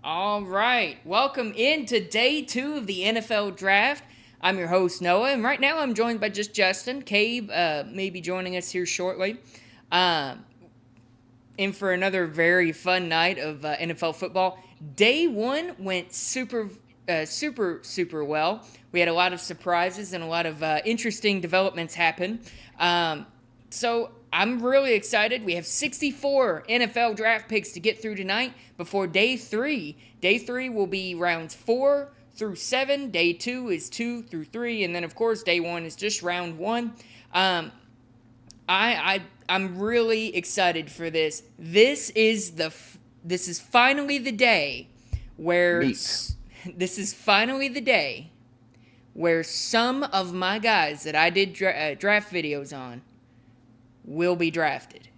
All right, welcome into day 2 of the NFL Draft. I'm your host Noah, and right now I'm joined by just Justin. Cabe may be joining us here shortly. Um, in for another very fun night of NFL football. Day 1 went super well. We had a lot of surprises and a lot of interesting developments happen. So I'm really excited. We have 64 NFL draft picks to get through tonight before day 3. Day 3 will be rounds 4 through 7. Day 2 is 2 through 3. And then, of course, day 1 is just round 1. I'm really excited for this. This is finally the day where Meek. this is finally the day where some of my guys that I did draft videos on will be drafted.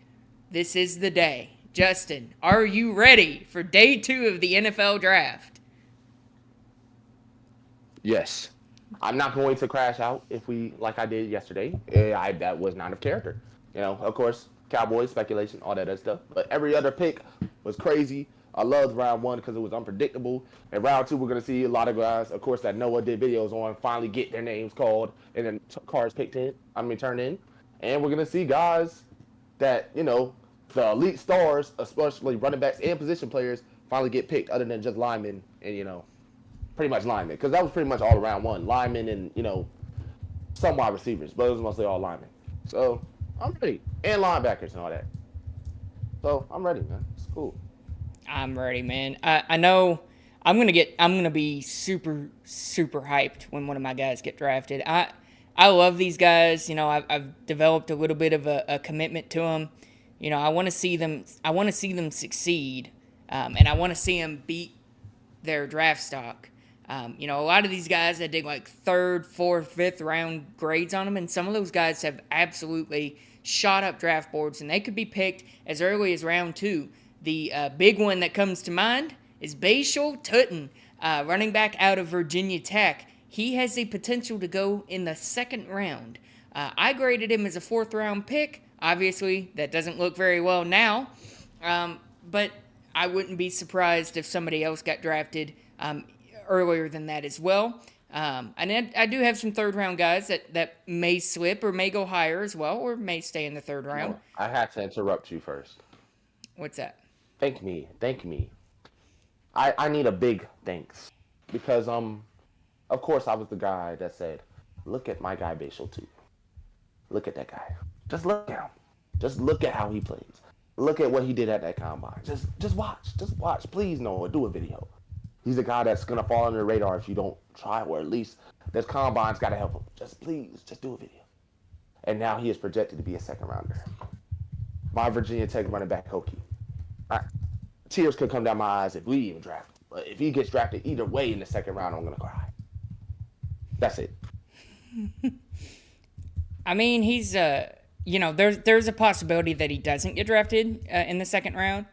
This is the day. Justin, are you ready for day 2 of the NFL draft? Yes. I'm not going to crash out if we like I did yesterday. That was not of character. Of course, Cowboys speculation, all that other stuff. But every other pick was crazy. I loved round 1 because it was unpredictable. And round 2, we're gonna see a lot of guys, of course, that Noah did videos on, finally get their names called and then cards picked in. Turned in. And we're gonna see guys that the elite stars, especially running backs and position players, finally get picked, other than just linemen and pretty much linemen, because that was pretty much all around one linemen and some wide receivers, but it was mostly all linemen. So I'm ready, and linebackers and all that. So I'm ready, man. It's cool. I'm ready, man. I know I'm gonna be super hyped when one of my guys get drafted. I love these guys. I've developed a little bit of a commitment to them. I want to see them. I want to see them succeed, and I want to see them beat their draft stock. A lot of these guys I dig like third, fourth, fifth round grades on them, and some of those guys have absolutely shot up draft boards, and they could be picked as early as round 2. The big one that comes to mind is Bashal Tutton, running back out of Virginia Tech. He has the potential to go in the second round. I graded him as a fourth round pick. Obviously, that doesn't look very well now, but I wouldn't be surprised if somebody else got drafted earlier than that as well. And I do have some third round guys that may slip or may go higher as well, or may stay in the third round. No, I had to interrupt you first. What's that? Thank me. I need a big thanks because of course I was the guy that said, look at my guy Bashal too. Look at that guy. Just look at him. Just look at how he plays. Look at what he did at that combine. Just watch. Just watch. Please, Noah, do a video. He's a guy that's gonna fall under the radar if you don't try, or at least this combine's gotta help him. Just please, just do a video. And now he is projected to be a second rounder. My Virginia Tech running back Hokie. I, Tears could come down my eyes if we even draft him. But if he gets drafted either way in the second round, I'm gonna cry. That's it. I mean, he's there's a possibility that he doesn't get drafted in the second round.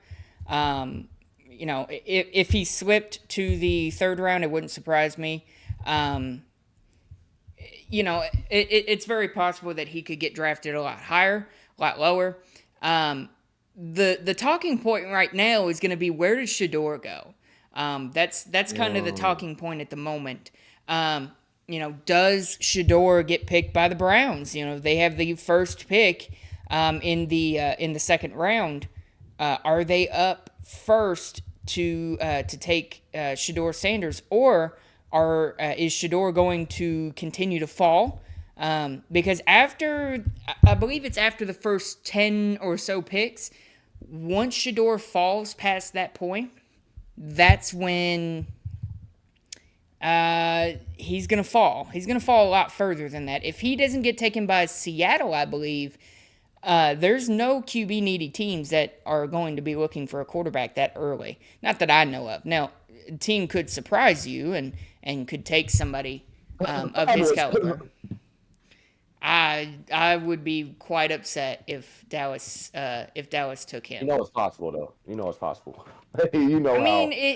If he slipped to the third round, it wouldn't surprise me. It's very possible that he could get drafted a lot higher, a lot lower. The talking point right now is going to be, where does Shador go? That's kind of the talking point at the moment. Does Shador get picked by the Browns? They have the first pick in the second round. Are they up first to take Shador Sanders, or is Shador going to continue to fall? Because I believe it's after the first 10 or so picks, once Shador falls past that point, that's when he's going to fall. He's going to fall a lot further than that. If he doesn't get taken by Seattle, I believe, there's no QB needy teams that are going to be looking for a quarterback that early. Not that I know of. Now, a team could surprise you and could take somebody of his caliber. I would be quite upset if Dallas took him. It's possible though. It's possible. I mean, how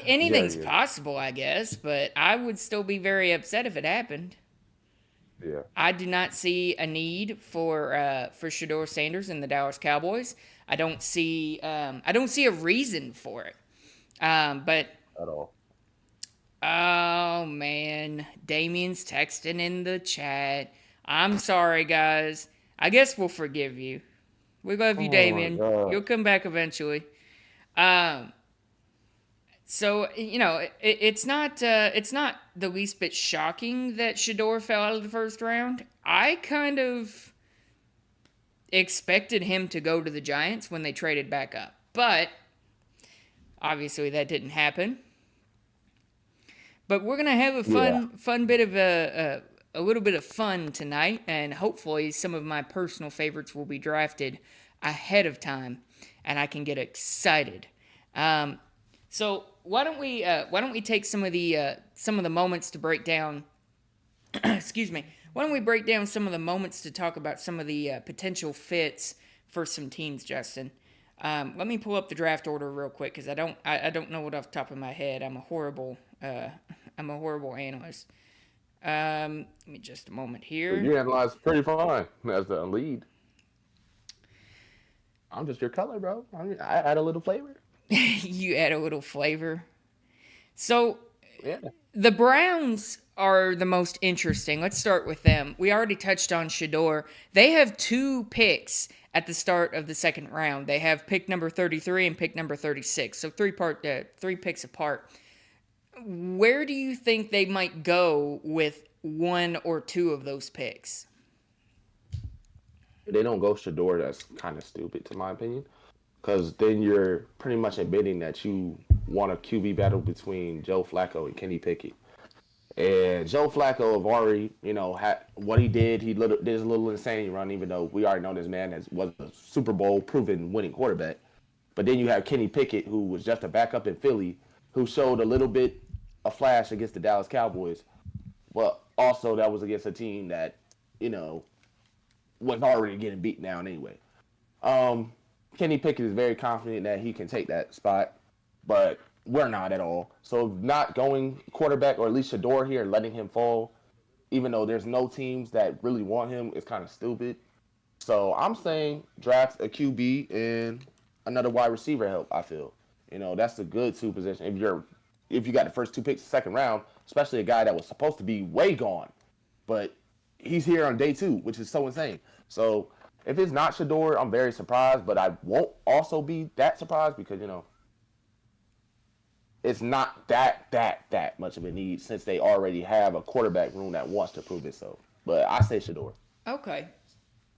anything's Jerry is. possible, I guess, but I would still be very upset if it happened. Yeah. I do not see a need for Shador Sanders and the Dallas Cowboys. I don't see a reason for it. But at all. Oh man, Damien's texting in the chat. I'm sorry, guys. I guess we'll forgive you. We love you, Oh my Damien. god. You'll come back eventually. Um, so it's not the least bit shocking that Shador fell out of the first round. I kind of expected him to go to the Giants when they traded back up, but obviously that didn't happen. But we're gonna have a Yeah. fun bit of a little bit of fun tonight, and hopefully some of my personal favorites will be drafted ahead of time, and I can get excited. Um, so why don't we take some of the moments to break down? Excuse me. Why don't we break down some of the moments to talk about some of the potential fits for some teams, Justin? Let me pull up the draft order real quick because I don't know it off the top of my head. I'm a horrible analyst. Give me just a moment But here. you analyzed pretty fine as the lead. I'm just your color, bro. I add a little flavor. You add a little flavor. So Yeah. the Browns are the most interesting. Let's start with them. We already touched on Shador. They have two picks at the start of the second round. They have pick number 33 and pick number 36. So three picks apart. Where do you think they might go with one or two of those picks? If they don't go Shador, that's kind of stupid to my opinion. Because then you're pretty much admitting that you want a QB battle between Joe Flacco and Kenny Pickett. And Joe Flacco have already, had what he did. Did his little insanity run, even though we already know this man was a Super Bowl proven winning quarterback. But then you have Kenny Pickett, who was just a backup in Philly, who showed a little bit of flash against the Dallas Cowboys. But also that was against a team that, you know, was already getting beat down anyway. Um, Kenny Pickett is very confident that he can take that spot, but we're not at all. So not going quarterback or at least Shador here and letting him fall, even though there's no teams that really want him, is kind of stupid. So I'm saying draft a QB and another wide receiver help. I feel, that's a good two position. If you got the first two picks, the second round, especially a guy that was supposed to be way gone, but he's here on day two, which is so insane. So if it's not Shador, I'm very surprised, but I won't also be that surprised because it's not that much of a need since they already have a quarterback room that wants to prove itself. But I say Shador. Okay.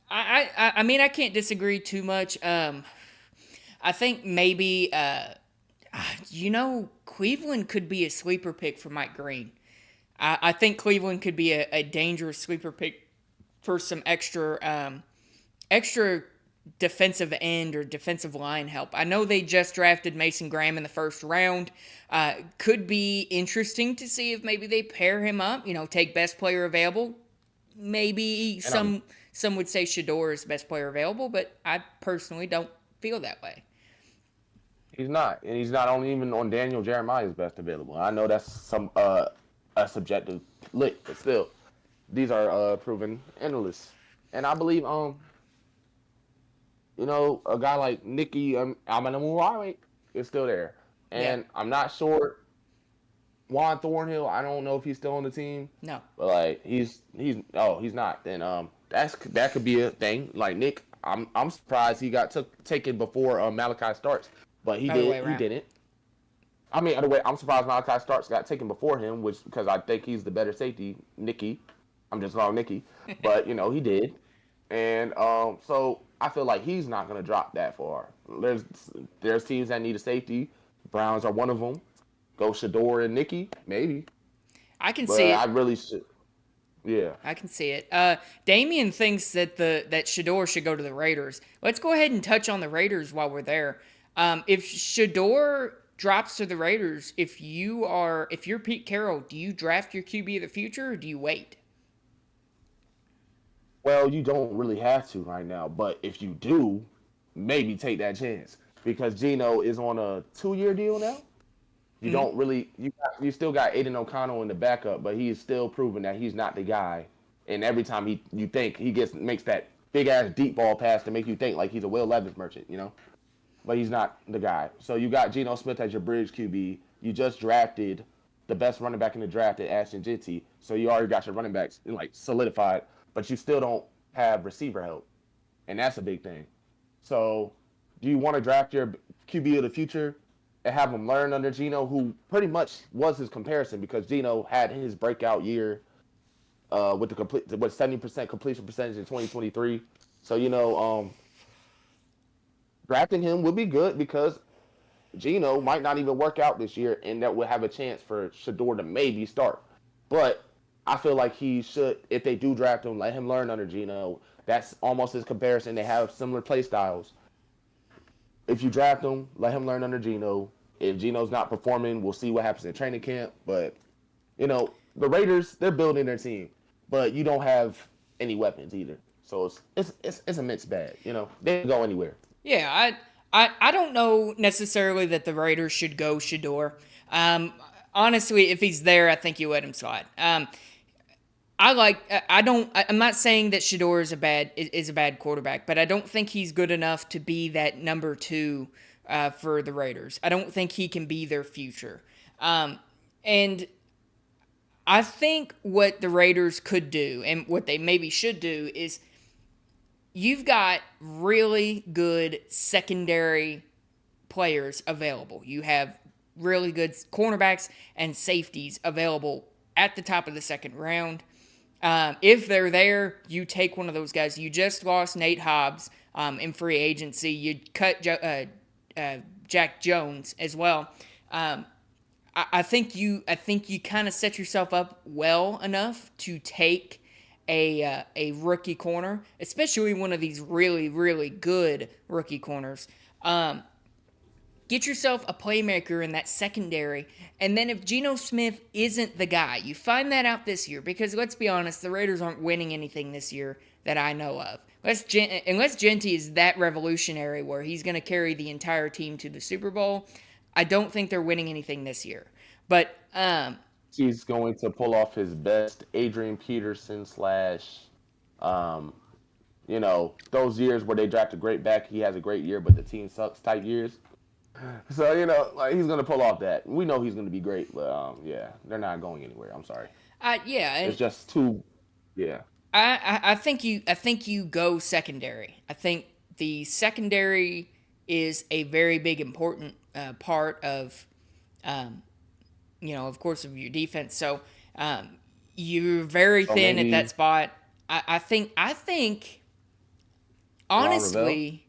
I mean, I can't disagree too much. I think maybe, Cleveland could be a sleeper pick for Mike Green. I think Cleveland could be a dangerous sleeper pick for some extra defensive end or defensive line help. I know they just drafted Mason Graham in the first round. Could be interesting to see if maybe they pair him up, take best player available. Maybe some would say Shador is best player available, but I personally don't feel that way. He's not, and he's not only even on Daniel Jeremiah's best available. I know that's a subjective lick, but still, these are proven analysts, and I believe a guy like Nicky Amenamurari is still there. Yeah. And I'm not sure Juan Thornhill, I don't know if he's still on the team. No. But like he's not. Then that could be a thing. Like Nick, I'm surprised he got taken before Malachi Starks. But Other way he around. didn't. I mean, other way, I'm surprised Malachi Starks got taken before him, which because I think he's the better safety, Nicky. I'm just calling Nicky. But he did. And so I feel like he's not gonna drop that far. There's teams that need a safety. Browns are one of them. Go Shador and Nicky, maybe. I can But see I it. really should. Yeah. I can see it. Damien thinks that Shador should go to the Raiders. Let's go ahead and touch on the Raiders while we're there. If Shador drops to the Raiders, if you're Pete Carroll, do you draft your QB of the future or do you wait? Well, you don't really have to right now, but if you do, maybe take that chance because Gino is on a 2-year deal now. You Mm-hmm. don't really you still got Aiden O'Connell in the backup, but he is still proving that he's not the guy. And every time you think he makes that big ass deep ball pass to make you think like he's a Will Levis merchant. but he's not the guy. So you got Geno Smith as your bridge QB. You just drafted the best running back in the draft at Ashton Jitty. So you already got your running backs like solidified, but you still don't have receiver help, and that's a big thing. So do you want to draft your QB of the future and have him learn under Geno, who pretty much was his comparison because Geno had his breakout year with the complete with 70% completion percentage in 2023. So drafting him would be good because Geno might not even work out this year, and that would have a chance for Shador to maybe start. But I feel like he should, if they do draft him, let him learn under Geno. That's almost his comparison. They have similar play styles. If you draft him, let him learn under Geno. If Geno's not performing, we'll see what happens in training camp. But, the Raiders, they're building their team, but you don't have any weapons either. So it's a mixed bag. They can go anywhere. Yeah, I don't know necessarily that the Raiders should go Shador. Honestly, if he's there, I think you let him slide. I'm not saying that Shador is a bad quarterback, but I don't think he's good enough to be that number 2 for the Raiders. I don't think he can be their future. And I think what the Raiders could do and what they maybe should do is you've got really good secondary players available. You have really good cornerbacks and safeties available at the top of the second round. If they're there, you take one of those guys. You just lost Nate Hobbs in free agency. You cut Jack Jones as well. I think you kind of set yourself up well enough to take a rookie corner, especially one of these really, really good rookie corners. Get yourself a playmaker in that secondary, and then if Geno Smith isn't the guy, you find that out this year, because let's be honest, the Raiders aren't winning anything this year that I know of. Unless Genty is that revolutionary where he's going to carry the entire team to the Super Bowl, I don't think they're winning anything this year. But he's going to pull off his best Adrian Peterson / those years where they draft a great back, he has a great year, but the team sucks type years. So, he's going to pull off that. We know he's going to be great, but, they're not going anywhere. I'm sorry. It's just too, yeah. I think you go secondary. I think the secondary is a very big, important part of, of course, of your defense. So, you're very thin at that spot. I think, honestly,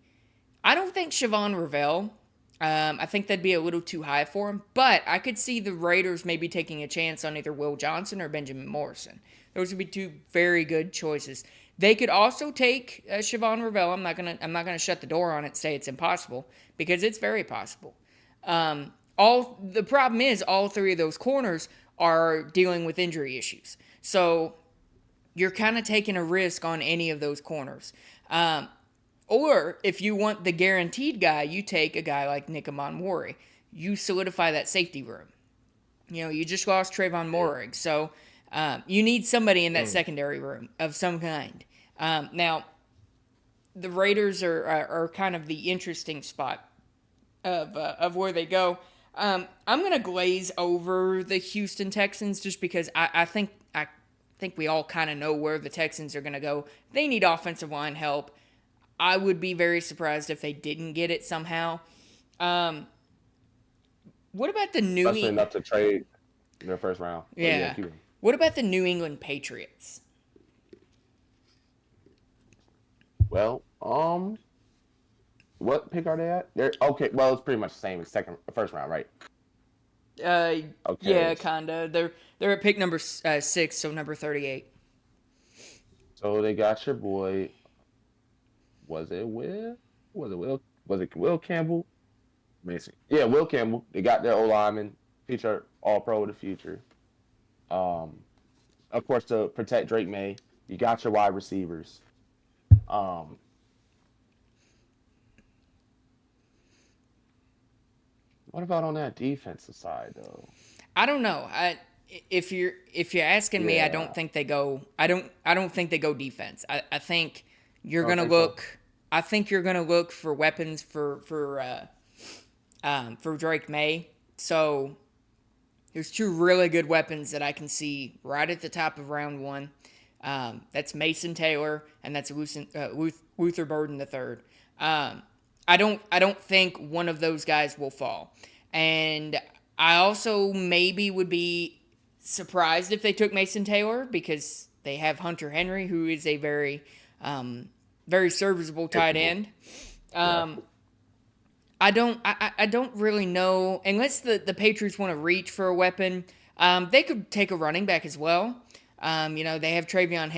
I don't think Siobhan Ravel. I think that'd be a little too high for him, but I could see the Raiders maybe taking a chance on either Will Johnson or Benjamin Morrison. Those would be two very good choices. They could also take Siobhan Ravel. I'm not gonna shut the door on it and say it's impossible, because it's very possible. The problem is all 3 of those corners are dealing with injury issues, so you're kind of taking a risk on any of those corners. Or if you want the guaranteed guy, you take a guy like Nick Amon-Wari. You solidify that safety room. You just lost Trayvon Moehrig, so you need somebody in that secondary room of some kind. Now, the Raiders are kind of the interesting spot of where they go. I'm gonna glaze over the Houston Texans just because I think we all kind of know where the Texans are gonna go. They need offensive line help. I would be very surprised if they didn't get it somehow. What about the New England? Enough to trade in their first round. Yeah. What about the New England Patriots? Well, what pick are they at? They're okay. Well, it's pretty much the same as first round, right? Okay. Yeah, kinda. They're at pick number 6, so number 38. So they got your boy. Was it Will? Was it Will Campbell? Amazing. Yeah, Will Campbell. They got their O-lineman, future All-Pro of the future. Of course, to protect Drake May, you got your wide receivers. What about on that defensive side, though? I don't know. If you're asking me, I don't think they go. I don't think they go defense. I think you're gonna look I think you're going to look for weapons for Drake May. So there's two really good weapons that I can see right at the top of round one. That's Mason Taylor and that's Luther Burden III. I don't think one of those guys will fall, and I also maybe would be surprised if they took Mason Taylor because they have Hunter Henry, who is a very serviceable tight end. Yeah. I don't really know unless the Patriots want to reach for a weapon. They could take a running back as well. They have Travion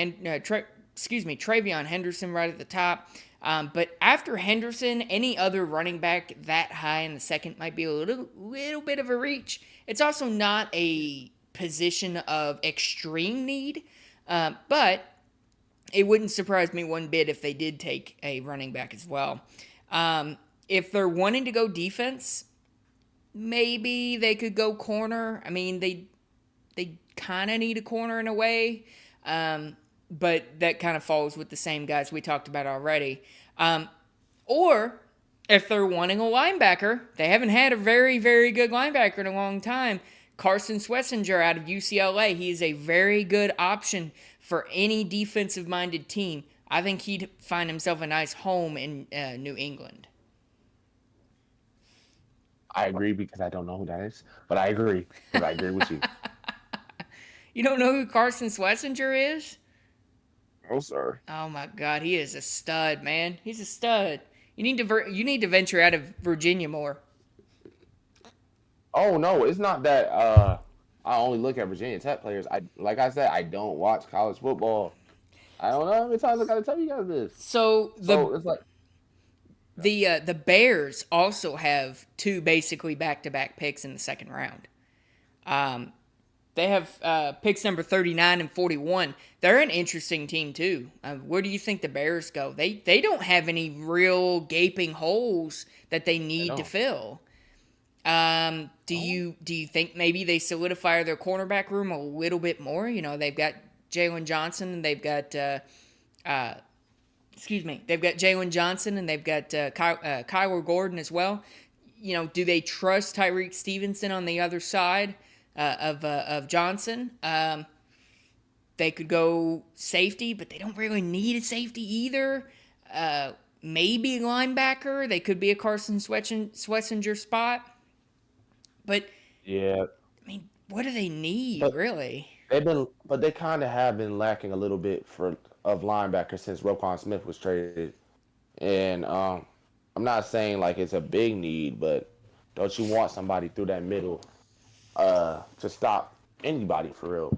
Henderson right at the top. But after Henderson, any other running back that high in the second might be a little bit of a reach. It's also not a position of extreme need, but it wouldn't surprise me one bit if they did take a running back as well. If they're wanting to go defense, maybe they could go corner. I mean, they kind of need a corner in a way, but that kind of falls with the same guys we talked about already. Or if they're wanting a linebacker, they haven't had a very, very good linebacker in a long time. Carson Swessinger out of UCLA, he is a very good option for any defensive-minded team. I think he'd find himself a nice home in New England. I agree because I don't know who that is, but I agree because I agree with you. You don't know who Carson Swessinger is? Oh, sir. Oh my God, he is a stud, man. He's a stud. You need to venture out of Virginia more. Oh no, it's not that. I only look at Virginia Tech players. Like I said, I don't watch college football. I don't know how many times I gotta tell you guys this. So So it's like, the Bears also have two basically back-to-back picks in the second round. They have picks number 39 and 41. They're an interesting team too. Where do you think the Bears go? They don't have any real gaping holes that they need to fill. Do you think maybe they solidify their cornerback room a little bit more? They've got Jalen Johnson and they've got they've got Jalen Johnson and they've got Kyler Gordon as well. Do they trust Tyreek Stevenson on the other side of Johnson? They could go safety, but they don't really need a safety either. Maybe linebacker. They could be a Carson Swessinger spot. But yeah, I mean, what do they need really? they kind of have been lacking a little bit of linebackers since Roquan Smith was traded, and I'm not saying like it's a big need, but don't you want somebody through that middle to stop anybody for real?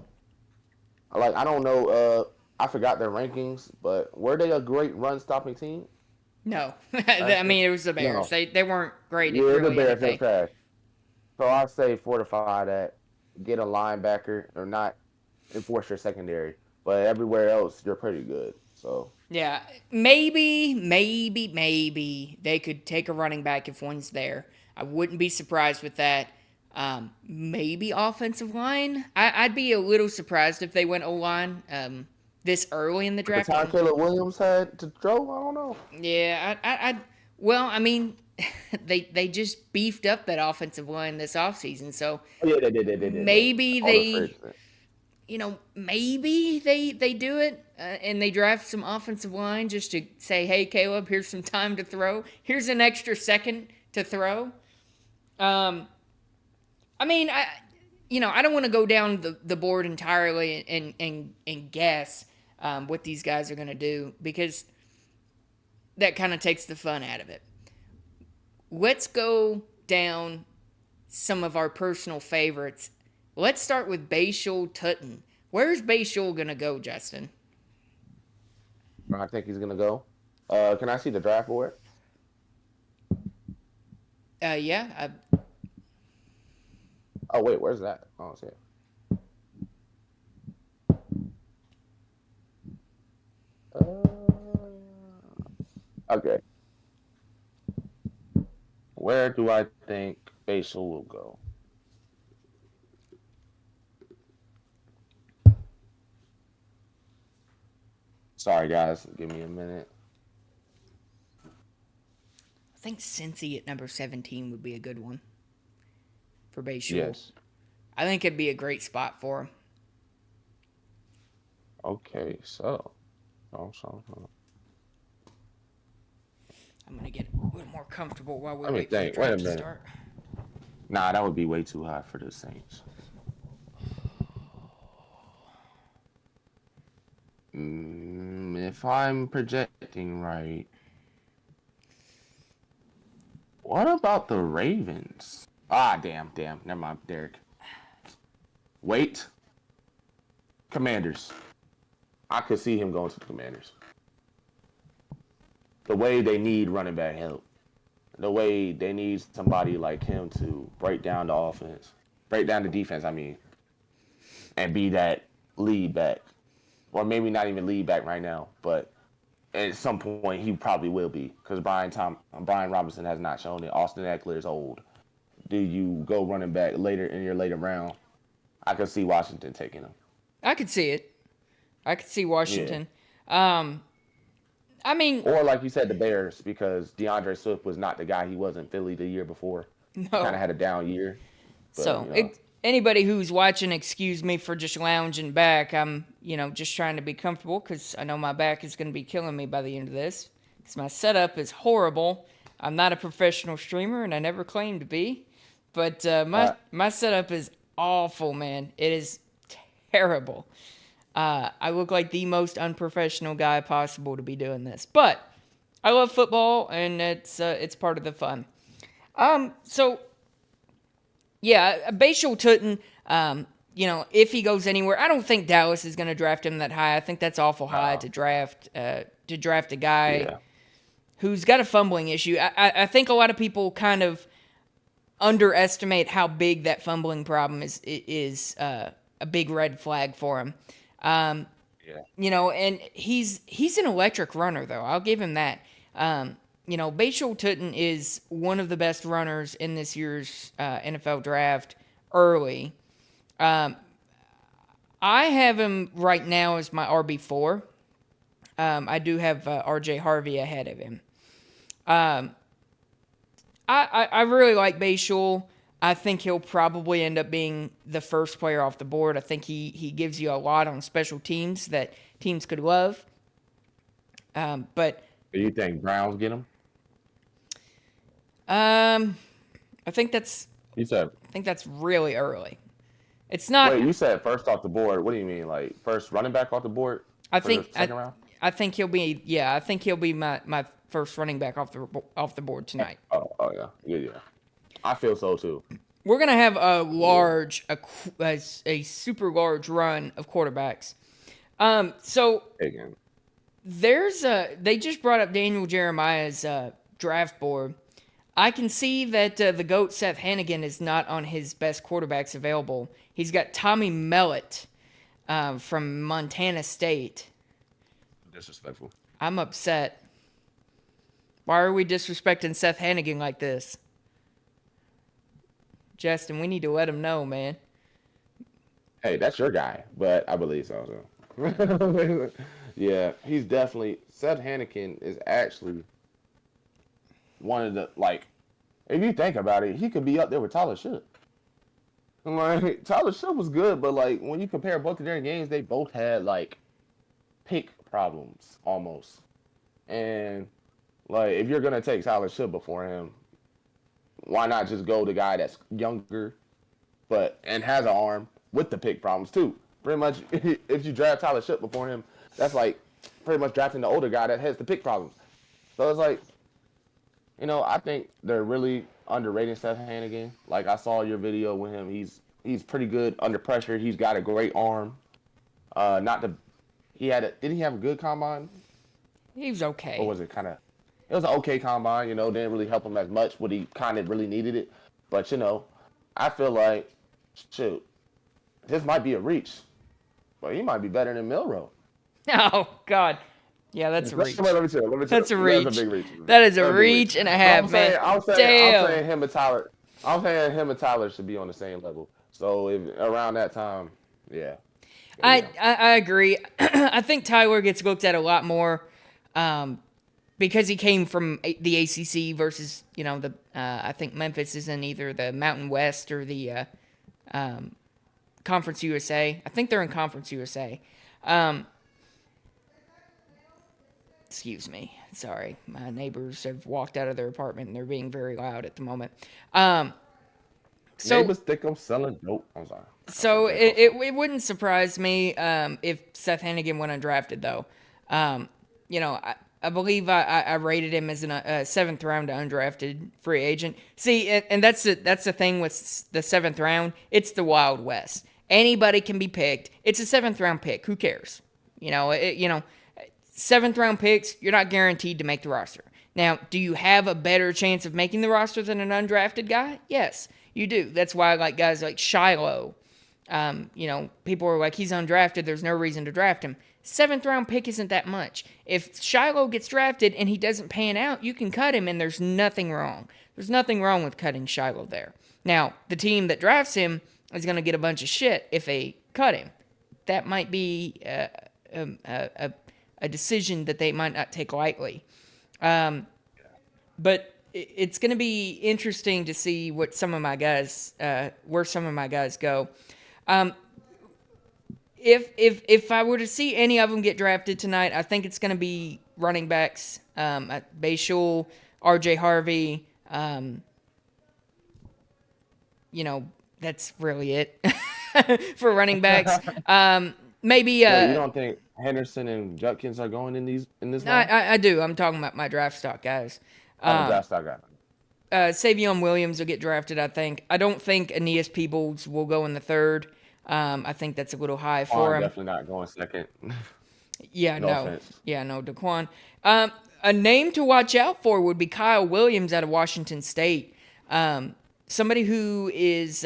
Like I don't know, I forgot their rankings, but were they a great run stopping team? No, I mean it was the Bears. No. They weren't great. Yeah, really the Bears are trash. So I say fortify that, get a linebacker, or not enforce your secondary, but everywhere else you're pretty good. So yeah, maybe they could take a running back if one's there. I wouldn't be surprised with that. Maybe offensive line. I'd be a little surprised if they went O-line this early in the draft. The time Caleb Williams had to throw, I don't know. Yeah, well, I mean, they just beefed up that offensive line this offseason, so yeah, they did. Maybe maybe they do it and they draft some offensive line just to say, hey, Caleb, here's some time to throw. Here's an extra second to throw. I mean, I don't want to go down the board entirely and guess what these guys are going to do because that kind of takes the fun out of it. Let's go down some of our personal favorites. Let's start with Bashul Tutton. Where's Bashul going to go, Justin? I think he's going to go. Can I see the draft board? Yeah. Oh, wait, where's that? Oh, I see it. Okay. Where do I think Bashul will go? Sorry, guys. Give me a minute. think Cincy at number 17 would be a good one for Bayshore. Yes. I think it'd be a great spot for him. Okay, so. I'm gonna get a little more comfortable while we Let me wait for the think. Wait a draft to minute. start. Nah, that would be way too high for the Saints. If I'm projecting right, what about the Ravens? Ah, damn. Never mind, Derek. Wait. Commanders. I could see him going to the Commanders. The way they need running back help. The way they need somebody like him to break down the offense. Break down the defense, I mean. And be that lead back. Or maybe not even lead back right now, but at some point he probably will be. Because Brian Robinson has not shown it. Austin Eckler is old. Do you go running back later in your later round? I could see Washington taking him. I could see it. I could see Washington. I mean, or like you said, the Bears, because DeAndre Swift was not the guy he was in Philly the year before. no. Kind of had a down year. But, So, anybody who's watching, excuse me for just lounging back. I'm, just trying to be comfortable because I know my back is going to be killing me by the end of this. Because my setup is horrible. I'm not a professional streamer, and I never claimed to be. But my setup is awful, man. It is terrible. I look like the most unprofessional guy possible to be doing this. But I love football, and it's part of the fun. So... yeah, Bayshore Tutton, if he goes anywhere, I don't think Dallas is going to draft him that high. I think that's awful high to draft a guy who's got a fumbling issue. I think a lot of people kind of underestimate how big that fumbling problem is a big red flag for him. And he's an electric runner, though. I'll give him that. Bayshore Tutton is one of the best runners in this year's NFL draft early. I have him right now as my RB4. I do have RJ Harvey ahead of him. I really like Bayshore. I think he'll probably end up being the first player off the board. I think he gives you a lot on special teams that teams could love. But do you think Browns get him? I think that's really early. It's not. Wait, you said first off the board. What do you mean, like first running back off the board? I think second round. I think he'll be. Yeah, I think he'll be my first running back off the board tonight. Oh yeah. I feel so too. We're gonna have a super large run of quarterbacks. So Again. they just brought up Daniel Jeremiah's draft board. I can see that the GOAT Seth Hannigan is not on his best quarterbacks available. He's got Tommy Mellott from Montana State. Disrespectful. I'm upset. Why are we disrespecting Seth Hannigan like this? Justin, we need to let him know, man. Hey, that's your guy, but I believe so. Yeah, he's definitely... Seth Hannigan is actually one of the, if you think about it, he could be up there with Tyler Shough. Tyler Shough was good, but, when you compare both of their games, they both had, pick problems, almost. And, if you're going to take Tyler Shough before him, why not just go the guy that's younger, and has an arm with the pick problems, too? Pretty much, if you draft Tyler Shough before him, that's, pretty much drafting the older guy that has the pick problems. So it's I think they're really underrating Seth Hannigan. I saw your video with him. He's pretty good under pressure. He's got a great arm. Did he have a good combine? He was okay. Or was it kind of... It was an okay combine, didn't really help him as much when he kind of really needed it. But, I feel shoot, this might be a reach. But he might be better than Milroe. Oh, God. Yeah, that's a reach. Let me chill. That's a reach. That's a big reach. That is a reach and a half, man. I'm saying him and Tyler should be on the same level. So if around that time, yeah. I agree. I think Tyler gets looked at a lot more because he came from the ACC versus, the I think Memphis is in either the Mountain West or the Conference USA. I think they're in Conference USA. Excuse me. Sorry. My neighbors have walked out of their apartment and they're being very loud at the moment. Neighbors think I'm selling dope. I'm sorry. So it wouldn't surprise me if Seth Hennigan went undrafted, though. I believe I rated him as a seventh round undrafted free agent. See, and that's the thing with the seventh round. It's the Wild West. Anybody can be picked. It's a seventh round pick. Who cares? Seventh round picks, you're not guaranteed to make the roster. Now, do you have a better chance of making the roster than an undrafted guy? Yes, you do. That's why I like guys like Shiloh. People are like, he's undrafted, there's no reason to draft him. Seventh round pick isn't that much. If Shiloh gets drafted and he doesn't pan out, you can cut him and there's nothing wrong. There's nothing wrong with cutting Shiloh there. Now, the team that drafts him is going to get a bunch of shit if they cut him. That might be a decision that they might not take lightly. But it's going to be interesting to see what some of my guys, where some of my guys go. If I were to see any of them get drafted tonight, I think it's going to be running backs, Bayshul, R.J. Harvey. That's really it for running backs. Maybe. You don't think Henderson and Judkins are going in this? I do. I'm talking about my draft stock guys. Draft stock guy. Savion Williams will get drafted, I think. I don't think Aeneas Peebles will go in the third. I think that's a little high for him. Definitely not going second. Yeah, no. Daquan. A name to watch out for would be Kyle Williams out of Washington State. Somebody who has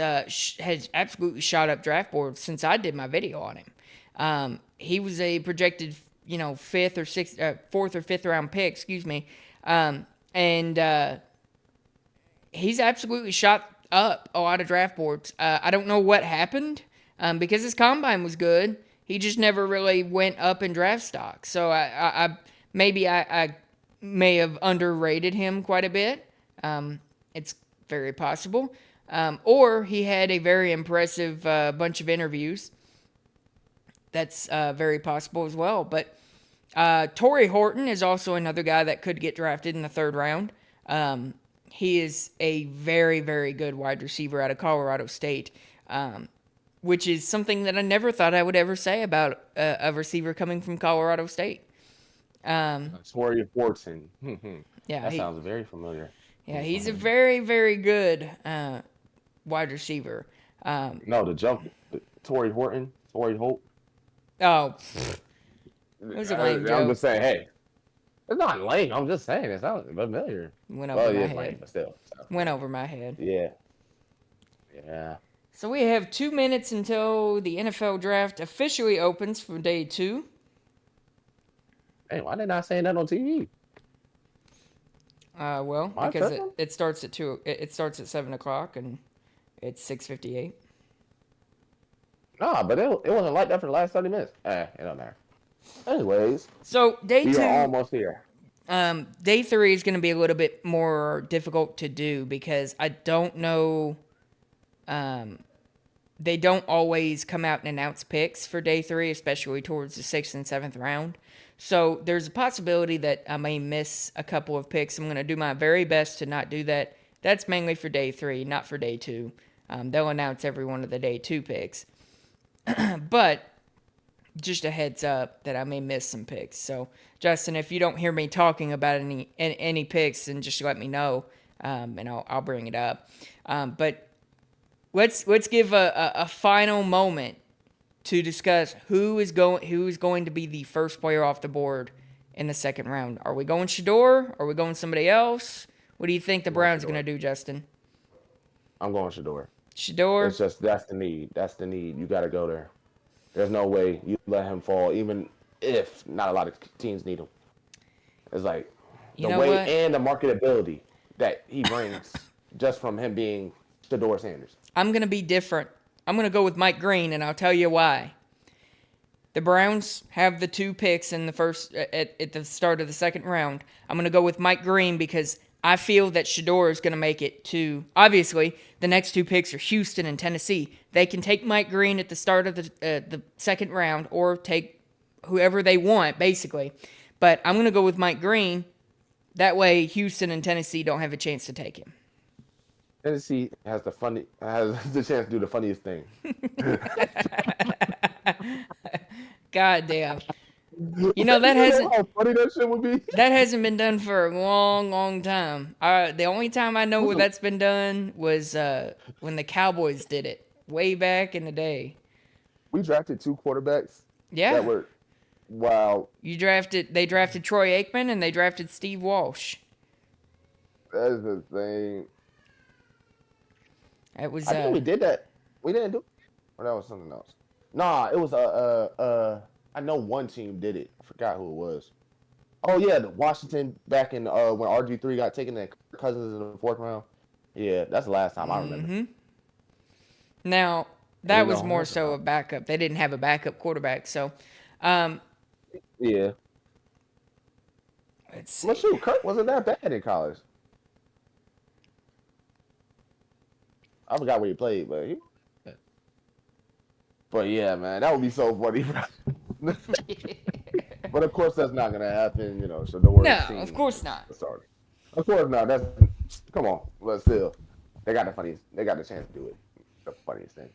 absolutely shot up draft boards since I did my video on him. He was a projected, fourth or fifth round pick, excuse me. And he's absolutely shot up a lot of draft boards. I don't know what happened because his combine was good. He just never really went up in draft stock. So I may have underrated him quite a bit. It's very possible. Or he had a very impressive bunch of interviews. That's very possible as well. But Torrey Horton is also another guy that could get drafted in the third round. He is a very, very good wide receiver out of Colorado State, which is something that I never thought I would ever say about a receiver coming from Colorado State. Torrey Horton. Yeah, that sounds very familiar. Yeah, he's a very, very good wide receiver. No, the jump, Torrey Horton, Torrey Holt. Oh, it was a lame joke. I'm just saying, hey, it's not lame. I'm just saying it sounds familiar. Went over my head. Lame, but still. So. Went over my head. Yeah. So we have 2 minutes until the NFL draft officially opens for day 2. Hey, why did I say that on TV? Because it starts at 2. It starts at 7:00 and it's 6:58. Nah, but it wasn't like that for the last 30 minutes. It don't matter. Anyways, so day 2. We are almost here. Day 3 is going to be a little bit more difficult to do because I don't know. They don't always come out and announce picks for day 3, especially towards the 6th and 7th round. So there's a possibility that I may miss a couple of picks. I'm going to do my very best to not do that. That's mainly for day 3, not for day 2. They'll announce every one of the day 2 picks. But just a heads up that I may miss some picks. So, Justin, if you don't hear me talking about any picks, then just let me know, and I'll bring it up. But let's give a final moment to discuss who is going to be the first player off the board in the second round. Are we going Shedeur? Are we going somebody else? What do you think the Browns are going to do, Justin? I'm going Shedeur. Shedeur? It's just that's the need. That's the need. You got to go there. There's no way you let him fall, even if not a lot of teams need him. It's like the weight and the marketability that he brings just from him being Shedeur Sanders. I'm going to be different. I'm going to go with Mike Green, and I'll tell you why. The Browns have the 2 picks in the first at the start of the second round. I'm going to go with Mike Green because I feel that Shedeur is going to make it to. Obviously, the next 2 picks are Houston and Tennessee. They can take Mike Green at the start of the second round or take whoever they want, basically. But I'm going to go with Mike Green. That way, Houston and Tennessee don't have a chance to take him. Tennessee has the chance to do the funniest thing. God damn. You know, that hasn't. How funny that shit would be. That hasn't been done for a long, long time. The only time I know where that's been done was when the Cowboys did it way back in the day. We drafted 2 quarterbacks. Yeah. That were, wow. They drafted Troy Aikman and they drafted Steve Walsh. That is insane. It was. I think we did that. We didn't do. Or that was something else. Nah, it was I know one team did it. I forgot who it was. Oh yeah, the Washington back in when RG3 got taken to Cousins in the 4th round. Yeah, that's the last time I remember. Mm-hmm. Now that was more so a backup. They didn't have a backup quarterback, so. Yeah. Let's see. Well, shoot, Kirk wasn't that bad in college. I forgot where he played, but yeah, man, that would be so funny. But of course, that's not gonna happen, you know. So don't worry. No, of course not. Sorry. Of course not. That's come on, but still, they got the funniest. They got the chance to do it. The funniest thing.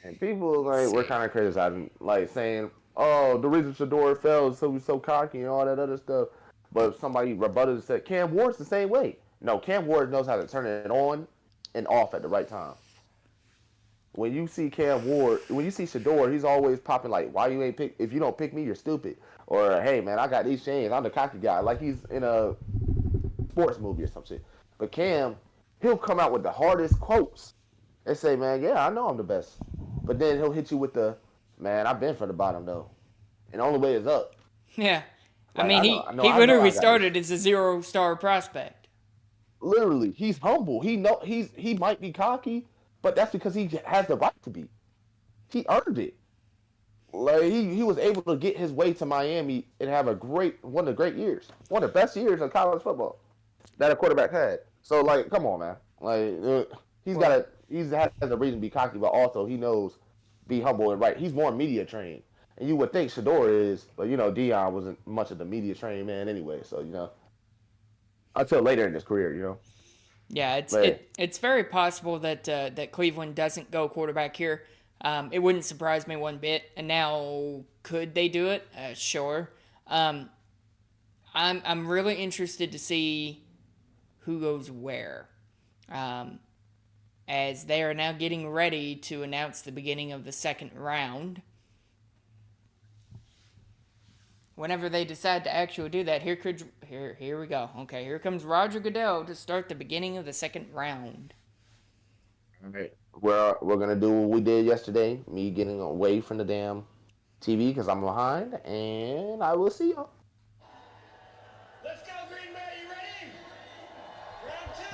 And people we're kind of criticizing, saying, "Oh, the reason Shedeur fell is so he's so cocky and all that other stuff." But somebody rebutted and said, "Cam Ward's the same way." No, Cam Ward knows how to turn it on and off at the right time. When you see Shedeur, he's always popping like, "Why you ain't pick? If you don't pick me, you're stupid." Or, "Hey man, I got these chains. I'm the cocky guy." Like he's in a sports movie or some shit. But Cam, he'll come out with the hardest quotes and say, "Man, yeah, I know I'm the best." But then he'll hit you with the, "Man, I've been from the bottom though, and the only way is up." Yeah, Like, he literally started as a 0-star prospect. Literally, he's humble. He might be cocky, but that's because he has the right to be. He earned it. Like he was able to get his way to Miami and have one of the great years, one of the best years of college football that a quarterback had. So come on, man. He has a reason to be cocky, but also he knows be humble and right. He's more media trained, and you would think Shedeur is, but Deion wasn't much of the media trained man anyway. So until later in his career, Yeah, it's very possible that Cleveland doesn't go quarterback here. It wouldn't surprise me one bit. And now, could they do it? Sure. I'm really interested to see who goes where, as they are now getting ready to announce the beginning of the second round. Whenever they decide to actually do that, here we go. Okay, here comes Roger Goodell to start the beginning of the second round. All right. We're gonna do what we did yesterday. Me getting away from the damn TV because I'm behind, and I will see y'all. Let's go, Green Bay. You ready? Round 2.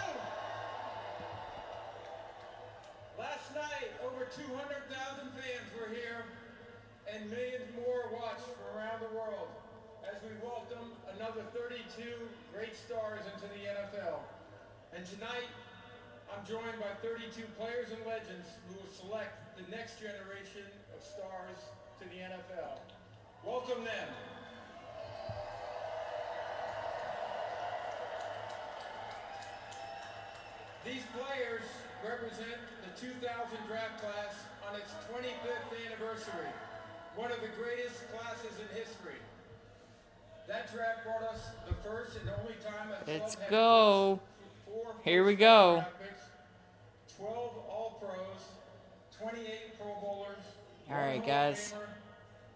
Last night, over 200,000 fans were here, and millions more watched from around the world as we welcome another 32 great stars into the NFL. And tonight, I'm joined by 32 players and legends who will select the next generation of stars to the NFL. Welcome them. These players represent the 2000 draft class on its 25th anniversary, one of the greatest classes in history. That draft brought us the first and only time a Let's club had go. four Here we go. draft picks, 12 All-Pros, 28 Pro Bowlers. All right, one Hall of guys. Famer,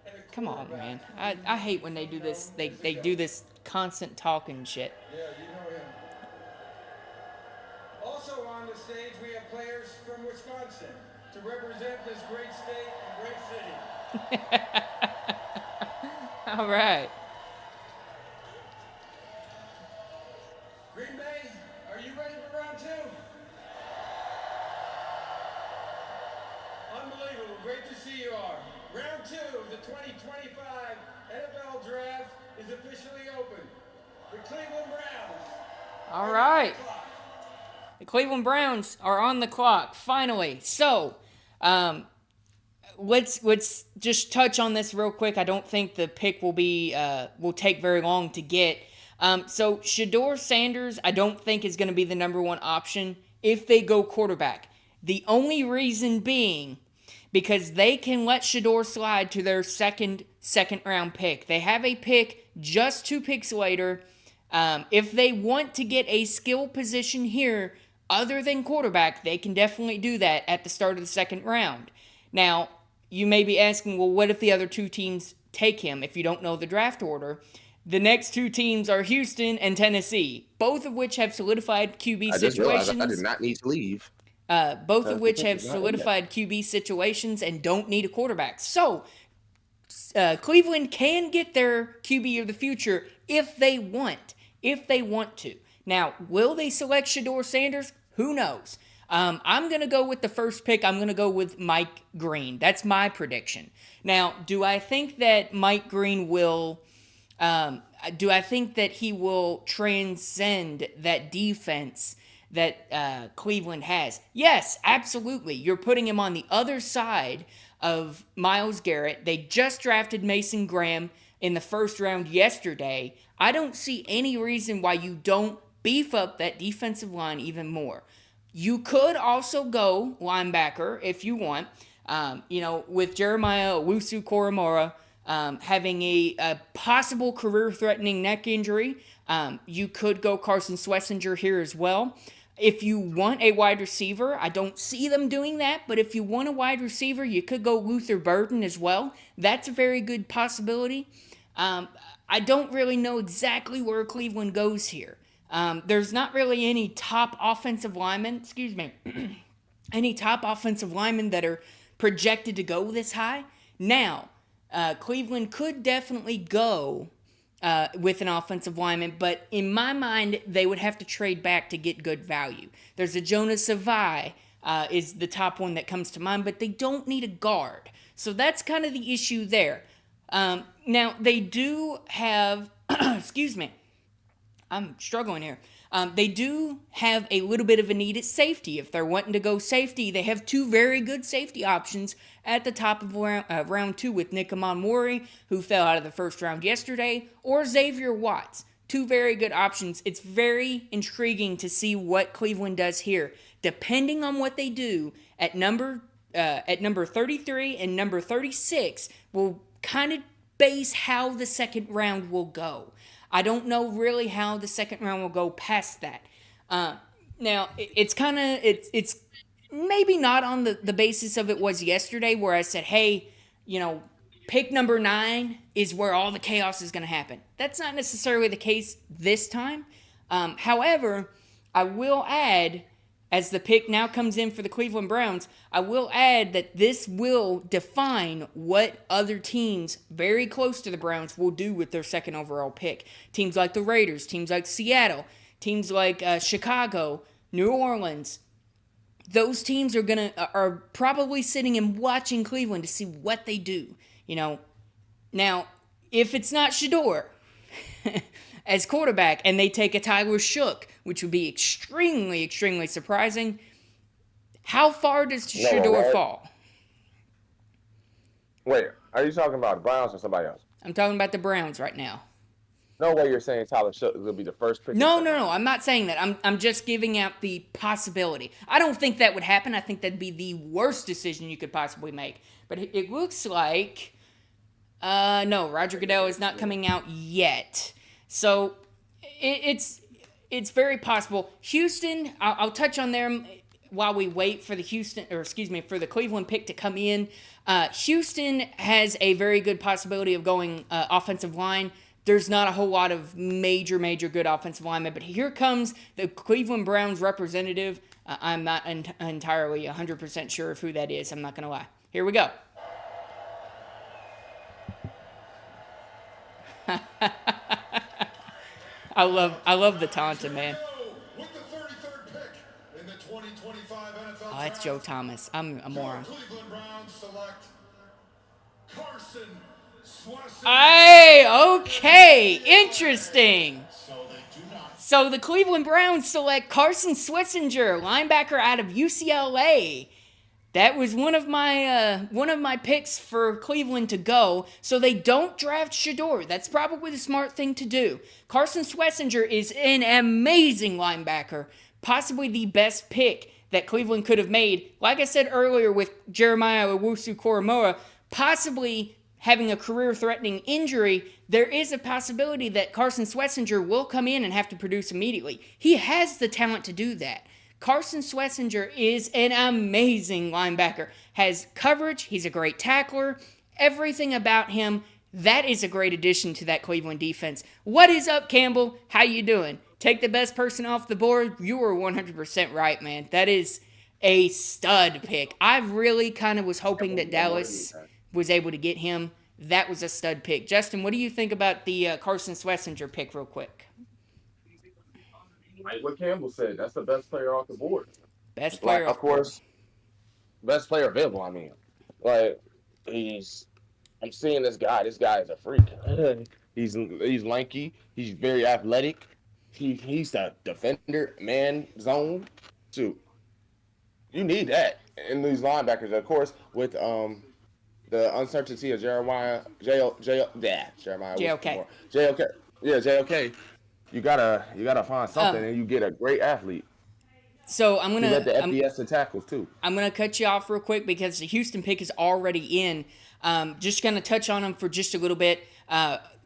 and a Come on, quarterback. man. I hate when they do this. They do this constant talking shit. Yeah, you know him. Also on the stage, we have players from Wisconsin to represent this great state and great city. All right. Green Bay, are you ready for round 2? great to see you all. Round 2 of the 2025 NFL Draft is officially open. The Cleveland Browns. All right. The Cleveland Browns are on the clock, finally. So, let's just touch on this real quick. I don't think the pick will take very long to get. So Shedeur Sanders, I don't think is going to be the number one option if they go quarterback. The only reason being because they can let Shedeur slide to their second round pick. They have a pick just 2 picks later. If they want to get a skill position here other than quarterback, they can definitely do that at the start of the second round. Now, you may be asking, well, what if the other 2 teams take him if you don't know the draft order? The next 2 teams are Houston and Tennessee, both of which have solidified QB I just realized situations. I did not need to leave. Both of which have solidified QB situations and don't need a quarterback. So, Cleveland can get their QB of the future if they want to. Now, will they select Shedeur Sanders? Who knows? I'm going to go with the first pick. I'm going to go with Mike Green. That's my prediction. Now, do I think that Mike Green will... do I think that he will transcend that defense that Cleveland has? Yes, absolutely. You're putting him on the other side of Myles Garrett. They just drafted Mason Graham in the first round yesterday. I don't see any reason why you don't beef up that defensive line even more. You could also go linebacker if you want. With Jeremiah Owusu-Koramoah having a possible career-threatening neck injury, you could go Carson Schlesinger here as well. If you want a wide receiver, I don't see them doing that, but if you want a wide receiver, you could go Luther Burden as well. That's a very good possibility. I don't really know exactly where Cleveland goes here. There's not really any top offensive linemen, any top offensive linemen that are projected to go this high. Now, Cleveland could definitely go with an offensive lineman, but in my mind, they would have to trade back to get good value. There's a Jonas Savai is the top one that comes to mind, but they don't need a guard. So that's kind of the issue there. Now, they do have, I'm struggling here. They do have a little bit of a need at safety. If they're wanting to go safety, they have 2 very good safety options at the top of round 2 with Nick Amon-Mori, who fell out of the first round yesterday, or Xavier Watts. 2 very good options. It's very intriguing to see what Cleveland does here. Depending on what they do at number 33 and number 36 will kind of base how the second round will go. I don't know really how the second round will go past that. Now, it's maybe not on the basis of it was yesterday where I said, hey, pick number 9 is where all the chaos is going to happen. That's not necessarily the case this time. However, I will add, as the pick now comes in for the Cleveland Browns, I will add that this will define what other teams very close to the Browns will do with their second overall pick. Teams like the Raiders, teams like Seattle, teams like Chicago, New Orleans. Those teams are probably sitting and watching Cleveland to see what they do. Now, if it's not Shedeur as quarterback and they take a Tyler Shough, which would be extremely, extremely surprising, how far does Shedeur fall? Wait, are you talking about the Browns or somebody else? I'm talking about the Browns right now. No way you're saying Tyler Shough will be the first pick. No. I'm not saying that. I'm just giving out the possibility. I don't think that would happen. I think that'd be the worst decision you could possibly make. But it looks like, no, Roger Goodell is not coming out yet. So it's very possible. Houston, I'll touch on them while we wait for for the Cleveland pick to come in. Houston has a very good possibility of going offensive line. There's not a whole lot of major good offensive linemen, but here comes the Cleveland Browns representative. I'm not entirely 100% sure of who that is. I'm not going to lie. Here we go. I love the taunting, man. With the 33rd pick in the 2025 2025 NFL Oh, it's Joe Thomas. I'm a moron. Cleveland Browns select Carson Swesson. Hey, okay, interesting. So the Cleveland Browns select Carson Swessinger, linebacker out of UCLA. That was one of my picks for Cleveland to go. So they don't draft Shedeur. That's probably the smart thing to do. Carson Swessinger is an amazing linebacker, possibly the best pick that Cleveland could have made. Like I said earlier with Jeremiah Owusu-Koramoah, possibly having a career-threatening injury, there is a possibility that Carson Swessinger will come in and have to produce immediately. He has the talent to do that. Carson Swessinger is an amazing linebacker. Has coverage, he's a great tackler, everything about him. That is a great addition to that Cleveland defense. What is up, Campbell? How you doing? Take the best person off the board. You were 100% right, man. That is a stud pick. I really kind of was hoping that Dallas was able to get him. That was a stud pick. Justin, what do you think about the Carson Swessinger pick real quick? Like what Campbell said, that's the best player off the board. Best player, of course, best player available. I mean, like I'm seeing this guy. This guy is a freak. He's lanky. He's very athletic. He's a defender, man zone. Shoot, you need that in these linebackers, of course, with the uncertainty of Jeremiah JOK. Yeah, JOK. You gotta find something, and you get a great athlete. So I'm gonna let the FBS and tackles too. I'm gonna cut you off real quick because the Houston pick is already in. Just gonna touch on them for just a little bit.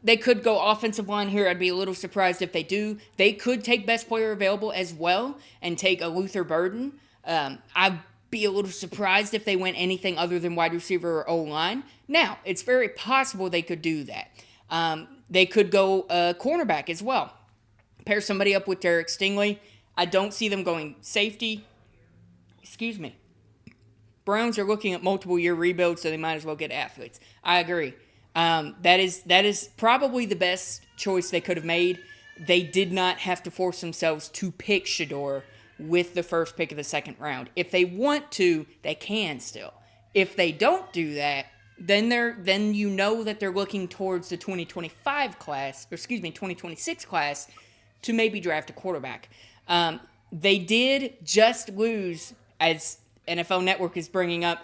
They could go offensive line here. I'd be a little surprised if they do. They could take best player available as well and take a Luther Burden. I'd be a little surprised if they went anything other than wide receiver or O-line. Now, it's very possible they could do that. They could go cornerback as well. Pair somebody up with Derek Stingley. I don't see them going safety. Excuse me. Browns are looking at multiple year rebuilds, so they might as well get athletes. I agree. That is probably the best choice they could have made. They did not have to force themselves to pick Shedeur with the first pick of the second round. If they want to, they can still. If they don't do that, then you know that they're looking towards the 2026 class to maybe draft a quarterback. They did just lose, as NFL Network is bringing up,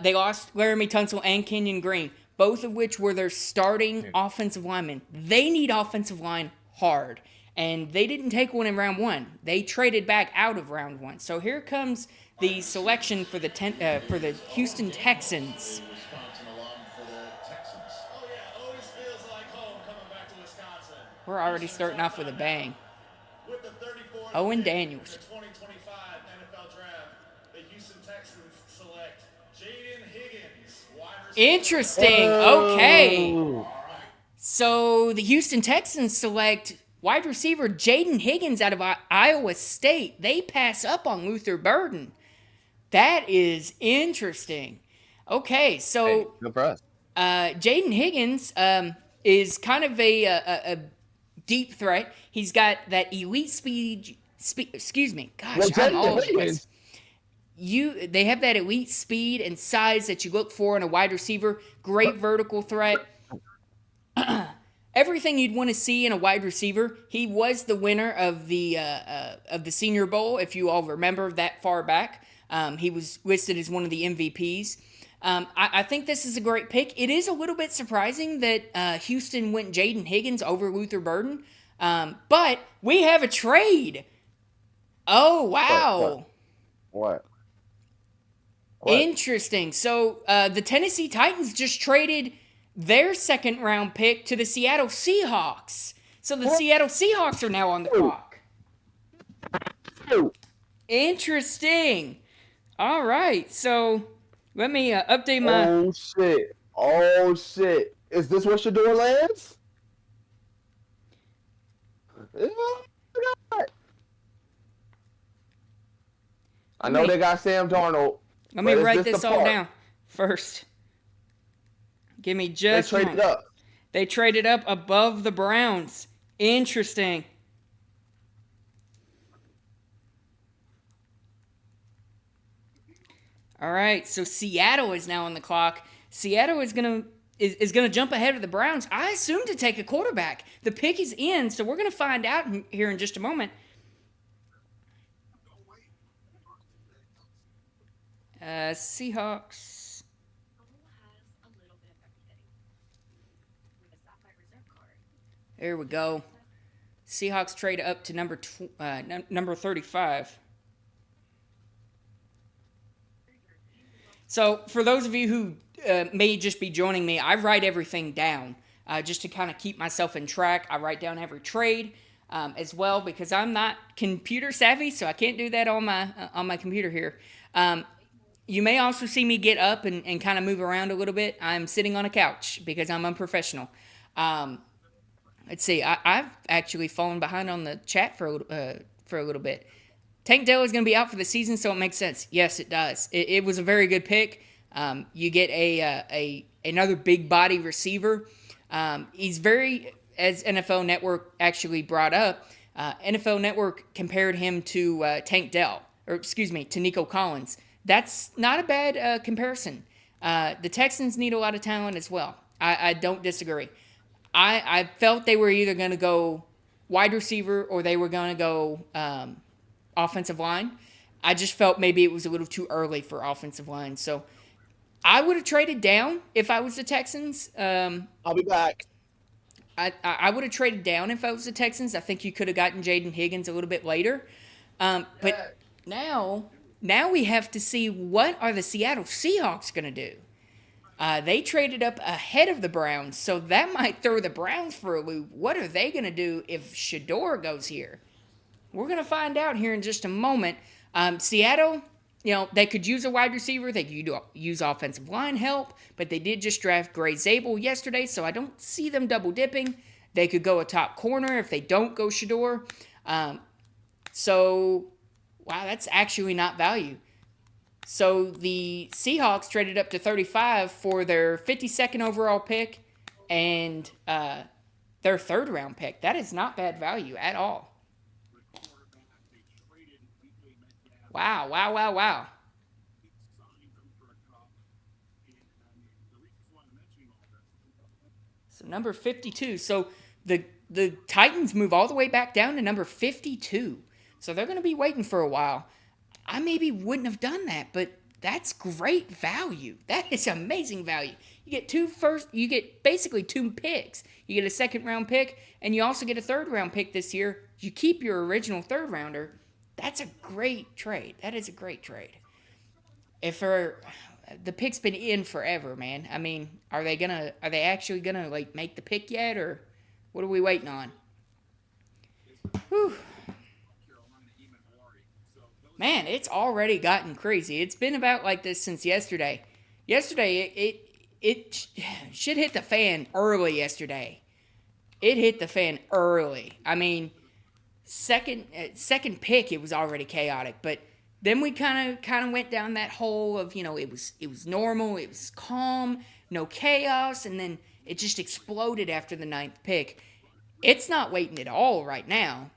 they lost Laramie Tunsil and Kenyon Green, both of which were their starting offensive linemen. They need offensive line hard, and they didn't take one in round one. They traded back out of round one. So here comes the selection for the Houston Texans. We're already starting off with a bang. With the 34th Owen pick Daniels. in the 2025 NFL Draft, the Houston Texans select Jaden Higgins, wide receiver. Interesting. Okay. So the Houston Texans select wide receiver Jaden Higgins out of Iowa State. They pass up on Luther Burden. That is interesting. Okay, so Jaden Higgins is kind of a deep threat. He's got that elite speed. Excuse me. Gosh, I'm all over the place. They have that elite speed and size that you look for in a wide receiver. Great vertical threat. Everything you'd want to see in a wide receiver. He was the winner of the Senior Bowl, if you all remember that far back. He was listed as one of the MVPs. I think this is a great pick. It is a little bit surprising that Houston went Jaden Higgins over Luther Burden. But we have a trade. Oh, wow. What? Interesting. So the Tennessee Titans just traded their second-round pick to the Seattle Seahawks. So the Seattle Seahawks are now on the clock. Interesting. All right. So let me update my... Oh, shit. Is this where Shedeur lands? I know they got Sam Darnold. Let me write this all down first. Give me just... They traded up. They traded up above the Browns. Interesting. All right, so Seattle is now on the clock. Seattle is gonna jump ahead of the Browns. I assume to take a quarterback. The pick is in, so we're gonna find out here in just a moment. Seahawks. There we go. Seahawks trade up to number 35. So for those of you who may just be joining me, I write everything down just to kind of keep myself in track. I write down every trade as well because I'm not computer savvy, so I can't do that on my computer here. You may also see me get up and kind of move around a little bit. I'm sitting on a couch because I'm unprofessional. Let's see. I've actually fallen behind on the chat for a little bit. Tank Dell is going to be out for the season, so it makes sense. Yes, it does. It was a very good pick. You get another big body receiver. He's very, as NFL Network actually brought up, NFL Network compared him to Tank Dell, to Nico Collins. That's not a bad comparison. The Texans need a lot of talent as well. I don't disagree. I felt they were either going to go wide receiver or they were going to go offensive line. I just felt maybe it was a little too early for offensive line. So I would have traded down if I was the Texans. I'll be back. I would have traded down if I was the Texans. I think you could have gotten Jaden Higgins a little bit later. But now we have to see what are the Seattle Seahawks going to do. They traded up ahead of the Browns, so that might throw the Browns for a loop. What are they going to do if Shedeur goes here? We're going to find out here in just a moment. Seattle, they could use a wide receiver. They could use offensive line help, but they did just draft Gray Zabel yesterday, so I don't see them double dipping. They could go a top corner if they don't go Shedeur. Wow, that's actually not value. So the Seahawks traded up to 35 for their 52nd overall pick and their third-round pick. That is not bad value at all. Wow. So number 52. So the Titans move all the way back down to number 52. So they're going to be waiting for a while. I maybe wouldn't have done that, but that's great value. That is amazing value. You get basically two picks. You get a second-round pick, and you also get a third-round pick this year. You keep your original third-rounder. That's a great trade. That is a great trade. The pick's been in forever, man. I mean, are they actually gonna make the pick yet, or what are we waiting on? Whew. Man, it's already gotten crazy. It's been about like this since yesterday. Yesterday, it shit hit the fan early yesterday. It hit the fan early. I mean, second pick, it was already chaotic. But then we kind of went down that hole of, it was normal, it was calm, no chaos, and then it just exploded after the 9th pick. It's not waiting at all right now.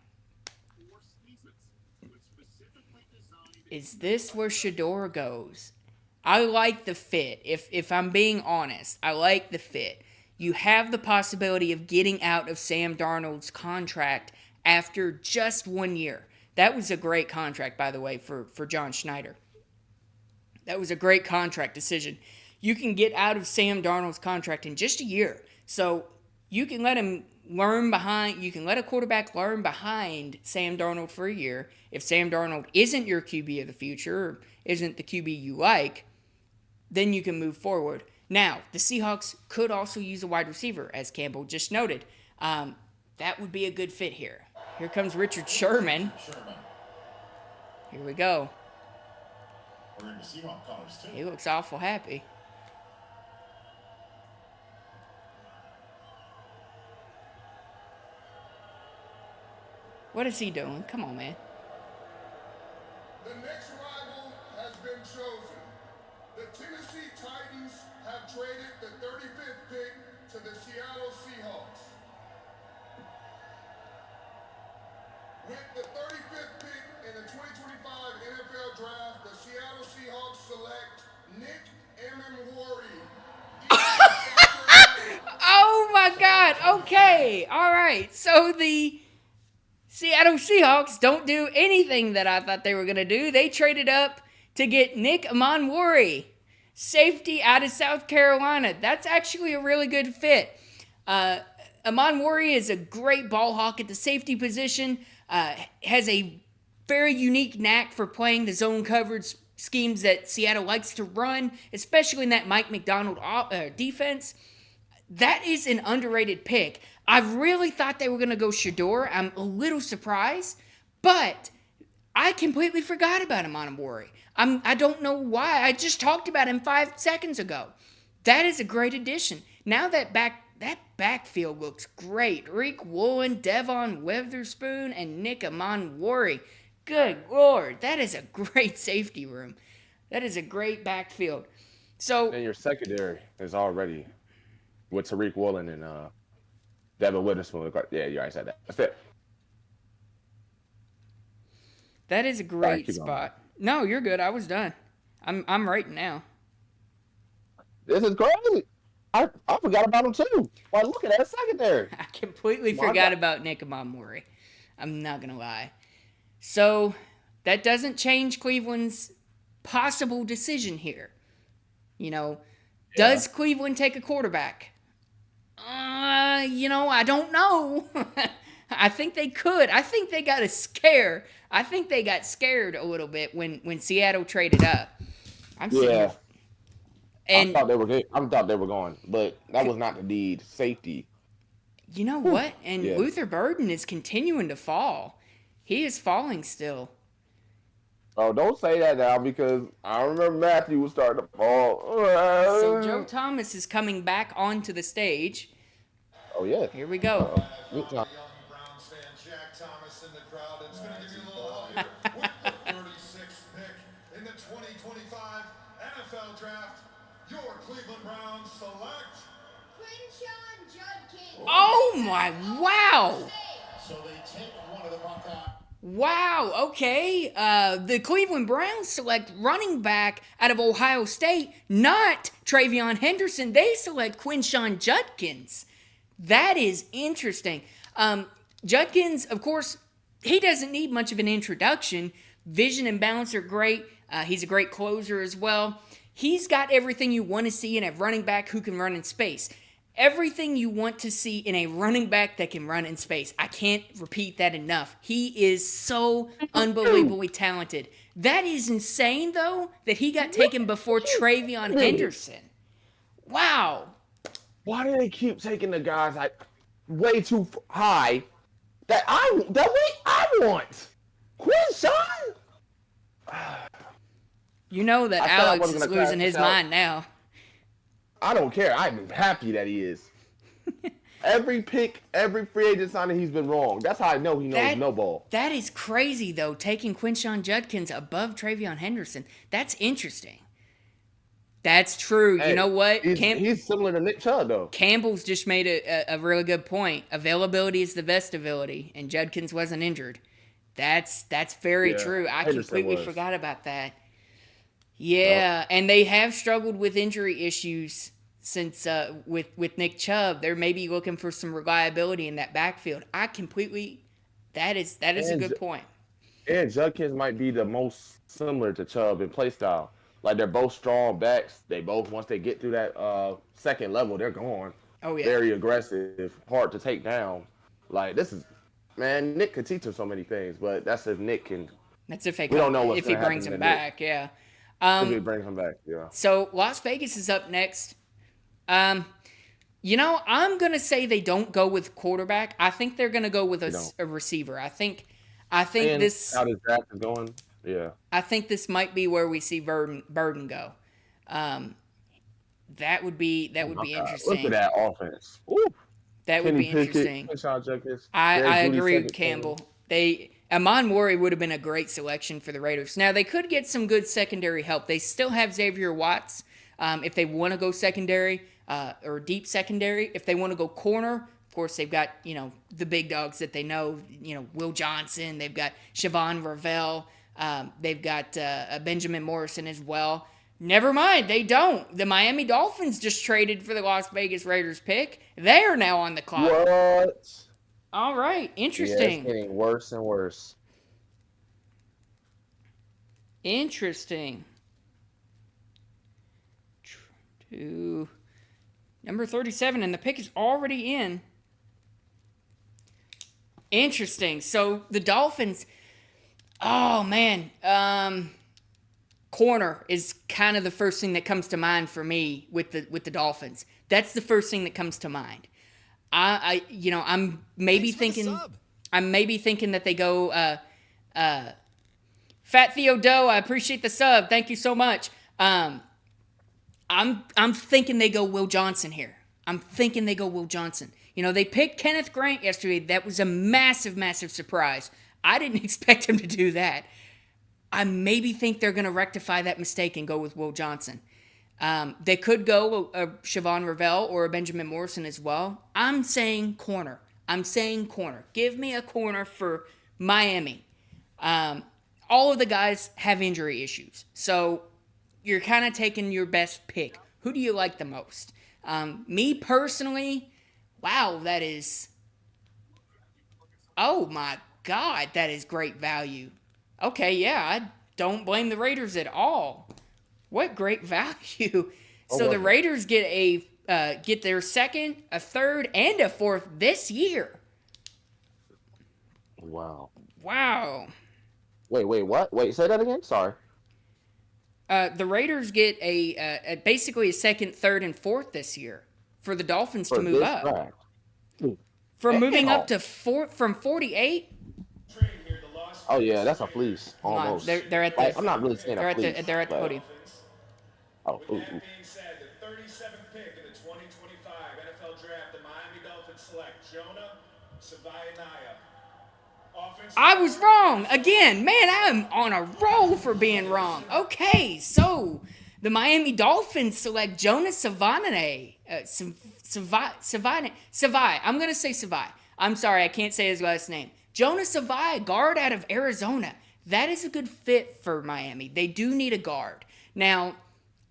Is this where Shedeur goes? I like the fit. If I'm being honest, I like the fit. You have the possibility of getting out of Sam Darnold's contract after just 1 year. That was a great contract, by the way, for John Schneider. That was a great contract decision. You can get out of Sam Darnold's contract in just a year. So you can let him you can let a quarterback learn behind Sam Darnold for a year. If Sam Darnold isn't your QB of the future, or isn't the QB you like, then you can move forward. Now, the Seahawks could also use a wide receiver, as Campbell just noted. That would be a good fit here. Here comes Richard Sherman. Here we go. Wearing the Seahawks colors too. He looks awful happy. What is he doing? Come on, man. The next rival has been chosen. The Tennessee Titans have traded the 35th pick to the Seattle Seahawks. With the 35th pick in the 2025 NFL Draft, the Seattle Seahawks select Nick Ammonwari. Oh my God. Okay. All right. So the Seattle Seahawks don't do anything that I thought they were going to do. They traded up to get Nick Ammonwari, safety out of South Carolina. That's actually a really good fit. Ammonwari is a great ball hawk at the safety position, has a very unique knack for playing the zone coverage schemes that Seattle likes to run, especially in that Mike McDonald defense. That is an underrated pick. I really thought they were going to go Shador. I'm a little surprised, but I completely forgot about him on Ammonwari. I don't know why. I just talked about him 5 seconds ago. That is a great addition. Now that backfield looks great. Rick Woolen, Devon Witherspoon, and Nick Ammonwari. Good Lord, that is a great safety room. That is a great backfield. So And your secondary is already with Tariq Woolen and Devin Witherspoon. Yeah, you already said that. That's it. that is a great keep going. spot. No, you're good. I was done. I'm right now. This is crazy. I forgot about him too. Why, look at that secondary. I completely My forgot God. about Nick Ammonwari. I'm not going to lie. So, that doesn't change Cleveland's possible decision here. You know, does Cleveland take a quarterback? I don't know. I think they could. I think they got a scare. I think they got scared a little bit when Seattle traded up. I'm sitting Yeah. here- And I thought they were going, but that was not the need. Safety. you know what? And Yeah. Luther Burden is continuing to fall. He is falling still. Oh, don't say that now because I remember Matthew was starting to fall. So Joe Thomas is coming back onto the stage. Oh yeah. Here we go. Good job. Young Browns fan Jack Thomas in the crowd. It's going to give you a little help here with the 36th pick in the 2025 NFL Draft. Your Cleveland Browns select. Quinshawn Judkins. Oh my, wow. So they take one of the Buckeyes. Wow, okay. The Cleveland Browns select running back out of Ohio State, not Travion Henderson. They select Quinshawn Judkins. That is interesting. Judkins, of course, he doesn't need much of an introduction. Vision and balance are great. He's a great closer as well. He's got everything you want to see in a running back who can run in space. Everything you want to see in a running back that can run in space. I can't repeat that enough. He is so unbelievably talented. That is insane, though, that he got taken before Travion Henderson. Wow. Why do they keep taking the guys like way too high that I want? Quinshawn? You know that I said I Alex wasn't is gonna losing crash his this out. mind now. I don't care. I'm happy that he is. Every pick, every free agent signing, he's been wrong. That's how I know he knows That- no ball. That is crazy, though, taking Quinshawn Judkins above Travion Henderson. That's interesting. That's true. Hey, you know what? He's similar to Nick Chubb, though. Campbell's just made a really good point. Availability is the best ability, and Judkins wasn't injured. That's very Yeah, true. I Henderson completely was. forgot about that. Yeah, and they have struggled with injury issues since with Nick Chubb. They're maybe looking for some reliability in that backfield. That is a And good point. And Judkins might be the most similar to Chubb in play style. Like, they're both strong backs. They both, once they get through that second level, they're gone. Oh yeah. Very aggressive, hard to take down. Like, man, Nick could teach him so many things, but that's if Nick can, That's if we don't know what's if he gonna brings happen him to Nick. back, yeah. if he brings him back. Yeah. So Las Vegas is up next. I'm gonna say they don't go with quarterback. I think they're gonna go with don't. a receiver. I think And this how this draft is going, yeah. I think this might be where we see Burden go. That would be interesting. Look at that offense. Ooh. That would be interesting. I agree with Campbell. Ammonwari would have been a great selection for the Raiders. Now, they could get some good secondary help. They still have Xavier Watts if they want to go secondary or deep secondary. If they want to go corner, of course, they've got, the big dogs that they know, Will Johnson. They've got Siobhan Ravel. They've got Benjamin Morrison as well. Never mind, they don't. The Miami Dolphins just traded for the Las Vegas Raiders pick. They are now on the clock. What? All right, Yeah, it's interesting. getting worse and worse. Interesting. To number 37, and the pick is already in. Interesting. So the Dolphins, oh man, corner is kind of the first thing that comes to mind for me with the Dolphins. That's the first thing that comes to mind. I'm maybe thinking that they go Fat Theo Doe, I appreciate the sub. Thank you so much. I'm thinking they go Will Johnson here. I'm thinking they go Will Johnson. You know, they picked Kenneth Grant yesterday. That was a massive, massive surprise. I didn't expect him to do that. I maybe think they're going to rectify that mistake and go with Will Johnson. They could go a Siobhan Revell or a Benjamin Morrison as well. I'm saying corner. Give me a corner for Miami. All of the guys have injury issues. So you're kind of taking your best pick. Who do you like the most? Me personally, wow, that is... Oh my God, that is great value. Okay, yeah, I don't blame the Raiders at all. What great value. So the Raiders get get their second, a third, and a fourth this year. Wow. Wait, what? Wait, say that again? Sorry. The Raiders get basically a second, third, and fourth this year for the Dolphins to move up. Draft. From moving up to from 48. Oh yeah, that's a fleece. Almost. They're at the. Like, I'm not really saying a fleece. They're at the podium. Oh, With that being said, the 37th pick in the 2025 NFL Draft, the Miami Dolphins select Jonah Savaianaya. I was wrong again, man. I'm on a roll for being wrong. Okay, so the Miami Dolphins select Jonas Savaianaya. Savai. I'm gonna say Savai. I'm sorry, I can't say his last name. Jonas Savai, guard out of Arizona. That is a good fit for Miami. They do need a guard. Now,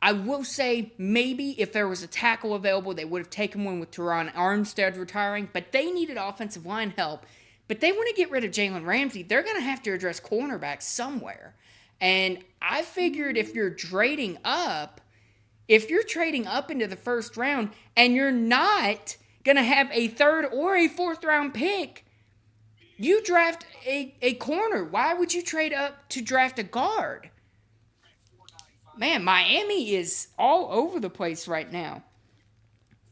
I will say maybe if there was a tackle available, they would have taken one with Teron Armstead retiring, but they needed offensive line help. But they want to get rid of Jalen Ramsey. They're going to have to address cornerbacks somewhere. And I figured if you're trading up into the first round and you're not going to have a third or a fourth round pick, you draft a corner. Why would you trade up to draft a guard? Man, Miami is all over the place right now.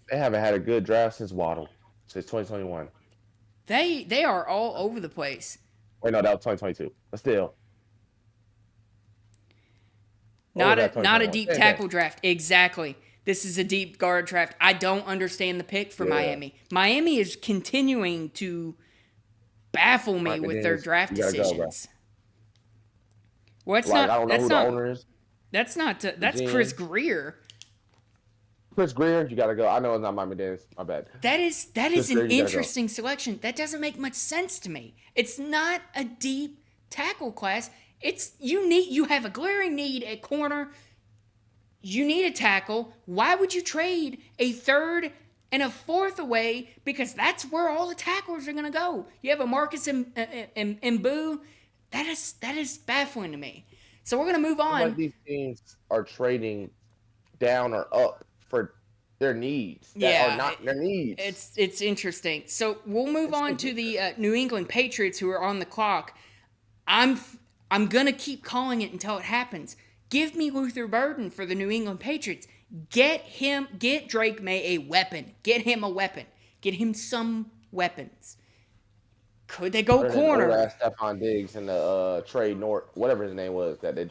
They haven't had a good draft since Waddle, since 2021. They are all over the place. Wait, no, that was 2022. But still. Not a deep tackle draft. Exactly. This is a deep guard draft. I don't understand the pick for Miami. Miami is continuing to baffle me with their draft decisions. Well, that's not. I don't know who the owner is. That's not. That's Chris Grier. Chris Grier, you gotta go. I know it's not Miami Davis. My bad. That is an interesting selection. That doesn't make much sense to me. It's not a deep tackle class. You have a glaring need at corner. You need a tackle. Why would you trade a third and a fourth away? Because that's where all the tacklers are going to go. You have a Marcus Mbu. That is baffling to me. So we're going to move on. Like these teams are trading down or up for their needs that are not their needs. It's interesting. So we'll move on to the New England Patriots, who are on the clock. I'm going to keep calling it until it happens. Give me Luther Burden for the New England Patriots. Get Drake May a weapon. Get him a weapon. Get him some weapons. Could they go corner? Stephon Diggs and the Trey Nort, whatever his name was, that they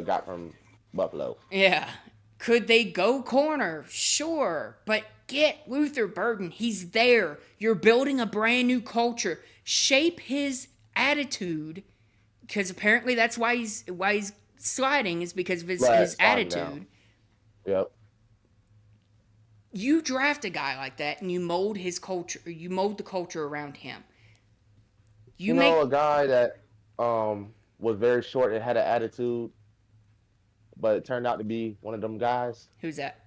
got from Buffalo. Yeah. Could they go corner? Sure. But get Luther Burden. He's there. You're building a brand new culture. Shape his attitude, because apparently that's why he's sliding, is because of his attitude. Yep. You draft a guy like that and you mold his culture. You mold the culture around him. A guy that was very short and had an attitude, but it turned out to be one of them guys, Who's that?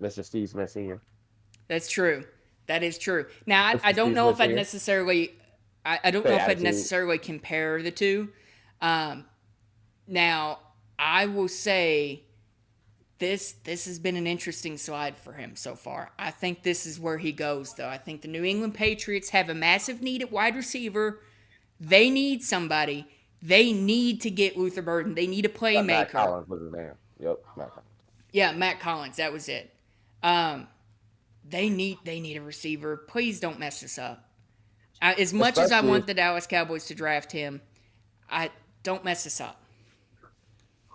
Mr. Steve Smith Sr. That's true. That is true. Now, I Mr. don't Steve know if Smith I'd Sr. necessarily, I don't Say know if I'd attitude. necessarily compare the two. Now, I will say this has been an interesting slide for him so far. I think this is where he goes, though. I think the New England Patriots have a massive need at wide receiver. They need somebody. They need to get Luther Burden. They need a Matt playmaker. Collins was his name. Yep, Matt Collins. Yeah, Matt Collins. That was it. They need a receiver. Please don't mess this up. As much as I Especially- want the Dallas Cowboys to draft him, I don't mess this up.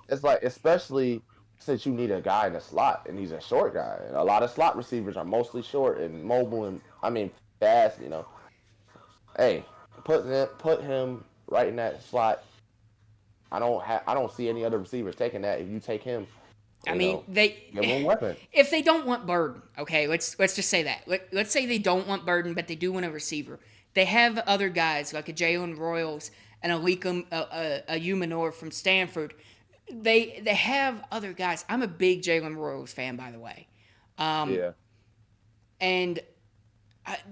It's like, especially since you need a guy in the slot, and he's a short guy. And a lot of slot receivers are mostly short and mobile, and fast. Hey, put him right in that slot. I don't see any other receivers taking that. If you take him, I mean, they give him a weapon. if they don't want Burden, okay, let's just say that. Let's say they don't want Burden, but they do want a receiver. They have other guys like a Jalen Royals and a Umanor from Stanford. They have other guys. I'm a big Jalen Royals fan, by the way. Yeah. And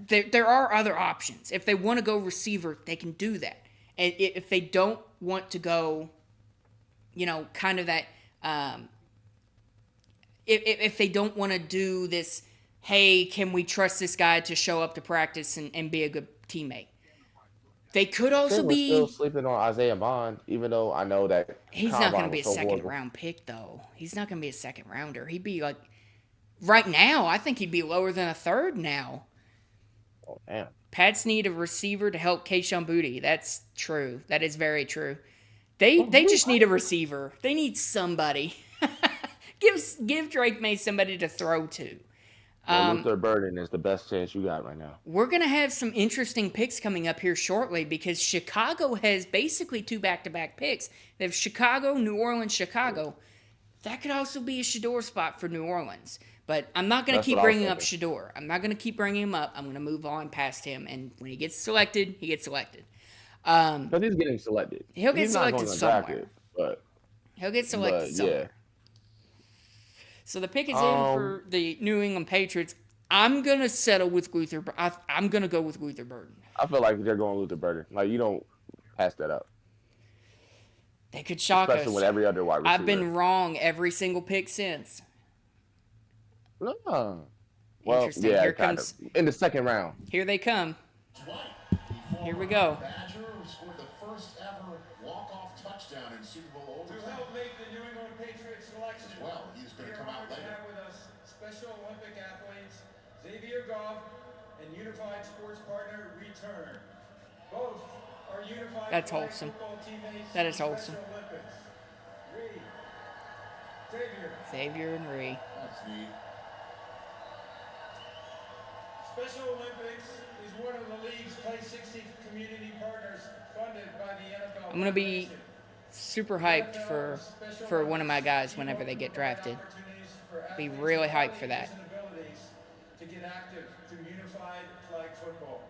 there are other options. If they want to go receiver, they can do that. And if they don't want to go, kind of that, if they don't want to do this, hey, can we trust this guy to show up to practice and be a good teammate? They could also We're still be. sleeping on Isaiah Bond, even though I know that He's not going to Combine be a was so second horrible. round pick, though. He's not going to be a second rounder. He'd be like, right now, I think he'd be lower than a third now. Oh, damn. Pats need a receiver to help Kayshon Boutte. That's true. That is very true. They just need a receiver. They need somebody. Give Drake May somebody to throw to. Luther Burden is the best chance you got right now. We're going to have some interesting picks coming up here shortly because Chicago has basically 2 back-to-back picks. They have Chicago, New Orleans, Chicago. That could also be a Shador spot for New Orleans. But I'm not going to That's keep what I was bringing up thinking. Shador. I'm not going to keep bringing him up. I'm going to move on past him. And when he gets selected, he gets selected. Because he's getting selected. He'll get He's not selected going somewhere. undrafted, He'll get selected but somewhere. yeah. So the pick is in for the New England Patriots. I'm going to settle with Luther. I'm going to go with Luther Burden. I feel like they're going Luther Burden. Like, you don't pass that up. They could shock Especially us. with every other wide receiver. I've been wrong every single pick since. No. Well, Interesting. yeah, Here kind comes- of. In the second round. Here they come. Dwight, Here we go. Badger, who scored the first ever walk-off touchdown in Super Bowl To overtime. help make the New England Patriots selection. Well, he's gonna we are come out honored to later. have with us Special Olympic athletes Xavier Goff and Unified Sports Partner Return. Both are unified That's flag wholesome. football teammates That is in wholesome. Special Olympics. Reed, Xavier. Xavier and Ree. That's neat. Special Olympics is one of the league's Play 60 community partners funded by the NFL. I'm going to be super hyped for one of my guys whenever they get drafted. Be really hyped for that. To get active through unified flag football.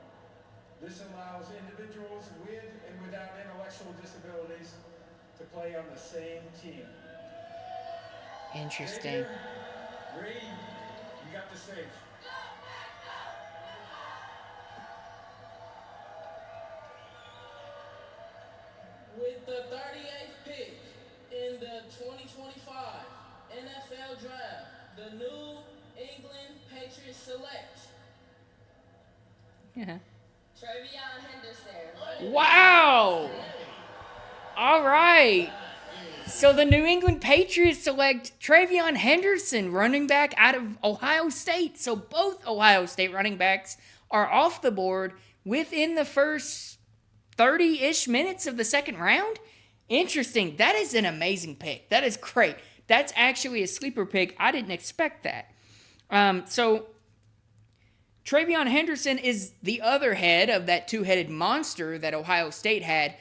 This allows individuals with and without intellectual disabilities to play on the same team. Interesting. Reed, you got the stage. With the 38th pick in the 2025 NFL Draft, the New England Patriots select Yeah. Travion Henderson. Wow! All right. So the New England Patriots select Travion Henderson, running back out of Ohio State. So both Ohio State running backs are off the board within the first 30-ish minutes of the second round. Interesting. That is an amazing pick. That is great. That's actually a sleeper pick. I didn't expect that. So Travion Henderson is the other head of that two-headed monster that Ohio State had.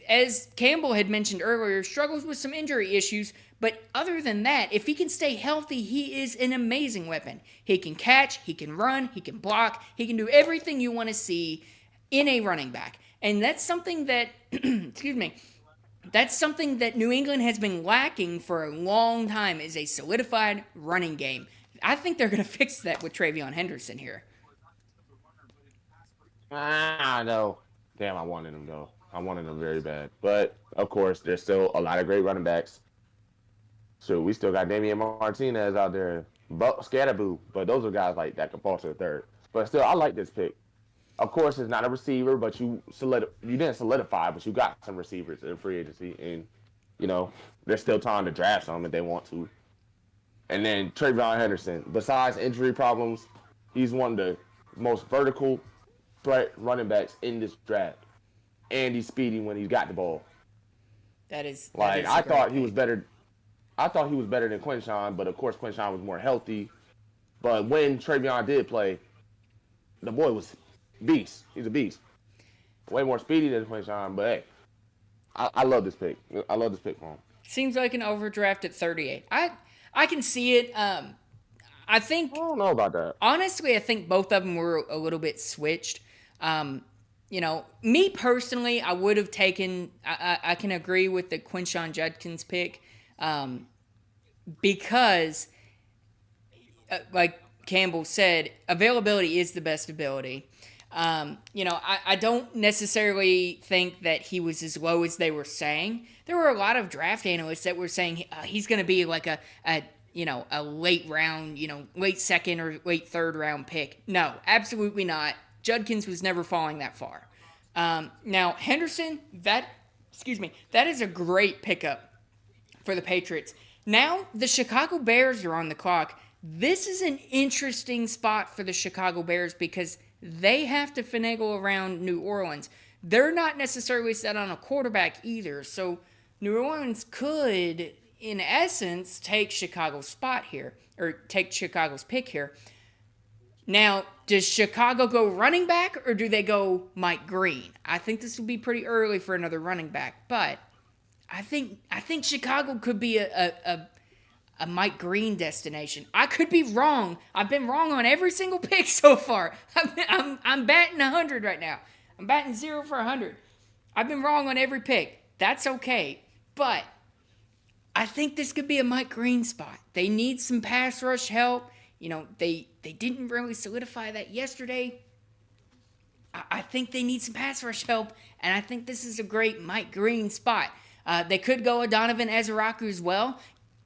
As Campbell had mentioned earlier, struggles with some injury issues, but other than that, if he can stay healthy, he is an amazing weapon. He can catch, he can run, he can block, he can do everything you want to see in a running back. And that's something that, excuse me, That's something that New England has been lacking for a long time, is a solidified running game. I think they're going to fix that with Travion Henderson here. I know. Damn, I wanted him though. I wanted him very bad. But of course, there's still a lot of great running backs. So we still got Damian Martinez out there, Scatterboo. But those are guys like that can fall to the third. But still, I like this pick. Of course, it's not a receiver, but you didn't solidify, but you got some receivers in free agency, and there's still time to draft some if they want to. And then Travion Henderson, besides injury problems, he's one of the most vertical threat running backs in this draft, and he's speedy when he's got the ball. That is I thought he was better. I thought he was better than Quinshawn, but of course Quinshawn was more healthy. But when Travion did play, the boy was beast. He's a beast. Way more speedy than Quinshawn, but hey, I love this pick. I love this pick for him. Seems like an overdraft at 38. I can see it. I think. I don't know about that. Honestly, I think both of them were a little bit switched. Me personally, I would have taken. I can agree with the Quinshawn Judkins pick, because, like Campbell said, availability is the best ability. I don't necessarily think that he was as low as they were saying. There were a lot of draft analysts that were saying he's going to be like a late round, late second or late third round pick. No, absolutely not. Judkins was never falling that far. Now Henderson, that is a great pickup for the Patriots. Now the Chicago Bears are on the clock. This is an interesting spot for the Chicago Bears because they have to finagle around New Orleans. They're not necessarily set on a quarterback either, so New Orleans could, in essence, take Chicago's spot here, or take Chicago's pick here. Now, does Chicago go running back, or do they go Mike Green? I think this would be pretty early for another running back, but I think Chicago could be a Mike Green destination. I could be wrong. I've been wrong on every single pick so far. I'm batting 100 right now. I'm batting 0 for 100. I've been wrong on every pick. That's okay. But I think this could be a Mike Green spot. They need some pass rush help. They didn't really solidify that yesterday. I think they need some pass rush help, and I think this is a great Mike Green spot. They could go a Donovan Ezeraku as well.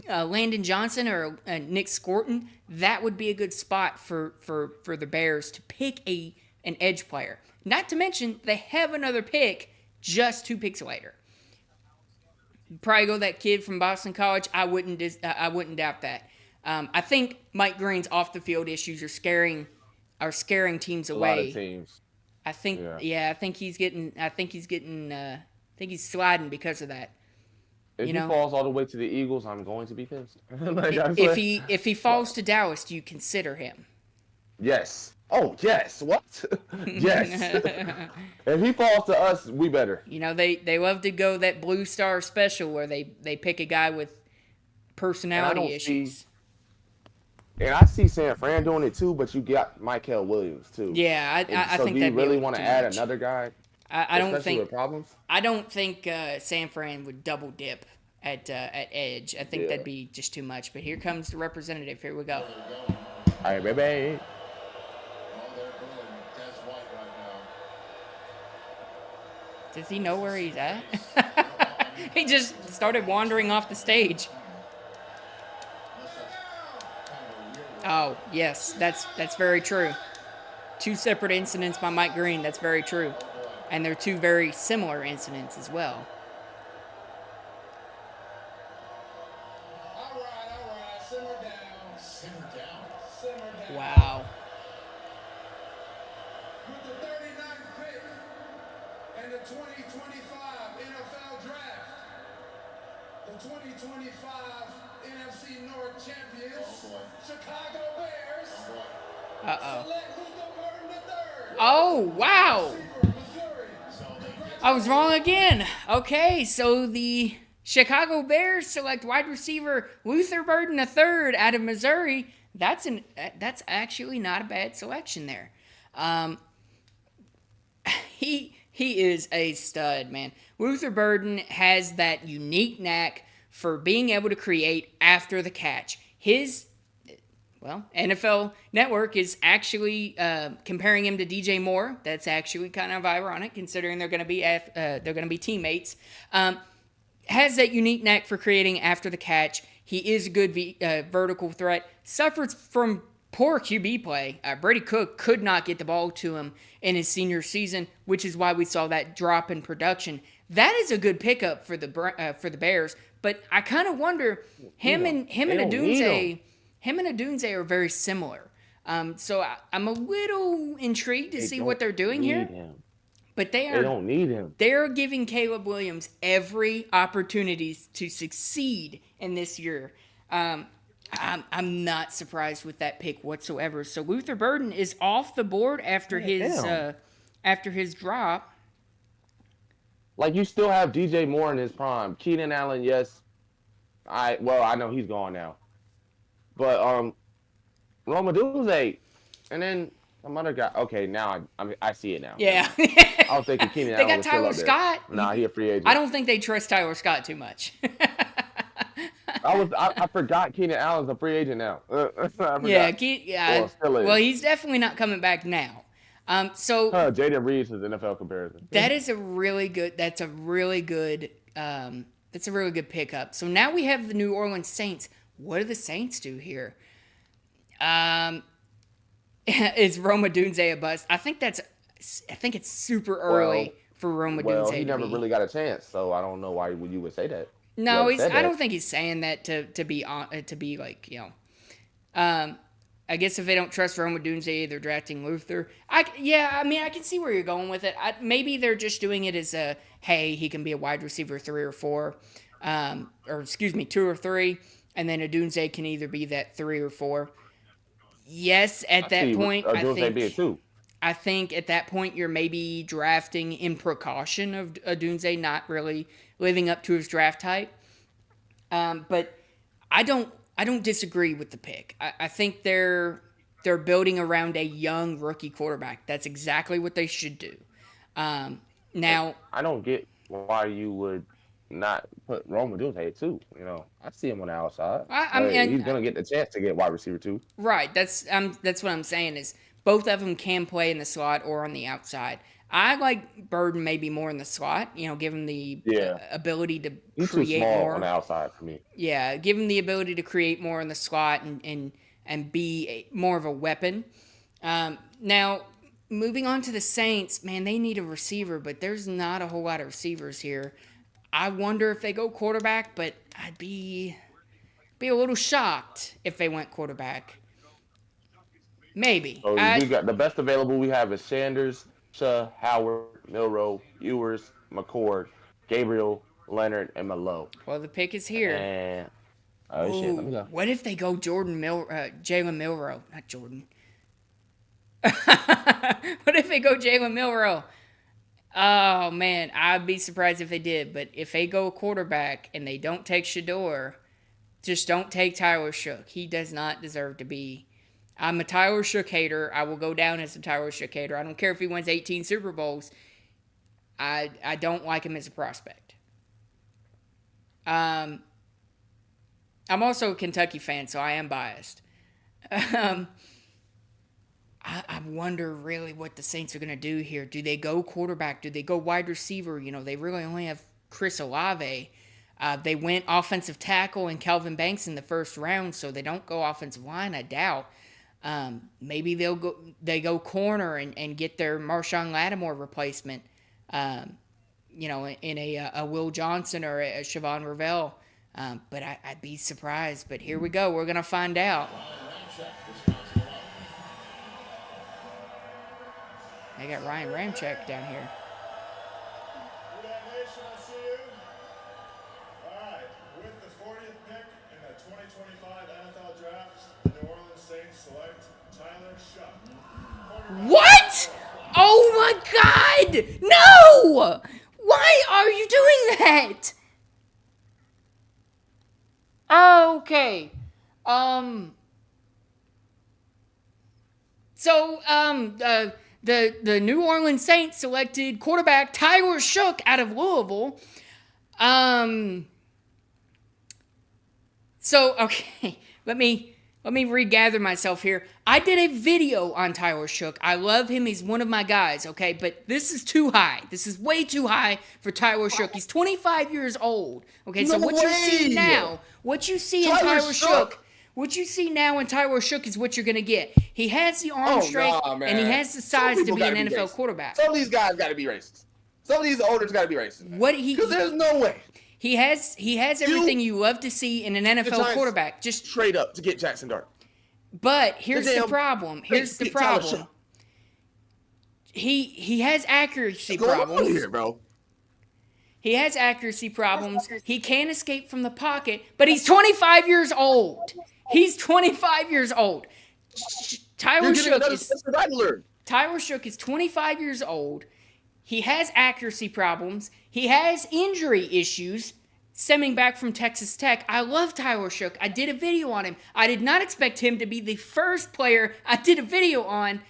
Landon Johnson or Nick Scorton, that would be a good spot for the Bears to pick an edge player. Not to mention, they have another pick just 2 picks later. Probably go that kid from Boston College. I wouldn't doubt that. I think Mike Green's off the field issues are scaring teams away. A lot of teams. I think I think he's sliding because of that. If he falls all the way to the Eagles, I'm going to be pissed. If he falls to Dallas, do you consider him? Yes. Oh, yes. What? Yes. If he falls to us, we better. They love to go that Blue Star special where they pick a guy with personality issues. And I see San Fran doing it too, but you got Michael Williams too. Yeah, I think do you that'd be really want to add much. another guy? I don't especially think with problems. I don't think San Fran would double dip at edge. I think that'd be just too much. But here comes the representative. Here we go. All right, baby. Does he know where he's at? He just started wandering off the stage. Oh, yes, that's very true. 2 separate incidents by Mike Green, that's very true. And they're 2 very similar incidents as well. All right, simmer down. Wow. With the 39th pick in the 2025 NFL Draft, the 2025 NFC North champions, Chicago Bears. Uh-oh. Select Luther Burden III. Oh, wow. Missouri. I was wrong again. Okay, so the Chicago Bears select wide receiver Luther Burden III out of Missouri. That's actually not a bad selection there. He is a stud, man. Luther Burden has that unique knack for being able to create after the catch. NFL Network is actually comparing him to DJ Moore. That's actually kind of ironic, considering they're going to be teammates. Has that unique knack for creating after the catch. He is a good vertical threat. Suffers from poor QB play. Brady Cook could not get the ball to him in his senior season, which is why we saw that drop in production. That is a good pickup for the Bears, but I kind of wonder him and Adunze are very similar. So I'm a little intrigued to see what they're doing here. But they don't need him. They're giving Caleb Williams every opportunity to succeed in this year. I'm not surprised with that pick whatsoever. So Luther Burden is off the board after his drop. Like, you still have DJ Moore in his prime. Keenan Allen, yes. I know he's gone now. But Rome Odunze, and then some other guy. Okay, now I see it now. Yeah. I was thinking Keenan Allen. They got Tyler Scott. Nah, he a free agent. I don't think they trust Tyler Scott too much. I forgot Keenan Allen's a free agent now. Well, he's definitely not coming back now. Jaden Reed's his NFL comparison. That's a really good pickup. So now we have the New Orleans Saints. What do the Saints do here? Is Rome Odunze a bust? I think it's super early for Rome Odunze. Well, he never really got a chance, so I don't know why you would say that. No, I don't think he's saying that to be like, you know. I guess if they don't trust Rome Odunze, they're drafting Luther. I can see where you're going with it. Maybe they're just doing it as hey, he can be a wide receiver 3 or 4, 2 or 3, and then Odunze can either be that 3 or 4. Yes, at that point, I think at that point you're maybe drafting in precaution of Odunze not really living up to his draft type. But I don't disagree with the pick. I think they're building around a young rookie quarterback. That's exactly what they should do. Now, I don't get why you would not put Rome Odunze too. You know, I see him on the outside. He's gonna get the chance to get wide receiver too. Right. That's what I'm saying is both of them can play in the slot or on the outside. I like Burden maybe more in the slot. You know, give him the ability to He's create too small more on the outside for me. Yeah, give him the ability to create more in the slot and be more of a weapon. Now, moving on to the Saints, man, they need a receiver, but there's not a whole lot of receivers here. I wonder if they go quarterback, but I'd be a little shocked if they went quarterback. Maybe. So we got the best available we have is Sanders, Howard, Milroe, Ewers, McCord, Gabriel, Leonard, and Malone. Well, the pick is here. And let me go. What if they go Jalen Milroe? Not Jordan. What if they go Jalen Milroe? Oh, man, I'd be surprised if they did. But if they go quarterback and they don't take Shedeur, just don't take Tyler Shough. He does not deserve to be. I'm a Tyler Shough hater. I will go down as a Tyler Shough hater. I don't care if he wins 18 Super Bowls. I don't like him as a prospect. I'm also a Kentucky fan, so I am biased. I wonder really what the Saints are going to do here. Do they go quarterback? Do they go wide receiver? You know, they really only have Chris Olave. They went offensive tackle and Calvin Banks in the first round, so they don't go offensive line, I doubt. Maybe they go corner and get their Marshawn Lattimore replacement, in a Will Johnson or a Siobhan Ravel. But I'd be surprised. But here we go. We're going to find out. I got Ryan Ramczyk down here. Nation, I see you. All right, with the 40th pick in the 2025 NFL Draft, the New Orleans Saints select Tyler Shough. What? Oh my God! No! Why are you doing that? Okay. the New Orleans Saints selected quarterback Tyler Shook out of Louisville. So, okay, let me regather myself here. I did a video on Tyler Shook. I love him. He's one of my guys, okay? But this is too high. This is way too high for Tyler Shook. He's 25 years old. Okay, so what you see now, what you see in Tyler Shook, what you see now in Tyler Shook is what you're going to get. He has the arm strength, and he has the size to be an NFL quarterback. Some of these guys got to be racist. Some of these owners got to be racist. Because there's no way. He has everything you love to see in an NFL quarterback. Just trade up to get Jackson Dart. But here's the problem. Here's the problem. He has accuracy problems. Here, bro. He has accuracy problems. He can't escape from the pocket, but he's 25 years old. He's 25 years old. Tyler Shook is 25 years old. He has accuracy problems. He has injury issues stemming back from Texas Tech. I love Tyler Shook. I did a video on him. I did not expect him to be the first player I did a video on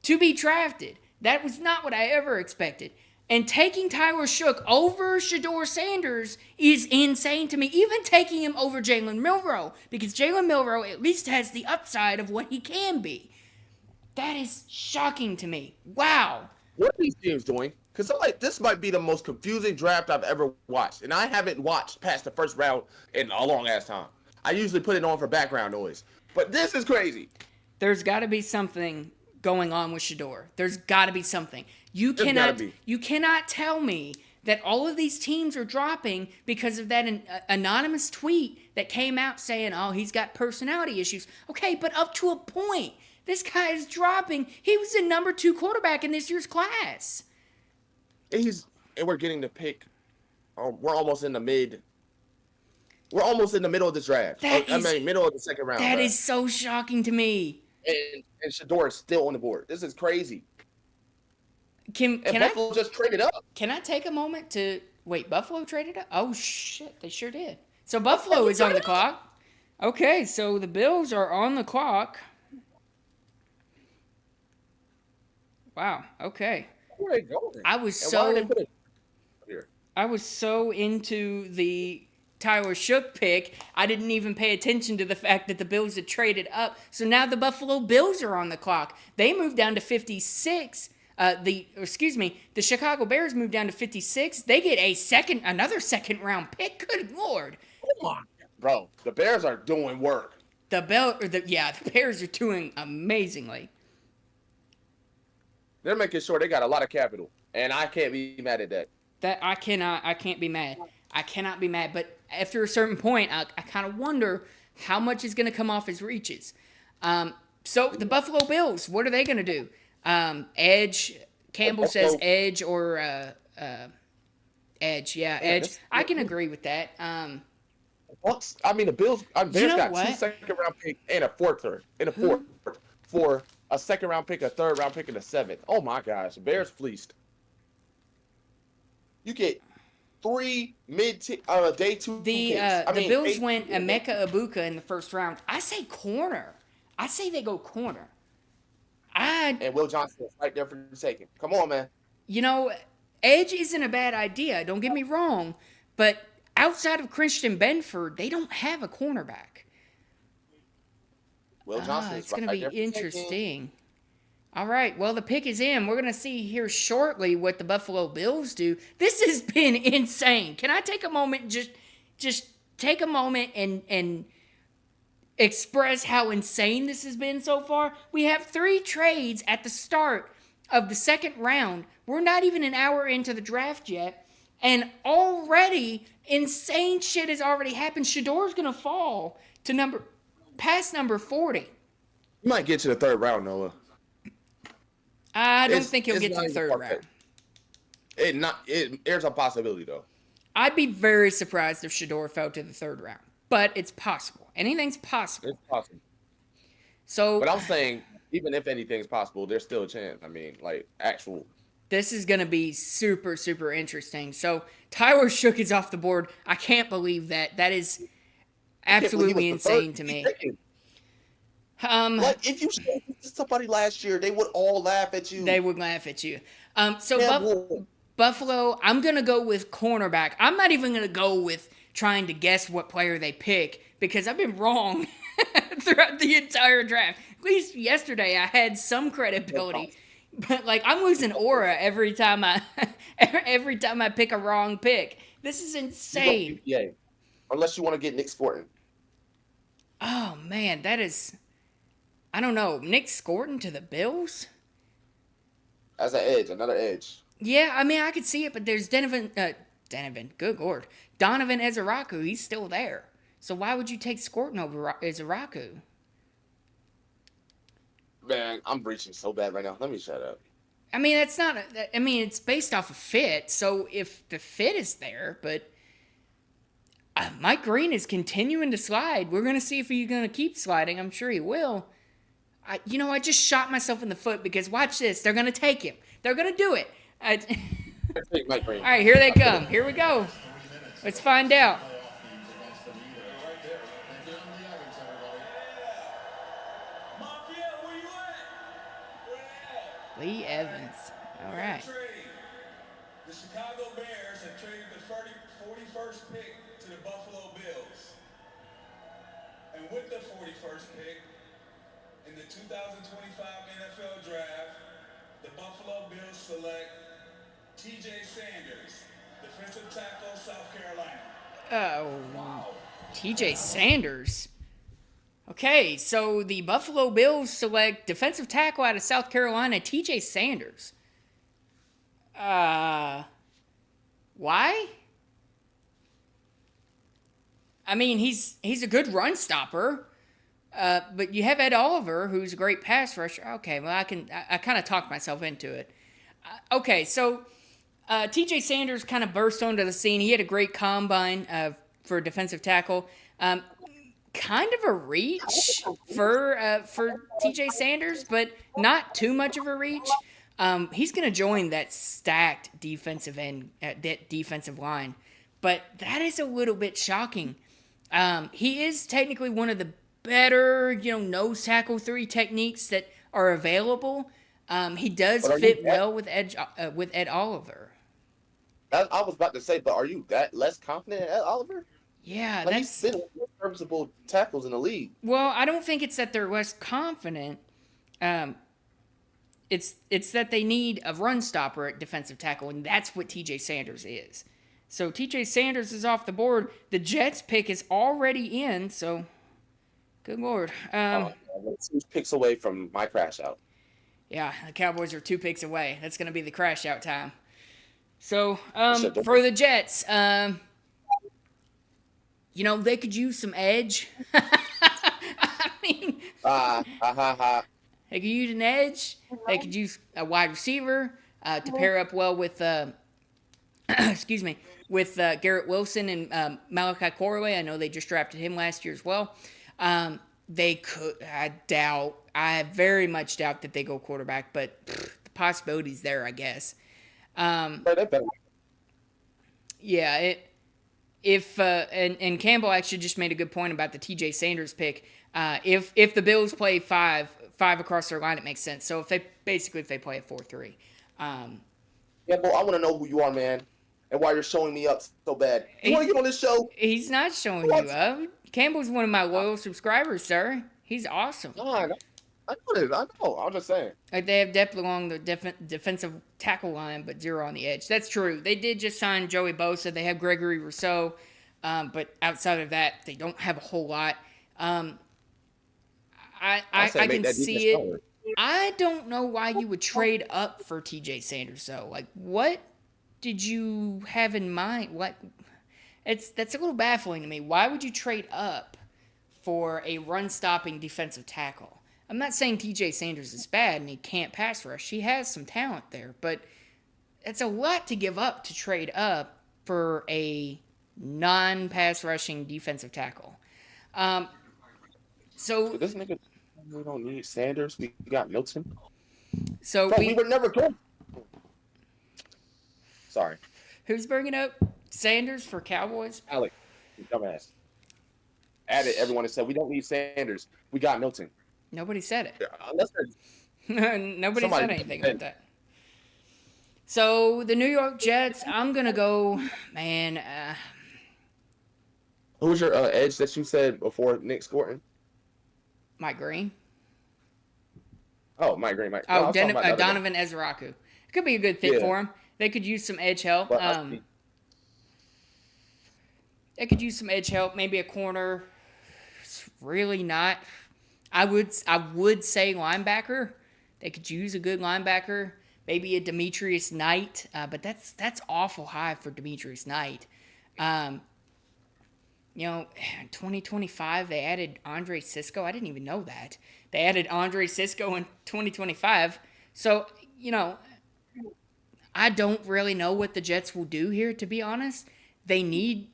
to be drafted. That was not what I ever expected. And taking Tyler Shook over Shedeur Sanders is insane to me. Even taking him over Jalen Milroe, because Jalen Milroe at least has the upside of what he can be. That is shocking to me. Wow. What are these teams doing? Because this might be the most confusing draft I've ever watched. And I haven't watched past the first round in a long-ass time. I usually put it on for background noise. But this is crazy. There's got to be something going on with Shedeur. There's got to be something. You cannot tell me that all of these teams are dropping because of that anonymous tweet that came out saying, oh, he's got personality issues. Okay, but up to a point. This guy is dropping. He was the number 2 quarterback in this year's class. And we're getting the pick. We're almost in the mid. We're almost in the middle of the draft. Middle of the second round. That is so shocking to me. And Shedeur is still on the board. This is crazy. Can Buffalo just traded up. Can I take a moment to wait? Buffalo traded up? Oh shit, they sure did. So Buffalo is on the clock. Okay, so the Bills are on the clock. Wow. Okay. Where are they going? I was so into the Tyler Shook pick, I didn't even pay attention to the fact that the Bills had traded up. So now the Buffalo Bills are on the clock. They moved down to 56. The Chicago Bears moved down to 56. They get another second round pick. Good Lord. Come on, bro. The Bears are doing work. The Bears are doing amazingly. They're making sure they got a lot of capital, and I can't be mad at that. I can't be mad. I cannot be mad, but after a certain point, I kind of wonder how much is going to come off his reaches. So the Buffalo Bills, what are they going to do? Edge, Campbell says edge or edge. Yeah, edge. I can agree with that. The Bills, Bears got 2 second-round picks and a fourth for a second-round pick, a third-round pick, and a 7th. Oh, my gosh. Bears fleeced. You get 3 day 2 picks. The Bills went Emeka Egbuka in the first round. I say corner. I say they go corner. And Will Johnson is right there for the taking. Come on, man. Edge isn't a bad idea. Don't get me wrong. But outside of Christian Benford, they don't have a cornerback. Will Johnson it's going to be interesting. All right. Well, the pick is in. We're going to see here shortly what the Buffalo Bills do. This has been insane. Can I take a moment and just take a moment and express how insane this has been so far? We have 3 trades at the start of the second round. We're not even an hour into the draft yet. And already insane shit has already happened. Shedeur's going to fall to past number 40. You might get to the third round, Noah. I don't think he'll get to the third round. There's a possibility, though. I'd be very surprised if Shedeur fell to the third round. But it's possible. Anything's possible. It's possible. So, but I'm saying, even if anything's possible, there's still a chance. Actual. This is going to be super, super interesting. So, Tyler Shook is off the board. I can't believe that. That is absolutely insane to me. Like if you showed this to somebody last year, they would all laugh at you. They would laugh at you. So Campbell. Buffalo, I'm gonna go with cornerback. I'm not even gonna go with trying to guess what player they pick because I've been wrong throughout the entire draft. At least yesterday, I had some credibility, but like I'm losing aura every time I pick a wrong pick. This is insane. Yeah, unless you want to get Nick Sporton. Oh man, that is. I don't know. Nick Scorton to the Bills? As an edge, another edge. Yeah, I mean, I could see it, but there's Donovan, good lord. Donovan Ezeraku, he's still there. So why would you take Scorton over Ezeraku? Man, I'm reaching so bad right now. Let me shut up. I mean, that's not, it's based off of fit, so if the fit is there, but Mike Green is continuing to slide. We're going to see if he's going to keep sliding. I'm sure he will. I just shot myself in the foot because watch this. They're going to take him. They're going to do it. All right, here they come. Here we go. Let's find out. Mafia, where you at? Where they at? Lee Evans. All right. Trade. The Chicago Bears have traded the 41st pick to the Buffalo Bills. And with the 41st pick in the 2025 NFL Draft, the Buffalo Bills select T.J. Sanders, defensive tackle, South Carolina. Oh, TJ Sanders. Okay, so the Buffalo Bills select defensive tackle out of South Carolina, TJ Sanders. Why? I mean, he's a good run stopper. But you have Ed Oliver, who's a great pass rusher. Okay, well, I kind of talked myself into it. Okay, so T.J. Sanders kind of burst onto the scene. He had a great combine for defensive tackle. Kind of a reach for T.J. Sanders, but not too much of a reach. He's going to join that stacked defensive line, but that is a little bit shocking. He is technically one of the better, nose tackle 3 techniques that are available. He does fit well with Ed Oliver. I was about to say, but are you that less confident in Ed Oliver? Yeah, like he's been serviceable tackles in the league. Well, I don't think it's that they're less confident. It's that they need a run stopper at defensive tackle, and that's what T.J. Sanders is. So T.J. Sanders is off the board. The Jets pick is already in, so good lord. 2 picks away from my crash out. Yeah, the Cowboys are 2 picks away. That's going to be the crash out time. So, for the Jets, they could use some edge. I mean, they could use an edge. They could use a wide receiver to pair up well with, with Garrett Wilson and Malachi Corley. I know they just drafted him last year as well. They could, I very much doubt that they go quarterback, but the possibility's there, I guess. Yeah, and Campbell actually just made a good point about the T.J. Sanders pick. If the Bills play five across their line, it makes sense. So if they play a 4-3. Yeah, but I want to know who you are, man, and why you're showing me up so bad. You want to get on this show? He's not showing you up. Campbell's one of my loyal subscribers, sir. He's awesome. I know. I'm just saying. They have depth along the defensive tackle line, but 0 on the edge. That's true. They did just sign Joey Bosa. They have Gregory Rousseau. But outside of that, they don't have a whole lot. I can see it. I don't know why you would trade up for TJ Sanders, though. Like, what did you have in mind? That's a little baffling to me. Why would you trade up for a run-stopping defensive tackle? I'm not saying T.J. Sanders is bad and he can't pass rush. He has some talent there, but it's a lot to give up to trade up for a non-pass rushing defensive tackle. So this nigga, we don't need Sanders. We got Milton. So we were never good. Sorry. Who's bringing up Sanders for Cowboys? Alex, dumbass. Added everyone and said we don't need Sanders. We got Milton. Nobody said it. Unless they're Nobody Somebody said anything said- about that. So the New York Jets, I'm gonna go, man. Who was your edge that you said before Nick Scorton? Mike Green. Oh, Mike Green. Mike. Oh, I was talking about the other guy. Donovan Ezraku. It could be a good fit Yeah. for him. They could use some edge help. But I- They could use some edge help. Maybe a corner. It's really not. I would say linebacker. They could use a good linebacker. Maybe a Demetrius Knight, but that's awful high for Demetrius Knight. You know, in 2025 they added Andre Cisco. I didn't even know that. They added Andre Cisco in 2025. So, you know, I don't really know what the Jets will do here, to be honest. They need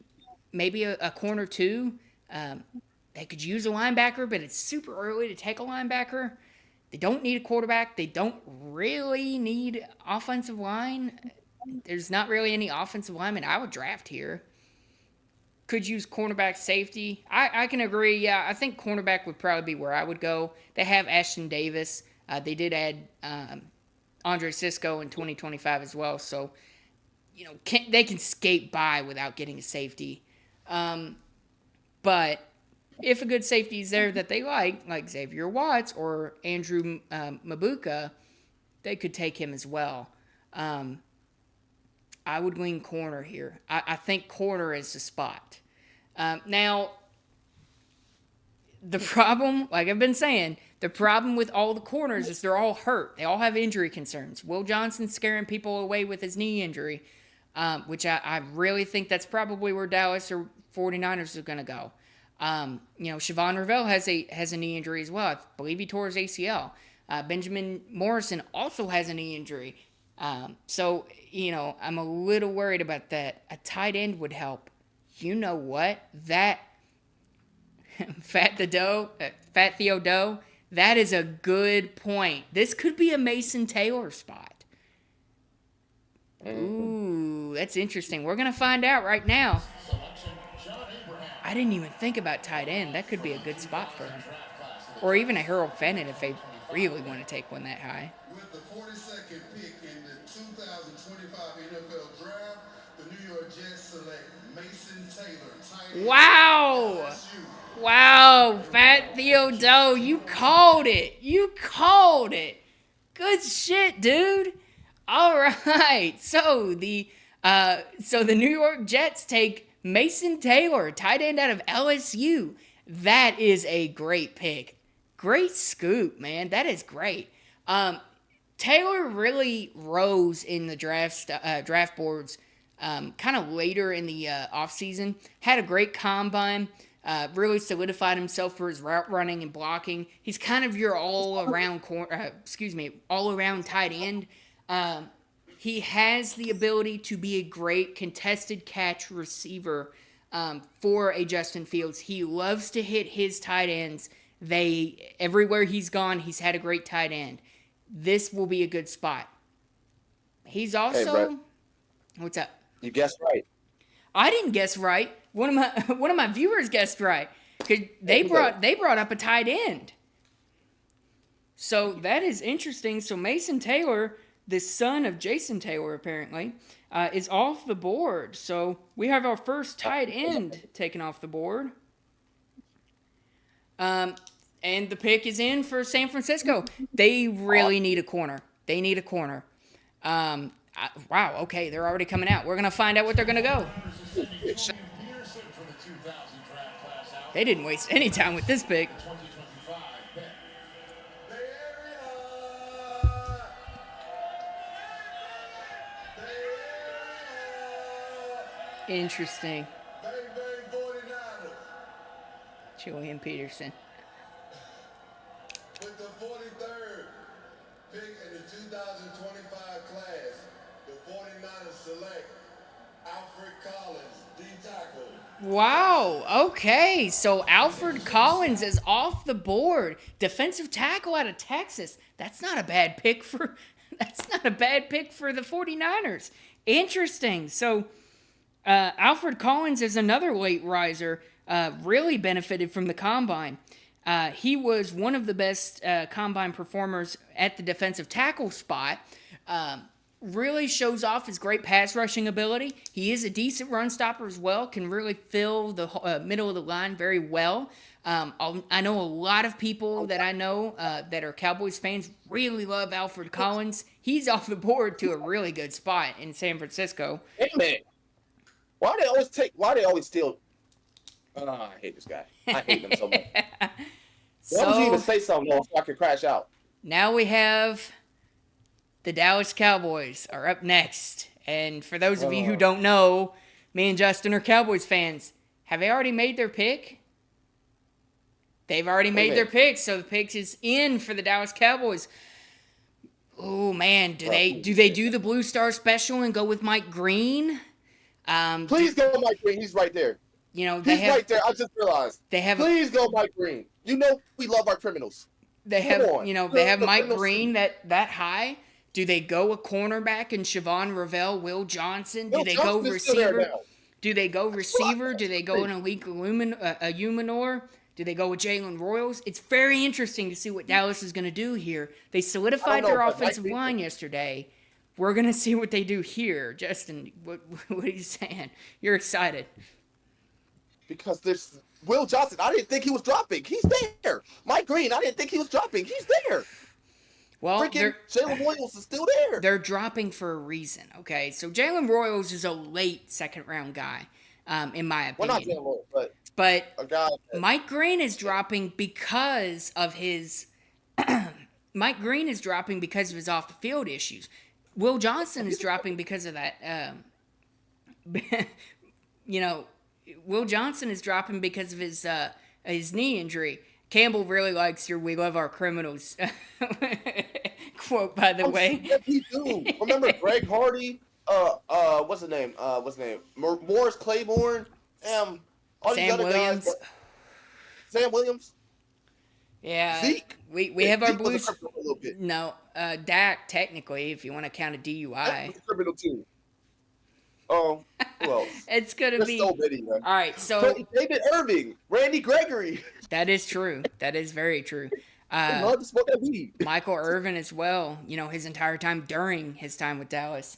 maybe a corner too. They could use a linebacker, but it's super early to take a linebacker. They don't need a quarterback. They don't really need offensive line. There's not really any offensive lineman I would draft here. Could use cornerback, safety. I can agree. Yeah, I think cornerback would probably be where I would go. They have Ashton Davis. They did add Andre Cisco in 2025 as well. So, you know, they can skate by without getting a safety. But if a good safety is there that they like Xavier Watts or Andrew Mabuka, they could take him as well. I would lean corner here. I think corner is the spot. Now, the problem, like I've been saying, the problem with all the corners is they're all hurt. They all have injury concerns. Will Johnson's scaring people away with his knee injury, which I really think that's probably where Dallas or 49ers are going to go. You know, Siobhan Ravel has a knee injury as well. I believe he tore his ACL. Benjamin Morrison also has a knee injury. So, you know, I'm a little worried about that. A tight end would help. You know what? That Fat Theo Doe, that is a good point. This could be a Mason Taylor spot. Ooh, that's interesting. We're going to find out right now. I didn't even think about tight end. That could be a good spot for him. Or even a Harold Fenton if they really want to take one that high. With the 42nd pick in the 2025 NFL Draft, the New York Jets select Mason Taylor, tight end. Wow! Wow, Fat Theo Doe, you called it. You called it. Good shit, dude. All right. So the New York Jets take Mason Taylor, tight end out of LSU. That is a great pick. Great scoop, man. That is great. Taylor really rose in the draft boards kind of later in the offseason. Had a great combine. Really solidified himself for his route running and blocking. He's kind of your all-around tight end. He has the ability to be a great contested catch receiver for a Justin Fields. He loves to hit his tight ends. Everywhere he's gone, he's had a great tight end. This will be a good spot. He's also... Hey, Brett. What's up? You guessed right. I didn't guess right. One of my viewers guessed right. 'Cause they brought up a tight end. So that is interesting. So Mason Taylor, the son of Jason Taylor, apparently, is off the board. So we have our first tight end taken off the board. And the pick is in for San Francisco. They really need a corner. They need a corner. Wow, okay, they're already coming out. We're going to find out what they're going to go. They didn't waste any time with this pick. Interesting. Bang, bang, 49ers. Julian Peterson. With the 43rd pick in the 2025 class, the 49ers select Alfred Collins, D-tackle. Wow, okay. So Alfred Collins is off the board. Defensive tackle out of Texas. That's not a bad pick for the 49ers. Interesting. So Alfred Collins is another late riser. Really benefited from the combine. He was one of the best combine performers at the defensive tackle spot. Really shows off his great pass rushing ability. He is a decent run stopper as well, can really fill the middle of the line very well. I know a lot of people that I know that are Cowboys fans really love Alfred Collins. He's off the board to a really good spot in San Francisco. Hey, man. Why they always steal? I hate this guy. I hate him so much. Why would you even say something so I could crash out? Now we have the Dallas Cowboys are up next. And for those of you who don't know, me and Justin are Cowboys fans. Have they already made their pick? They've already made their pick, so the pick is in for the Dallas Cowboys. Oh man, do they do the Blue Star special and go with Mike Green? Please go Mike Green. He's right there. You know, He's right there. I just realized. Please go Mike Green. You know we love our criminals. They have Mike Green that high. Do they go a cornerback in Siobhan Ravel, Will Johnson? Do they go receiver? Do they go receiver? Do they go an elite Umanor? Do they go with Jalen Royals? It's very interesting to see what Dallas is going to do here. They solidified their offensive line yesterday. We're going to see what they do here. Justin, what are you saying? You're excited. Because there's Will Johnson. I didn't think he was dropping. He's there. Mike Green. I didn't think he was dropping. He's there. Well, Jalen Royals is still there. They're dropping for a reason, okay? So Jalen Royals is a late second-round guy, in my opinion. Well, not Jalen Royals, but a guy. Mike Green is dropping because of his Mike Green is dropping because of his off-the-field issues. Will Johnson is dropping because of that. Will Johnson is dropping because of his knee injury. Campbell really likes your "We love our criminals" quote, by the way. Yes, he do. Remember Greg Hardy? What's his name? Morris Claiborne. All Sam these other Williams. guys. Sam Williams. Yeah. Zeke. We have our Zeke was Blues. a criminal a little bit. No, Dak technically, if you want to count a DUI. That's a criminal too. Oh, who else? It's gonna There's be. so many, man. All right, so David Irving, Randy Gregory. that is true. That is very true. They love to smoke that weed. Michael Irvin as well. You know, his entire time during his time with Dallas.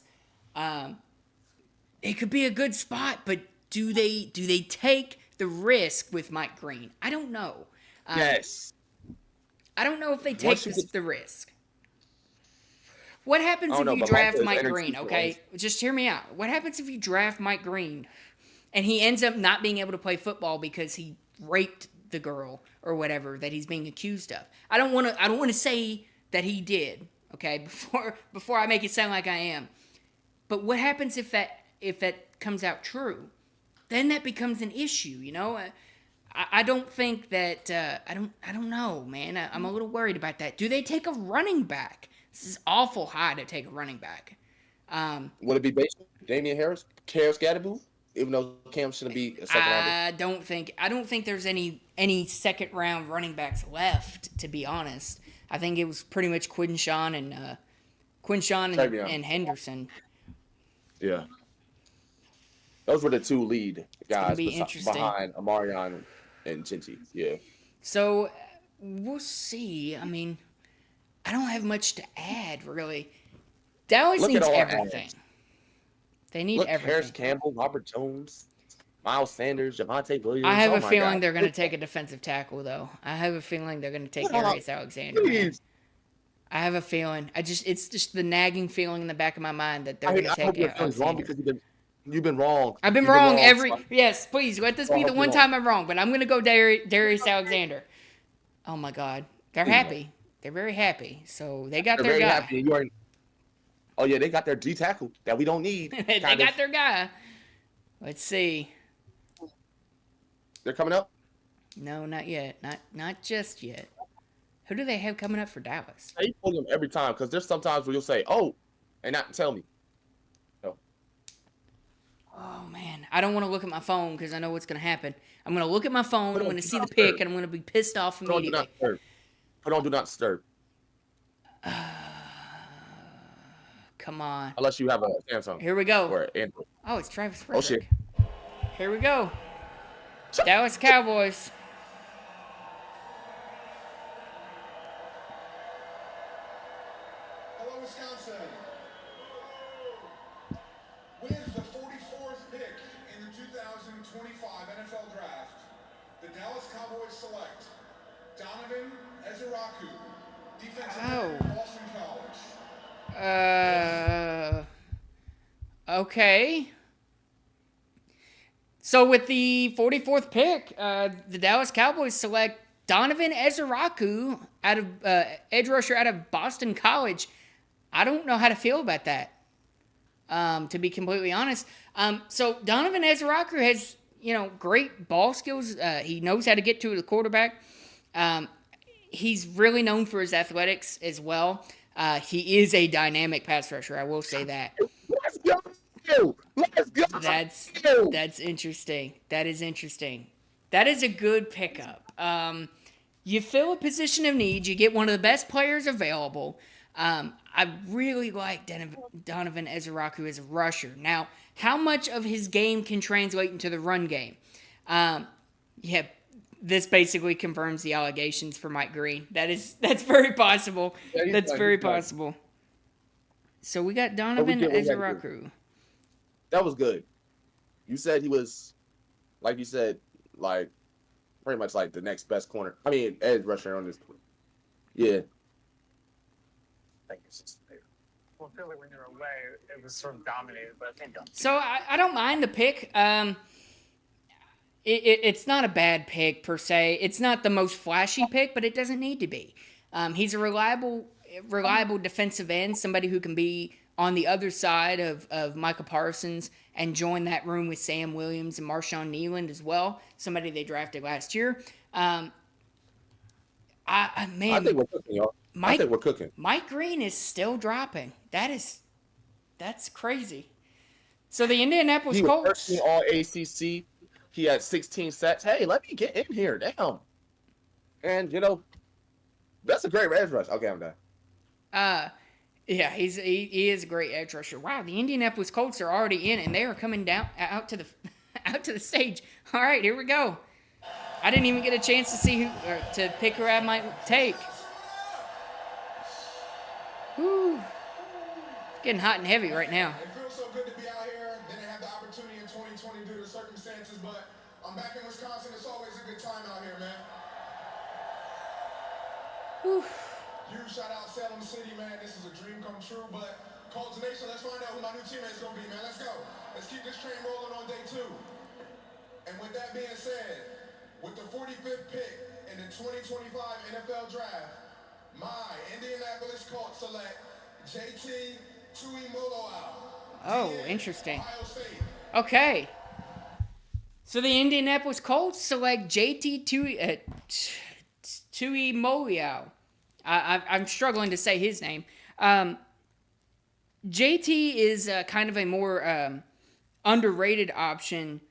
It could be a good spot, but do they take the risk with Mike Green? I don't know. Yes. I don't know if they take the risk. What happens if you draft Mike Green, okay? Just hear me out. What happens if you draft Mike Green and he ends up not being able to play football because he raped the girl or whatever that he's being accused of? I don't want to say that he did, okay? Before I make it sound like I am. But what happens if that comes out true? Then that becomes an issue, you know? I don't think that I don't know, man. I'm a little worried about that. Do they take a running back? This is awful high to take a running back. Would it be based on Damian Harris, Cam Scatterboo? Even though Cam shouldn't be a second rounder. I don't think there's any second round running backs left, to be honest. I think it was pretty much Quinshawn and Henderson. Yeah. Those were the two lead guys behind Amarion and Cincy. Yeah. So we'll see. I mean, I don't have much to add, really. Dallas needs everything. They need everything. Harris Campbell, Robert Jones, Miles Sanders, Javonte Williams. I have a feeling they're going to take a defensive tackle, though. I have a feeling they're going to take Darius Alexander. I have a feeling. It's just the nagging feeling in the back of my mind that they're going to take Alexander. Wrong because you've been wrong. I've been wrong Yes, please let this be the one time I'm wrong. But I'm going to go Darius Alexander. Oh my God, they're happy. They're very happy. So they got their guy. Happy. Oh yeah, they got their D tackle that we don't need. They got their guy. Let's see. They're coming up? No, not yet. Not just yet. Who do they have coming up for Dallas? I pull them every time because there's sometimes where you'll say, "Oh," and not tell me. No. Oh man, I don't want to look at my phone because I know what's going to happen. I'm going to look at my phone. I'm going to see the pick, and I'm going to be pissed off immediately. Put on do not disturb. Come on. Unless you have a Samsung. Here we go. Or Android. Oh, it's Travis Frederick. Oh shit. Here we go. Dallas Cowboys. the Dallas Cowboys select Donovan Ezeraku, defensive Oh. end, Boston College. Okay. So with the 44th pick, the Dallas Cowboys select Donovan Ezeraku out of edge rusher out of Boston College. I don't know how to feel about that, to be completely honest. So Donovan Ezeraku has, great ball skills. He knows how to get to the quarterback. He's really known for his athletics as well. He is a dynamic pass rusher. I will say that. Let's go. Let's go. That's interesting. That is interesting. That is a good pickup. You fill a position of need. You get one of the best players available. I really like Donovan Ezeraku as a rusher. Now, how much of his game can translate into the run game? This basically confirms the allegations for Mike Green. That's very possible. Yeah, That's fine, very fine. possible. So we got Donovan get what we gotta Ezeraku. That was good. You said he was, like you said, like pretty much like the next best corner. I mean, edge rusher on this. Yeah. Like it's just well, I feel like when you're away, it was sort of dominated, but I think So I don't mind the pick. It's not a bad pick per se. It's not the most flashy pick, but it doesn't need to be. He's a reliable defensive end, somebody who can be on the other side of Micah Parsons and join that room with Sam Williams and Marshawn Nealand as well, somebody they drafted last year. I think we're cooking, y'all. I think we're cooking. Mike Green is still dropping. That's crazy. So the Indianapolis He was Colts. first team all ACC. He had 16 sacks. Hey, let me get in here. Damn. And, that's a great edge rush. Okay, I'm done. Yeah, he is a great edge rusher. Wow, the Indianapolis Colts are already in, and they are coming down out to the stage. All right, here we go. I didn't even get a chance to see to pick who I might take. Whew. It's getting hot and heavy right now. It feels so good to be out here. Didn't have the opportunity in 2020 due to circumstances, but I'm back in Wisconsin. It's always a good time out here, man. Whew. Huge shout out Salem City, man. This is a dream come true. But Colts Nation, let's find out who my new teammate's gonna be, man. Let's go. Let's keep this train rolling on day 2. And with that being said, with the 45th pick in the 2025 NFL Draft, my Indianapolis Colts select JT Tuimoloau. Oh, interesting. Ohio State. Okay. So the Indianapolis Colts select JT Tuimoloau. I'm struggling to say his name. JT is kind of a more underrated option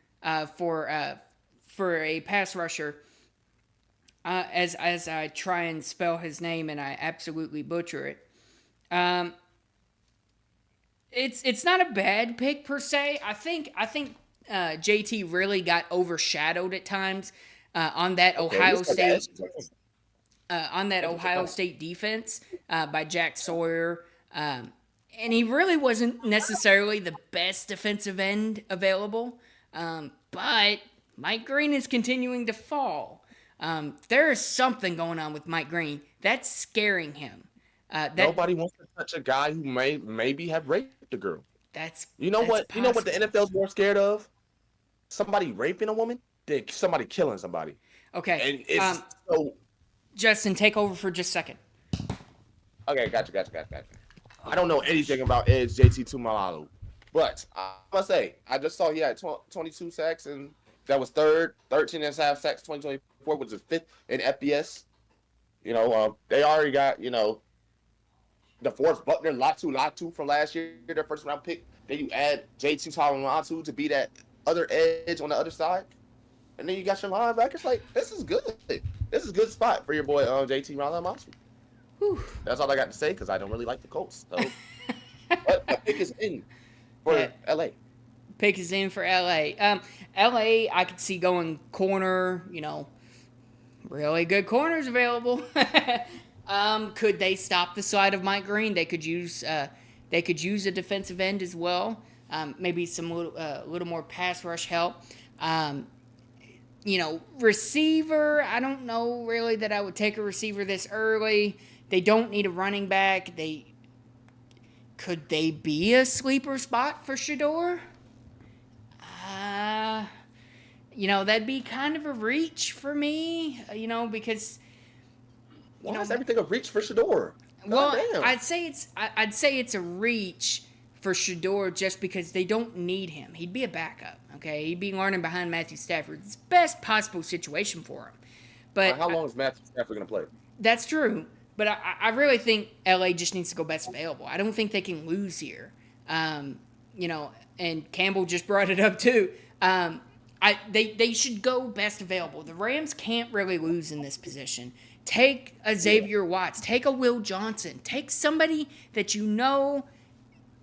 for a pass rusher. As I try and spell his name and I absolutely butcher it. It's not a bad pick per se. I think JT really got overshadowed at times on that Ohio State. On that Ohio State defense by Jack Sawyer. And he really wasn't necessarily the best defensive end available. But Mike Green is continuing to fall. There is something going on with Mike Green that's scaring him. Nobody wants to touch a guy who maybe have raped a girl. That's what? You know what the NFL's more scared of? Somebody raping a woman than somebody killing somebody. Okay. And it's so... Justin, take over for just a second. Okay, gotcha. I don't know anything about Edge JT Tuimoloau, but I must say, I just saw he had 22 sacks, and that was third, 13 and a half sacks, 2024, which is fifth in FBS. They already got, DeForest Buckner, Latu from last year, their first round pick. Then you add JT Tuimoloau to be that other edge on the other side. And then you got your linebackers. Like, this is good. This is a good spot for your boy JT Tuimoloau. That's all I got to say because I don't really like the Colts. So. But the pick is in for LA. Pick is in for LA. LA, I could see going corner, really good corners available. Could they stop the slide of Mike Green? They could use a defensive end as well. Maybe some little more pass rush help. receiver, I don't know really that I would take a receiver this early. They don't need a running back. Could they be a sleeper spot for Shador? That'd be kind of a reach for me, because Why is everything a reach for Shador? well, Goddamn. I'd say it's a reach for Shador just because they don't need him. He'd be a backup, okay? He'd be learning behind Matthew Stafford. It's the best possible situation for him. But How long is Matthew Stafford going to play? that's true. But I really think LA just needs to go best available. I don't think they can lose here. And Campbell just brought it up too. They should go best available. The Rams can't really lose in this position. Take a Xavier Watts. Take a Will Johnson. Take somebody that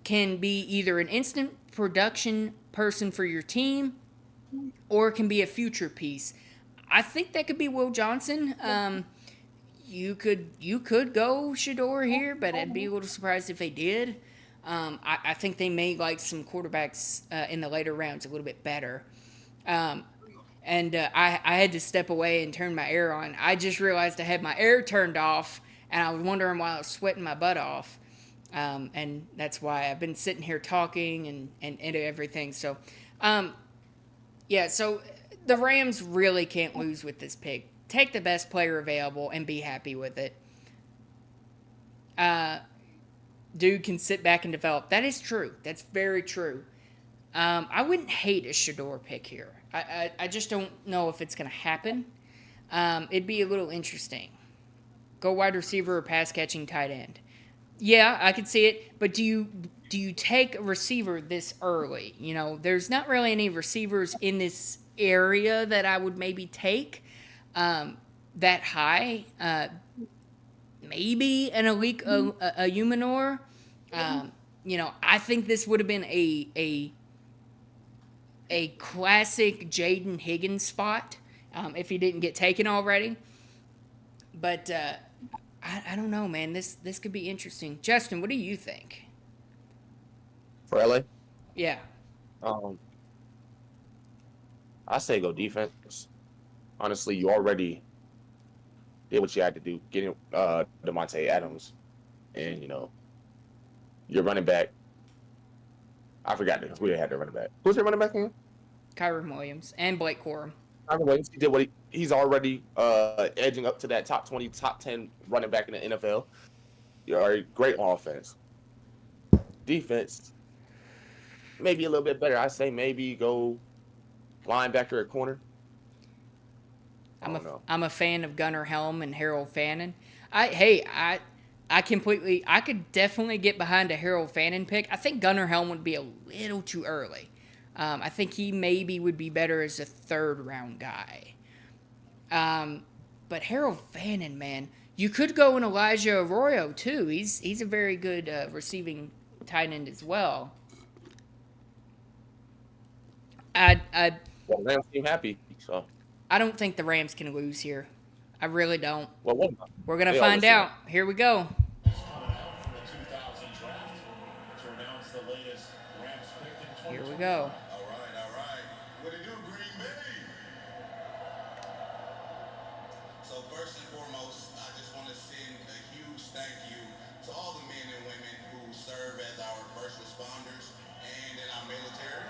can be either an instant production person for your team or can be a future piece. I think that could be Will Johnson. You could go Shador here, but I'd be a little surprised if they did. I think they may like some quarterbacks in the later rounds a little bit better. I had to step away and turn my air on. I just realized I had my air turned off, and I was wondering why I was sweating my butt off. And that's why I've been sitting here talking and everything. So, so the Rams really can't lose with this pick. Take the best player available and be happy with it. Dude can sit back and develop. That is true. That's very true. I wouldn't hate a Shador pick here. I just don't know if it's going to happen. It'd be a little interesting. Go wide receiver or pass catching tight end. Yeah, I could see it. But do you take a receiver this early? There's not really any receivers in this area that I would maybe take that high. Maybe an Alik Umanor. I think this would have been a classic Jaden Higgins spot if he didn't get taken already. But I don't know, man. This could be interesting. Justin, what do you think? For LA? Yeah. I say go defense. Honestly, you already did what you had to do, getting Devontae Adams, and your running back. I forgot who they had their running back. Who's their running back again? Kyron Williams and Blake Corum. Kyron Williams. He did what he's already edging up to that top 20, top 10 running back in the NFL. You're great on offense. Defense, maybe a little bit better. I say maybe go linebacker at corner. I'm a fan of Gunnar Helm and Harold Fannin. I could definitely get behind a Harold Fannin pick. I think Gunnar Helm would be a little too early. I think he maybe would be better as a third-round guy. But Harold Fannin, man, you could go in Elijah Arroyo too. He's a very good receiving tight end as well. Rams seem happy, so. I don't think the Rams can lose here. I really don't. Well, we're going to find out. Here we go. Here we go. All right. What do you do, Green Bay? So first and foremost, I just want to send a huge thank you to all the men and women who serve as our first responders and in our military.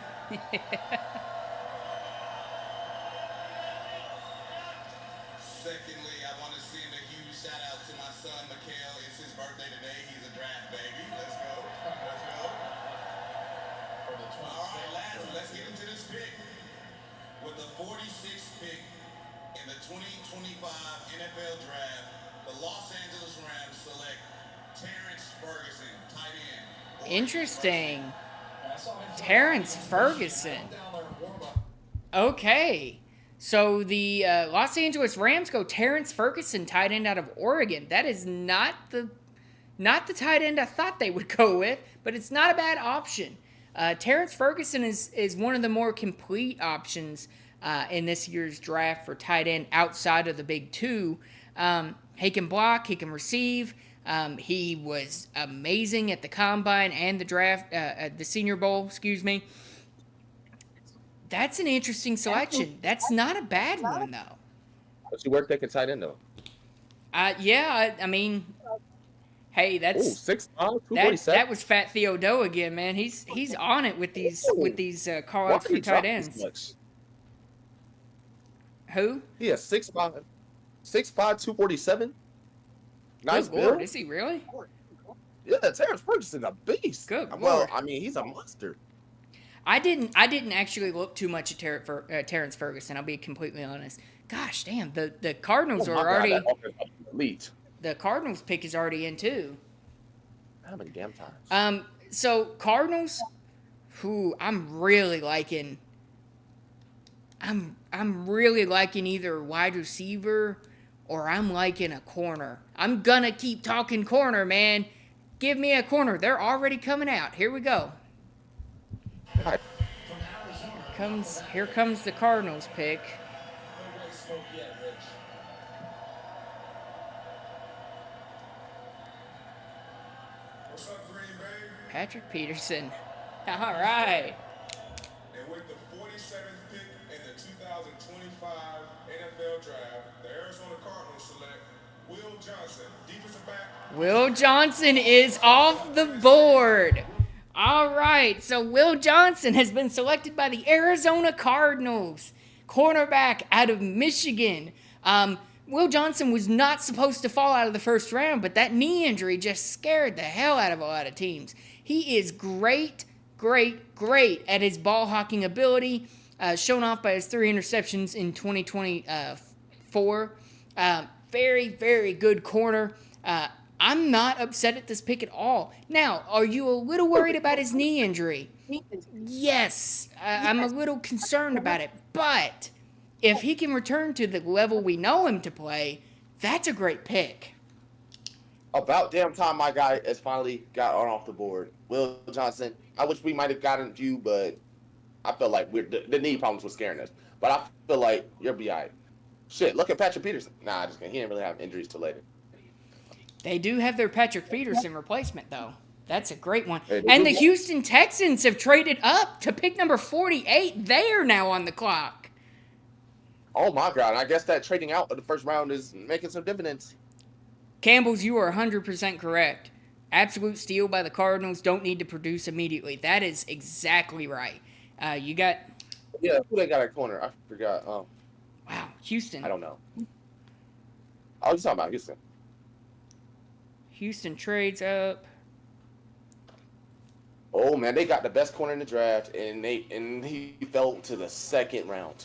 Secondly, I want to send a huge shout out to my son, Mikael. It's his birthday today. He's a draft baby. Let's go. All right, let's get into this pick. With the 46th pick in the 2025 NFL Draft, the Los Angeles Rams select Terrence Ferguson, tight end. Interesting. Terrence Ferguson. Okay. So the Los Angeles Rams go Terrence Ferguson, tight end out of Oregon. That is not the tight end I thought they would go with, but it's not a bad option. Terrence Ferguson is one of the more complete options in this year's draft for tight end outside of the big two. He can block, he can receive. He was amazing at the combine and the draft, the Senior Bowl, excuse me. That's an interesting selection. That's not a bad one, though. But you work that tight end though. Yeah, I mean, hey, Oh, that's 6'5", that 247. that was Fat Theo Doe again, man. He's on it with these call Why outs did for he tight drop this ends. much? Who? He has 6'5", 247. Nice Good Lord, build. is he really? Yeah, Terrence Ferguson, a beast. Good Well, Lord. I mean, he's a monster. I didn't actually look too much at Terrence Ferguson. I'll be completely honest. Gosh, damn, the Cardinals Oh my are God, already that offense is elite. the Cardinals pick is already in too. How many damn times? So Cardinals, who I'm really liking. I'm really liking either wide receiver or I'm liking a corner. I'm gonna keep talking corner, man. Give me a corner. They're already coming out. Here we go. God, Here comes the Cardinals pick. No white smoke yet, Rich. What's up, Green Bay? Patrick Peterson. All right. And with the 47th pick in the 2025 NFL Draft, the Arizona Cardinals select Will Johnson, defensive back. Will Johnson is off the board. All right, so Will Johnson has been selected by the Arizona Cardinals, cornerback out of Michigan. Will Johnson was not supposed to fall out of the first round, but that knee injury just scared the hell out of a lot of teams. He is great at his ball hawking ability, shown off by his 3 interceptions in 2024. Very, very good corner. I'm not upset at this pick at all. Now, are you a little worried about his knee injury? Yes, I'm a little concerned about it. But if he can return to the level we know him to play, that's a great pick. about damn time my guy has finally got on off the board. Will Johnson. I wish we might have gotten you, but I feel like the knee problems were scaring us. But I feel like you'll be all right. Shit, look at Patrick Peterson. Nah, just kidding. He didn't really have injuries till later. They do have their Patrick Peterson replacement, though. That's a great one. Hey, And the yeah. Houston Texans have traded up to pick number 48. They are now on the clock. Oh my God! I guess that trading out of the first round is making some dividends. Campbell's, you are 100% correct. Absolute steal by the Cardinals. Don't need to produce immediately. That is exactly right. You got, Yeah, who they got at corner? I forgot. wow, Houston. I don't know. I was talking about Houston. Houston trades up. Oh man, they got the best corner in the draft, and he fell to the second round.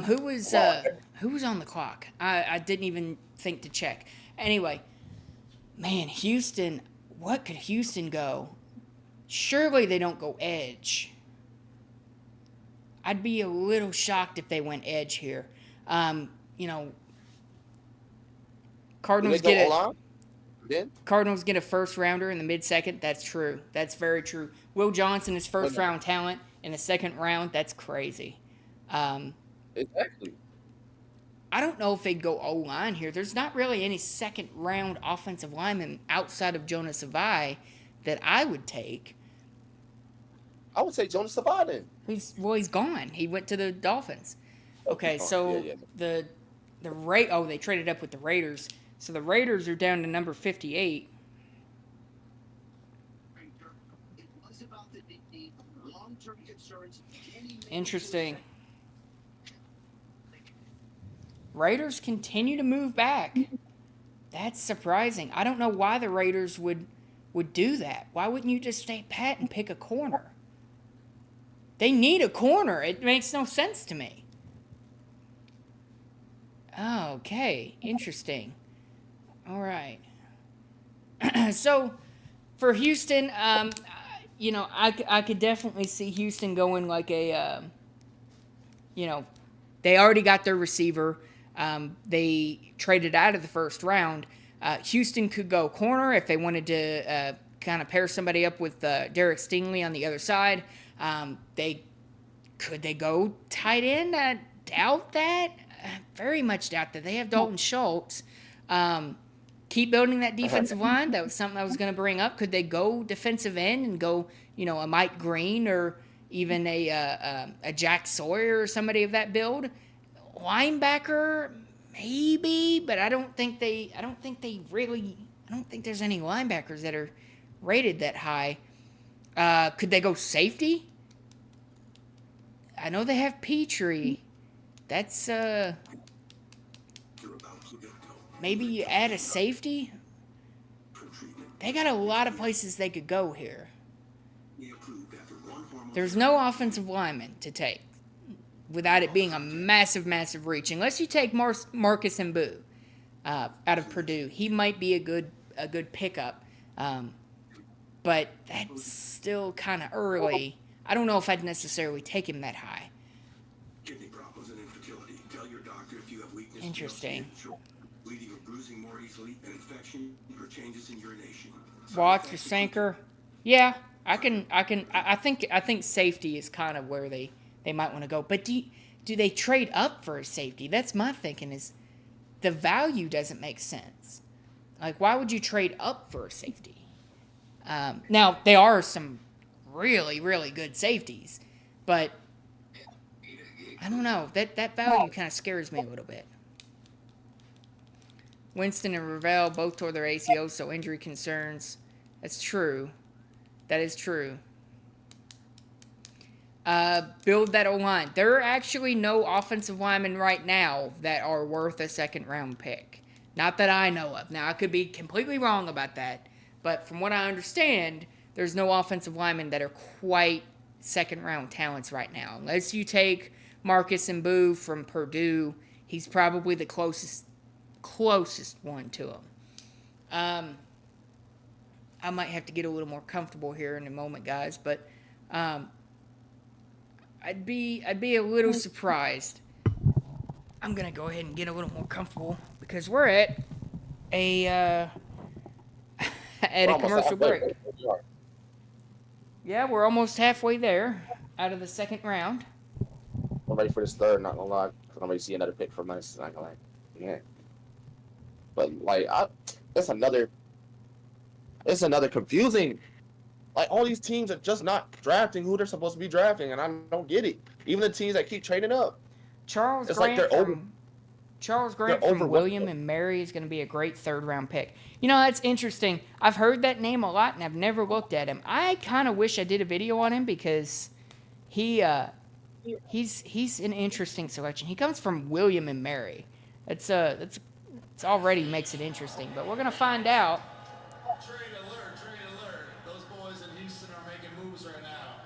Who was on the clock? I didn't even think to check. Anyway, man, Houston. What could Houston go? Surely they don't go edge. I'd be a little shocked if they went edge here. Cardinals Did they get go a O-line? Then Cardinals get a first rounder in the mid-second. That's true. That's very true. Will Johnson is first round talent in the second round. That's crazy. exactly. I don't know if they'd go O-line here. There's not really any second-round offensive lineman outside of Jonas Savai that I would take. I would say Jonas Savai then. He's gone. He went to the Dolphins. Okay, Oh, so yeah. they traded up with the Raiders. So the Raiders are down to number 58. Interesting. Raiders continue to move back. That's surprising. I don't know why the Raiders would do that. Why wouldn't you just stay pat and pick a corner? They need a corner. It makes no sense to me. Okay, interesting. All right. So, for Houston, I could definitely see Houston going like a, they already got their receiver. They traded out of the first round. Houston could go corner if they wanted to kind of pair somebody up with Derek Stingley on the other side. Could they go tight end? I doubt that. Very much doubt that. They have Dalton Schultz. Keep building that defensive line. That was something I was going to bring up. Could they go defensive end and go, a Mike Green or, even a Jack Sawyer or somebody of that build. Linebacker, maybe, but I don't think there's any linebackers that are rated that high. Could they go safety? I know they have Petrie. That's maybe you add a safety. They got a lot of places they could go here. There's no offensive lineman to take without it being a massive reach. Unless you take Marcus Mbu out of Purdue, he might be a good pickup. But that's still kind of early. I don't know if I'd necessarily take him that high. Kidney problems and infertility. Tell your doctor if you have weakness. Interesting. Bleeding or bruising more easily, an infection or changes in urination. Watch your sinker. Yeah, I think safety is kind of where they might want to go. But do they trade up for a safety? That's my thinking, is the value doesn't make sense. Like, why would you trade up for a safety? Now, there are some really good safeties, but I don't know. That value kind of scares me a little bit. Winston and Ravel both tore their ACLs, so injury concerns. That's true. That is true. Build that O-line. There are actually no offensive linemen right now that are worth a second-round pick. Not that I know of. Now, I could be completely wrong about that, but from what I understand, there's no offensive linemen that are quite second-round talents right now. Unless you take Marcus Mbu from Purdue, he's probably the closest one to him. I might have to get a little more comfortable here in a moment, guys, but I'd be a little surprised. I'm gonna go ahead and get a little more comfortable because we're at a commercial break. Yeah, we're almost halfway there out of the second round. I'm ready for this third, not gonna lie. I'm ready to see another pick from us. Not gonna lie. Yeah. But like, it's another confusing. Like, all these teams are just not drafting who they're supposed to be drafting, and I don't get it. Even the teams that keep trading up. Charles Grant from William and Mary is going to be a great third-round pick. You know, that's interesting. I've heard that name a lot, and I've never looked at him. I kind of wish I did a video on him because he's an interesting selection. He comes from William and Mary. It's already makes it interesting, but we're going to find out. Trade alert. Those boys in Houston are making moves right now.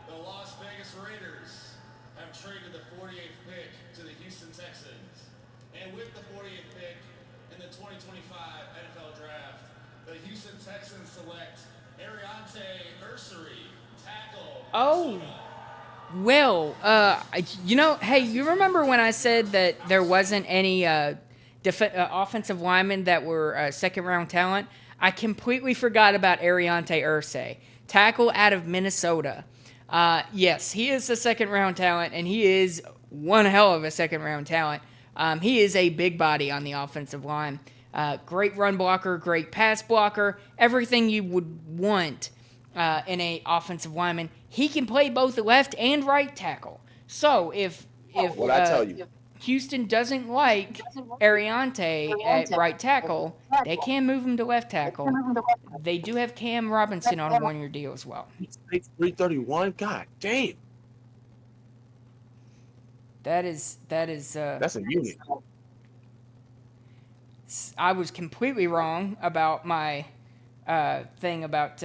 The Las Vegas Raiders have traded the 48th pick to the Houston Texans. And with the 48th pick in the 2025 NFL Draft, the Houston Texans select Ariante Ursery, tackle. Oh. Well, hey, you remember when I said that there wasn't any offensive linemen that were second-round talent? I completely forgot about Ariante Urse, tackle out of Minnesota. Yes, he is a second-round talent, and he is one hell of a second-round talent. He is a big body on the offensive line. Great run blocker, great pass blocker, everything you would want in a offensive lineman. He can play both the left and right tackle. So if I tell you, Houston doesn't like Ariante at right tackle, they can move him to left tackle. They do have Cam Robinson on a one-year deal as well. 331. God damn. That's a unit. I was completely wrong about my thing about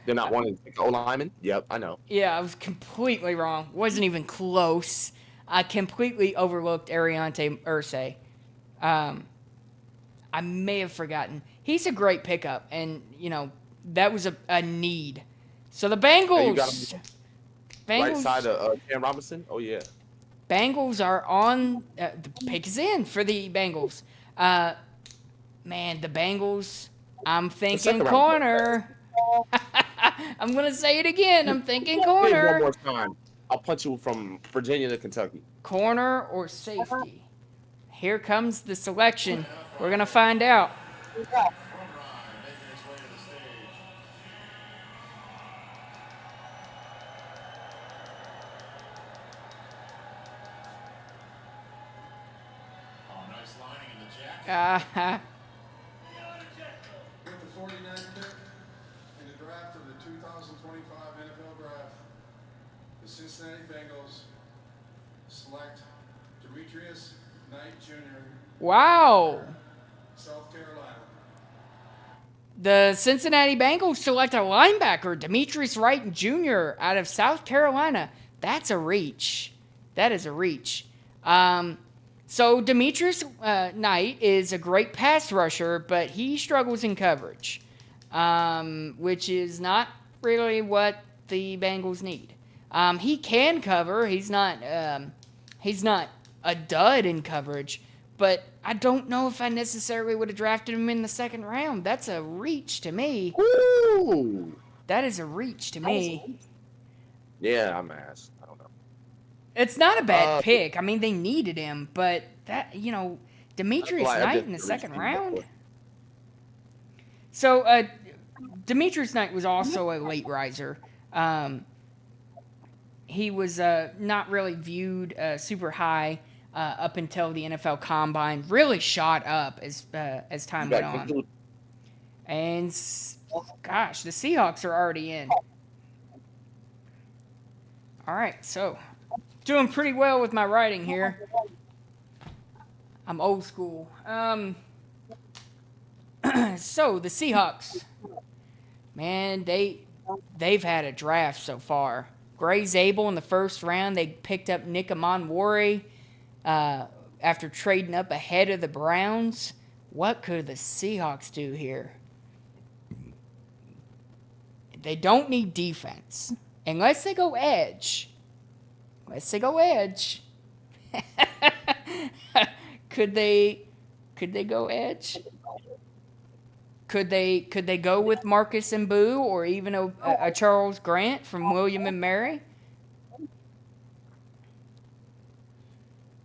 they're not wanting to pick O-lineman. Yep, I know. Yeah, I was completely wrong. Wasn't even close. I completely overlooked Ariante Urse. I may have forgotten. He's a great pickup, and, that was a need. So the Bengals... Right side of Cam Robinson? Oh, yeah. Bengals are on... the pick is in for the Bengals. The Bengals... I'm thinking corner. I'm going to say it again. I'm thinking corner. One more time. I'll punch you from Virginia to Kentucky. Corner or safety? Here comes the selection. We're going to find out. With the 49th pick in the draft of the 2025 NFL Draft, the Cincinnati Bengals select Demetrius Knight Jr., Wow. South Carolina. The Cincinnati Bengals select a linebacker, Demetrius Wright Jr. out of South Carolina. That's a reach. That is a reach. So Demetrius Knight is a great pass rusher, but he struggles in coverage, which is not really what the Bengals need. He can cover. He's not a dud in coverage, but I don't know if I necessarily would have drafted him in the second round. That's a reach to me. Woo! That is a reach to me. Yeah, I'm ass. I don't know. It's not a bad pick. I mean, they needed him, but that, Demetrius That's why I Knight didn't in the reach second him round. before. So, Demetrius Knight was also a late riser. He was not really viewed super high up until the NFL Combine. Really shot up as time went on. And gosh, the Seahawks are already in. All right, so doing pretty well with my writing here. I'm old school. So the Seahawks, man, they've had a draft so far. Gray Zabel in the first round. They picked up Nick Amonwori after trading up ahead of the Browns. What could the Seahawks do here? They don't need defense. Unless they go edge. Could they go edge? Could they go with Marcus Mbu or even a Charles Grant from William and Mary?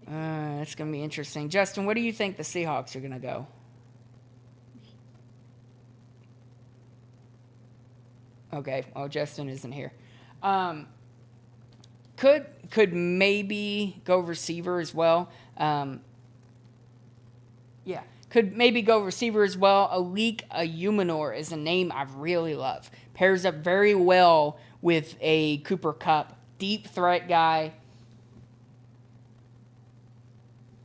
That's going to be interesting. Justin, what do you think the Seahawks are going to go? Okay, well, Justin isn't here. Could maybe go receiver as well. Yeah, could maybe go receiver as well. Alik Ayumanor is a name I really love. Pairs up very well with a Cooper Kupp. Deep threat guy.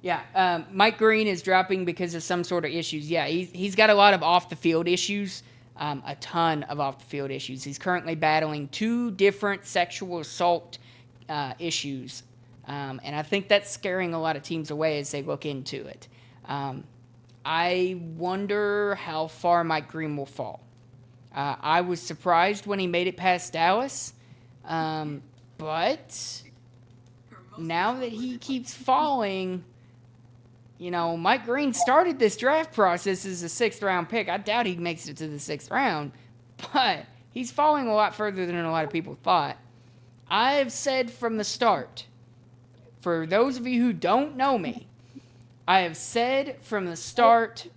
Yeah, Mike Green is dropping because of some sort of issues. Yeah, he's got a lot of off-the-field issues. A ton of off-the-field issues. He's currently battling 2 different sexual assault issues. And I think that's scaring a lot of teams away as they look into it. I wonder how far Mike Green will fall. I was surprised when he made it past Dallas. But now that he keeps falling, Mike Green started this draft process as a 6th-round pick. I doubt he makes it to the 6th round. But he's falling a lot further than a lot of people thought. I've said from the start, for those of you who don't know me, I have said from the start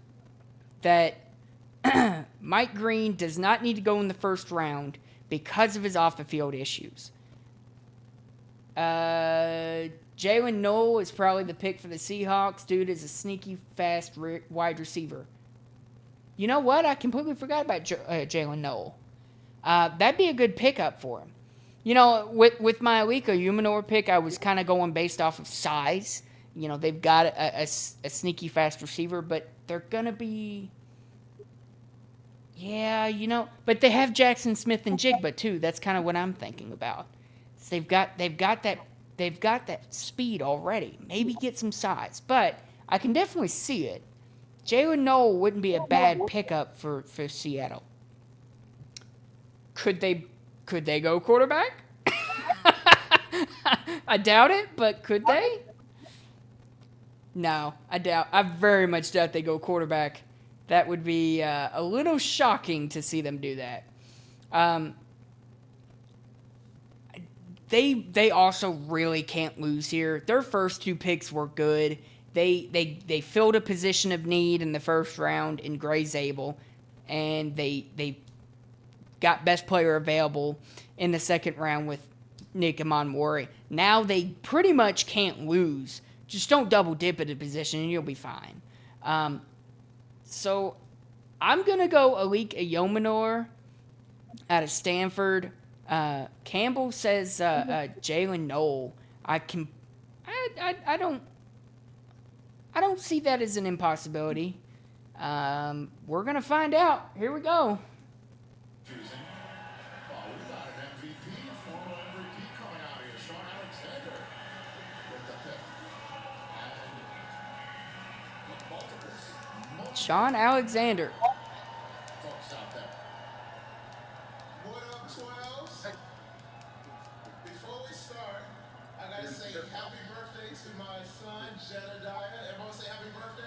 that Mike Green does not need to go in the 1st round because of his off-the-field issues. Jalen Noel is probably the pick for the Seahawks. Dude is a sneaky, fast wide receiver. You know what? I completely forgot about Jalen Noel. That'd be a good pickup for him. With my Alika Ayumanor pick, I was kind of going based off of size. They've got a sneaky, fast receiver, but they're going to be... Yeah, but they have Jackson Smith and Jigba, too. That's kind of what I'm thinking about. So they've got that speed already. Maybe get some size. But I can definitely see it. Jalen Noel wouldn't be a bad pickup for Seattle. Could they go quarterback? I doubt it, but could they? No, I very much doubt they go quarterback. That would be a little shocking to see them do that. They also really can't lose here. Their first 2 picks were good. They filled a position of need in the 1st round in Gray Zabel, and they got best player available in the 2nd round with Nick Amonwori. Now they pretty much can't lose. Just don't double dip at a position and you'll be fine. So I'm going to go Alik Eyomanor out of Stanford. Campbell says Jalen Noel. I don't see that as an impossibility. We're going to find out. Here we go. Choosing. Well, we got an MVP, former MVP coming out here, Sean Alexander with the pick. And multiple Sean Alexander. folks out there. What up, 12s? Before we start, I gotta say happy birthday to my son, Jedediah. Everyone say happy birthday.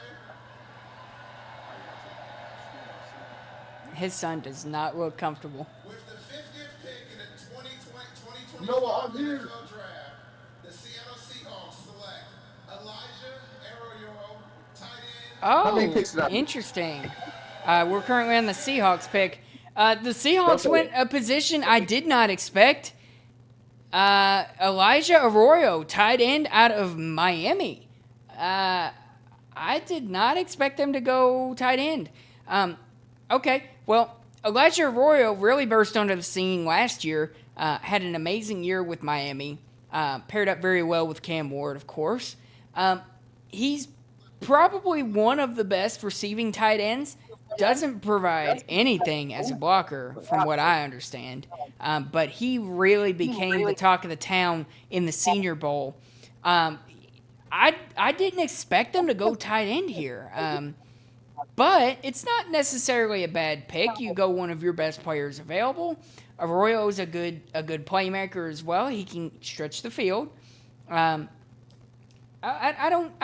His son does not look comfortable. With the 50th pick in the 2020 Noah, I'm here. NFL Draft, the Seattle Seahawks select Elijah Arroyo, tight end. many picks did I- Interesting. We're currently on the Seahawks pick. The Seahawks went a position I did not expect. Elijah Arroyo, tight end out of Miami. I did not expect them to go tight end. Okay, well, Elijah Arroyo really burst onto the scene last year. Had an amazing year with Miami. Paired up very well with Cam Ward, of course. He's probably one of the best receiving tight ends. Doesn't provide anything as a blocker, from what I understand. But he really became the talk of the town in the Senior Bowl. I didn't expect them to go tight end here. But it's not necessarily a bad pick. You go one of your best players available. Arroyo is a good playmaker as well. He can stretch the field. I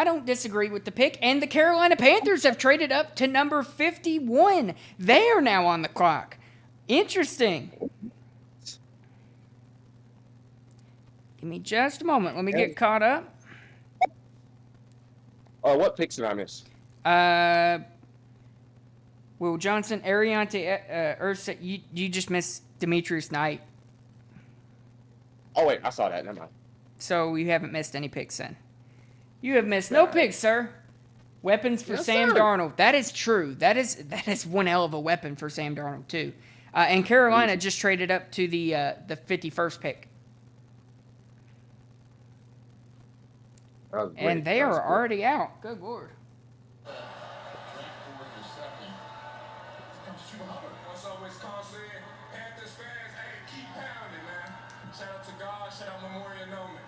don't disagree with the pick. And the Carolina Panthers have traded up to number 51. They are now on the clock. Interesting. Give me just a moment. Let me get caught up. What picks did I miss? Will Johnson, Ariante, Ursa, you just missed Demetrius Knight. Oh, wait, I saw that. Never mind. So you haven't missed any picks then. You have missed no picks, sir. Weapons for Yes, Sam sir. Darnold. That is true. That is one hell of a weapon for Sam Darnold too. And Carolina just traded up to the 51st pick. That was great. And they That was are great. already out. Good Lord. What's up, Wisconsin? Panthers fans, hey, keep pounding, man. Shout out to God, shout out Memorial Noman.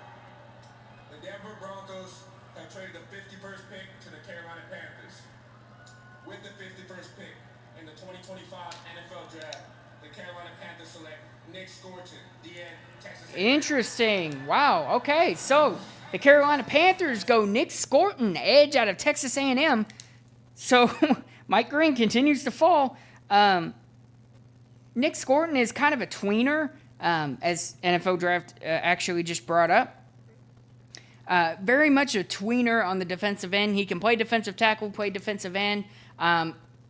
The Denver Broncos have traded the 51st pick to the Carolina Panthers. With the 51st pick in the 2025 NFL Draft, the Carolina Panthers select Nick Scorton, DN, Texas A&M. Interesting. Wow. Okay. So the Carolina Panthers go Nick Scorton, edge out of Texas A&M. So Mike Green continues to fall. Nick Scorton is kind of a tweener, as NFL Draft actually just brought up. Very much a tweener on the defensive end. He can play defensive tackle, play defensive end.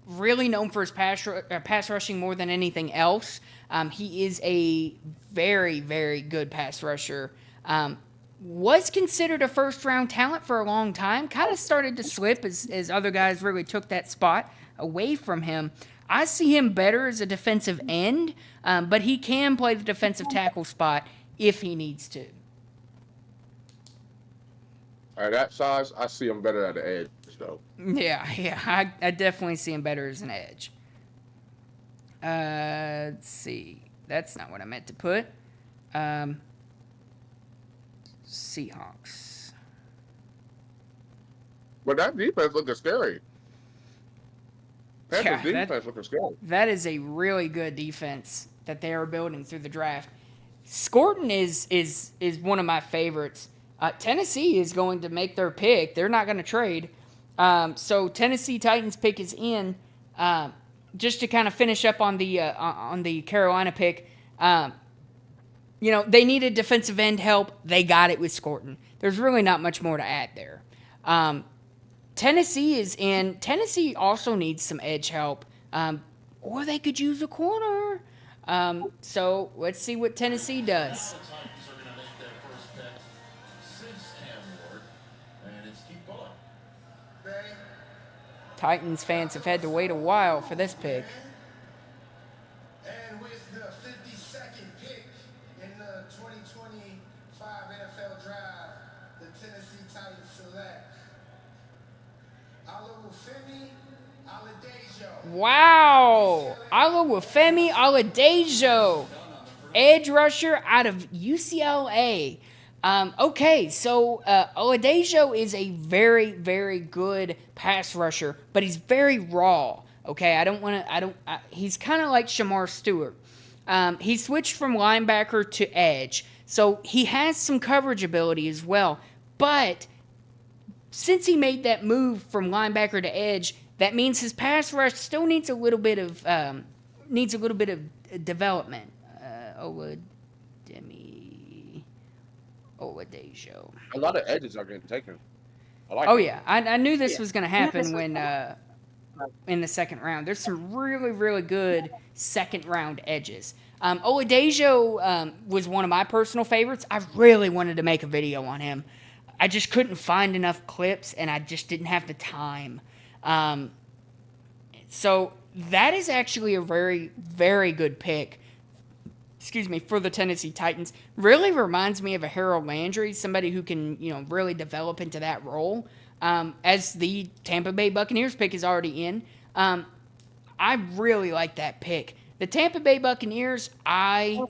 Really known for his pass rushing more than anything else. He is a very, very good pass rusher. Was considered a first-round talent for a long time. Kind of started to slip as other guys really took that spot away from him. I see him better as a defensive end, but he can play the defensive tackle spot if he needs to. At that size, I see him better at the edge, though. Yeah, I definitely see him better as an edge. Let's see. That's not what I meant to put. Seahawks. But that defense looking scary. Panthers Yeah, defense looking scary. That is a really good defense that they are building through the draft. Scorton is one of my favorites. Tennessee is going to make their pick. They're not going to trade. So Tennessee Titans pick is in. Just to kind of finish up on the Carolina pick, they needed defensive end help. They got it with Scorton. There's really not much more to add there. Tennessee is in. Tennessee also needs some edge help, or they could use a corner. So let's see what Tennessee does. The Titans are going to make their first pick since Cam Ward, and it's keep going. Bay, Titans fans have had to wait a while for this pick. And with the 52nd pick in the 2025 NFL Draft, the Tennessee Titans select Olufemi Oladejo. Wow. Olufemi Oladejo, edge rusher out of UCLA. Okay, so Oladejo is a very, very good pass rusher, but he's very raw. Okay, he's kind of like Shamar Stewart. He switched from linebacker to edge, so he has some coverage ability as well. But since he made that move from linebacker to edge, that means his pass rush still needs a little bit of development. Oladejo. A lot of edges are getting taken. I like Oh it. yeah, I knew this was going to happen when in the second round. There's some really, really good second round edges. Oladejo was one of my personal favorites. I really wanted to make a video on him. I just couldn't find enough clips, and I just didn't have the time. So that is actually a very, very good pick. Excuse me, for the Tennessee Titans. Really reminds me of a Harold Landry, somebody who can, really develop into that role. As the Tampa Bay Buccaneers pick is already in. I really like that pick. The Tampa Bay Buccaneers, they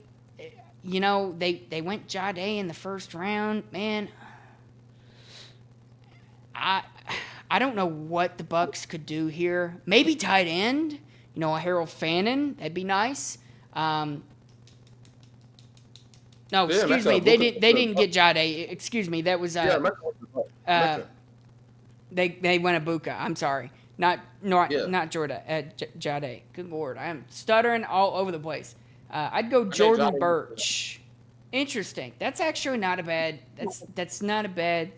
went Jade in the first round. Man, I don't know what the Bucs could do here. Maybe tight end. A Harold Fannin. That'd be nice. No, excuse me. They didn't get Jade. Excuse me. That was they went Ibuka. I'm sorry. Not Jordan. Jade. Good Lord, I am stuttering all over the place. I'd go Jordan Birch. Interesting. That's actually not a bad. That's not a bad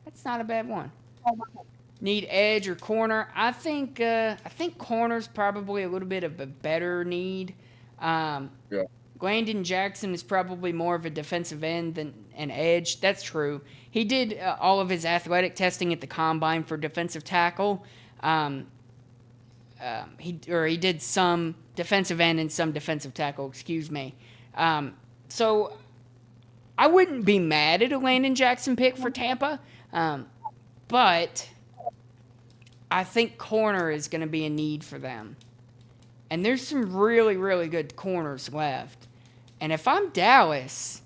one. Need edge or corner. I think corner's probably a little bit of a better need. Landon Jackson is probably more of a defensive end than an edge. That's true. He did all of his athletic testing at the combine for defensive tackle. He did some defensive end and some defensive tackle. Excuse me. So I wouldn't be mad at a Landon Jackson pick for Tampa, but I think corner is going to be a need for them. And there's some really, really good corners left. And if I'm Dallas,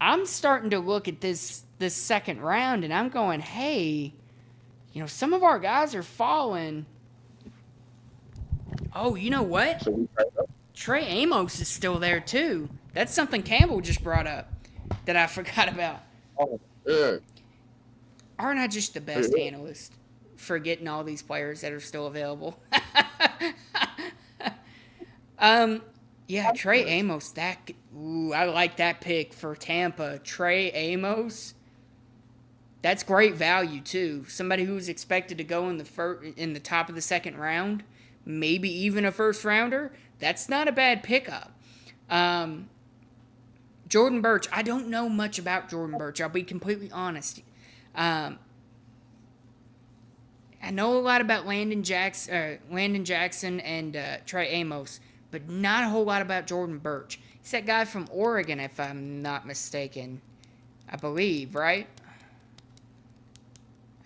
I'm starting to look at this second round, and I'm going, hey, some of our guys are falling. Oh, you know what? Trey Amos is still there, too. That's something Campbell just brought up that I forgot about. Oh, yeah. Aren't I just the best analyst for getting all these players that are still available? Yeah, Trey Amos. I like that pick for Tampa. Trey Amos. That's great value too. Somebody who's expected to go in the top of the second round, maybe even a first rounder. That's not a bad pickup. Jordan Birch. I don't know much about Jordan Birch. I'll be completely honest. I know a lot about Landon Jackson and Trey Amos, but not a whole lot about Jordan Birch. He's that guy from Oregon, if I'm not mistaken. I believe, right?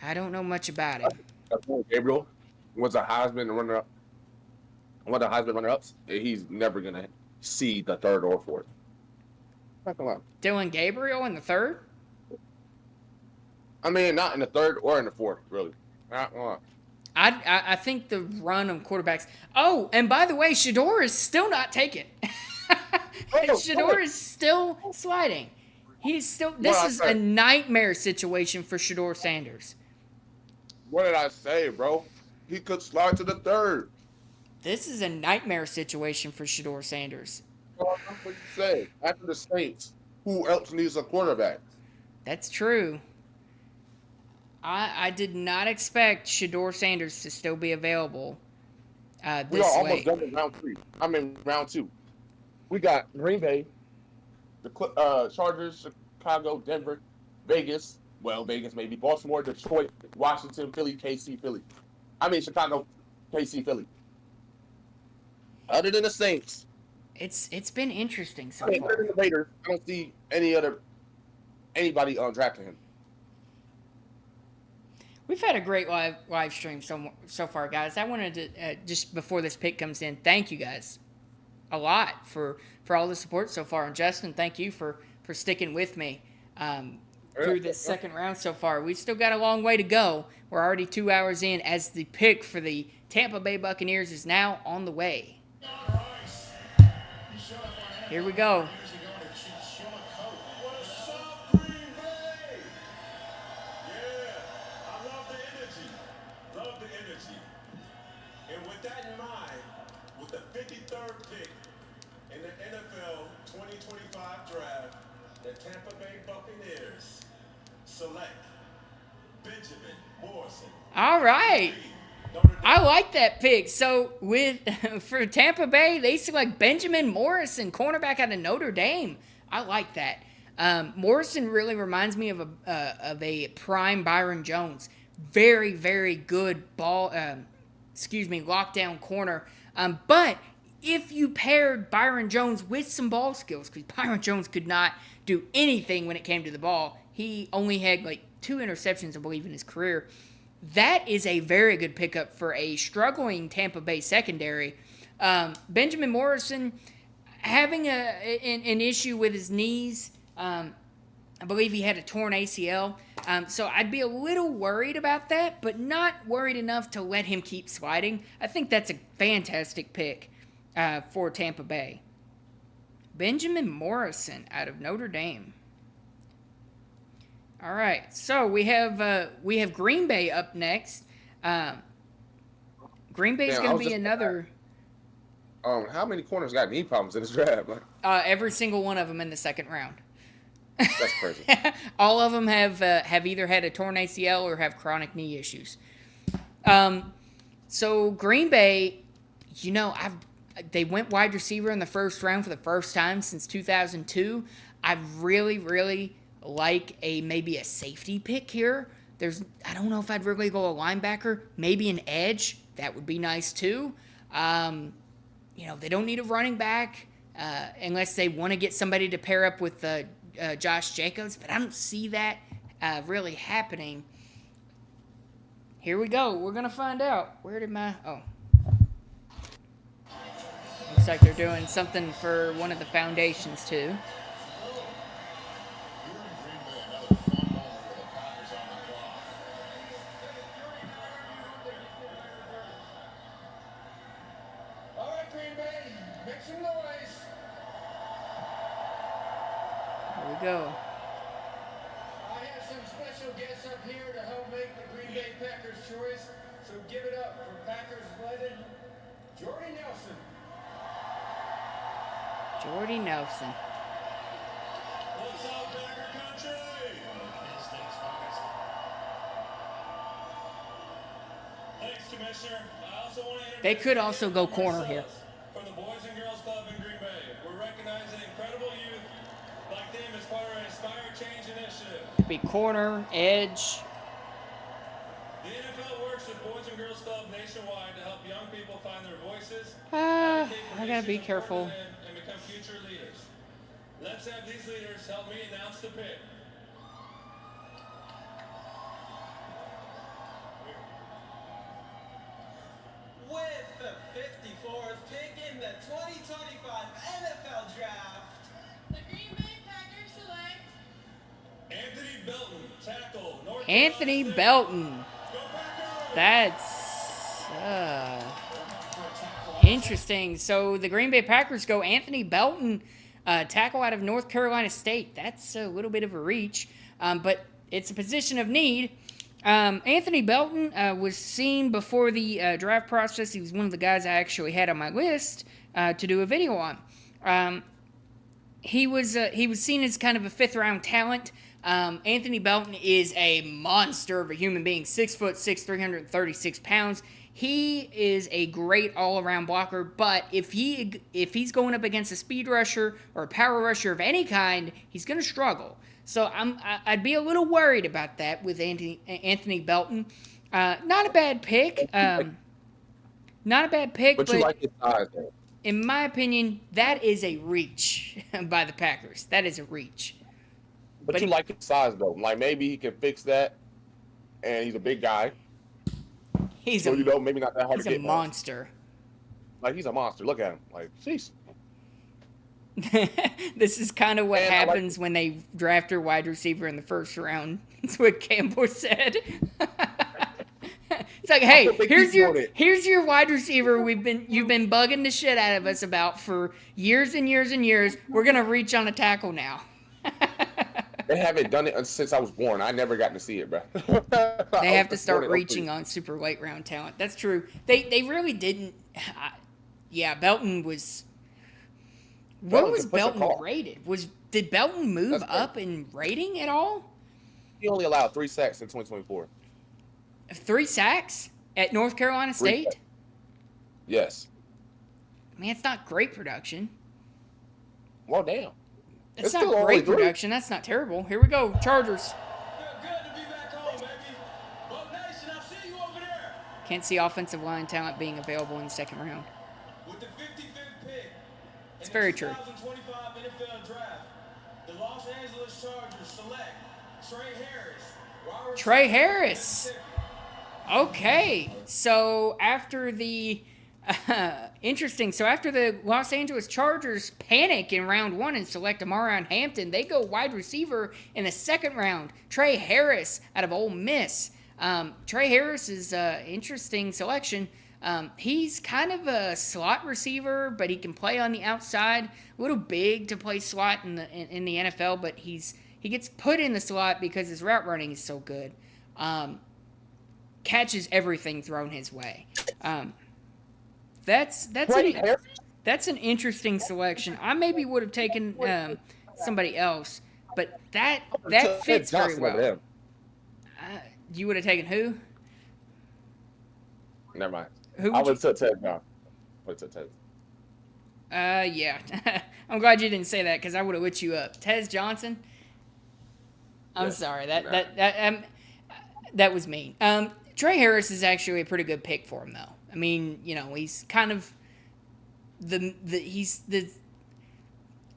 I don't know much about him. Gabriel was a Heisman runner-up. One of the Heisman runner-ups. He's never going to see the third or fourth. Not gonna lie. Dylan Gabriel in the third? I mean, not in the third or in the fourth, really. Not gonna lie. I think the run of quarterbacks. Oh, and by the way, Shedeur is still not taken. Shedeur is still sliding. He's still. This is a nightmare situation for Shedeur Sanders. What did I say, bro? He could slide to the third. This is a nightmare situation for Shedeur Sanders. Well, that's what you say. After the Saints, who else needs a quarterback? That's true. I did not expect Shedeur Sanders to still be available this We are almost late. done with round 3. I mean, round 2. We got Green Bay, the Chargers, Chicago, Denver, Vegas. Well, Vegas maybe. Baltimore, Detroit, Washington, Philly, KC, Philly. Chicago, KC, Philly. Other than the Saints, It's been interesting so other far. than the Raiders, I don't see anybody drafting him. We've had a great live stream so far, guys. I wanted to just before this pick comes in, thank you guys a lot for all the support so far. And Justin, thank you for sticking with me through this second round so far. We've still got a long way to go. We're already 2 hours in as the pick for the Tampa Bay Buccaneers is now on the way. Here we go. What a soft Green Bay! Yeah, I love the energy. Love the energy. And with that in mind, with the 53rd pick in the NFL 2025 draft, the Tampa Bay Buccaneers select Benjamin Morrison. All right. I like that pick. So for Tampa Bay, they select Benjamin Morrison, cornerback out of Notre Dame. I like that. Morrison really reminds me of a prime Byron Jones. Very, very good lockdown corner. But if you paired Byron Jones with some ball skills, because Byron Jones could not do anything when it came to the ball. He only had like 2 interceptions, I believe, in his career. That is a very good pickup for a struggling Tampa Bay secondary. Benjamin Morrison having an issue with his knees. I believe he had a torn ACL. So I'd be a little worried about that, but not worried enough to let him keep sliding. I think that's a fantastic pick for Tampa Bay. Benjamin Morrison out of Notre Dame. All right, so we have Green Bay up next. Green Bay is going to be another. How many corners got knee problems in this draft? Like, every single one of them in the second round. that's crazy. All of them have either had a torn ACL or have chronic knee issues. So Green Bay, they went wide receiver in the first round for the first time since 2002. I really like maybe a safety pick here. I don't know if I'd really go a linebacker, maybe an edge. That would be nice too. They don't need a running back unless they want to get somebody to pair up with Josh Jacobs, but I don't see that really happening. Here we go. We're going to find out. Where did looks like they're doing something for one of the foundations too. Go. I have some special guests up here to help make the Green Bay Packers choice, so give it up for Packers legend Jordy Nelson. Jordy Nelson. What's up, Packer country? Thanks, Commissioner. I also want to They could also go corner here. From the Boys and Girls Club in Green Bay. We're recognizing incredible youth like them as part of our Inspire Change initiative. Be corner, edge. The NFL works with Boys and Girls Club nationwide to help young people find their voices. I gotta be careful. And become future leaders. Let's have these leaders help me announce the pick. With the 54th pick in the 2025 NFL Draft, The Green Bay Packers select Anthony Belton, tackle, North Anthony Carolina State. Belton. Go Packers! That's interesting. So the Green Bay Packers go Anthony Belton, tackle out of North Carolina State. That's a little bit of a reach, but it's a position of need. Anthony Belton was seen before the draft process. He was one of the guys I actually had on my list to do a video on. He was seen as kind of a fifth-round talent. Anthony Belton is a monster of a human being, 6'6", 336 pounds. He is a great all-around blocker, but if he's going up against a speed rusher or a power rusher of any kind, he's going to struggle. So I'd be a little worried about that with Anthony Belton. Not a bad pick. Not a bad pick, But you like his size, though. in my opinion, that is a reach by the Packers. That is a reach. But you like his size, though. Like, maybe he can fix that, and he's a big guy. He's So, a you know, maybe not that hard he's to a get. monster. Like, he's a monster. Look at him. Like, jeez. This is kind of what And I like- happens when they draft their wide receiver in the first round. That's what Campbell said. It's like, hey, think here's he's on it. here's your wide receiver you've been bugging the shit out of us about for years and years and years. We're gonna reach on a tackle now. They haven't done it since I was born. I never got to see it, bro. They have to start reaching on super late round talent. That's true. They really didn't. Yeah, Belton was. What Belton's was a push Belton call. rated? Did Belton move That's great. up in rating at all? He only allowed 3 sacks in 2024. 3 sacks at North Carolina 3 State? sacks. Yes. I mean, it's not great production. Well, damn. It's It's not still only great 3. production. That's not terrible. Here we go, Chargers. Feel good to be back home, baby. Buck Nation, I'll see you over there. Can't see offensive line talent being available in the second round. With the 55th pick It's in very the true. 2025 NFL Draft, the Los Angeles Chargers select Trey Harris. wide receiver, Trey Harris. Mississippi. Okay, so after the interesting. So after the Los Angeles Chargers panic in round 1 and select Amarion Hampton, they go wide receiver in the second round. Trey Harris out of Ole Miss. Trey Harris is an interesting selection. He's kind of a slot receiver, but he can play on the outside. A little big to play slot in the NFL, but he gets put in the slot because his route running is so good. Catches everything thrown his way. That's an interesting selection. I maybe would have taken somebody else, but that fits very well. You would have taken who? Never mind. Who I would would have took Ted Brown. Yeah. I'm glad you didn't say that because I would have lit you up. Tez Johnson. I'm sorry. That was mean. Trey Harris is actually a pretty good pick for him, though. I mean, you know, he's kind of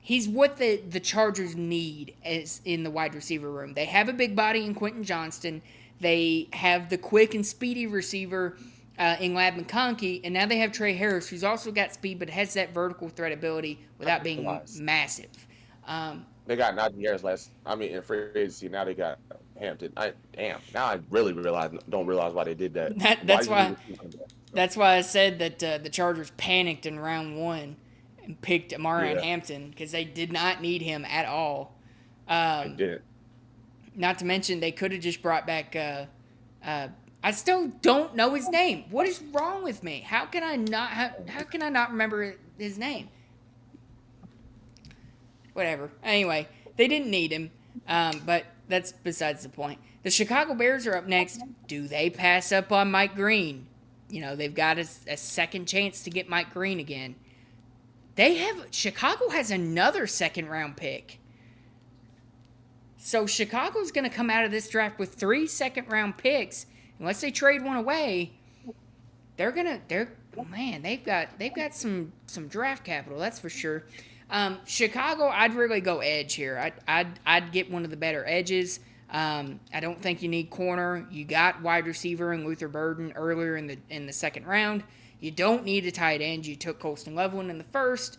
he's what the Chargers need as in the wide receiver room. They have a big body in Quentin Johnston. They have the quick and speedy receiver in Lab McConkey, and now they have Trey Harris, who's also got speed but has that vertical threat ability without being massive. They got Najee Harris in free agency. Now they got Hampton. Now I really don't realize why they did that. That's why I said that the Chargers panicked in round 1 and picked Amarion Hampton because they did not need him at all. They didn't. Not to mention they could have just brought back. I still don't know his name. What is wrong with me? How can I not remember his name? Whatever. Anyway, they didn't need him, but that's besides the point. The Chicago Bears are up next. Do they pass up on Mike Green? You know, they've got a second chance to get Mike Green again. Chicago has another second round pick. So Chicago's going to come out of this draft with 3 second round picks. Unless they trade one away, they've got some draft capital, that's for sure. Chicago, I'd really go edge here. I'd get one of the better edges. I don't think you need corner. You got wide receiver and Luther Burden earlier in the second round. You don't need a tight end. You took Colston Loveland in the first.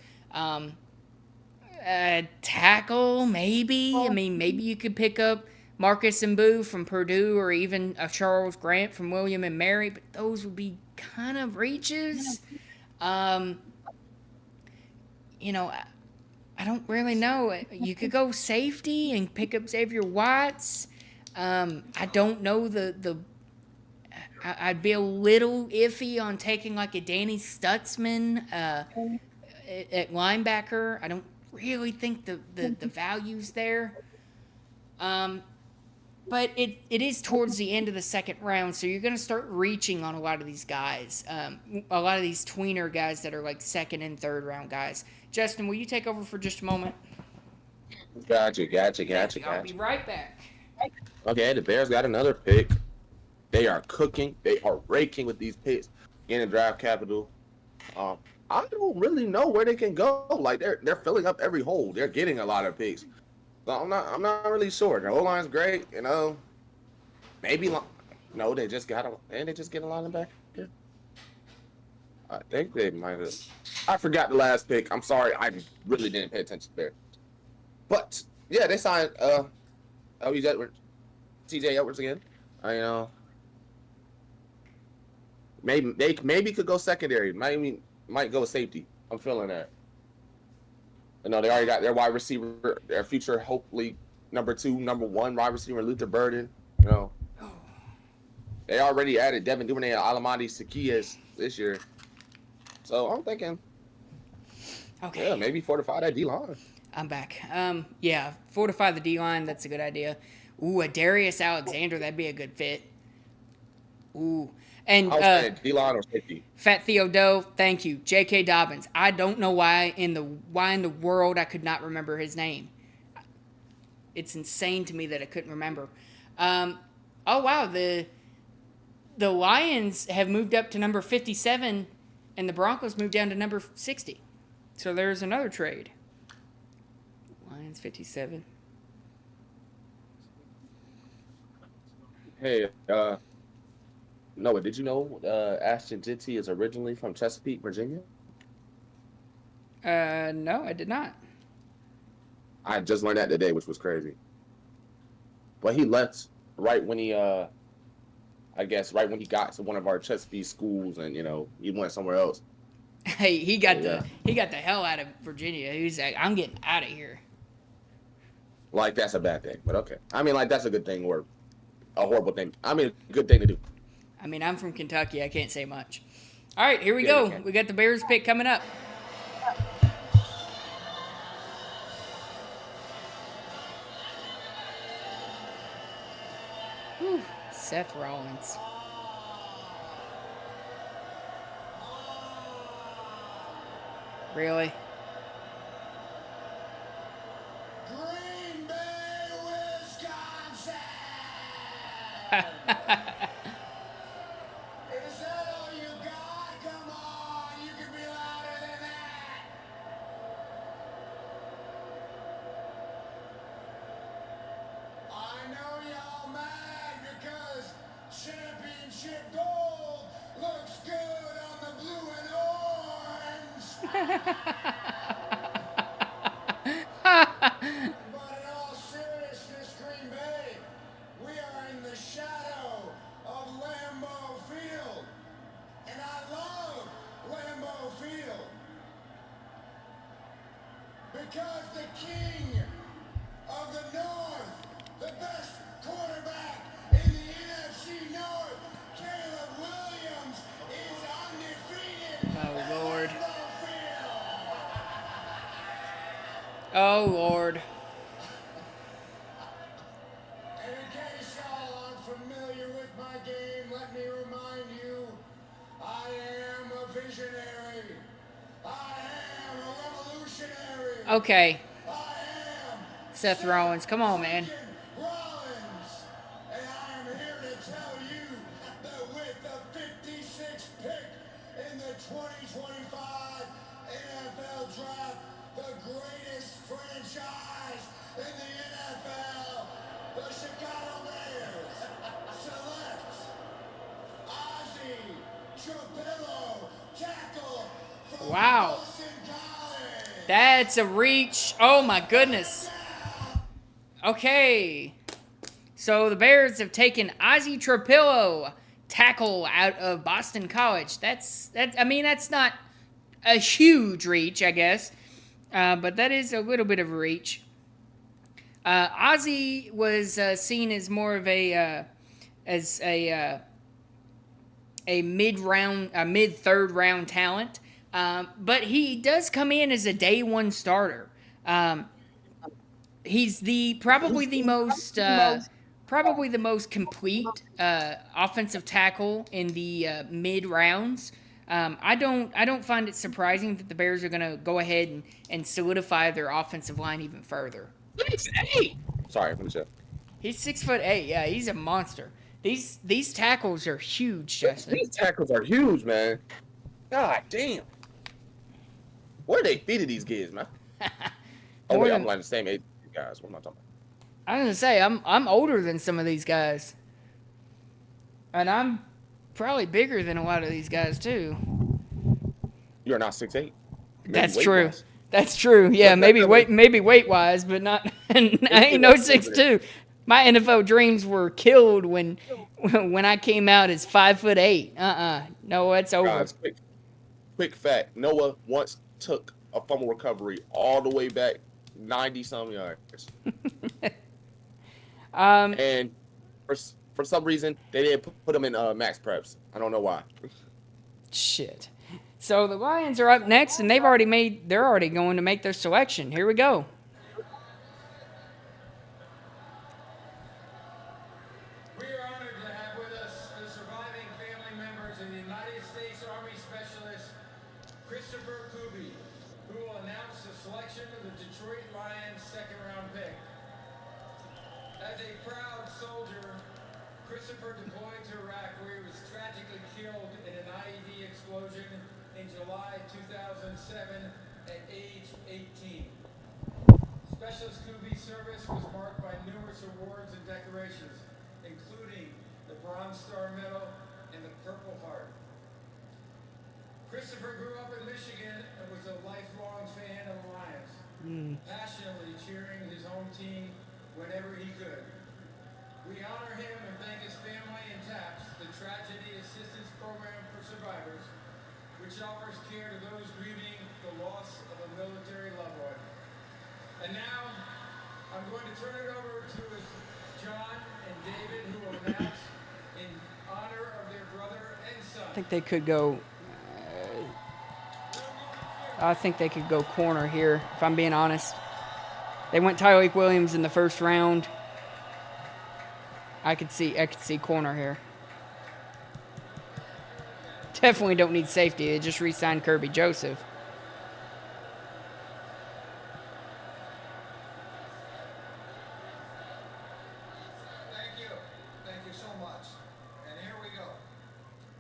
Tackle, maybe. I mean, maybe you could pick up Marcus Mbu from Purdue or even a Charles Grant from William and Mary, but those would be kind of reaches. You know, I don't really know. You could go safety and pick up Xavier Watts. I don't know I'd be a little iffy on taking like a Danny Stutzman at linebacker. I don't really think the value's there. But it is towards the end of the second round, so you're going to start reaching on a lot of these guys. A lot of these tweener guys that are like second and third round guys. Justin, will you take over for just a moment? Gotcha. I'll be right back. Okay, the Bears got another pick. They are cooking. They are raking with these picks in the draft capital. I don't really know where they can go. Like they're filling up every hole. They're getting a lot of picks. So I'm not really sure. The O-line's great, you know. Maybe no, they just get a linebacker. I think they might have. I forgot the last pick. I'm sorry. I really didn't pay attention there. But yeah, they signed LJ Edwards, TJ Edwards again. You know, maybe could go secondary. Might go safety. I'm feeling that. You know, they already got their wide receiver, their future, hopefully number 1 wide receiver, Luther Burden. You know, they already added Devin Duvernay and Alamadi Zaccheaus this year. So I'm thinking, okay, yeah, maybe fortify that D-line. I'm back. Yeah, fortify the D-line. That's a good idea. Ooh, a Darius Alexander. That'd be a good fit. Ooh. And I was saying D-line or safety. Fat Theo Doe, thank you. J.K. Dobbins. I don't know why in the world I could not remember his name. It's insane to me that I couldn't remember. Oh wow, the Lions have moved up to number 57, and the Broncos moved down to number 60. So there's another trade. Lions 57. Hey, Noah, did you know Ashton Jitty is originally from Chesapeake, Virginia? No, I did not. I just learned that today, which was crazy. But he left right when he, I guess, right when he got to one of our Chesapeake schools, and you know, he went somewhere else. Hey, he got the hell out of Virginia. He was like, I'm getting out of here. Like that's a bad thing, but okay. I mean, like that's a good thing or a horrible thing. I mean, a good thing to do. I mean, I'm from Kentucky. I can't say much. All right, here we go. We got the Bears pick coming up. Whew, Seth Rollins. Really? Green Bay, Wisconsin! Is that all you got? Come on, you can be louder than that! I know y'all mad because championship gold looks good on the blue and orange. But in all seriousness, Green Bay, we are in the shadow of Lambeau Field. And I love Lambeau Field. Because the king of the North, the best quarterback in the NFC North, Caleb Williams, is undefeated. Oh, Lord. At Lambeau Field. Oh, Lord. And in case y'all aren't familiar with my game, let me remind you, I am a visionary. I am a revolutionary. Okay, I am Seth Rollins. Come on, man. Rollins. And I am here to tell you that with the 56th pick in the 2025 NFL Draft, the greatest franchise in the NFL, the Chicago Bears, select Ozzie Trapillo, tackle from Wow. Boston College. That's a reach. Oh, my goodness. Okay. So the Bears have taken Ozzie Trapillo, tackle out of Boston College. That's not a huge reach, I guess. But that is a little bit of a reach. Ozzie was seen as more of a mid-third round talent, but he does come in as a day one starter. He's probably the most complete offensive tackle in the mid rounds. I don't find it surprising that the Bears are going to go ahead and solidify their offensive line even further. 6'8". Sorry, finish up. He's 6'8". Yeah, he's a monster. These tackles are huge, Justin. These tackles are huge, man. God damn. Where are they feeding these kids, man? Oh wait, I'm like the same age as you guys. What am I talking about? I was gonna say I'm older than some of these guys, and I'm probably bigger than a lot of these guys too. You're not 6'8". That's true. That's true. Yeah, maybe weight wise, but not. I ain't no 6'2". My NFL dreams were killed when I came out as 5'8". No, it's over. Guys, quick fact: Noah once took a fumble recovery all the way back 90-some yards. And for some reason they didn't put him in max preps. I don't know why. Shit. So the Lions are up next, and they're already going to make their selection. Here we go. We are honored to have with us the surviving family members of the United States Army Specialist Christopher Kuby, who will announce the selection of the Detroit Lions second-round pick. As a proud soldier, Christopher deployed to Iraq, where he was tragically killed in an IED explosion in July 2007 at age 18. Specialist Kuby's service was marked by numerous awards and decorations, including the Bronze Star Medal and the Purple Heart. Christopher grew up in Michigan and was a lifelong fan of the Lions, passionately cheering his home team whenever he could. We honor him and thank his family and TAPS, the Tragedy Assistance Program for Survivors, which offers care to those grieving the loss of a military loved one. And now, I'm going to turn it over to John and David, who will announce in honor of their brother and son. I think they could go. I think they could go corner here, if I'm being honest. They went Tyreek Williams in the first round. I could see corner here. Definitely don't need safety. They just re-signed Kirby Joseph. Thank you so much. And here we go.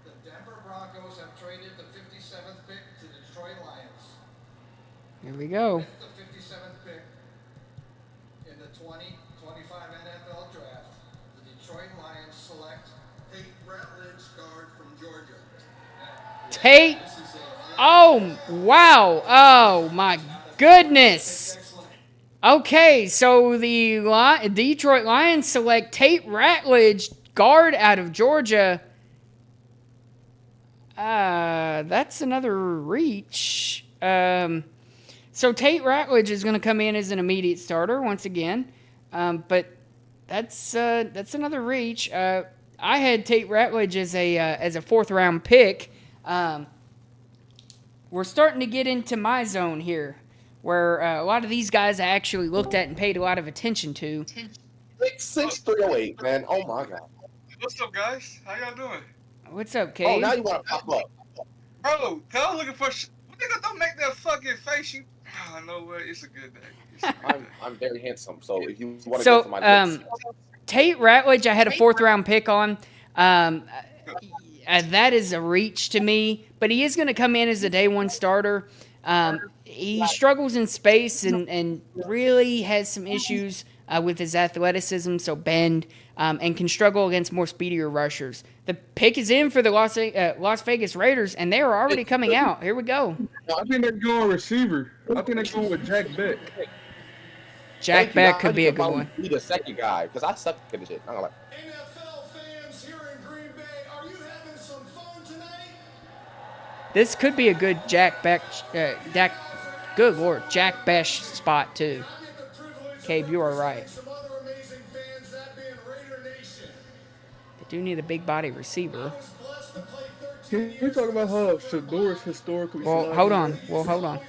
The Denver Broncos have traded the 57th pick to the Detroit Lions. Here we go. With the 57th pick in the 2025 NFL Draft, the Detroit Lions select Tate Ratledge, guard from Georgia. Tate. Oh, wow. Oh, my goodness. Okay, so the Detroit Lions select Tate Ratledge, guard out of Georgia. That's another reach. So Tate Ratledge is going to come in as an immediate starter once again. But that's another reach. I had Tate Ratledge as a fourth-round pick. We're starting to get into my zone here, where a lot of these guys I actually looked at and paid a lot of attention to. 6'308", man. Oh my god. What's up, guys? How y'all doing? What's up, Oh, Cade? now you want to pop up. Bro, I was looking for. Nigga, don't make that fucking face. You. Oh, no way. It's a good day. It's a good day. I'm very handsome, so if you want to go for my looks. Tate Ratledge, I had a fourth-round pick on. That is a reach to me, but he is going to come in as a day one starter. He struggles in space and really has some issues with his athleticism, so bend, and can struggle against more speedier rushers. The pick is in for the Las Vegas Raiders, and they are already coming out. Here we go. I think they're going receiver. I think they're going with Jack Beck. Jack Beck could be a good one. Be the second guy, because I suck at this shit. I'm like, NFL fans here in Green Bay, are you having some fun tonight? This could be a good Jack Beck, good Lord, Jack Besh spot too. Cabe, you are right. They do need a big body receiver. Can you talk about how Shador's historically? Well, hold on. Hold on.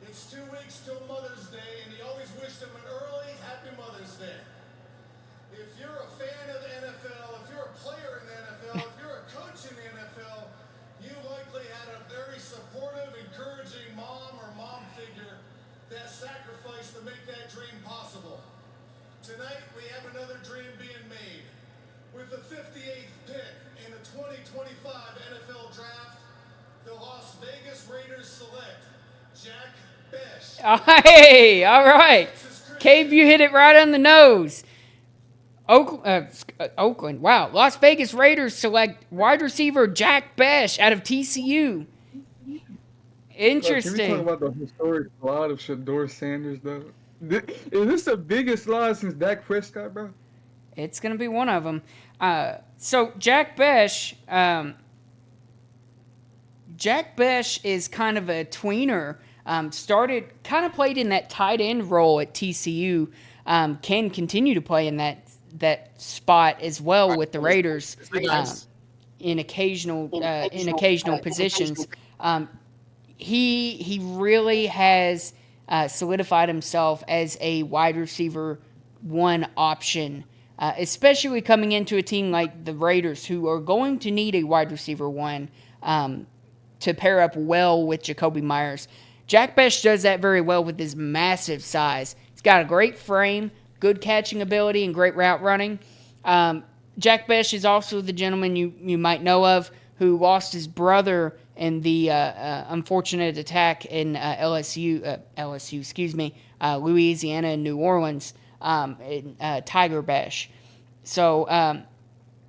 It's 2 weeks till Mother's Day, and he always wished him an early Happy Mother's Day. If you're a fan of the NFL, if you're a player in the NFL, if you're a coach in the NFL, you likely had a very supportive, encouraging mom or mom figure that sacrificed to make that dream possible. Tonight, we have another dream being made. With the 58th pick in the 2025 NFL Draft, the Las Vegas Raiders select Jack Bech. Hey, all right. Cabe, you hit it right on the nose. Oakland. Wow. Las Vegas Raiders select wide receiver Jack Bech out of TCU. Interesting. Can we talk about the historic slide of Shador Sanders, though? Is this the biggest slide since Dak Prescott, bro? It's going to be one of them. So Jack Bech, is kind of a tweener. Played in that tight end role at TCU. Can continue to play in that spot as well with the Raiders in occasional positions. He really has solidified himself as a wide receiver one option, especially coming into a team like the Raiders, who are going to need a wide receiver one to pair up well with Jakobi Meyers. Jack Bech does that very well with his massive size. He's got a great frame, good catching ability, and great route running. Jack Bech is also the gentleman you might know of who lost his brother in the unfortunate attack in Louisiana and New Orleans, Tiger Bech. So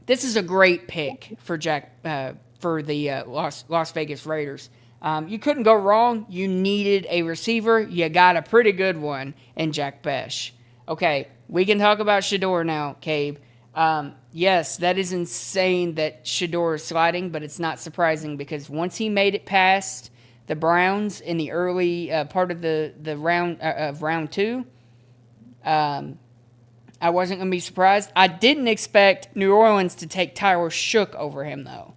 this is a great pick for the Las Vegas Raiders. You couldn't go wrong. You needed a receiver. You got a pretty good one in Jack Bech. Okay, we can talk about Shador now, Cabe. Yes, that is insane that Shador is sliding, but it's not surprising because once he made it past the Browns in the early part of the round of round 2, I wasn't going to be surprised. I didn't expect New Orleans to take Tyler Shook over him, though.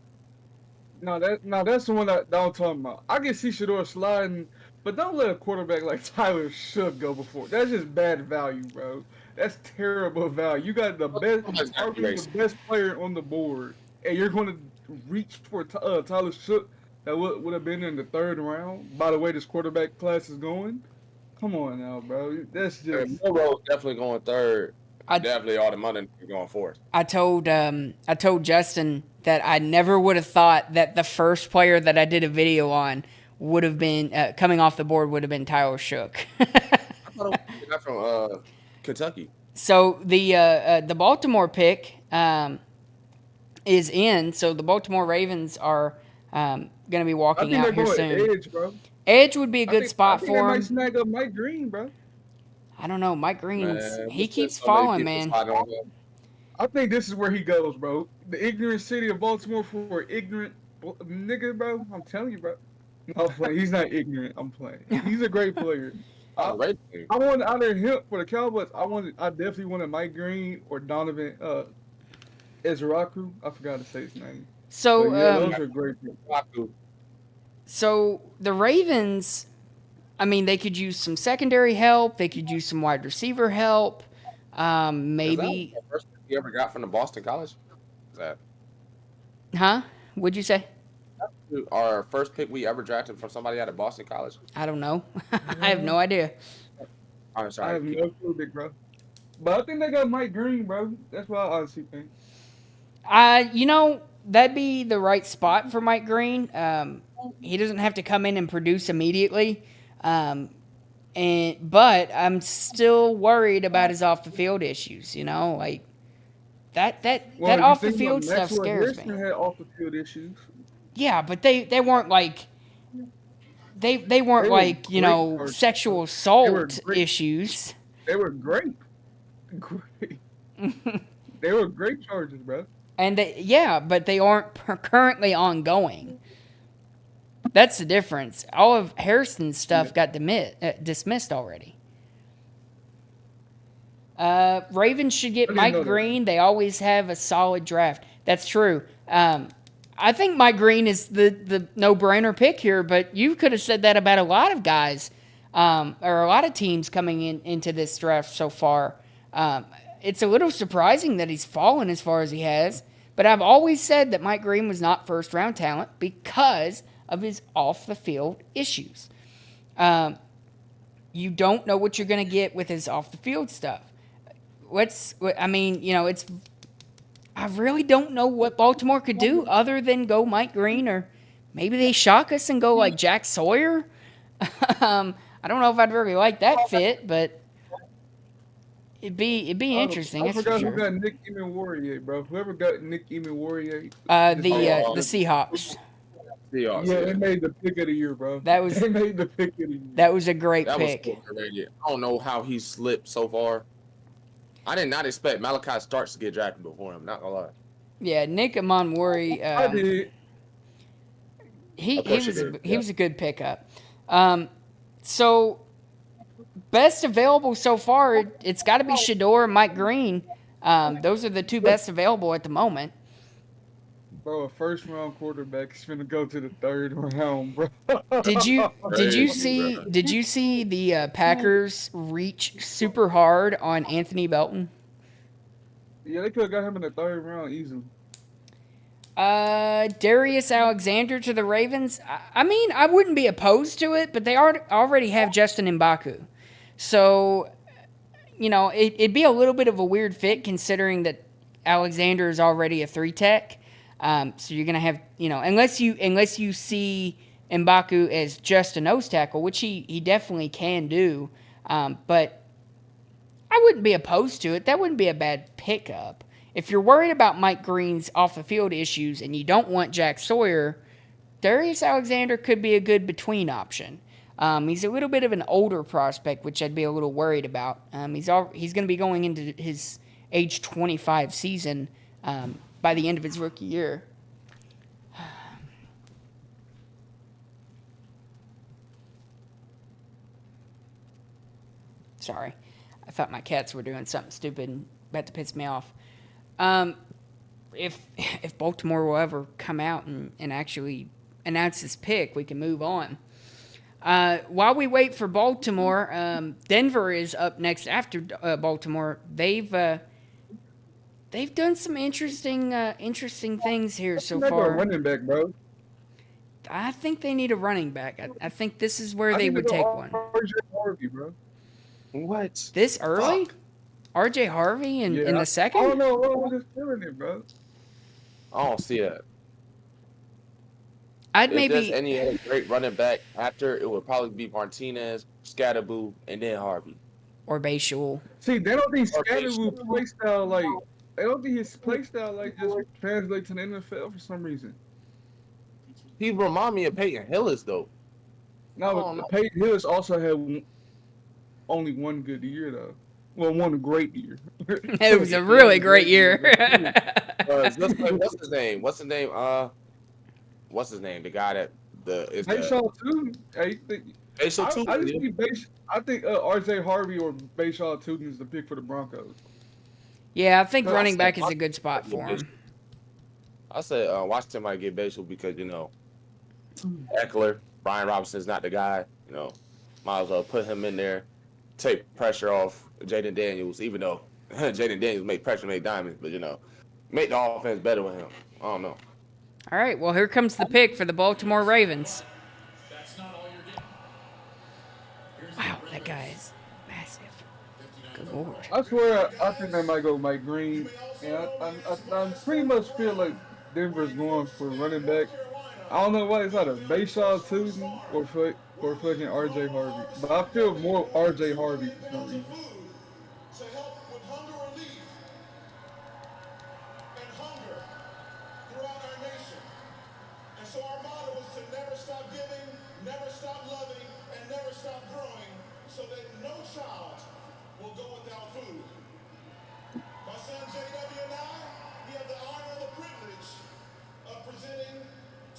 No, that's the one that I'm talking about. I can see Shador sliding, but don't let a quarterback like Tyler Shook go before. That's just bad value, bro. That's terrible value. You got the best player on the board, and you're going to reach for Tyler Shook that would have been in the 3rd round. By the way, this quarterback class is going. Come on now, bro. That's just. Burrow's definitely going 3rd. Definitely all the money going 4th. I told Justin that I never would have thought that the first player that I did a video on would have been coming off the board would have been Tyler Shook. I thought it was from Kentucky. So the Baltimore pick is in. So the Baltimore Ravens are going to be walking out here soon. Edge, bro. Edge would be a good spot for him. Might snag up Mike Green, bro. I don't know. Mike Green, he keeps falling, man. I think this is where he goes, bro. The ignorant city of Baltimore for ignorant nigga, bro. I'm telling you, bro. I'm playing. He's not ignorant. I'm playing. He's a great player. I wanted out of him for the Cowboys. I definitely wanted Mike Green or Donovan Ezraku. I forgot to say his name. So those are great picks. So the Ravens, I mean, they could use some secondary help. They could use some wide receiver help. Maybe. Is that the first pick you ever got from the Boston College? Is that? Huh? What'd you say? Our first pick we ever drafted from somebody out of Boston College? I don't know. I have no idea. I'm sorry. I have no clue, big bro. But I think they got Mike Green, bro. That's what I honestly think. That'd be the right spot for Mike Green. He doesn't have to come in and produce immediately. But I'm still worried about his off the field issues, like that off the field stuff scares me. Had off the field issues. Yeah, but they weren't like they weren't like, sexual assault issues. They were great. They were great charges, bro. And but they aren't currently ongoing. That's the difference. All of Harrison's stuff got dismissed already. Ravens should get Mike Green. They always have a solid draft. That's true. I think Mike Green is the no-brainer pick here, but you could have said that about a lot of guys or a lot of teams coming into this draft so far. It's a little surprising that he's fallen as far as he has, but I've always said that Mike Green was not first-round talent because of his off-the-field issues. You don't know what you're going to get with his off-the-field stuff. I really don't know what Baltimore could do other than go Mike Green, or maybe they shock us and go like Jack Sawyer. I don't know if I'd really like that fit, but it'd be interesting. I forgot who got Nick Emmanworiye, bro. Whoever got Nick Emmanworiye. The Seahawks. Seahawks. Yeah, they made the pick of the year, bro. They made the pick of the year. That was a great pick. I don't know how he slipped so far. I did not expect Malachi Starks to get drafted before him. Not gonna lie. Yeah, Nick Emmanworiye. I did. He was a good pickup. So best available so far, it's got to be Shedeur and Mike Green. Those are the two best available at the moment. Bro, a first-round quarterback is gonna go to the third round, bro. Did you see the Packers reach super hard on Anthony Belton? Yeah, they could have got him in the third round easily. Darius Alexander to the Ravens. I mean, I wouldn't be opposed to it, but they already have Justin M'Baku. So, it'd be a little bit of a weird fit considering that Alexander is already a 3-tech. So you're going to have, unless you see M'Baku as just a nose tackle, which he definitely can do. But I wouldn't be opposed to it. That wouldn't be a bad pickup. If you're worried about Mike Green's off-the-field issues and you don't want Jack Sawyer, Darius Alexander could be a good between option. He's a little bit of an older prospect, which I'd be a little worried about. He's going to be going into his age 25 season by the end of his rookie year. Sorry. I thought my cats were doing something stupid and about to piss me off. If Baltimore will ever come out and actually announce this pick, we can move on. While we wait for Baltimore, Denver is up next after Baltimore. They've done some interesting things here so far. Running back, bro. I think they need a running back. I think this is where they would take one. RJ Harvey, bro. What? This early? RJ Harvey in the second? I don't know what was feeling it, bro. I don't see it. If there's any other great running back after, it would probably be Martinez, Scatterboo, and then Harvey. Or Bayshul. See, they don't think Scatterboo play style they don't think his play style just translates to the NFL for some reason. He remind me of Peyton Hillis though. No, but Peyton Hillis also had only one good year though. Well, one great year. It was a really great year. What's his name? What's his name? The guy that Bayshaw Tootin. I think RJ Harvey or Bayshaw Tootin is the pick for the Broncos. Yeah, I think running back is a good spot for him. I said Washington might get Bayshaw because Eckler, Brian Robinson's not the guy. Might as well put him in there, take pressure off Jaden Daniels. Even though Jaden Daniels make pressure, make diamonds, but make the offense better with him. I don't know. All right, well, here comes the pick for the Baltimore Ravens. Wow, that guy is massive. Good Lord. I swear, I think they might go Mike Green. And I pretty much feel like Denver's going for running back. I don't know why it's either Bayshaw Tootin or fucking RJ Harvey. But I feel more RJ Harvey for some reason. To help with hunger relief and hunger throughout our nation. And so our motto is to never stop giving, never stop loving, and never stop growing so that no child will go without food. My son JW and I, we have the honor and the privilege of presenting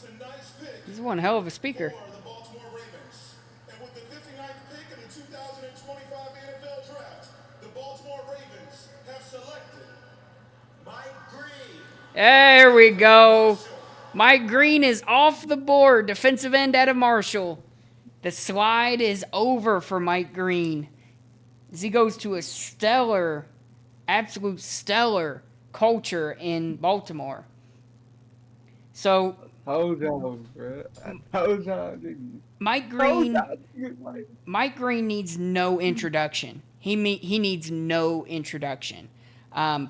tonight's pick. He's one hell of a speaker. For the Baltimore Ravens. And with the 59th pick in the 2025 NFL Draft, the Baltimore Ravens have selected Mike Green. There we go. Mike Green is off the board. Defensive end out of Marshall. The slide is over for Mike Green as he goes to a stellar, absolute stellar culture in Baltimore. So Hold on, bro. Hold on. Mike Green needs no introduction. He needs no introduction.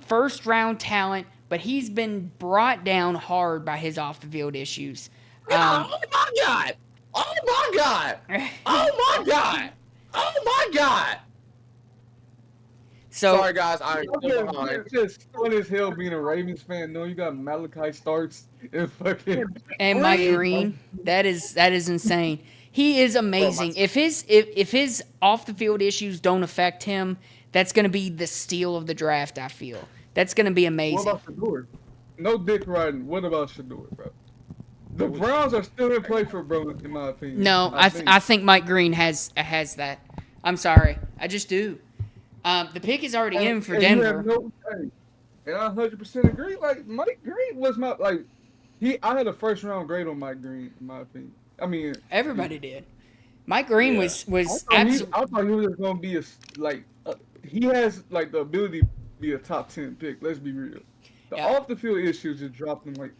First round talent, but he's been brought down hard by his off the field issues. Oh my God! Oh my God! Oh my God! Oh my God! So sorry guys, I'm still behind. It's just fun as hell being a Ravens fan. No, you got Malachi Starks and fucking and Mike Green, that is insane. He is amazing. If his off the field issues don't affect him, that's going to be the steal of the draft. I feel that's going to be amazing. What about Shador? No dick riding. What about Shador, bro? The Browns are still in play for bro, in my opinion. No, I think Mike Green has that. I'm sorry, I just do. The pick is already in for Denver. And I 100% agree. Like Mike Green was I had a first round grade on Mike Green, in my opinion. I mean, everybody did. Mike Green was I thought he was going to be he has like the ability to be a top 10 pick. Let's be real. The off the field issues just dropped him cost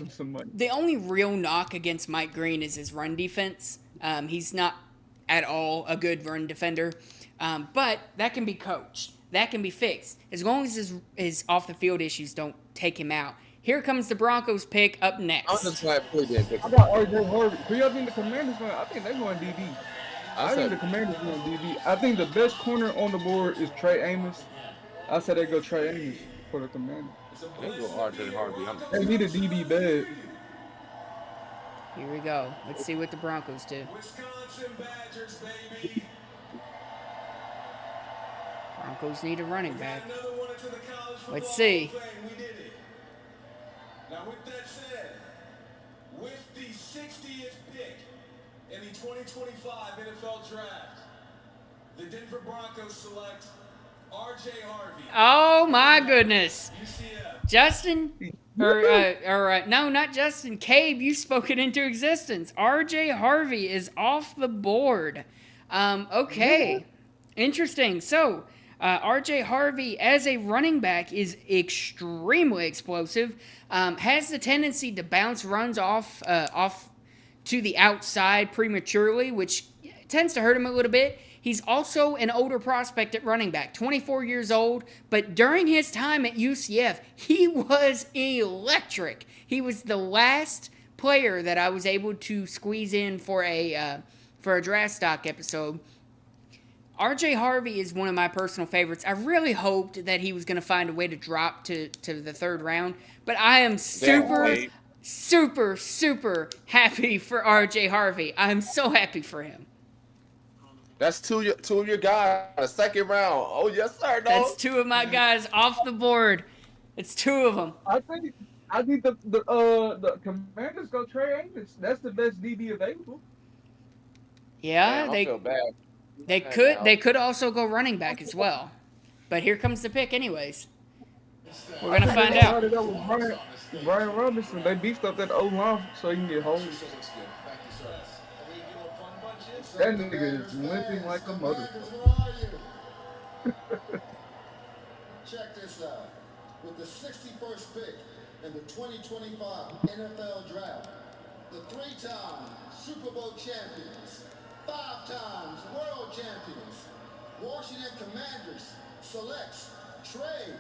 him some money. The only real knock against Mike Green is his run defense. He's not at all a good run defender. But that can be coached. That can be fixed. As long as his off-the-field issues don't take him out. Here comes the Broncos pick up next. I'm just glad Philly didn't pick I got R.J. Harvey. Who y'all think the Commanders going? I think they're going DB. I think the Commanders going DB. I think the best corner on the board is Trey Amos. I said they go Trey Amos for the Commanders. They go R.J. Harvey. They need a DB bad. Here we go. Let's see what the Broncos do. Wisconsin Badgers, baby. Broncos need a running back. Let's see. Now, with that said, with the 60th pick in the 2025 NFL Draft, the Denver Broncos select R.J. Harvey. Oh my goodness, UCF. Justin, no, not Justin. Cabe, you spoke it into existence. R.J. Harvey is off the board. Okay, interesting. So. R.J. Harvey, as a running back, is extremely explosive. Has the tendency to bounce runs off to the outside prematurely, which tends to hurt him a little bit. He's also an older prospect at running back, 24 years old. But during his time at UCF, he was electric. He was the last player that I was able to squeeze in for a draft stock episode. R.J. Harvey is one of my personal favorites. I really hoped that he was going to find a way to drop to the third round, but I am super happy for R.J. Harvey. I'm so happy for him. That's two of your guys, a second round. Oh, yes, sir. No. That's two of my guys off the board. It's two of them. I think the Commanders go Trey Amos. That's the best DB available. Yeah, Man, I feel bad. They could also go running back as well. But here comes the pick anyways. We're going to find out. Brian Robinson, they beefed up that O-line so he can get home. That nigga is limping like a mother. Check this out. With the 61st pick in the 2025 NFL Draft, the 3-time Super Bowl champions, 5 times world champions, Washington Commanders selects Trey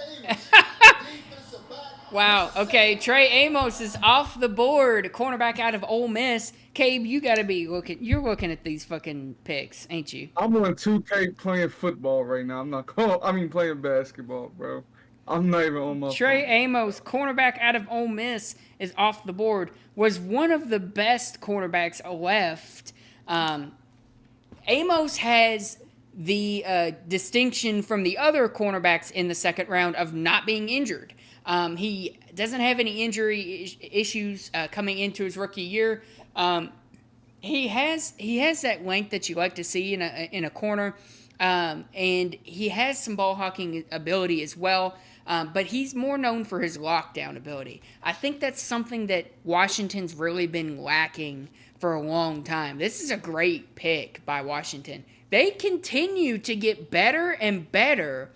Amos. Defensive back. Wow. Okay, Trey Amos is off the board. Cornerback out of Ole Miss. Cabe, you got to be looking. You're looking at these fucking picks, ain't you? I'm on 2K playing football right now. Playing basketball, bro. I'm not even on my Trey phone. Amos, cornerback out of Ole Miss, is off the board. Was one of the best cornerbacks left. Amos has the distinction from the other cornerbacks in the second round of not being injured. He doesn't have any injury issues coming into his rookie year. He has that length that you like to see in a corner, and he has some ball hawking ability as well. but he's more known for his lockdown ability. I think that's something that Washington's really been lacking for a long time. This is a great pick by Washington. They continue to get better and better,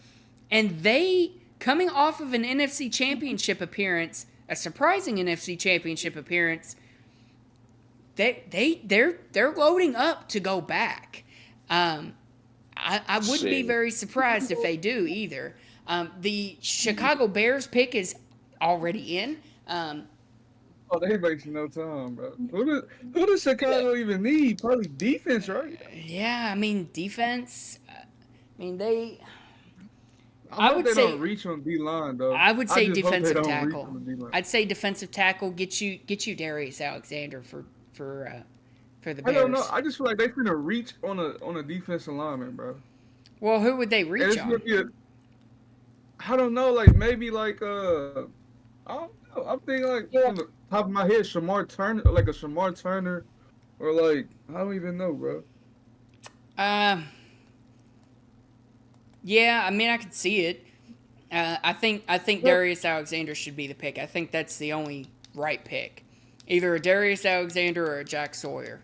and they, coming off of an NFC Championship appearance, a surprising NFC Championship appearance, they're loading up to go back. I wouldn't be very surprised if they do either. The Chicago Bears pick is already in. Oh, they wasting no time, bro. Who does Chicago even need? Probably defense, right? Yeah, I mean defense. I mean they. I would they say don't reach on D line though. I would say just hope they defensive don't reach tackle. on the D-line. I'd say defensive tackle. Get you Darius Alexander for the Bears. I don't know. I just feel like they finna reach on a defensive lineman, bro. Well, who would they And reach it's on? gonna be I don't know, like maybe like I don't know. I'm thinking like on the top of my head, Shamar Turner, like a Shamar Turner, or like I don't even know, bro. Yeah, I mean I could see it. I think Darius Alexander should be the pick. I think that's the only right pick. Either a Darius Alexander or a Jack Sawyer.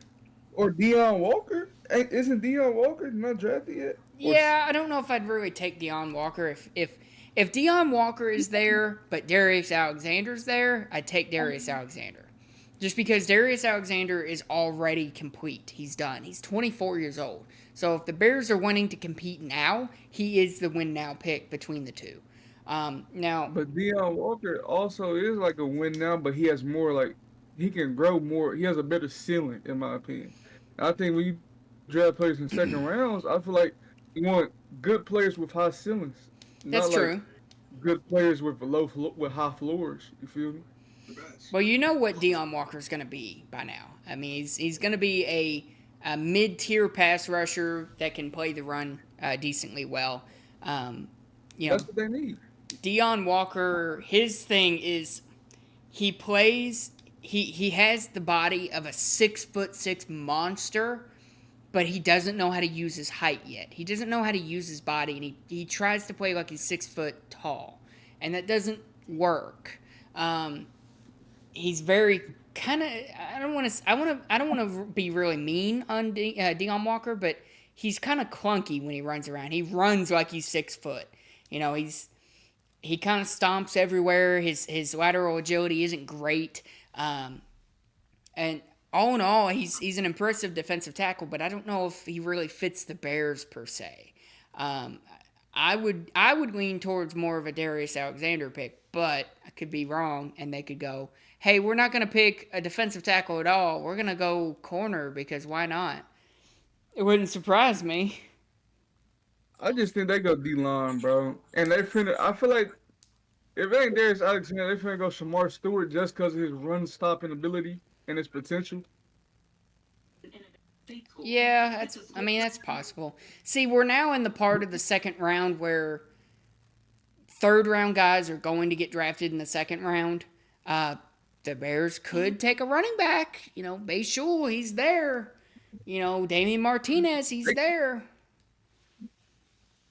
Or Deion Walker? Isn't Deion Walker not drafted yet? Yeah, I don't know if I'd really take Deion Walker. If Deion Walker is there, but Darius Alexander's there, I'd take Darius Alexander. Just because Darius Alexander is already complete. He's done. He's 24 years old. So if the Bears are wanting to compete now, he is the win now pick between the two. Now, but Deion Walker also is like a win now, but he has more like he can grow more. He has a better ceiling, in my opinion. I think when you draft players in second rounds, I feel like you want good players with high ceilings. That's not true. Like good players with high floors. You feel me? Well, you know what Deion Walker's going to be by now. I mean, he's going to be a mid-tier pass rusher that can play the run decently well. That's what they need. Deion Walker, his thing is he plays. He has the body of a 6'6" monster, but he doesn't know how to use his height yet. He doesn't know how to use his body, and he tries to play like he's 6 foot tall, and that doesn't work. He's very kind of. I don't want to be really mean on Deion Walker, but he's kind of clunky when he runs around. He runs like he's 6 foot. You know, he kind of stomps everywhere. His lateral agility isn't great. And all in all, he's an impressive defensive tackle, but I don't know if he really fits the Bears per se. I would lean towards more of a Darius Alexander pick, but I could be wrong, and they could go, hey, we're not going to pick a defensive tackle at all. We're going to go corner because why not? It wouldn't surprise me. I just think they go D-line, bro. And I feel like if it ain't Darius Alexander, they finna go Shamar Stewart just because of his run-stopping ability and his potential. Yeah, that's possible. See, we're now in the part of the second round where third-round guys are going to get drafted in the second round. The Bears could take a running back. You know, Bayshul, he's there. You know, Damian Martinez, he's there.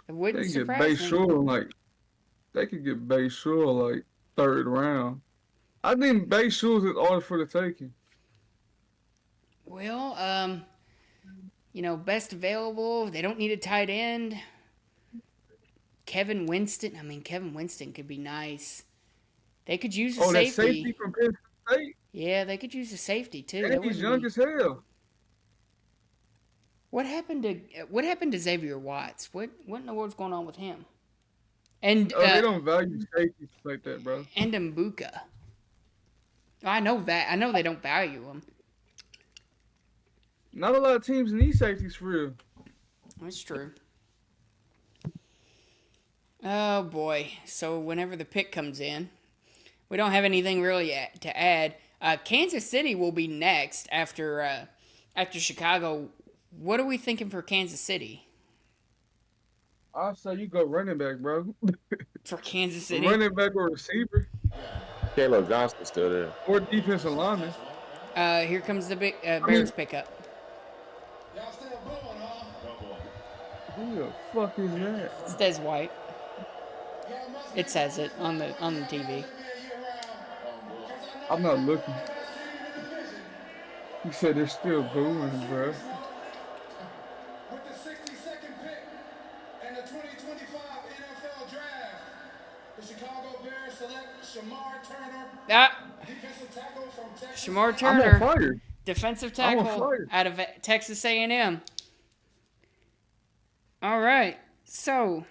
It wouldn't surprise me. They could get Bayshul like third round. I think Bayshul's is ours for the taking. Well, best available. They don't need a tight end. Kevin Winston. I mean, Kevin Winston could be nice. They could use a safety. That safety from Penn State? Yeah, they could use a safety too. And he's young as hell. What happened to Xavier Watts? What in the world's going on with him? And they don't value safeties like that, bro. And Mbuka. I know that. I know they don't value him. Not a lot of teams need safeties for real. That's true. Oh boy. So whenever the pick comes in, we don't have anything really to add. Kansas City will be next after Chicago. What are we thinking for Kansas City? I'll say you go running back, bro. For Kansas City? Running back or receiver. Caleb Johnson's still there. Or defensive lineman. Here comes the big Bears pickup. Y'all still going, huh? Who the fuck is that? It's Des White. Y'all must It says it on the TV. I'm not looking. You said they're still booing, bro. With the 62nd pick in the 2025 NFL Draft, the Chicago Bears select Shamar Turner, defensive tackle from Texas. Shamar I'm on Turner, fire. defensive I'm on tackle fire. out of Texas A&M. All right, so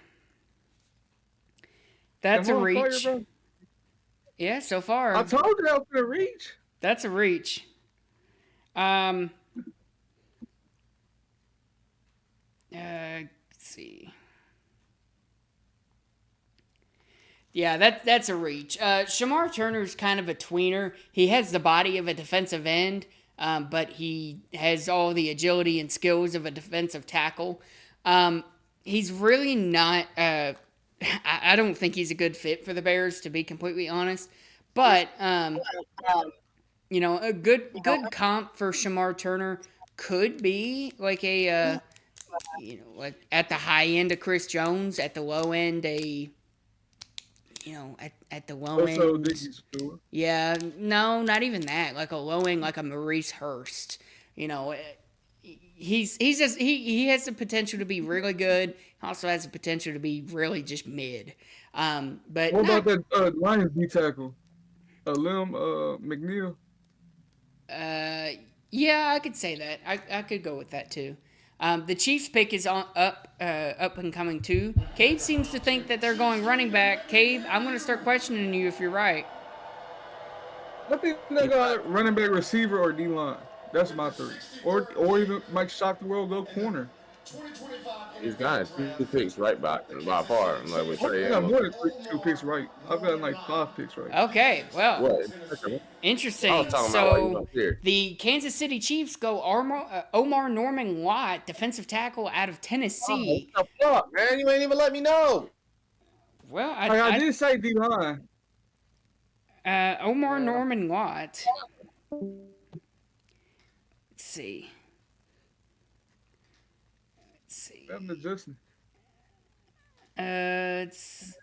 that's I'm a on fire, reach. bro. Yeah, so far. I told you I was gonna reach. That's a reach. Let's see. Yeah, that's a reach. Shamar Turner's kind of a tweener. He has the body of a defensive end, but he has all the agility and skills of a defensive tackle. He's really not. I don't think he's a good fit for the Bears, to be completely honest. But you know, a good comp for Shamar Turner could be like a you know, like at the high end of Chris Jones, at the low end you know, at the low end. Yeah, no, not even that. Like a low end, like a Maurice Hurst. You know, he has the potential to be really good. Also has the potential to be really just mid. But what about that Lions D tackle, Lim McNeil? Yeah, I could say that. I could go with that too. The Chiefs pick is up and coming too. Cade seems to think that they're going running back. Cade, I'm going to start questioning you if you're right. I think they got running back, receiver, or D line. That's my three. Or even might shock the world, go corner. He's got 2 picks right by far. Like with Trey I got more than 2 picks right. I've got like 5 picks right. Okay, well, what? interesting. So the Kansas City Chiefs go Omar Norman Lott, defensive tackle out of Tennessee. Oh, what the fuck, man? You ain't even let me know. Well, I did say D line. Omar Norman Lott. Let's see. I'm adjusting. It's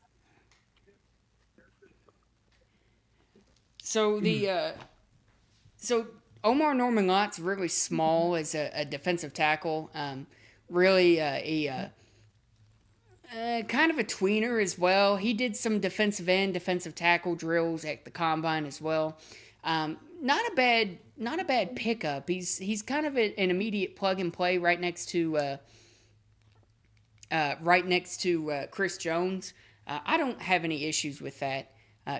so the so Omar Norman Lott's really small as a defensive tackle. Really kind of a tweener as well. He did some defensive end, defensive tackle drills at the combine as well. Not a bad pickup. He's kind of an immediate plug and play right next to Chris Jones. I don't have any issues with that.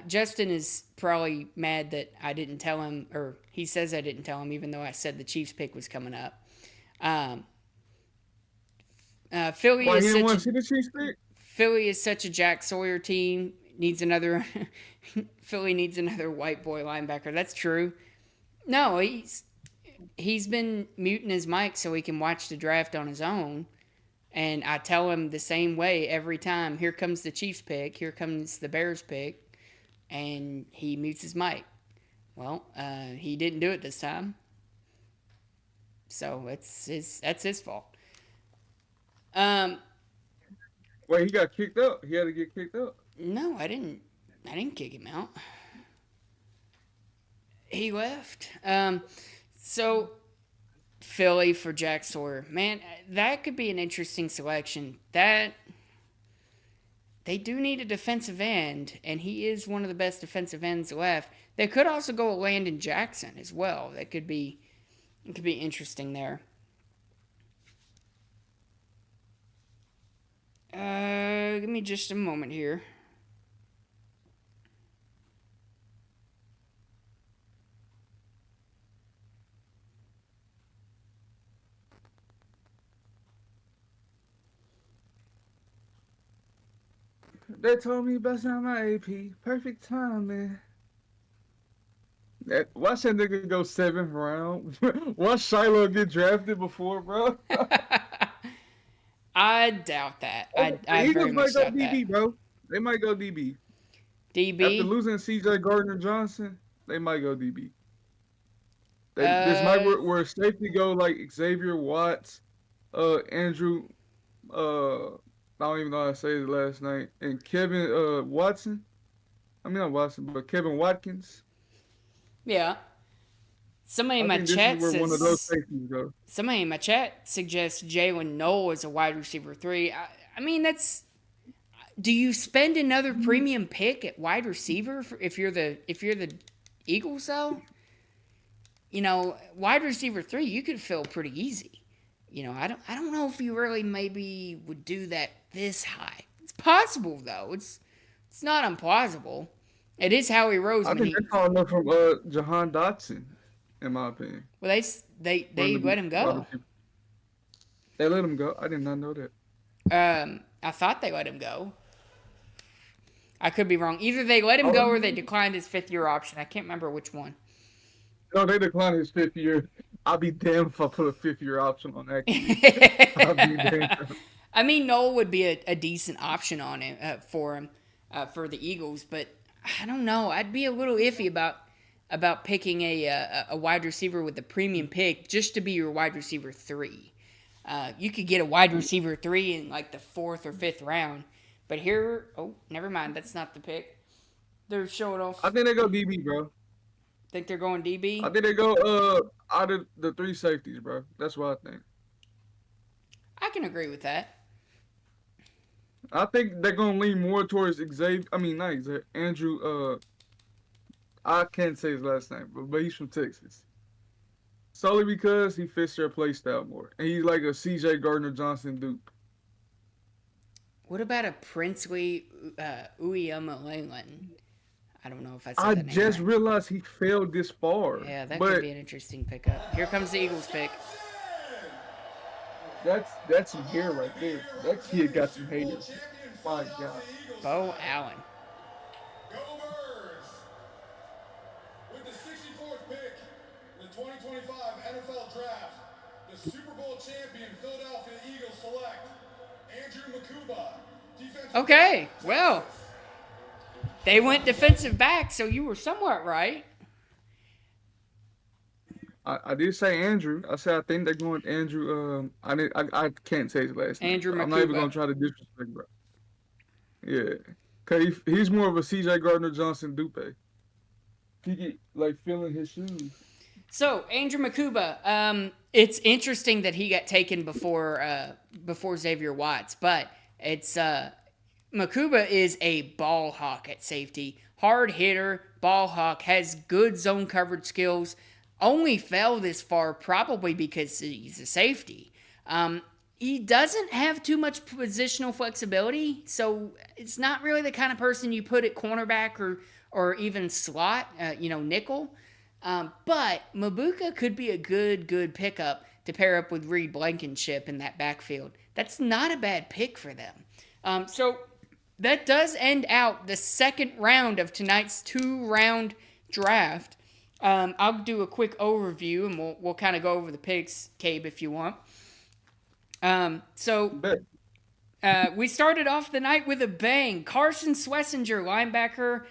Justin is probably mad that I didn't tell him, or he says I didn't tell him, even though I said the Chiefs pick was coming up. Philly Why is you such want a, to see the Chiefs pick? Philly is such a Jack Sawyer team. Needs another. Philly needs another white boy linebacker. That's true. No, he's been muting his mic so he can watch the draft on his own. And I tell him the same way every time. Here comes the Chiefs pick. Here comes the Bears pick. And he mutes his mic. Well, he didn't do it this time. So that's his fault. Wait, he got kicked out. He had to get kicked out. No, I didn't kick him out. He left. So Philly for Jack Sawyer. Man, that could be an interesting selection. That they do need a defensive end, and he is one of the best defensive ends left. They could also go with Landon Jackson as well. It could be interesting there. Give me just a moment here. They told me bust out my AP. Perfect time, man. Watch that nigga go 7th round. Watch Shiloh get drafted before, bro. I doubt that. I very Eagles much might go doubt DB, that. bro. They might go DB. DB? After losing CJ Gardner-Johnson, they might go DB. This might where safety go like Xavier Watts, Andrew I don't even know how to say his last name. And Kevin Watson. I mean not Watson, but Kevin Watkins. Yeah. Somebody I in my think this chat is where one of those says. safeties go. Somebody in my chat suggests Jalen Noel as a wide receiver 3. I mean, that's. Do you spend another premium pick at wide receiver if you're the Eagles though? You know, wide receiver 3 you could fill pretty easy. You know, I don't know if you really maybe would do that this high. It's possible though. It's not implausible. It is Howie Roseman. I think they're calling up from Jahan Dotson, in my opinion. Well, they let him go. They let him go. I did not know that. I thought they let him go. I could be wrong. Either they let him go or they declined his 5th-year option. I can't remember which one. No, they declined his 5th year. I'll be damned if I put a 5th-year option on that. I'll be damned. I mean, Noel would be a decent option on him for him for the Eagles, but I don't know. I'd be a little iffy about picking a wide receiver with a premium pick just to be your wide receiver 3. You could get a wide receiver 3 in like the 4th or 5th round, but here, never mind. That's not the pick. They're showing off. I think they go DB, bro. Think they're going DB? I think they go out of the 3 safeties, bro. That's what I think. I can agree with that. I think they're gonna lean more towards Xavier. I mean, not Xavier. Andrew. I can't say his last name, but he's from Texas. Solely because he fits their play style more, and he's like a C.J. Gardner-Johnson dupe. What about a Princely Uiagalelei? I don't know if I said I that name just right. realized he failed this far. Yeah, that could be an interesting pickup. Here comes the Eagles pick. That's some hair right there. That kid got some hair. My God. Bo Allen. Go Birds! With the 64th pick in the 2025 NFL Draft, the Super Bowl champion Philadelphia Eagles select Andrew Makuba. Okay, well, they went defensive back, so you were somewhat right. I did say Andrew. I said I think they're going Andrew. I can't say his last name. Andrew I'm not even Makuba. gonna try to disrespect, bro. Yeah, cause he's more of a C.J. Gardner-Johnson dupe. He get like feeling his shoes. So Andrew Makuba, it's interesting that he got taken before Xavier Watts, but it's Makuba is a ball hawk at safety, hard hitter, ball hawk, has good zone coverage skills. Only fell this far probably because he's a safety. He doesn't have too much positional flexibility, so it's not really the kind of person you put at cornerback or even slot, nickel. But Mabuka could be a good pickup to pair up with Reed Blankenship in that backfield. That's not a bad pick for them. So that does end out the second round of tonight's 2-round draft. I'll do a quick overview, and we'll kind of go over the picks, Cabe, if you want. We started off the night with a bang. Carson Schlesinger, linebacker,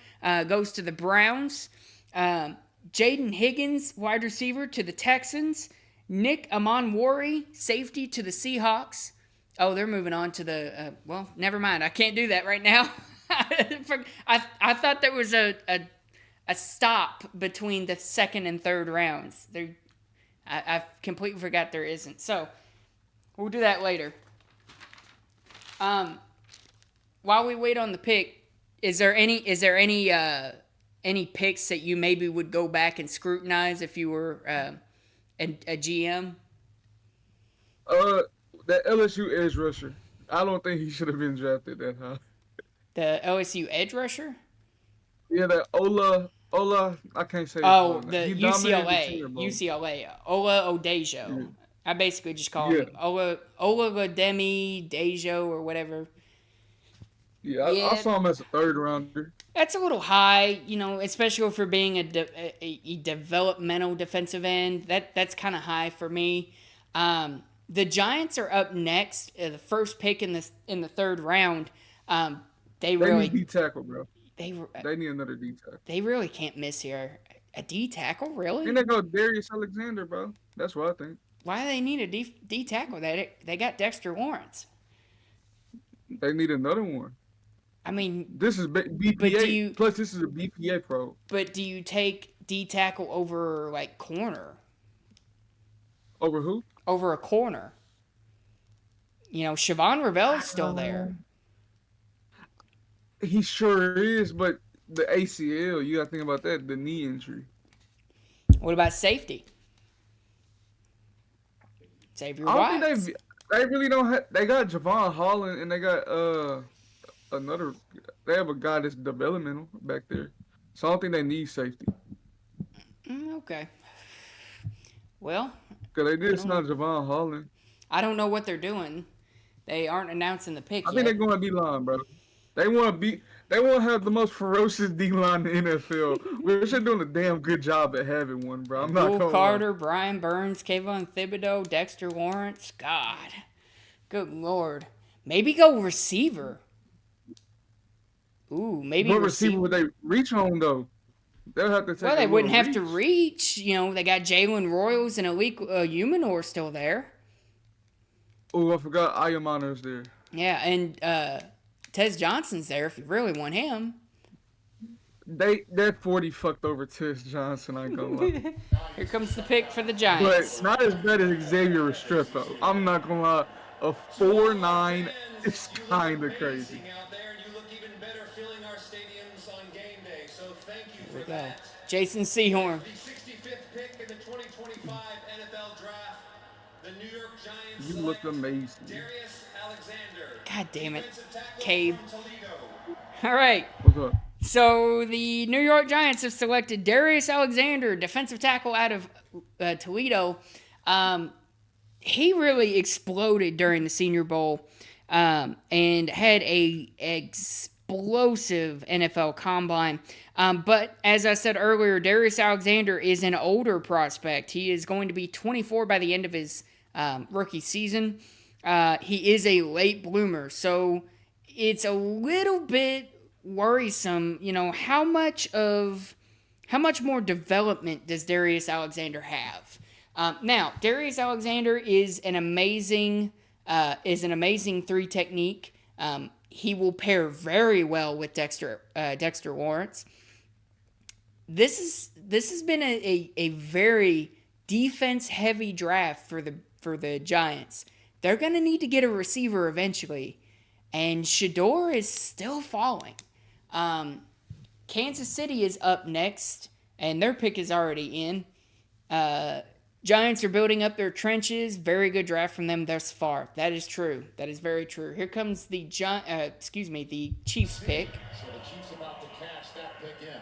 goes to the Browns. Jaden Higgins, wide receiver, to the Texans. Nick Amonwori, safety, to the Seahawks. Oh, they're moving on to the... never mind. I can't do that right now. I thought there was a stop between the second and third rounds. I completely forgot there isn't. So, we'll do that later. While we wait on the pick, is there any picks that you maybe would go back and scrutinize if you were a GM? The LSU edge rusher. I don't think he should have been drafted that high. The LSU edge rusher? Yeah, that Ola, I can't say. Oh, the UCLA. Ola Odejo. Yeah. I basically just call him Ola Lademi Dejo or whatever. Yeah, I saw him as a third rounder. That's a little high, especially for being a developmental defensive end. That's kind of high for me. The Giants are up next, the first pick in the third round. They really need D tackle, bro. They need another D tackle. They really can't miss here. A D tackle, really? Then they go Darius Alexander, bro. That's what I think. Why do they need a D tackle? They got Dexter Lawrence. They need another one. I mean, This is BPA. Plus, this is a BPA pro. But do you take D tackle over like corner? Over who? Over a corner. You know, Siobhan Ravel's still there. He sure is, but the ACL, you gotta think about that, the knee injury. What about safety? Xavier I White. don't think they really don't have. They got Javon Holland and they got another. They have a guy that's developmental back there, so I don't think they need safety. Okay. Well, because they did sign Javon Holland. I don't know what they're doing. They aren't announcing the pick yet. I think they're going D-line, bro. They want to have the most ferocious D-line in the NFL. We're just doing a damn good job at having one, bro. I'm not Will Carter, Brian Burns, Kayvon Thibodeau, Dexter Lawrence. God. Good Lord. Maybe go receiver. Ooh, maybe what receiver would they reach on, though? They'll have to take they wouldn't have to reach. You know, they got Jalen Royals and Alik Umanor still there. Oh, I forgot Ayamona's there. Yeah, and Tez Johnson's there if you really want him. That 40 fucked over Tez Johnson, I ain't gonna lie. Here comes the pick for the Giants. But not as bad as Xavier Restrepo. I'm not gonna lie. A 4.9 is kind of crazy. Here we go. Jason Sehorn. The 65th pick in the 2025 NFL Draft. The New York Giants. You look amazing. Darius Alexander. God damn it, Cabe. All right. What's up? So the New York Giants have selected Darius Alexander, defensive tackle out of Toledo. He really exploded during the Senior Bowl and had a explosive NFL combine. But as I said earlier, Darius Alexander is an older prospect. He is going to be 24 by the end of his rookie season. He is a late bloomer, so it's a little bit worrisome. You know, how much more development does Darius Alexander have? Now, Darius Alexander is an amazing 3 technique. He will pair very well with Dexter Lawrence. This has been a very defense heavy draft for the Giants. They're gonna need to get a receiver eventually, and Shedeur is still falling. Kansas City is up next, and their pick is already in. Giants are building up their trenches. Very good draft from them thus far. That is true. That is very true. Here comes the Chiefs pick. So the Chiefs about to cash that pick in.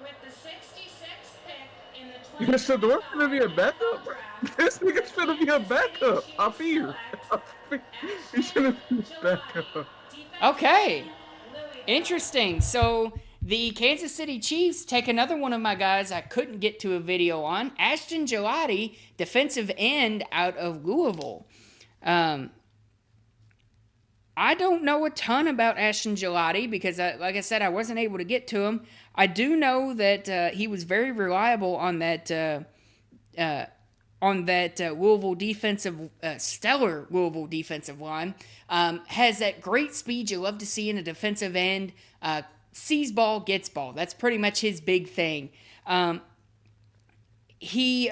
With the 66th pick in the You said the gonna be a backup? This nigga's gonna be a backup. I fear. He's gonna be a backup. Okay. Interesting. So the Kansas City Chiefs take another one of my guys I couldn't get to a video on, Ashton Gelati, defensive end out of Louisville. I don't know a ton about Ashton Gelati because, like I said, I wasn't able to get to him. I do know that he was very reliable on that Louisville defensive, stellar Louisville defensive line. Has that great speed you love to see in a defensive end. Sees ball, gets ball. That's pretty much his big thing. He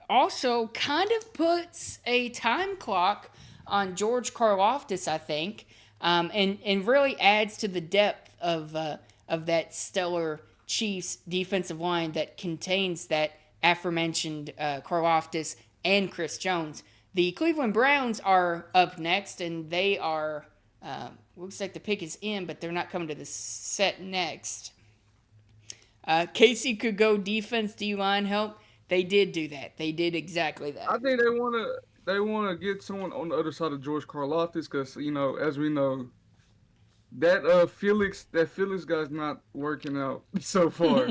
also kind of puts a time clock on George Karlaftis, I think, and really adds to the depth of that stellar Chiefs defensive line that contains that aforementioned Karlaftis and Chris Jones. The Cleveland Browns are up next, and they are... looks like the pick is in, but they're not coming to the set next. Casey could go defense, D-line help. They did do that. They did exactly that. I think they wanna get someone on the other side of George Karlaftis because, you know, as we know, that Felix guy's not working out so far.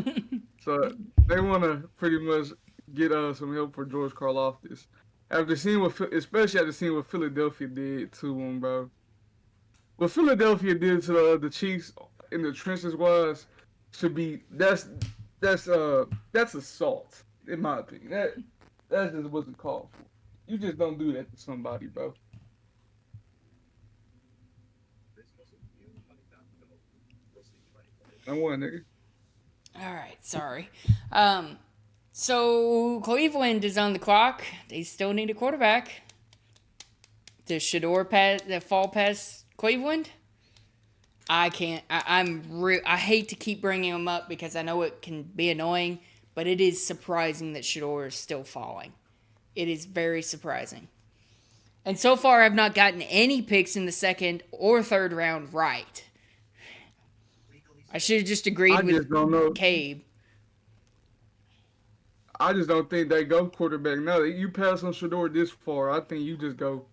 So they wanna pretty much get some help for George Karlaftis. Especially after seeing what Philadelphia did to him, bro. What Philadelphia did to the Chiefs in the trenches should be that's assault in my opinion. That just wasn't called for. You just don't do that to somebody, bro. I won, nigga. All right, sorry. So Cleveland is on the clock. They still need a quarterback. Does Shador fall past Cleveland? I can't. I hate to keep bringing him up because I know it can be annoying, but it is surprising that Shador is still falling. It is very surprising. And so far, I've not gotten any picks in the second or third round right. I should have just agreed with Cabe. I just don't think they go quarterback. No, you pass on Shador this far, I think you just go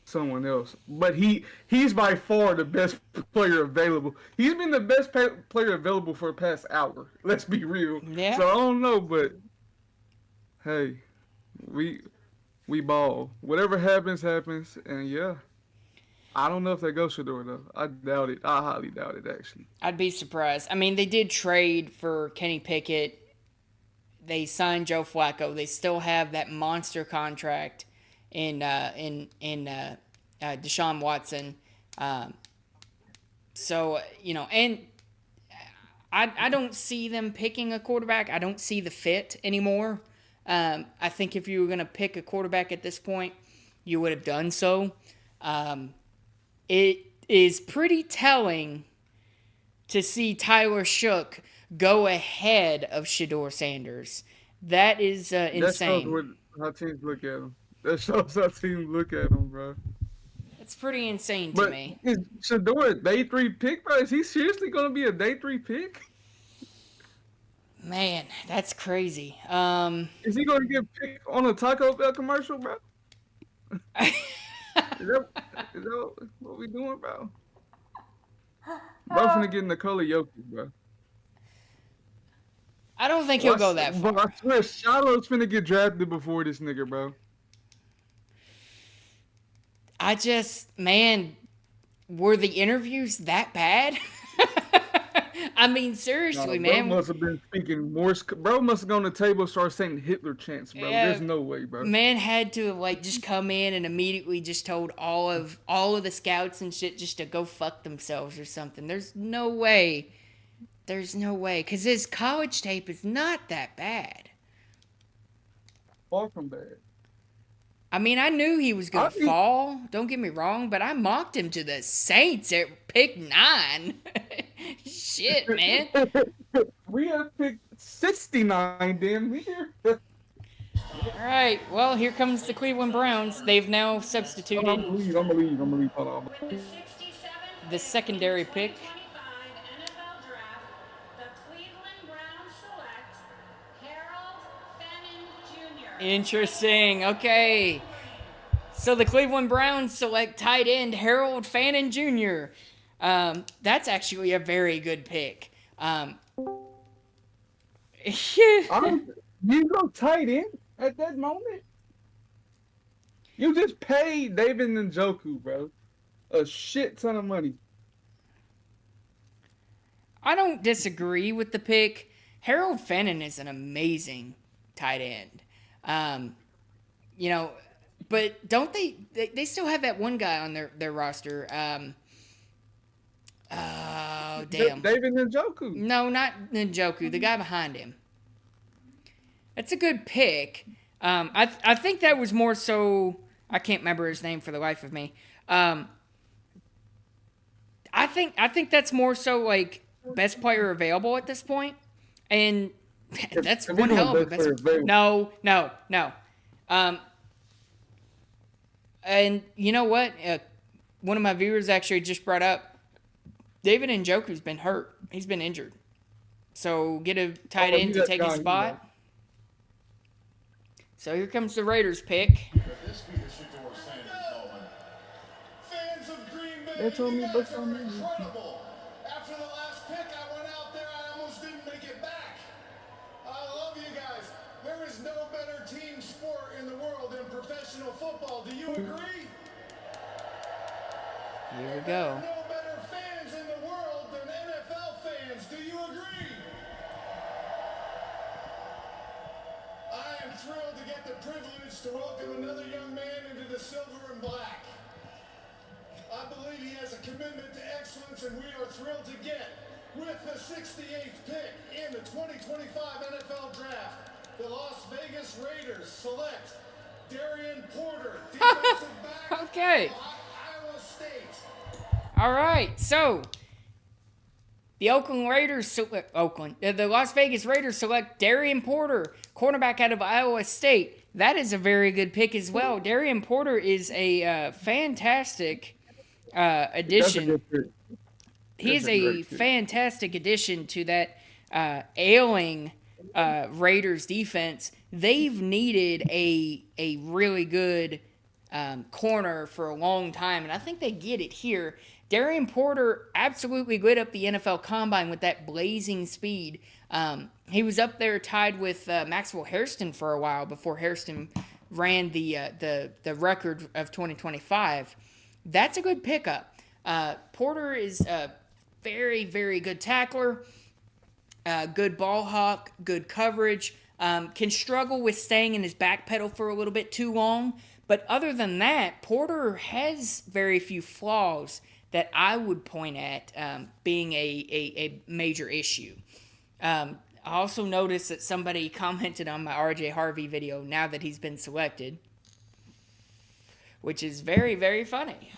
someone else. But he's by far the best player available. He's been the best player available for the past hour. Let's be real. Yeah. So I don't know, but hey, we ball. Whatever happens, happens. And yeah, I don't know if they go Shador though. I doubt it. I highly doubt it actually. I'd be surprised. I mean, they did trade for Kenny Pickett. They signed Joe Flacco. They still have that monster contract in Deshaun Watson. So, you know, and I don't see them picking a quarterback. I don't see the fit anymore. I think if you were going to pick a quarterback at this point, you would have done so. It is pretty telling to see Tyler Shough go ahead of Shador Sanders. That is insane. That shows how teams look at him. That shows how teams look at him, bro. It's pretty insane to me. Is Shador a day 3 pick, bro? Is he seriously going to be a day 3 pick? Man, that's crazy. Is he going to get picked on a Taco Bell commercial, bro? Is that what we doing, bro? Bro finna get Nikola Jokic, bro. I don't think he'll go that far. But I swear, Shiloh's finna get drafted before this nigga, bro. Man, were the interviews that bad? I mean, seriously, man. Bro must have been speaking Morse. Bro must have gone to the table and started saying Hitler chants, bro. Yeah, there's no way, bro. Man had to like just come in and immediately just told all of the scouts and shit just to go fuck themselves or something. There's no way. There's no way, because his college tape is not that bad. Far from bad. I mean, I knew he was going to fall, don't get me wrong, but I mocked him to the Saints at pick 9. Shit, man. We have picked 69 damn near. All right, well, here comes the Cleveland Browns. They've now substituted I'm gonna leave. Hold on. The secondary pick. Interesting. Okay. So the Cleveland Browns select tight end Harold Fannin Jr. That's actually a very good pick. You go tight end at that moment? You just paid David Njoku, bro, a shit ton of money. I don't disagree with the pick. Harold Fannin is an amazing tight end. You know, but don't they still have that one guy on their roster? Oh, damn. David Njoku. No, not Njoku. The guy behind him. That's a good pick. I think that was more so. I can't remember his name for the life of me. I think that's more so like best player available at this point, and that's one hell of a best. No. And you know what? One of my viewers actually just brought up David Njoku's been hurt. He's been injured. So get a tight end to take his spot. So here comes the Raiders pick. Fans of Green Bay, They told me, you but guys are incredible. After the last pick, I went out there, I almost didn't make it back. I love you guys. There is no better team sport in the world than professional football. Do you agree? Here we go. No better fans in the world than NFL fans. Do you agree? I am thrilled to get the privilege to welcome another young man into the silver and black. I believe he has a commitment to excellence, and we are thrilled to get With the 68th pick in the 2025 NFL Draft, the Las Vegas Raiders select Darian Porter, defensive back Okay. of Iowa State. All right. So the the Las Vegas Raiders select Darian Porter, cornerback out of Iowa State. That is a very good pick as well. Darian Porter is a fantastic addition. He is a fantastic addition to that ailing Raiders defense. They've needed a really good corner for a long time, and I think they get it here. Darian Porter absolutely lit up the NFL Combine with that blazing speed. He was up there tied with Maxwell Hairston for a while before Hairston ran the record of 2025. That's a good pickup. Porter is a very, very good tackler, good ball hawk, good coverage, can struggle with staying in his back pedal for a little bit too long. But other than that, Porter has very few flaws that I would point at being a major issue. I also noticed that somebody commented on my RJ Harvey video now that he's been selected, which is very, very funny.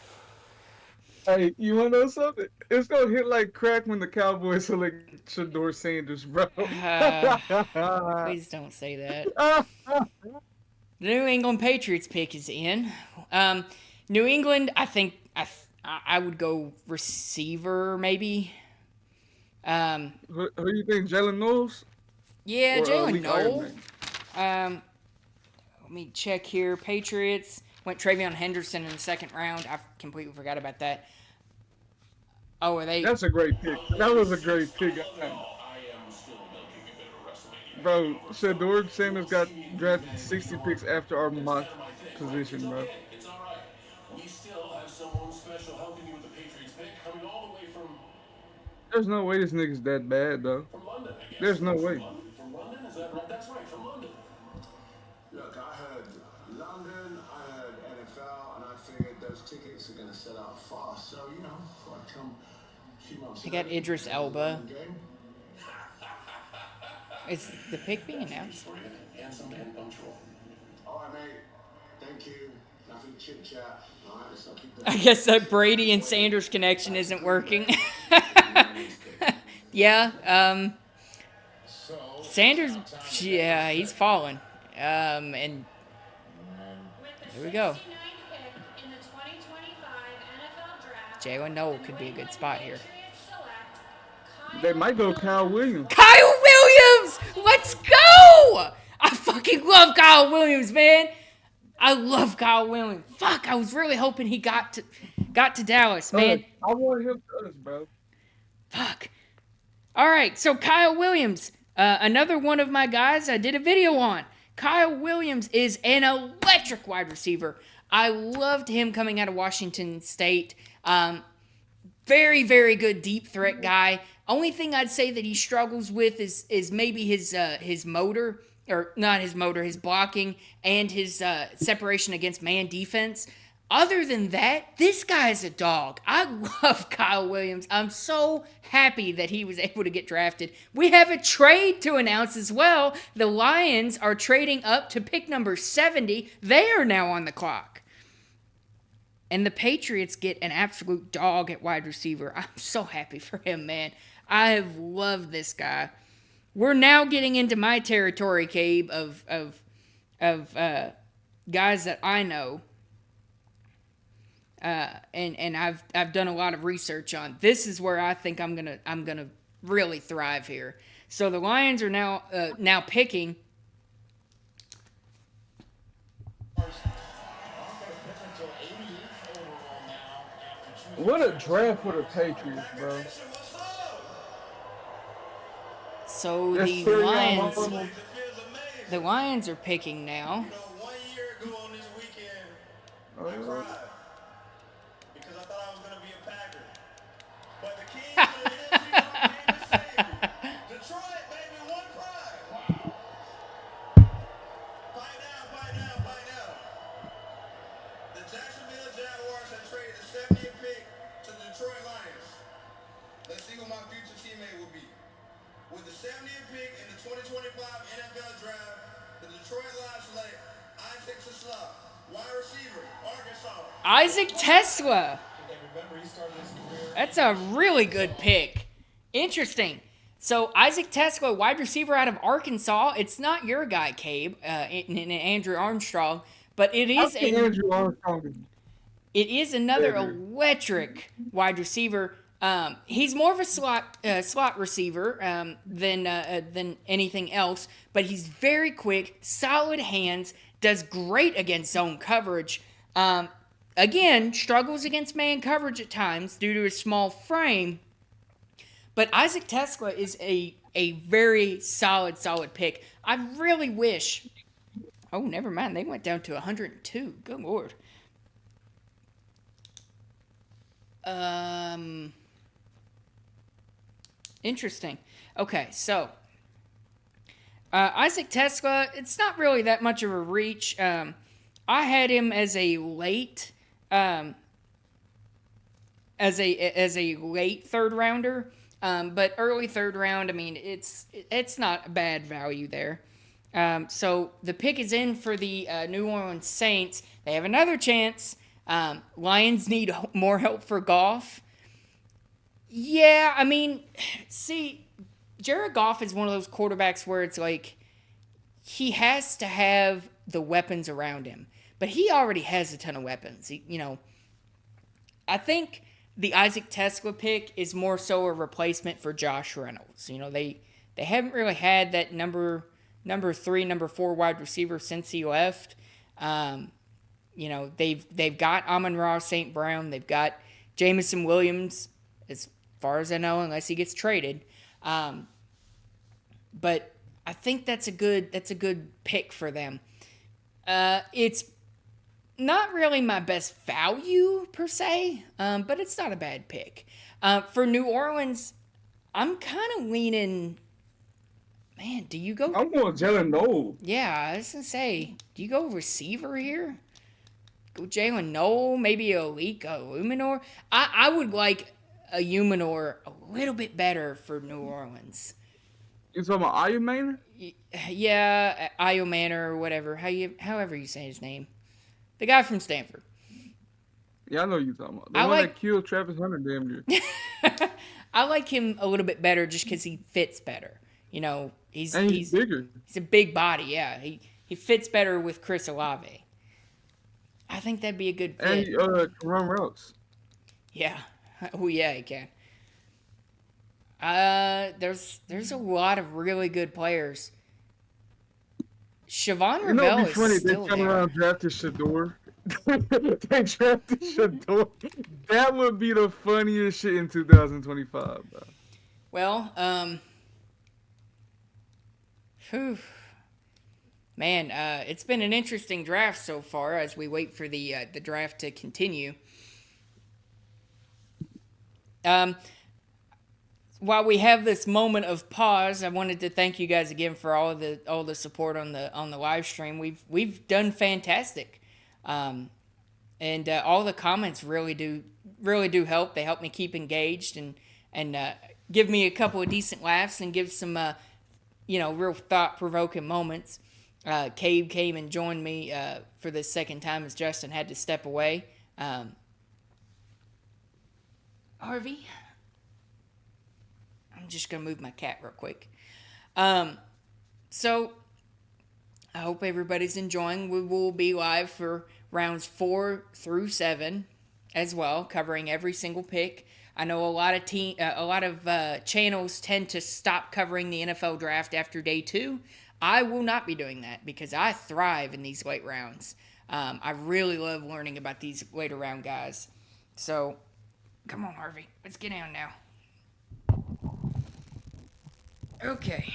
Hey, you wanna know something? It's gonna hit like crack when the Cowboys select Shador Sanders, bro. Please don't say that. The New England Patriots pick is in. New England, I think I would go receiver maybe. Who do you think, Jalen Knowles? Yeah, Jalen Knowles. Let me check here. Patriots went Travion Henderson in the second round. I completely forgot about that. Oh, are they? That's a great pick. That was a great pick. Bro, Shador Sanders got drafted 60 picks after our mock position, bro. It's all right. We still have someone special helping you with the Patriots pick, coming all the way from There's no way this nigga's that bad, though. London, I guess. There's no way. From London, is that right? That's right, from London. Look, I heard London, I heard NFL, and I figured those tickets are going to sell out fast. So, you know, before I come a few months They got Idris Elba. Is the pick being announced? Handsome and punctual. All right, mate. Thank you. Nothing chit chat. All right, let's not keep I guess that Brady and Sanders connection isn't working. Yeah, Sanders, yeah, he's fallen. And here we go. Jalen Noel could be a good spot here. They might go Kyle Williams. Kyle Williams! Let's go! I fucking love Kyle Williams, man. I love Kyle Williams. Fuck, I was really hoping he got to Dallas, man. I want him to us, bro. Fuck. All right, so Kyle Williams, another one of my guys I did a video on. Kyle Williams is an electric wide receiver. I loved him coming out of Washington State. Very, very good deep threat guy. Only thing I'd say that he struggles with is maybe his motor, or not his motor, his blocking and his separation against man defense. Other than that, this guy's a dog. I love Kyle Williams. I'm so happy that he was able to get drafted. We have a trade to announce as well. The Lions are trading up to pick number 70. They are now on the clock. And the Patriots get an absolute dog at wide receiver. I'm so happy for him, man. I have loved this guy. We're now getting into my territory, Cabe, of guys that I know. And I've done a lot of research on. This is where I think I'm gonna really thrive here. So the Lions are now picking. What a draft for the Patriots, bro. So the Lions are picking now. 1 year ago on this weekend, I cried because I thought I was going to be a Packer. But the Kings of the NFC North came to save me. Detroit, baby, one pride. Fight now. The Jacksonville Jaguars have traded the 70th pick to the Detroit Lions. Let's see who my future teammate teammate would be. With the 70th pick in the 2025 NFL Draft, the Detroit Lions select Isaac Tesla, wide receiver, Arkansas. Isaac Tesla. That's a really good pick. Interesting. So Isaac Tesla, wide receiver out of Arkansas. It's not your guy, Cabe, and Andrew Armstrong, but it is Andrew Armstrong. It is another electric wide receiver. He's more of a slot receiver than anything else, but he's very quick, solid hands, does great against zone coverage. Again, struggles against man coverage at times due to his small frame. But Isaac Tesla is a very solid pick. I really wish... Oh, never mind. They went down to 102. Good Lord. Interesting. Okay, so... Isaac Tesla, it's not really that much of a reach. I had him as a late... as a late third rounder, but early third round, I mean, it's not a bad value there. So the pick is in for the New Orleans Saints. They have another chance. Lions need more help for Goff. Yeah, I mean, see, Jared Goff is one of those quarterbacks where it's like he has to have the weapons around him, but he already has a ton of weapons. I think the Isaac Tesla pick is more so a replacement for Josh Reynolds. They haven't really had that number 3, number 4 wide receiver since he left. They've got Amon-Ra St. Brown. They've got Jameson Williams, as far as I know, unless he gets traded. But I think that's a good pick for them. It's not really my best value per se, but it's not a bad pick. For New Orleans, I'm kind of leaning. Man, do you go? I'm going Jalen Noel. Yeah, I was gonna say, do you go receiver here? Go Jalen Noel, maybe a Illuminor. I would like a Illuminor a little bit better for New Orleans. You talking about Ayo Manor? Yeah, Ayo Manor or whatever. However you say his name. The guy from Stanford. Yeah, I know you're talking about. The one that killed Travis Hunter damn near. I like him a little bit better just because he fits better. He's bigger. He's a big body, yeah. He fits better with Chris Olave. I think that'd be a good fit. And he can run routes. Yeah. Oh, yeah, he can. There's a lot of really good players. Siobhan Rebel is funny, still they come there. around and drafted Shador. They drafted Shador. That would be the funniest shit in 2025, bro. Well, man, it's been an interesting draft so far as we wait for the draft to continue. While we have this moment of pause, I wanted to thank you guys again for all the support on the live stream. We've done fantastic, and all the comments really do help. They help me keep engaged and give me a couple of decent laughs and give some real thought-provoking moments. Cabe came and joined me for the second time as Justin had to step away. Harvey, I'm just going to move my cat real quick. So, I hope everybody's enjoying. We will be live for rounds 4 through 7 as well, covering every single pick. I know a lot of channels tend to stop covering the NFL draft after day 2. I will not be doing that because I thrive in these late rounds. I really love learning about these later round guys. So, come on, Harvey. Let's get down now. Okay.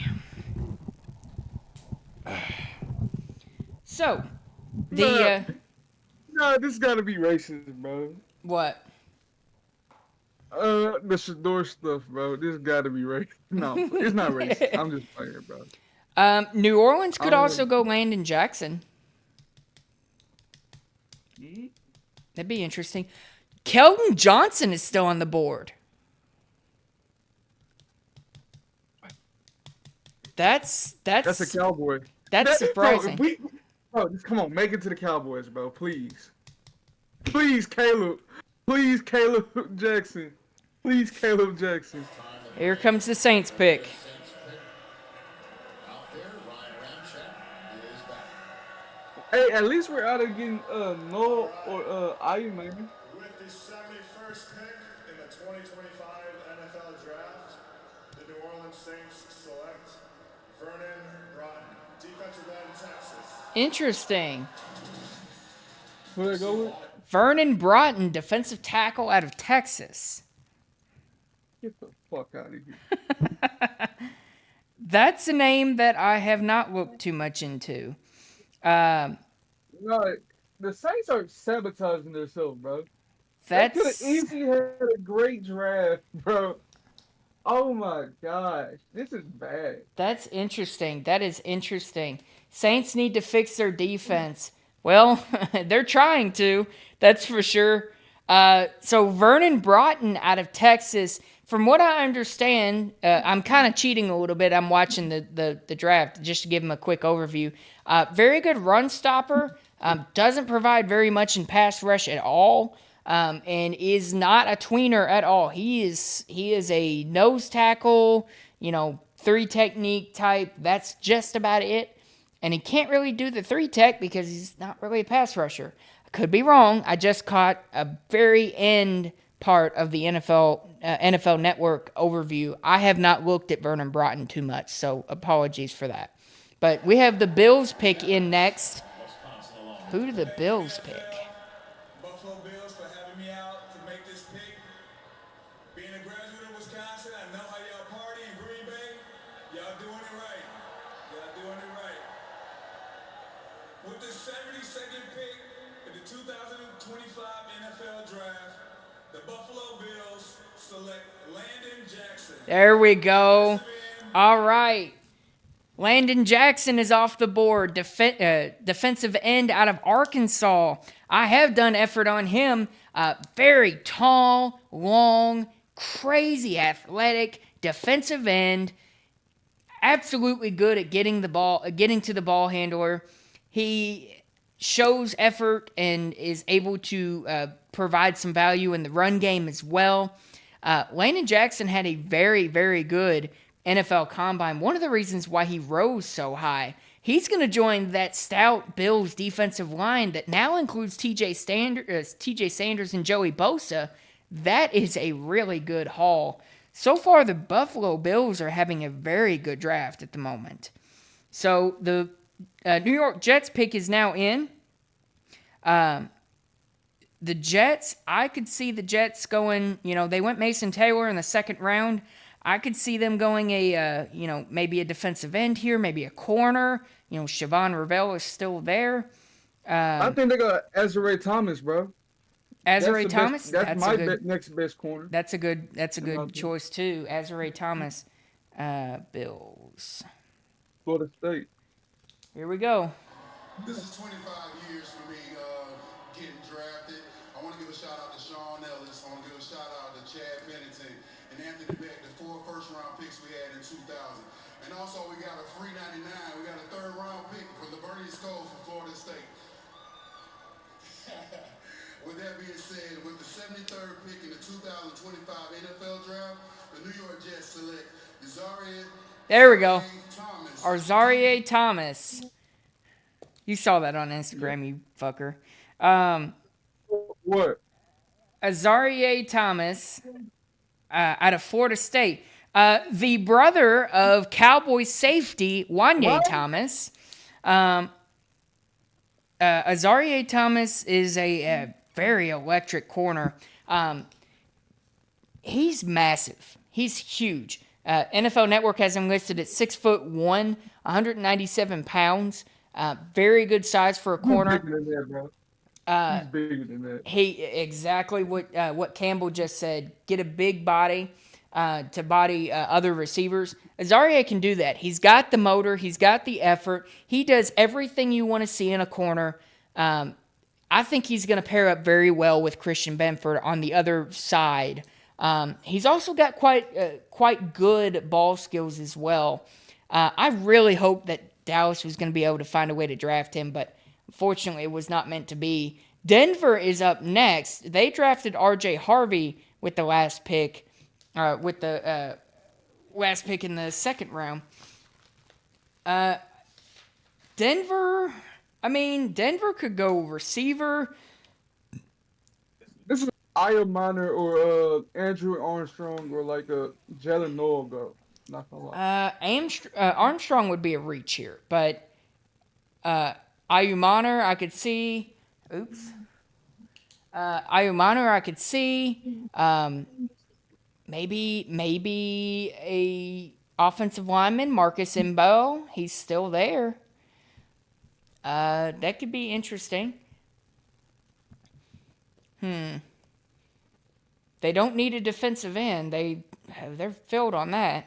So, No, this gotta be racist, bro. What? The Shador stuff, bro. This gotta be racist. No, it's not racist. I'm just playing, bro. New Orleans could also go Landon Jackson. That'd be interesting. Keldon Johnson is still on the board. That's That's a Cowboy. That's surprising. Bro, just come on, make it to the Cowboys, bro. Please. Please, Caleb. Please, Caleb Jackson. Please, Caleb Jackson. Here comes the Saints pick. Hey, at least we're out of getting Noel or Iron Man. With the 71st pick in the 2025 NFL Draft, the New Orleans Saints select Vernon Broughton, defensive end, Texas. Interesting. Who they go with? Vernon Broughton, defensive tackle out of Texas. Get the fuck out of here. That's a name that I have not looked too much into. No, the Saints are sabotaging themselves, bro. They could have That's easily had a great draft, bro. Oh my gosh, this is bad. that's interesting. That is interesting. Saints need to fix their defense. Well, they're trying to. That's for sure. So Vernon Broughton out of Texas. From what I understand, I'm kind of cheating a little bit. I'm watching the draft just to give him a quick overview. Very good run stopper. Doesn't provide very much in pass rush at all. And is not a tweener at all. He is a nose tackle, 3 technique type. That's just about it. And he can't really do the 3 tech because he's not really a pass rusher. I could be wrong. I just caught a very end part of the NFL Network overview. I have not looked at Vernon Broughton too much, so apologies for that. But we have the Bills pick in next. Who do the Bills pick? Buffalo Bills for having me out to make this pick. Being a graduate of Wisconsin, I know how y'all party in Green Bay. Y'all doing it right. Y'all doing it right. With the 72nd pick in the 2025 NFL Draft, the Buffalo Bills select Landon Jackson. There we go. All right. Landon Jackson is off the board. Defensive end out of Arkansas. I have done effort on him. Very tall, long, crazy athletic defensive end. Absolutely good at getting to the ball handler. He shows effort and is able to provide some value in the run game as well. Landon Jackson had a very, very good NFL Combine. One of the reasons why he rose so high, he's going to join that stout Bills defensive line that now includes TJ Sanders and Joey Bosa. That is a really good haul. So far, the Buffalo Bills are having a very good draft at the moment. So the New York Jets pick is now in. The Jets, I could see the Jets going, they went Mason Taylor in the second round. I could see them going maybe a defensive end here, maybe a corner. Siobhan Ravel is still there. I think they got Azare Thomas, bro. Azare Thomas? That's my next best corner. That's a good choice too. Azare Thomas, Bills. Florida State. Here we go. This is 25 years for me getting drafted. I want to give a shout out to Sean Ellis. I want to give a shout out to Chad Bennington and Anthony Beck, the 4 first-round picks we had in 2000. And also we got a free 99. We got a third-round pick for Bernie Scholes from Florida State. With that being said, with the 73rd pick in the 2025 NFL Draft, the New York Jets select Azareye'h. There we go. Azareye'h Thomas. You saw that on Instagram, you fucker. What? Azareye'h Thomas out of Florida State. The brother of Cowboys safety, Wanye Thomas. Azareye'h Thomas is a very electric corner. He's massive. He's huge. NFL Network has him listed at 6'1", 197 pounds. Very good size for a corner. He's bigger than that, bro. He's bigger than that. Exactly what Campbell just said. Get a big body to body other receivers. Azareye'h can do that. He's got the motor. He's got the effort. He does everything you want to see in a corner. I think he's going to pair up very well with Christian Benford on the other side. He's also got quite good ball skills as well. I really hoped that Dallas was going to be able to find a way to draft him, but unfortunately it was not meant to be. Denver is up next. They drafted R.J. Harvey with the last pick, last pick in the second round. Denver could go receiver. This is Aya Minor or Andrew Armstrong or like a Jalen Noel go. Not gonna lie. Armstrong would be a reach here, but Ayumana I could see. Ayumana I could see. Maybe a offensive lineman, Marcus Imbo. He's still there. That could be interesting. They don't need a defensive end. They're filled on that.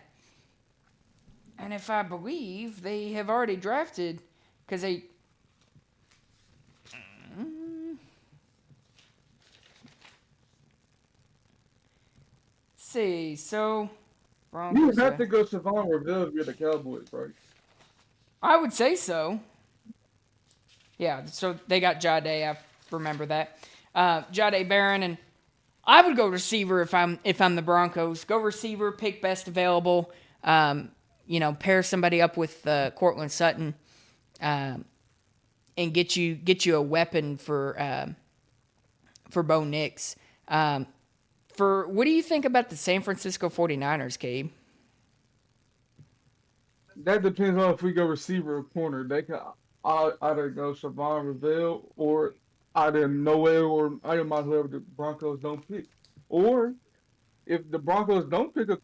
And if I believe, they have already drafted, because they... see, so... You would have to go Savon Reveal if you're the Cowboys, right? I would say so. Yeah, so they got Jade. I remember that. Jade Barron, and I would go receiver if I'm the Broncos. Go receiver, pick best available. Pair somebody up with Cortland Sutton, and get you a weapon for Bo Nix. What do you think about the San Francisco 49ers, Gabe? That depends on if we go receiver or corner. They can either go Savon Reveal or either Noel or Ayamon, whoever the Broncos don't pick. Or if the Broncos don't pick a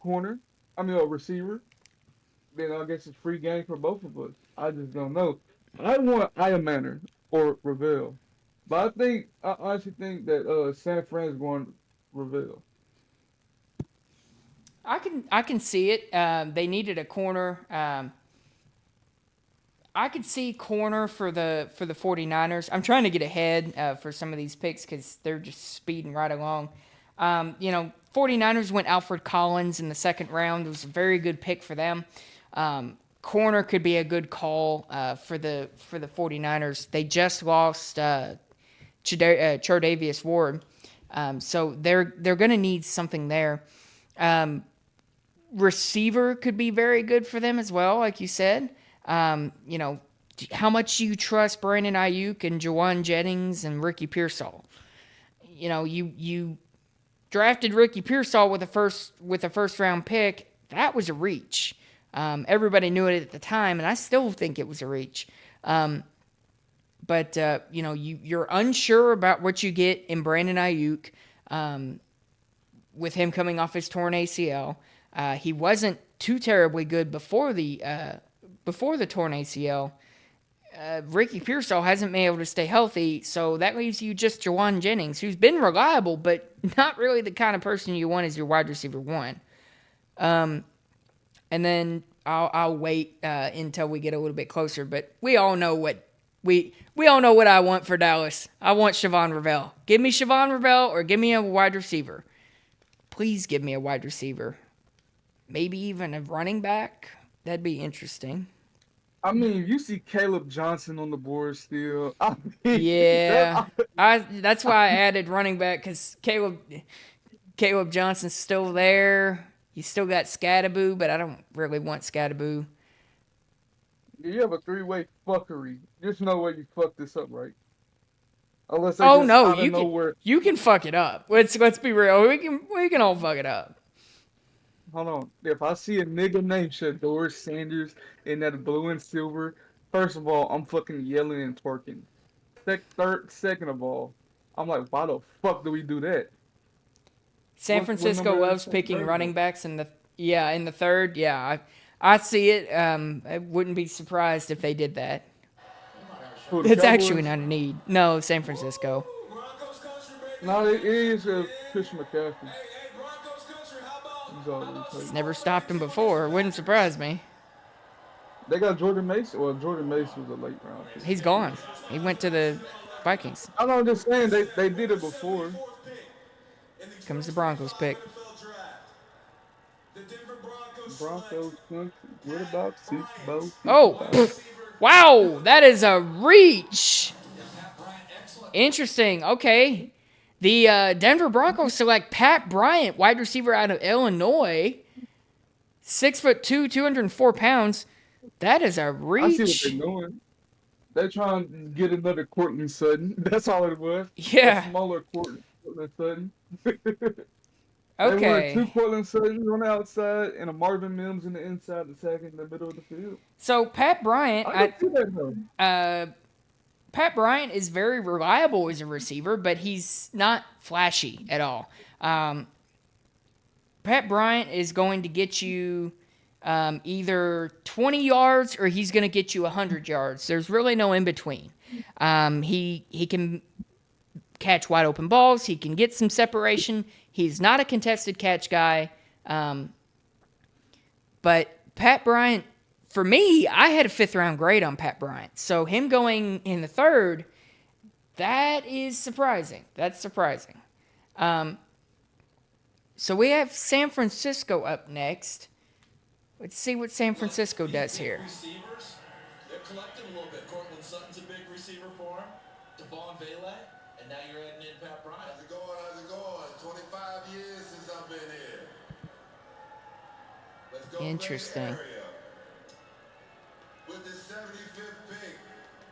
receiver, then I guess it's free game for both of us. I just don't know. I want Ayamaner or Reveal. But I honestly think that San Fran's going Reveal. I can see it. They needed a corner. I could see corner for the 49ers. I'm trying to get ahead for some of these picks because they're just speeding right along. 49ers went Alfred Collins in the second round. It was a very good pick for them. Corner could be a good call for the 49ers. They just lost Chardavius Ward. So they're going to need something there. Receiver could be very good for them as well, like you said. How much do you trust Brandon Ayuk and Jawan Jennings and Ricky Pearsall? You drafted Ricky Pearsall with a first round pick. That was a reach. Everybody knew it at the time, and I still think it was a reach. But you're unsure about what you get in Brandon Ayuk with him coming off his torn ACL. He wasn't too terribly good before the torn ACL. Ricky Pearsall hasn't been able to stay healthy, so that leaves you just Jawan Jennings, who's been reliable, but not really the kind of person you want as your wide receiver one. And then I'll wait until we get a little bit closer, but we all know what I want for Dallas. I want Savon Reveal. Give me Savon Reveal or give me a wide receiver. Please give me a wide receiver. Maybe even a running back. That'd be interesting. I mean, you see Caleb Johnson on the board still. That's why I added running back, because Caleb Johnson's still there. You still got Scattaboo, but I don't really want Scattaboo. You have a three-way fuckery. There's no way you fuck this up, right? Unless you can fuck it up. Let's be real. We can all fuck it up. Hold on. If I see a nigga named Shador Sanders in that blue and silver, first of all, I'm fucking yelling and twerking. Second of all, I'm like, why the fuck do we do that? San Francisco loves picking running backs in the third. Yeah, I see it. I wouldn't be surprised if they did that. It's actually not a need. No, San Francisco. No, it is Christian McCaffrey. It's never stopped him before. Wouldn't surprise me. They got Jordan Mason. Well, Jordan Mason was a late round pick. He's gone. He went to the Vikings. I'm just saying they did it before. Comes the Broncos pick. Broncos country. What about Super Bowl? Oh, wow, that is a reach. Interesting. Okay. The Denver Broncos select Pat Bryant, wide receiver out of Illinois. 6'2", 204 pounds. That is a reach. I see what they're doing. They're trying to get another Courtland Sutton. That's all it was. Yeah. A smaller Courtland Sutton. Okay. They wanted 2 Courtland Suttons on the outside and a Marvin Mims in the inside, the second in the middle of the field. So Pat Bryant, I can see that though. Pat Bryant is very reliable as a receiver, but he's not flashy at all. Pat Bryant is going to get you either 20 yards or he's going to get you 100 yards. There's really no in between. He can catch wide open balls. He can get some separation. He's not a contested catch guy. But Pat Bryant, for me, I had a 5th round grade on Pat Bryant. So him going in the 3rd, that is surprising. That's surprising. So we have San Francisco up next. Let's see what San Francisco does here. Receivers, they're collecting a little bit. Courtland Sutton's a big receiver for him. Devon Valet, and now you're adding in Pat Bryant. How's it going? How's it going? 25 years since I've been here. Let's go. Interesting. With the 75th pick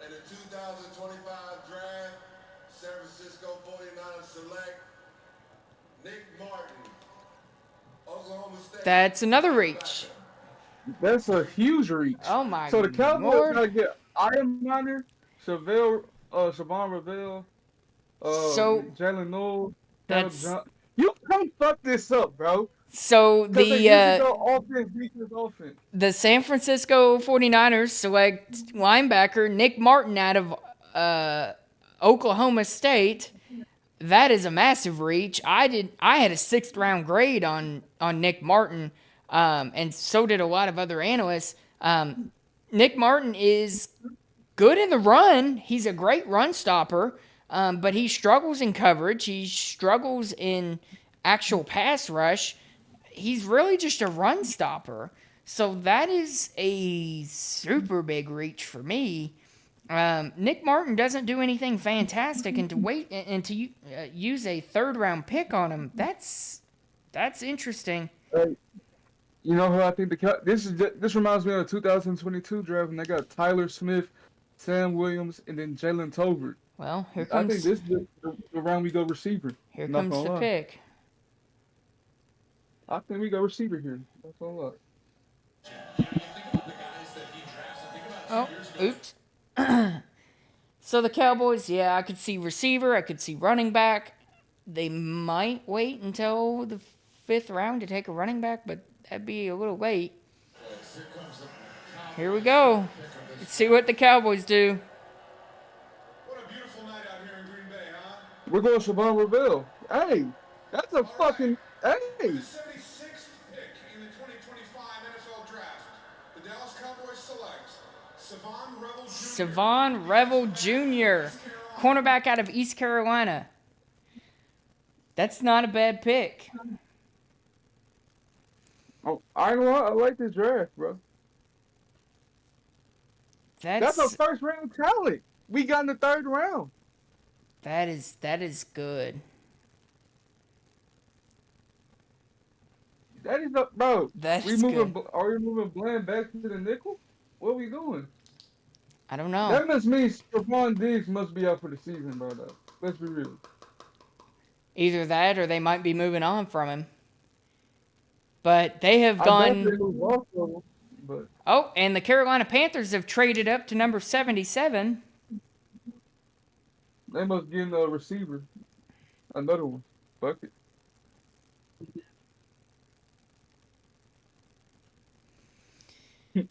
in the 2025 draft, San Francisco 49ers select Nick Martin, Oklahoma State. That's another reach. That's a huge reach. Oh my god. So the Cowboys gotta get Iron Miner, Savon Ravel, Jalen Noel. You can't fuck this up, bro. So offense. The San Francisco 49ers select linebacker Nick Martin out of Oklahoma State. That is a massive reach. I had a 6th round grade on Nick Martin, and so did a lot of other analysts. Nick Martin is good in the run. He's a great run stopper, but he struggles in coverage. He struggles in actual pass rush. He's really just a run stopper. So that is a super big reach for me. Nick Martin doesn't do anything fantastic, and to use a 3rd round pick on him, that's interesting. You know who I think this reminds me of the 2022 draft, and they got Tyler Smith, Sam Williams, and then Jalen Tolbert. Well, here comes. I think this is the round we go receiver. Here comes the pick. I think we go receiver here. That's all Oh, oops. So the Cowboys, I could see receiver. I could see running back. They might wait until the 5th round to take a running back, but that'd be a little late. Here we go. Let's see what the Cowboys do. What a beautiful night out here in Green Bay, huh? We're going Savon Ravel. Hey, that's a fucking The 76th pick in the 2025 NFL Draft, the Dallas Cowboys select Savon Revel Jr., cornerback out of East Carolina. That's not a bad pick. Oh, I like this draft, bro. That's a 1st round talent. We got in the 3rd round. That is good. That is up, bro. That's good. Are we moving Bland back to the nickel? What are we doing? I don't know. That must mean Stephon Diggs must be out for the season, bro. Though. Let's be real. Either that, or they might be moving on from him. But they have gone. Oh, and the Carolina Panthers have traded up to number 77. They must get a receiver. Another one. Fuck it.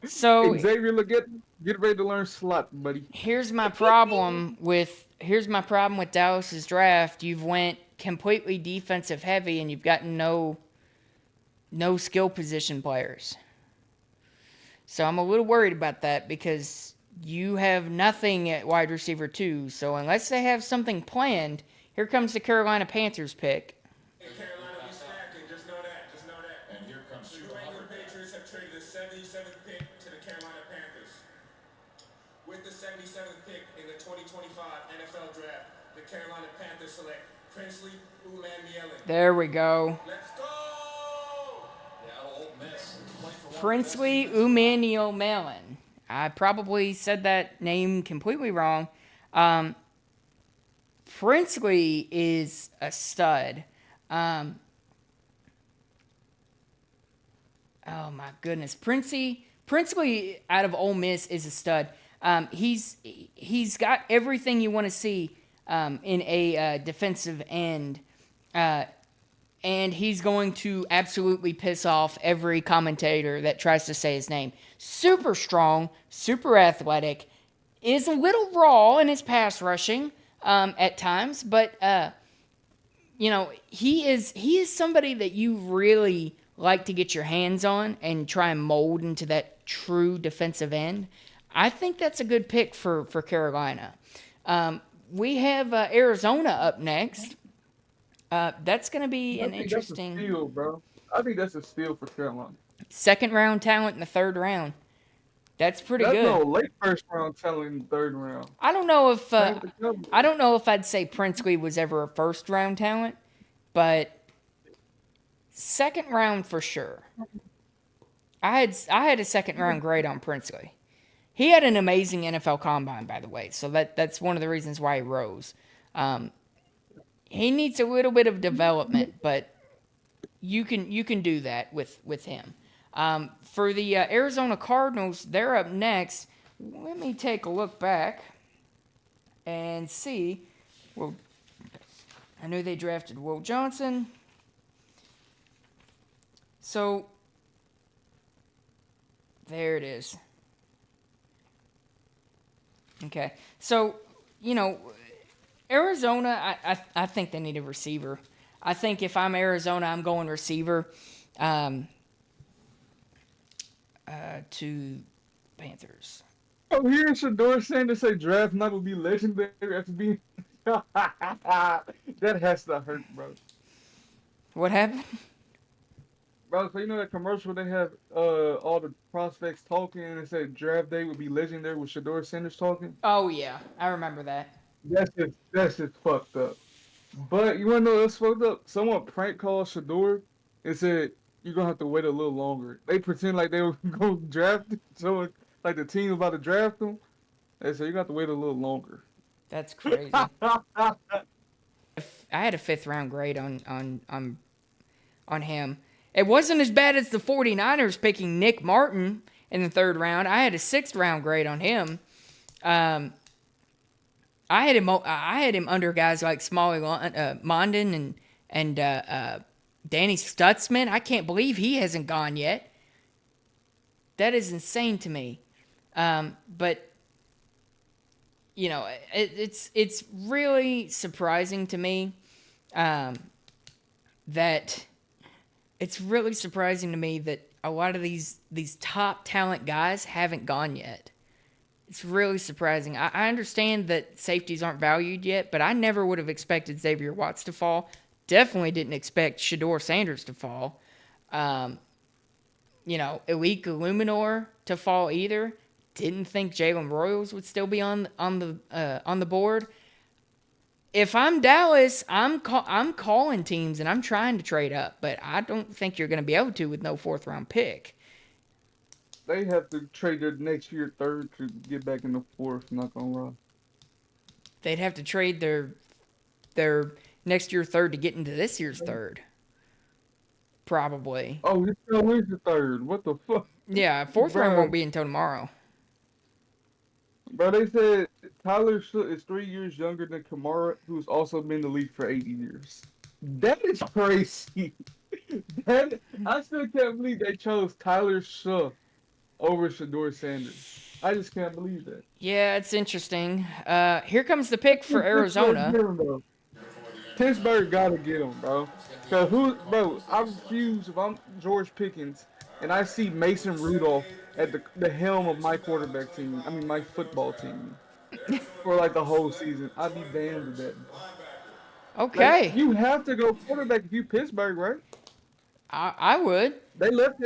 So Xavier, get ready to learn slot, buddy. Here's my problem with Dallas's draft. You've went completely defensive heavy, and you've got no skill position players. So I'm a little worried about that because you have nothing at wide receiver 2. So unless they have something planned, here comes the Carolina Panthers pick. Carolina, we stacking. Just know that. And here comes the New England Patriots have 77th pick to the Carolina Panthers. With the 77th pick in the 2025 NFL Draft, the Carolina Panthers select Princely Umanmielen. There we go. Let's go! Princely Umanmielen. I probably said that name completely wrong. Princely is a stud. Oh my goodness, Princely out of Ole Miss is a stud. He's got everything you want to see in a defensive end, and he's going to absolutely piss off every commentator that tries to say his name. Super strong, super athletic, is a little raw in his pass rushing at times, but he is somebody that you really like to get your hands on and try and mold into that true defensive end. I think that's a good pick for Carolina. We have Arizona up next. That's going to be an interesting. That's a steal, bro. I think that's a steal for Carolina. Second round talent in the third round. That's pretty good. No late first round talent in the third round. I don't know if I'd say Princely was ever a first round talent, but second round for sure. I had a second round grade on Princely. He had an amazing NFL combine, by the way, so that's one of the reasons why he rose. He needs a little bit of development, but you can do that with him. For the Arizona Cardinals, they're up next. Let me take a look back and see. Well, I knew they drafted Will Johnson. So, there it is. Okay. So, Arizona, I think they need a receiver. I think if I'm Arizona, I'm going receiver to Panthers. Oh, here's Shedeur Sanders say draft night will be legendary after being... That has to hurt, bro. What happened? Bro, so you know that commercial they have all the prospects talking and it said draft day would be legendary with Shedeur Sanders talking? Oh, yeah. I remember that. That's just fucked up. But you want to know what's fucked up? Someone prank called Shedeur and said, you're going to have to wait a little longer. They pretend like they were going to draft him. So, like the team about to draft him. They said, you're going to have to wait a little longer. That's crazy. I had a 5th round grade on him. It wasn't as bad as the 49ers picking Nick Martin in the 3rd round. I had a 6th round grade on him. I had him under guys like Smalley Mondon and Danny Stutzman. I can't believe he hasn't gone yet. That is insane to me. But it's really surprising to me that a lot of these top talent guys haven't gone yet. It's really surprising. I understand that safeties aren't valued yet, but I never would have expected Xavier Watts to fall. Definitely didn't expect Shedeur Sanders to fall. Elike Illuminor to fall either. Didn't think Jalen Royals would still be on the board. If I'm Dallas, I'm calling teams and I'm trying to trade up, but I don't think you're going to be able to with no 4th round pick. They have to trade their next year 3rd to get back in the 4th, not gonna lie. They'd have to trade their next year 3rd to get into this year's 3rd. Probably. Oh, this still is the 3rd. What the fuck? Yeah, 4th round won't be until tomorrow. Bro, they said Tyler Shook is 3 years younger than Kamara, who's also been in the league for 8 years. That is crazy. I still can't believe they chose Tyler Shook over Shedeur Sanders. I just can't believe that. Yeah, it's interesting. Here comes the pick for Arizona. Pittsburgh gotta get him, bro. Cause I refuse if I'm George Pickens and I see Mason Rudolph at the helm of my my football team for like the whole season. I'd be damned with that. Okay. Like, you have to go quarterback if you Pittsburgh, right? I would. They left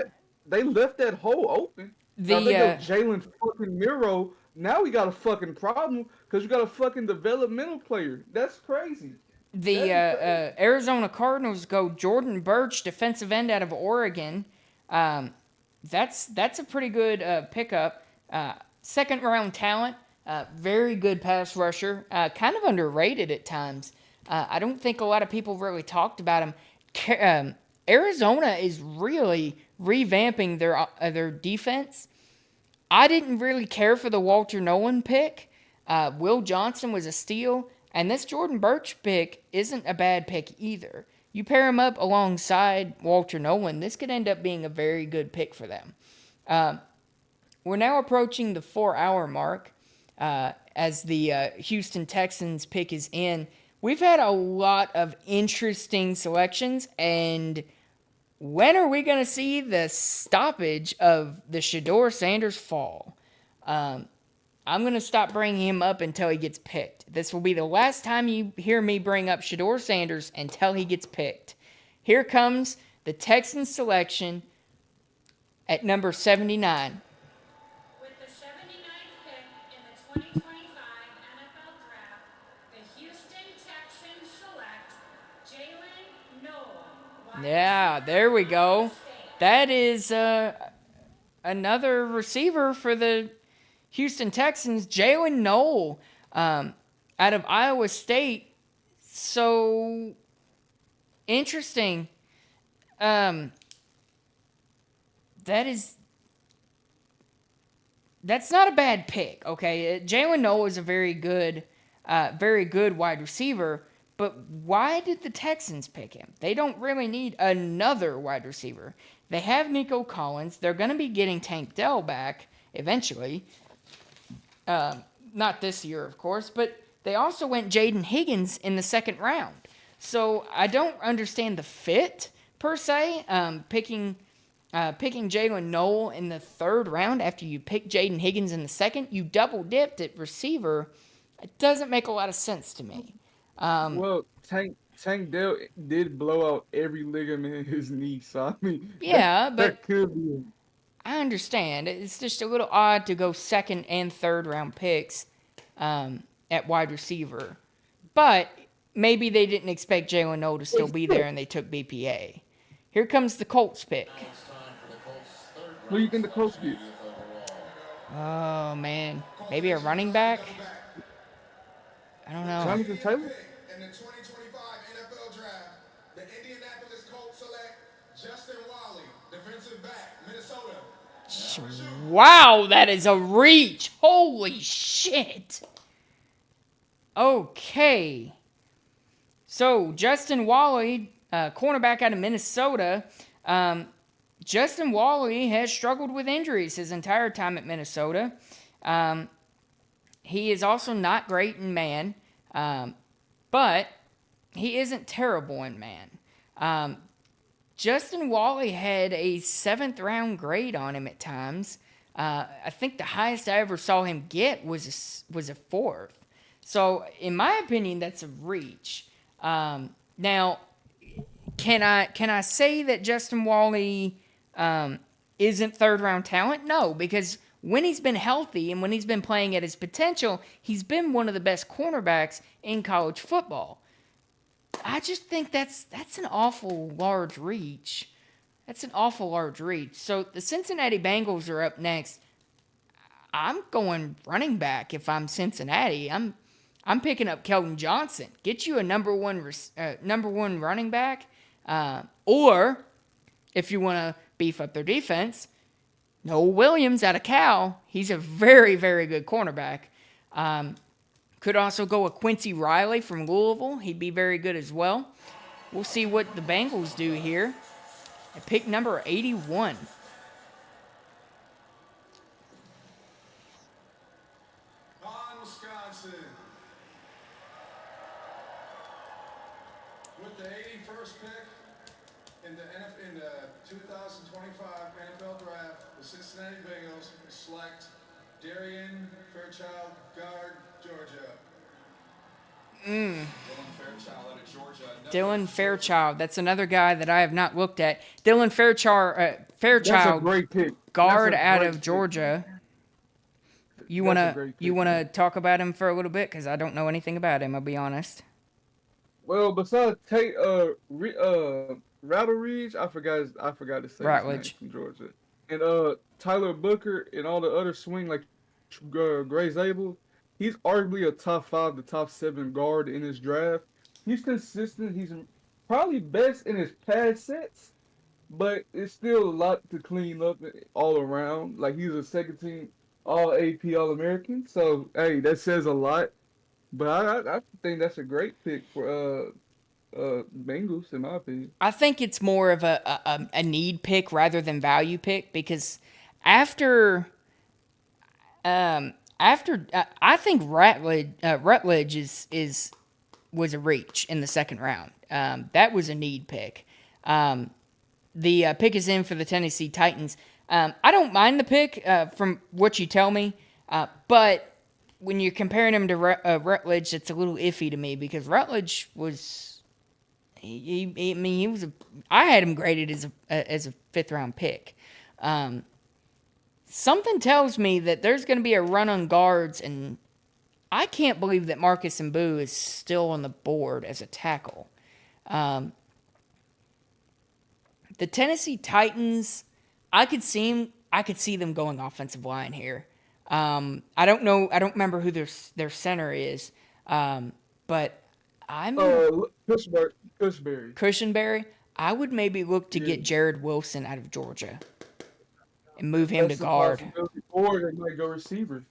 they left that hole open. Now they go Jalen fucking Miro. Now we got a fucking problem because you got a fucking developmental player. That's crazy. The Arizona Cardinals go Jordan Birch, defensive end out of Oregon. That's a pretty good pickup. Second round talent. Very good pass rusher. Kind of underrated at times. I don't think a lot of people really talked about him. Arizona is really revamping their defense. I didn't really care for the Walter Nolan pick. Will Johnson was a steal. And this Jordan Birch pick isn't a bad pick either. You pair him up alongside Walter Nolan, this could end up being a very good pick for them. We're now approaching the 4-hour mark as the Houston Texans pick is in. We've had a lot of interesting selections, and when are we going to see the stoppage of the Shedeur Sanders fall? I'm going to stop bringing him up until he gets picked. This will be the last time you hear me bring up Shedeur Sanders until he gets picked. Here comes the Texans selection at number 79. With the 79th pick in the 2025 NFL Draft, the Houston Texans select Jalen Noel. Yeah, there we go. That is another receiver for the Houston Texans, Jalen Noel, out of Iowa State. So interesting. That's not a bad pick. Okay, Jalen Noel is a very good wide receiver. But why did the Texans pick him? They don't really need another wide receiver. They have Nico Collins. They're going to be getting Tank Dell back eventually. Not this year, of course, but they also went Jaden Higgins in the second round. So I don't understand the fit, per se, picking Jalen Noel in the third round after you pick Jaden Higgins in the second. You double-dipped at receiver. It doesn't make a lot of sense to me. Well, Tank Dell did blow out every ligament in his knee, so I mean, yeah, but that could be. I understand. It's just a little odd to go second and third round picks at wide receiver. But maybe they didn't expect Jalen Noel to still be there and they took BPA. Here comes the Colts pick. Who do you think the Colts get? Oh, man. Maybe a running back? I don't know. Jonathan Taylor? In the 2025 NFL Draft, the Indianapolis Colts select Justin Wally, defensive back, Minnesota. Wow, that is a reach. Holy shit. Okay. So, Justin Wally, cornerback out of Minnesota. Justin Wally has struggled with injuries his entire time at Minnesota. He is also not great in man, but he isn't terrible in man. Justin Wally had a 7th round grade on him at times. I think the highest I ever saw him get was a 4th. So, in my opinion, that's a reach. Now, can I say that Justin Wally isn't 3rd round talent? No, because when he's been healthy and when he's been playing at his potential, he's been one of the best cornerbacks in college football. I just think that's an awful large reach. That's an awful large reach. So the Cincinnati Bengals are up next. I'm going running back if I'm Cincinnati. I'm picking up Kelvin Johnson. Get you a number one running back. Or if you want to beef up their defense, Noah Williams out of Cal. He's a very, very good cornerback. Could also go a Quincy Riley from Louisville. He'd be very good as well. We'll see what the Bengals do here. At pick number 81. Wisconsin. With the 81st pick in the 2025 NFL Draft, the Cincinnati Bengals select Darian Fairchild, guard, Georgia. Dylan Fairchild. That's another guy that I have not looked at. Dylan That's a Fairchild, great pick. guard That's a out great of pick. Georgia. You That's a wanna great you pick, wanna man. talk about him for a little bit? Because I don't know anything about him. I'll be honest. Well, besides Rowderidge, I forgot to say his Routledge. name from Georgia, and Tyler Booker and all the other swing like Gray Zabel, he's arguably a top 5 to top 7 guard in his draft. He's consistent. He's probably best in his pass sets, but it's still a lot to clean up all around. Like he's a second team All AP All American, so hey, that says a lot. But I think that's a great pick for Bengals in my opinion. I think it's more of a need pick rather than value pick because after I think Rutledge was a reach in the second round. That was a need pick. The pick is in for the Tennessee Titans. I don't mind the pick from what you tell me, but when you're comparing him to Rutledge, it's a little iffy to me because Rutledge was, I had him graded as a 5th round pick. Something tells me that there's going to be a run on guards, and I can't believe that Marcus Mbu is still on the board as a tackle. The Tennessee Titans, I could see them going offensive line here. I don't remember who their center is, but I'm Cushenberry. I would maybe look to get Jared Wilson out of Georgia and move him to guard. Or they might go receiver.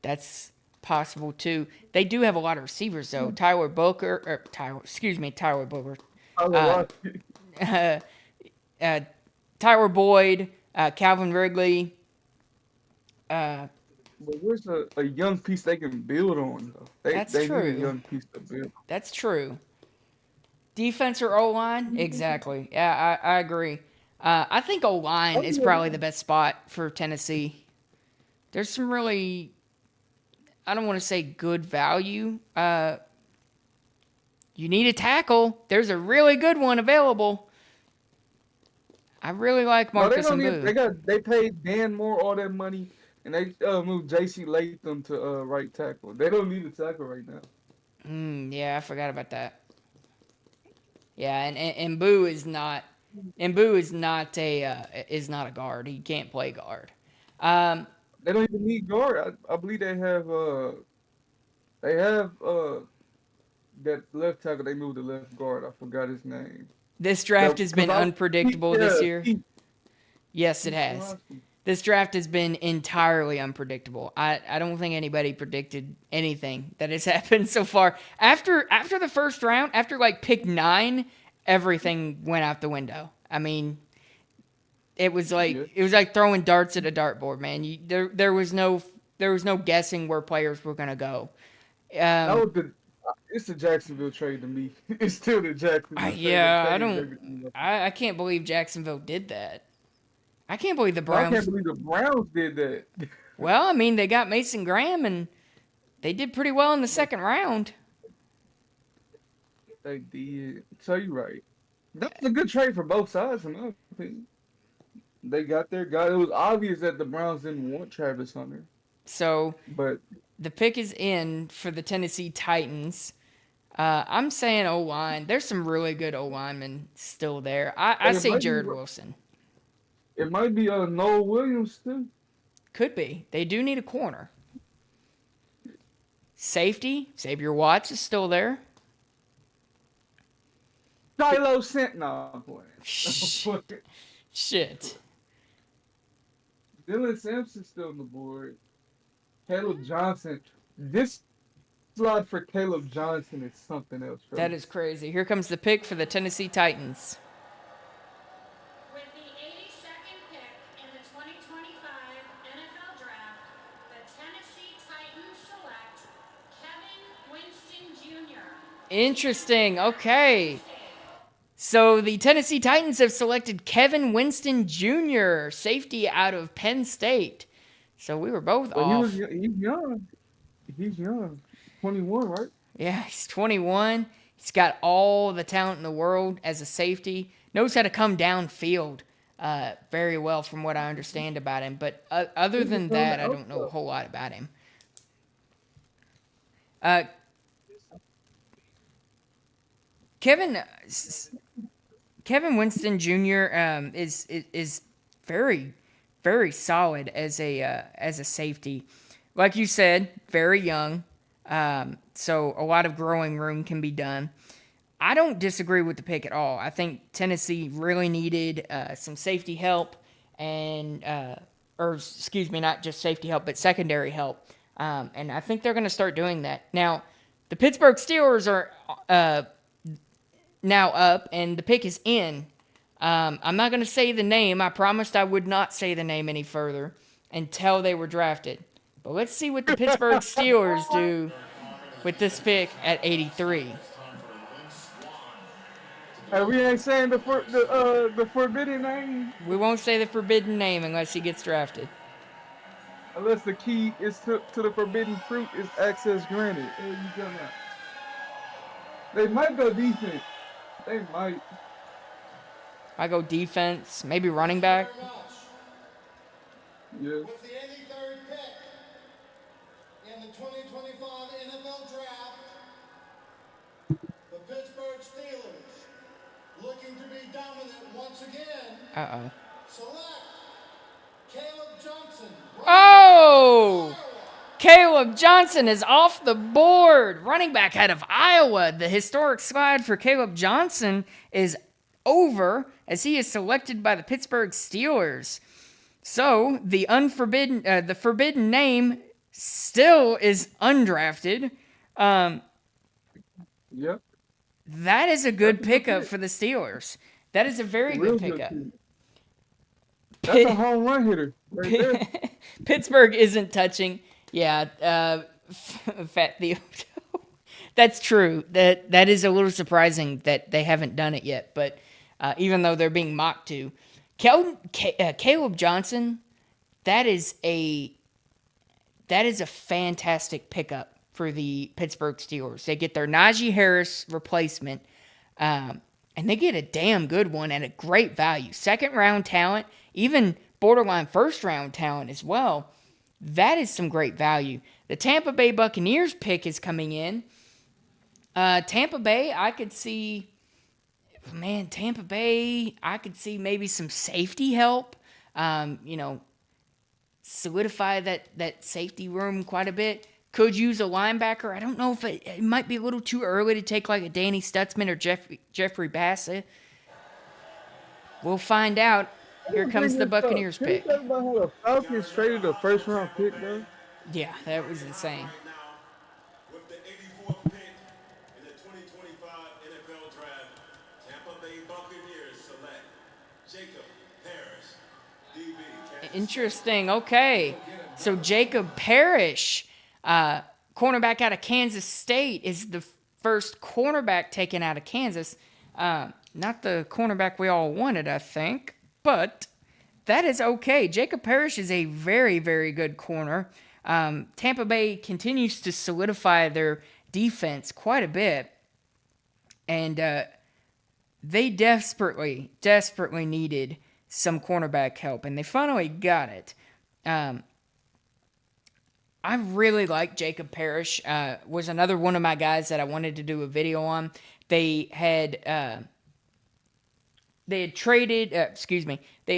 That's possible too. They do have a lot of receivers though. Tyler Booker. Tyler Boyd, Calvin Wrigley. But where's a young piece they can build on though? That's they true. Need a young piece to build. That's true. Defense or O-line? Exactly. Yeah, I agree. I think O-line is probably the best spot for Tennessee. There's some really, I don't want to say good value. You need a tackle. There's a really good one available. I really like Marcus Mbu. They paid Dan Moore all that money, and they moved J.C. Latham to right tackle. They don't need a tackle right now. Yeah, I forgot about that. Yeah, and Mbu is not. Mbu is not a guard. He can't play guard. They don't even need guard. I believe they have that left tackle. They moved the left guard. I forgot his name. This draft has been unpredictable this year. Yes, it has. This draft has been entirely unpredictable. I don't think anybody predicted anything that has happened so far. After the first round, after like pick 9, everything went out the window. I mean, it was like throwing darts at a dartboard, man. There was no guessing where players were gonna go. It's the Jacksonville trade to me. It's still the Jacksonville trade. I can't believe Jacksonville did that. I can't believe the Browns. I can't believe the Browns did that. Well, I mean, they got Mason Graham, and they did pretty well in the second round. They did. So you're right. That was a good trade for both sides, in my opinion. They got their guy. It was obvious that the Browns didn't want Travis Hunter. So, but the pick is in for the Tennessee Titans. I'm saying O-line. There's some really good O-linemen still there. I say Jared Wilson. It might be Noel Williams, too. Could be. They do need a corner. Safety, Xavier Watts is still there. Shiloh Sentinel. Shit. Dylan Sampson's still on the board. Caleb Johnson. This slot for Caleb Johnson is something else. That is crazy. Here comes the pick for the Tennessee Titans. With the 82nd pick in the 2025 NFL Draft, the Tennessee Titans select Kevin Winston Jr. Interesting. Okay. So the Tennessee Titans have selected Kevin Winston Jr., safety out of Penn State. So we were both off. He's young. He's young. 21, right? Yeah, he's 21. He's got all the talent in the world as a safety. Knows how to come downfield very well, from what I understand about him. But other than that, I don't know a whole lot about him. Kevin Winston Jr. Is very, very solid as a safety. Like you said, very young. So a lot of growing room can be done. I don't disagree with the pick at all. I think Tennessee really needed some safety help not just safety help, but secondary help. And I think they're going to start doing that. Now, the Pittsburgh Steelers are now up, and the pick is in. I'm not going to say the name. I promised I would not say the name any further until they were drafted. But let's see what the Pittsburgh Steelers do with this pick at 83. We ain't saying the forbidden name. We won't say the forbidden name unless he gets drafted. Unless the key is to the forbidden fruit is access granted. Hey, you tell me. They might go defense. They might. I go defense, maybe running back. Yeah. With the 83rd pick in the 2025 NFL Draft, the Pittsburgh Steelers, looking to be dominant once again, select Caleb Johnson. Oh! Caleb Johnson is off the board. Running back out of Iowa. The historic slide for Caleb Johnson is over as he is selected by the Pittsburgh Steelers. So the forbidden name still is undrafted. Yep. That is a good pickup for the Steelers. That is a very good pickup. That's a home run hitter right there. Pittsburgh isn't touching. Yeah, Fat Theo. That's true. That is a little surprising that they haven't done it yet. But even though they're being mocked to, Caleb Johnson, that is a fantastic pickup for the Pittsburgh Steelers. They get their Najee Harris replacement, and they get a damn good one at a great value. Second round talent, even borderline first round talent as well. That is some great value. The Tampa Bay Buccaneers pick is coming in. Tampa Bay, I could see maybe some safety help. Solidify that safety room quite a bit. Could use a linebacker. I don't know if it might be a little too early to take like a Danny Stutzman or Jeffrey Bassett. We'll find out. Here comes the Buccaneers pick. Can you talk about how the Falcons traded a first round pick, though? Yeah, that was insane. With the 84th pick in the 2025 NFL Draft, Tampa Bay Buccaneers select Jacob Parrish, DB. Interesting. Okay. So Jacob Parrish, cornerback out of Kansas State, is the first cornerback taken out of Kansas. Not the cornerback we all wanted, I think. But that is okay. Jacob Parrish is a very, very good corner. Tampa Bay continues to solidify their defense quite a bit. And they desperately needed some cornerback help. And they finally got it. I really like Jacob Parrish. Was another one of my guys that I wanted to do a video on. They had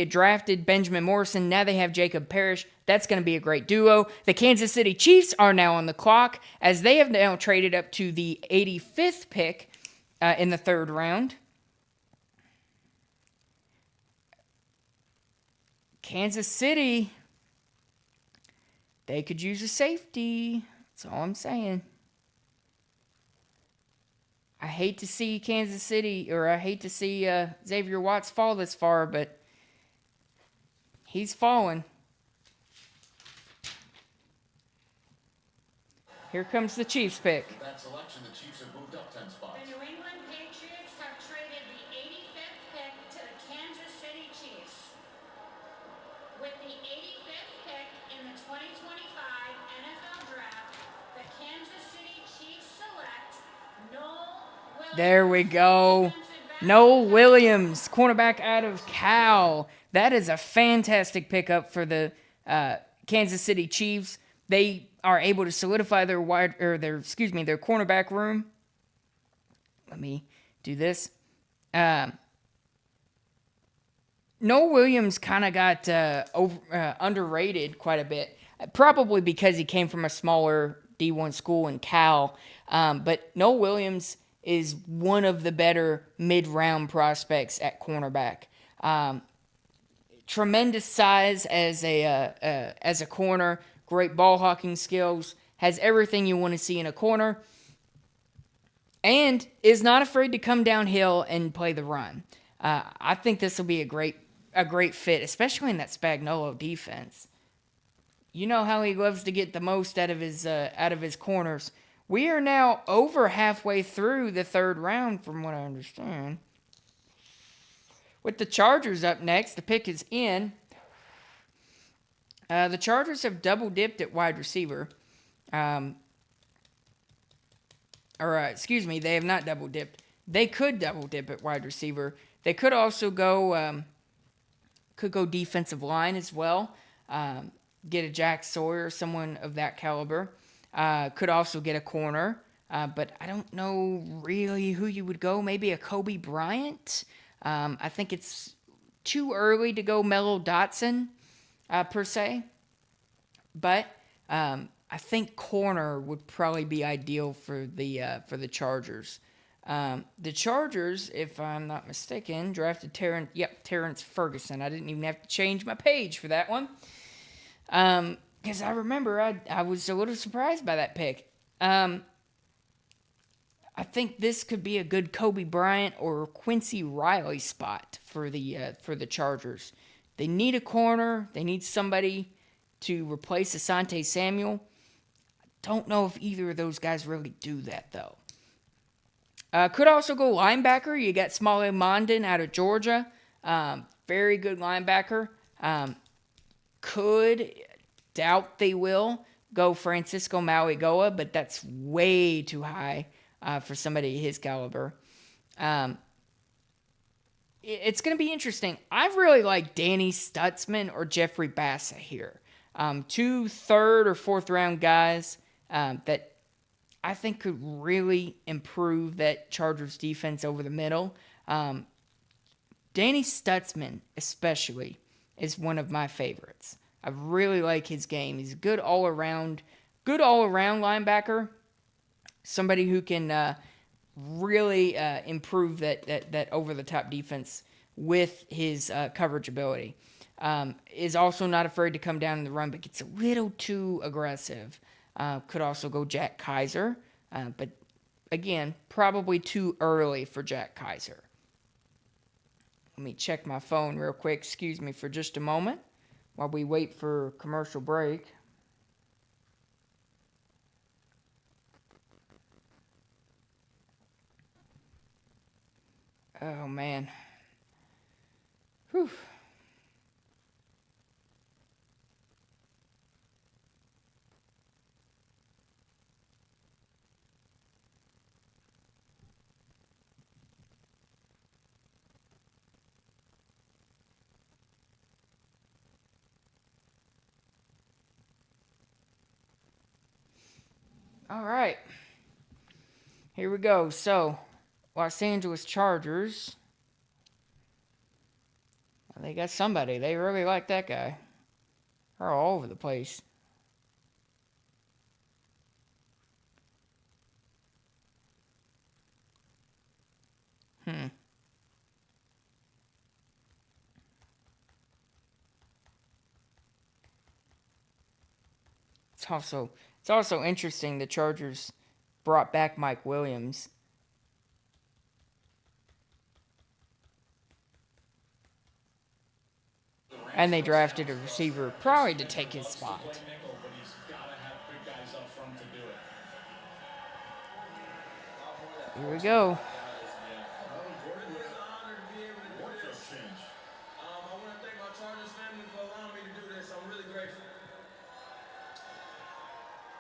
drafted Benjamin Morrison. Now they have Jacob Parrish. That's going to be a great duo. The Kansas City Chiefs are now on the clock as they have now traded up to the 85th pick in the third round. Kansas City, they could use a safety. That's all I'm saying. I hate to see Kansas City, or I hate to see Xavier Watts fall this far, but he's fallen. Here comes the Chiefs pick. With that selection, the Chiefs have moved up 10 spots. The New England Patriots have traded the 85th pick to the Kansas City Chiefs. With the 85th pick in the 2025 NFL Draft, the Kansas City Chiefs Chiefs select Noel Williams. There we go. Noel Williams, cornerback out of Cal. That is a fantastic pickup for the Kansas City Chiefs. They are able to solidify their their cornerback room. Let me do this. Noel Williams kind of got underrated quite a bit, probably because he came from a smaller D1 school in Cal. But Noel Williams is one of the better mid-round prospects at cornerback. Tremendous size as a corner, great ball hawking skills, has everything you want to see in a corner, and is not afraid to come downhill and play the run. I think this will be a great fit, especially in that Spagnuolo defense. You know how he loves to get the most out of his corners. We are now over halfway through the third round, from what I understand. With the Chargers up next, the pick is in. The Chargers have double-dipped at wide receiver. They have not double-dipped. They could double-dip at wide receiver. They could also go defensive line as well. Get a Jack Sawyer, someone of that caliber. Could also get a corner. But I don't know really who you would go. Maybe a Kobe Bryant. I think it's too early to go Mello Dotson, per se. But I think corner would probably be ideal for the Chargers. The Chargers, if I'm not mistaken, drafted Terrence Ferguson. I didn't even have to change my page for that one. Because I remember I was a little surprised by that pick. I think this could be a good Kobe Bryant or Quincy Riley spot for the Chargers. They need a corner. They need somebody to replace Asante Samuel. Don't know if either of those guys really do that, though. Could also go linebacker. You got Smalley Mondon out of Georgia. Very good linebacker. Doubt they will go Francisco Mauigoa, but that's way too high for somebody his caliber. It's going to be interesting. I really like Danny Stutzman or Jeffrey Bassa here. 2 third or fourth round guys that I think could really improve that Chargers defense over the middle. Danny Stutzman especially is one of my favorites. I really like his game. He's a good all-around linebacker. Somebody who can really improve that over-the-top defense with his coverage ability. Is also not afraid to come down in the run, but gets a little too aggressive. Could also go Jack Kaiser, but again, probably too early for Jack Kaiser. Let me check my phone real quick. Excuse me for just a moment while we wait for commercial break. Oh, man. Whew. All right. Here we go. So, Los Angeles Chargers. They got somebody. They really like that guy. They're all over the place. It's also interesting the Chargers brought back Mike Williams. And they drafted a receiver probably to take his spot. Here we go.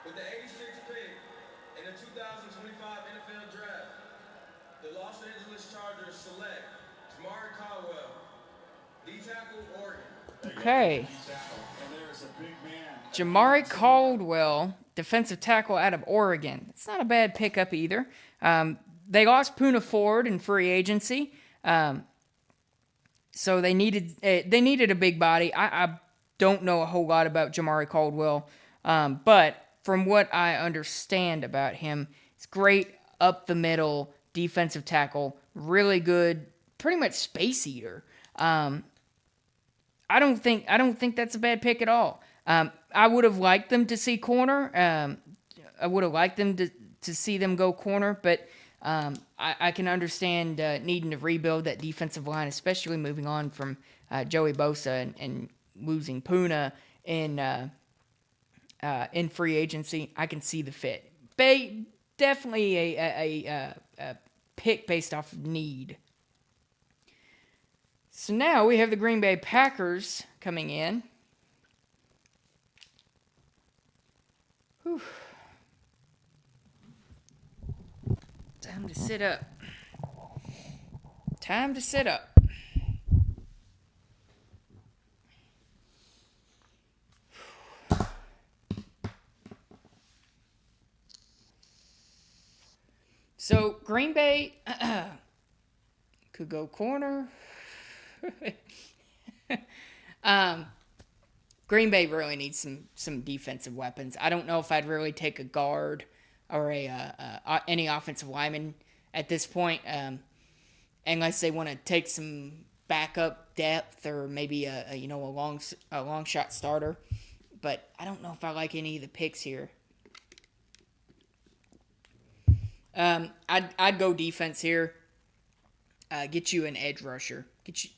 With the 86th pick In the 2025 NFL Draft, the Los Angeles Chargers select Jamari Caldwell, D-tackle, Oregon. Okay. Jamari Caldwell, defensive tackle out of Oregon. It's not a bad pickup either. They lost Poona Ford in free agency, so they needed a big body. I don't know a whole lot about Jamari Caldwell, but from what I understand about him, it's great up the middle defensive tackle, really good, pretty much space eater. I don't think that's a bad pick at all. I would have liked them to see corner. I would have liked them to see them go corner, but I can understand needing to rebuild that defensive line, especially moving on from Joey Bosa and losing Poona in free agency. I can see the fit. Definitely a pick based off of need. So now we have the Green Bay Packers coming in. Whew. Time to sit up. Time to sit up. So Green Bay could go corner. Green Bay really needs some defensive weapons. I don't know if I'd really take a guard or any offensive lineman at this point, unless they want to take some backup depth or maybe a long shot starter. But I don't know if I like any of the picks here. I'd go defense here. Get you an edge rusher.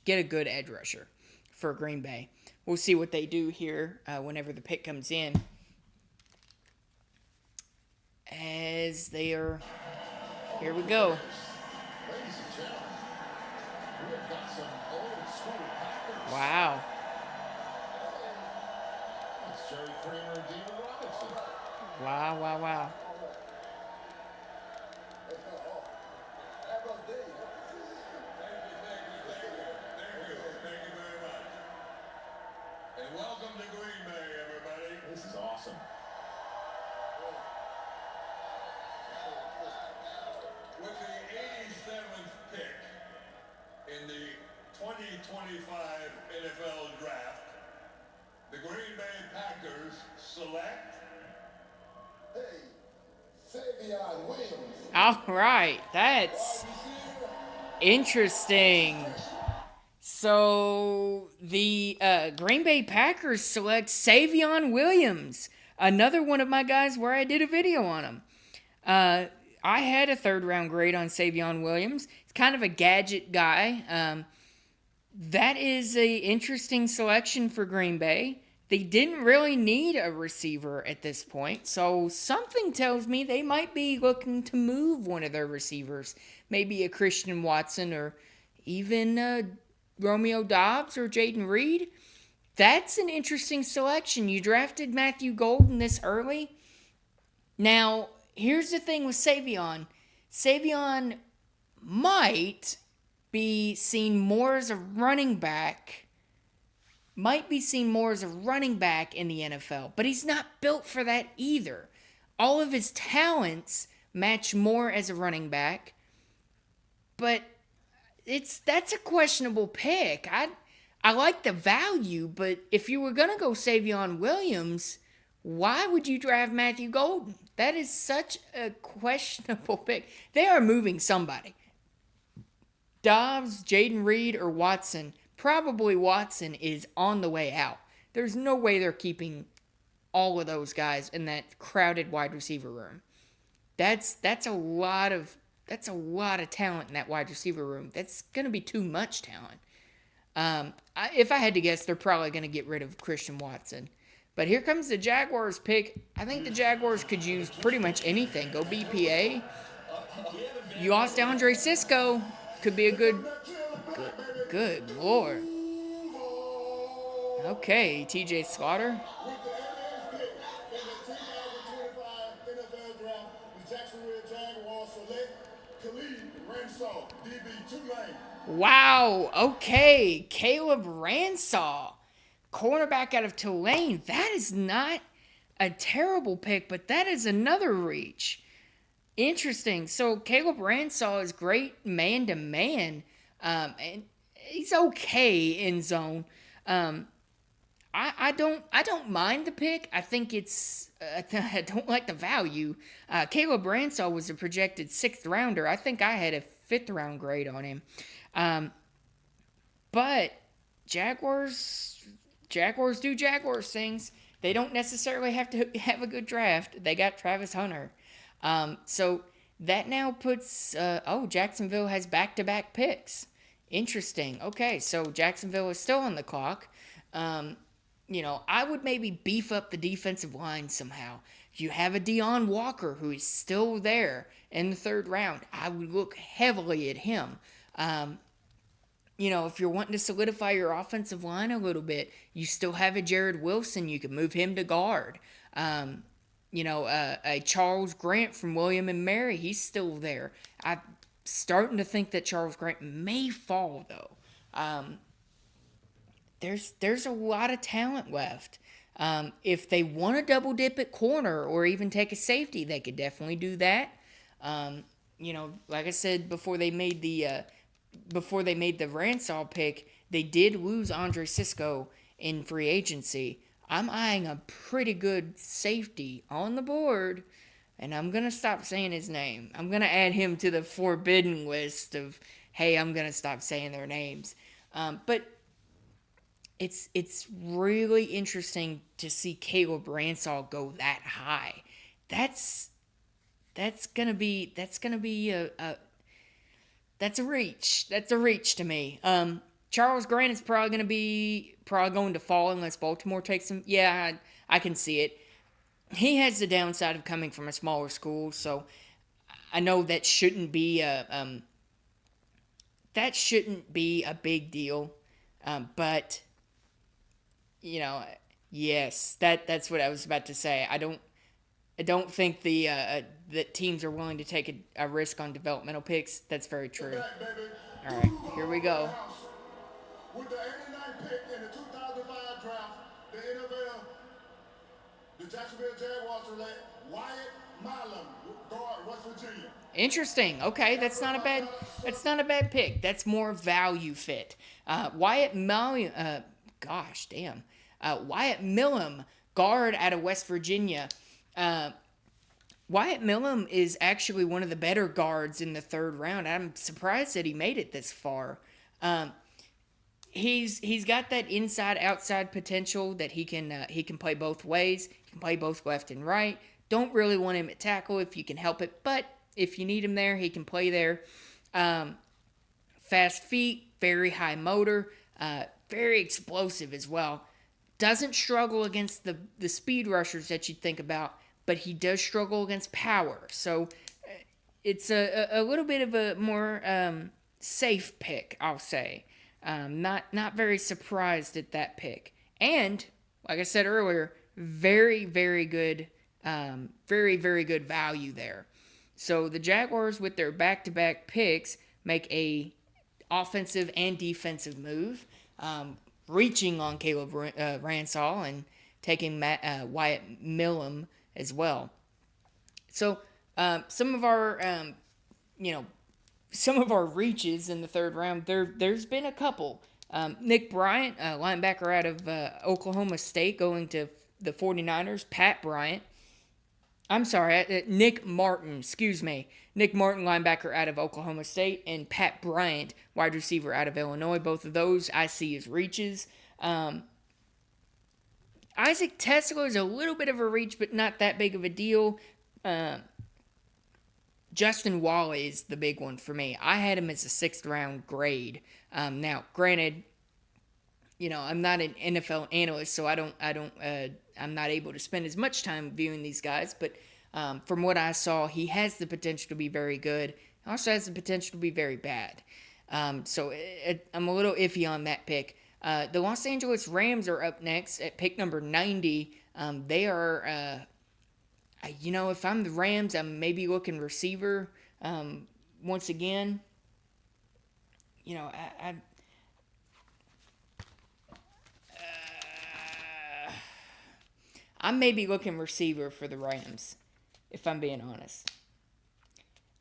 Get a good edge rusher for Green Bay. We'll see what they do here whenever the pick comes in. As they are, here we go. Wow. Wow. Welcome to Green Bay, everybody. This is awesome. With the 87th pick in the 2025 NFL Draft, the Green Bay Packers select Savion Williams. All right, that's interesting. So the Green Bay Packers select Savion Williams, another one of my guys where I did a video on him. I had a third-round grade on Savion Williams. He's kind of a gadget guy. That is an interesting selection for Green Bay. They didn't really need a receiver at this point, so something tells me they might be looking to move one of their receivers. Maybe a Christian Watson or even Romeo Doubs or Jaden Reed. That's an interesting selection. You drafted Matthew Golden this early. Now, here's the thing with Savion. Savion might be seen more as a running back. Might be seen more as a running back in the NFL, but he's not built for that either. All of his talents match more as a running back, but that's a questionable pick. I like the value, but if you were gonna go Savion Williams, why would you draft Matthew Golden? That is such a questionable pick. They are moving somebody. Dobbs, Jaden Reed, or Watson. Probably Watson is on the way out. There's no way they're keeping all of those guys in that crowded wide receiver room. That's a lot of talent in that wide receiver room. That's going to be too much talent. If I had to guess, they're probably going to get rid of Christian Watson. But here comes the Jaguars pick. I think the Jaguars could use pretty much anything. Go BPA. You lost Andre Cisco. Could be a good Lord. Okay, TJ Slaughter. With the 2025 NFL Draft, the Ransall, DB Tulane. Wow. Okay. Caleb Ransaw, cornerback out of Tulane. That is not a terrible pick, but that is another reach. Interesting. So Caleb Ransaw is great man to man, and he's okay in zone. I don't mind the pick. I think it's I don't like the value. Caleb Ransaw was a projected 6th rounder. I think I had a 5th round grade on him. But Jaguars do Jaguars things. They don't necessarily have to have a good draft. They got Travis Hunter. So that now puts Jacksonville has back-to-back picks. Interesting. Okay, so Jacksonville is still on the clock. I would maybe beef up the defensive line somehow. If you have a Deion Walker who is still there in the 3rd round, I would look heavily at him. If you're wanting to solidify your offensive line a little bit, you still have a Jared Wilson. You can move him to guard. A Charles Grant from William and Mary, he's still there. I'm starting to think that Charles Grant may fall, though. There's a lot of talent left. If they want to double dip at corner or even take a safety, they could definitely do that. Like I said before they made the Ransaw pick, they did lose Andre Cisco in free agency. I'm eyeing a pretty good safety on the board, and I'm going to stop saying his name. I'm going to add him to the forbidden list of, hey, I'm going to stop saying their names. But it's really interesting to see Caleb Ransaw go that high. That's gonna be that's a reach. That's a reach to me. Charles Grant is probably going to fall unless Baltimore takes him. Yeah, I can see it. He has the downside of coming from a smaller school, so I know that shouldn't be a big deal. But yes, that's what I was about to say. I don't think that teams are willing to take a risk on developmental picks. That's very true. All right, here we go. With the 89th pick in the 2005 draft, the NFL, the Jacksonville Jaguars select Wyatt Milam, guard, West Virginia. Interesting. Okay, that's not a bad pick. That's more value fit. Wyatt Milam, Wyatt Milam, guard out of West Virginia. Wyatt Milam is actually one of the better guards in the 3rd round. I'm surprised that he made it this far. He's got that inside-outside potential that he can play both ways. He can play both left and right. Don't really want him at tackle if you can help it, but if you need him there, he can play there. Fast feet, very high motor, very explosive as well. Doesn't struggle against the speed rushers that you'd think about, but he does struggle against power. So it's a little bit of a more safe pick, I'll say. Not very surprised at that pick. And, like I said earlier, very, very good, very, very good value there. So the Jaguars, with their back-to-back picks, make a offensive and defensive move, reaching on Caleb Ransaw and taking Wyatt Milam as well. So some of our reaches in the 3rd round, there's been a couple. Nick Bryant, linebacker out of Oklahoma State, going to the 49ers. Nick Martin, Nick Martin, linebacker out of Oklahoma State, and Pat Bryant, wide receiver out of Illinois. Both of those I see as reaches. Isaac Tesla is a little bit of a reach, but not that big of a deal. Justin Wally is the big one for me. I had him as a 6th round grade. Now, granted, I'm not an NFL analyst, so I'm not able to spend as much time viewing these guys. But from what I saw, he has the potential to be very good. He also has the potential to be very bad. So I'm a little iffy on that pick. The Los Angeles Rams are up next at pick number 90. They are, if I'm the Rams, I'm maybe looking receiver once again. you know, I'm maybe looking receiver for the Rams, if I'm being honest.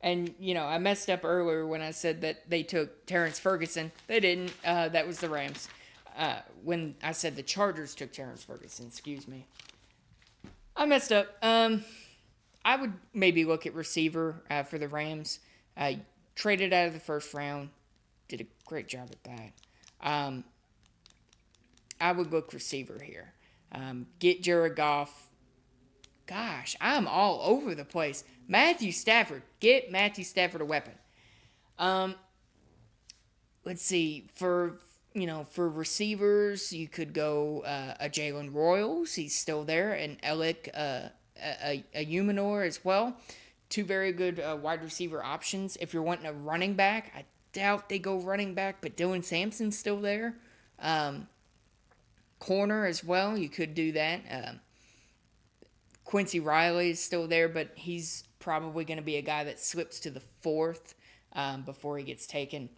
And, you know, I messed up earlier when I said that they took Terrence Ferguson. They didn't. That was the Rams. When I said the Chargers took Terrence Ferguson, excuse me. I messed up. I would maybe look at receiver for the Rams. Traded out of the first round. Did a great job at that. I would look receiver here. Get Jared Goff. Gosh, I'm all over the place. Matthew Stafford. Get Matthew Stafford a weapon. Let's see. For receivers, you could go a Jalen Royals. He's still there. And Alec Eumanor as well. Two very good wide receiver options. If you're wanting a running back, I doubt they go running back, but Dylan Sampson's still there. Corner as well, you could do that. Quincy Riley is still there, but he's probably going to be a guy that slips to the fourth before he gets taken.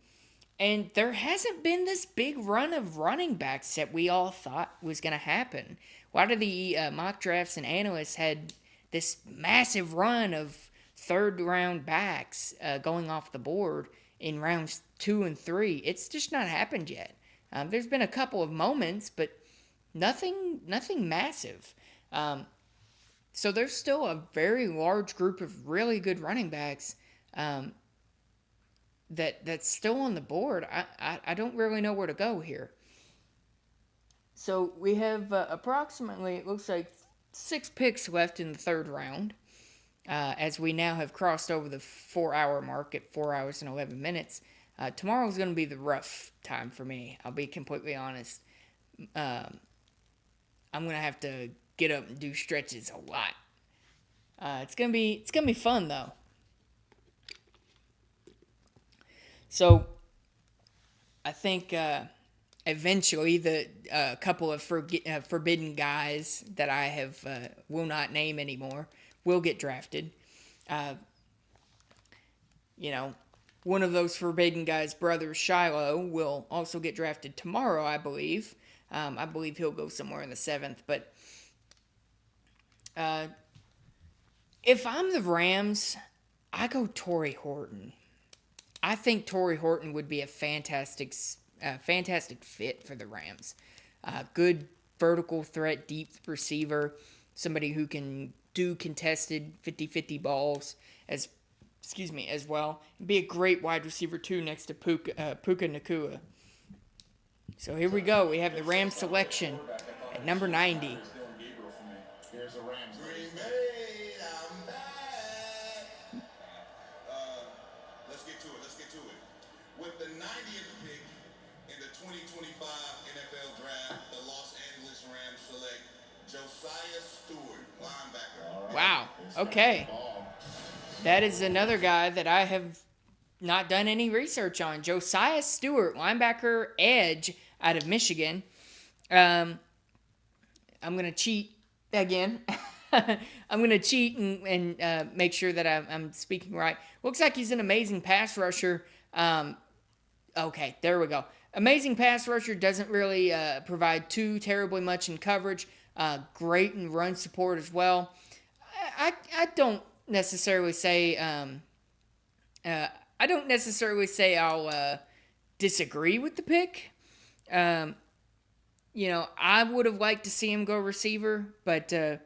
And there hasn't been this big run of running backs that we all thought was going to happen. A lot of the mock drafts and analysts had this massive run of third-round backs going off the board in rounds 2 and 3. It's just not happened yet. There's been a couple of moments, but nothing massive. So there's still a very large group of really good running backs that's still on the board. I don't really know where to go here. So we have approximately, it looks like, 6 picks left in the third round, as we now have crossed over the 4-hour mark at 4 hours and 11 minutes. Tomorrow's going to be the rough time for me. I'll be completely honest. I'm going to have to get up and do stretches a lot. It's gonna be fun though. So I think eventually the couple of forbidden guys that I have will not name anymore will get drafted. One of those forbidden guys' brothers, Shiloh, will also get drafted tomorrow, I believe. I believe he'll go somewhere in the 7th. But if I'm the Rams, I go Torrey Horton. I think Torrey Horton would be a fantastic fit for the Rams. Good vertical threat, deep receiver, somebody who can do contested 50-50 balls as well. Be a great wide receiver too next to Puka Nacua. So here we go. We have the Rams selection at number 90. Here's the Rams. I'm back. Let's get to it. With the 90th pick in the 2025 NFL Draft, the Los Angeles Rams select Josiah Stewart, linebacker. Wow. Okay. That is another guy that I have not done any research on. Josiah Stewart, linebacker edge out of Michigan. I'm going to cheat again. I'm going to cheat and make sure that I'm speaking right. Looks like he's an amazing pass rusher. Okay, there we go. Amazing pass rusher, doesn't really provide too terribly much in coverage. Great in run support as well. I don't necessarily say I'll disagree with the pick. I would have liked to see him go receiver, but I'm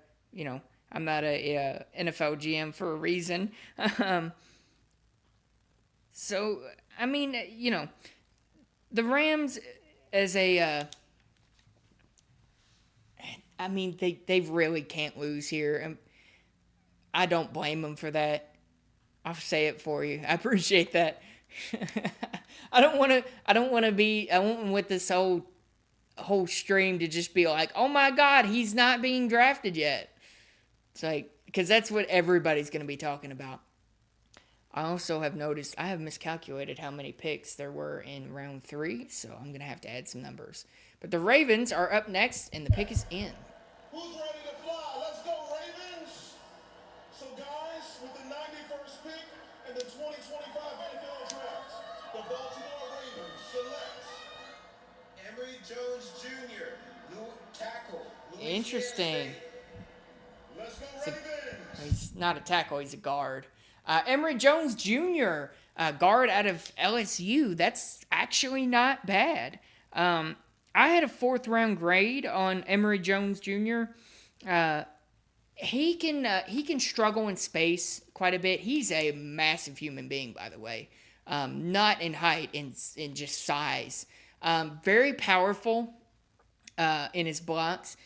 not a NFL GM for a reason. So I mean, the Rams as a they really can't lose here, and I don't blame them for that. I'll say it for you. I appreciate that. I don't want with this whole stream to just be like, oh my God, he's not being drafted yet. It's like, because that's what everybody's going to be talking about. I also have noticed I have miscalculated how many picks there were in round 3, so I'm going to have to add some numbers. But the Ravens are up next, and the pick is in. Who's ready to fly? Let's go, Ravens! So, guys, with the 91st pick in the 2025 NFL Draft, the Baltimore Ravens select Emory Jones Jr., tackle. Louisiana Interesting. State. Let's go He's a- Ravens! He's not a tackle, he's a guard. Emory Jones Jr., guard out of LSU. That's actually not bad. I had a 4th round grade on Emory Jones Jr. He can struggle in space quite a bit. He's a massive human being, by the way. Not in height, in just size. Very powerful in his blocks.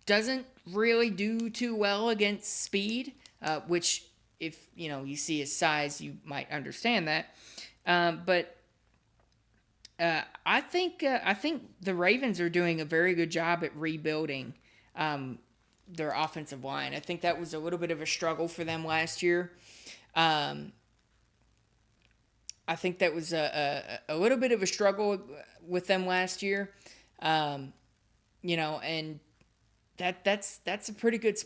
Doesn't really do too well against speed, which if you see his size, you might understand that. But I think the Ravens are doing a very good job at rebuilding their offensive line. I think that was a little bit of a struggle for them last year. I think that was a little bit of a struggle with them last year. And that's a pretty good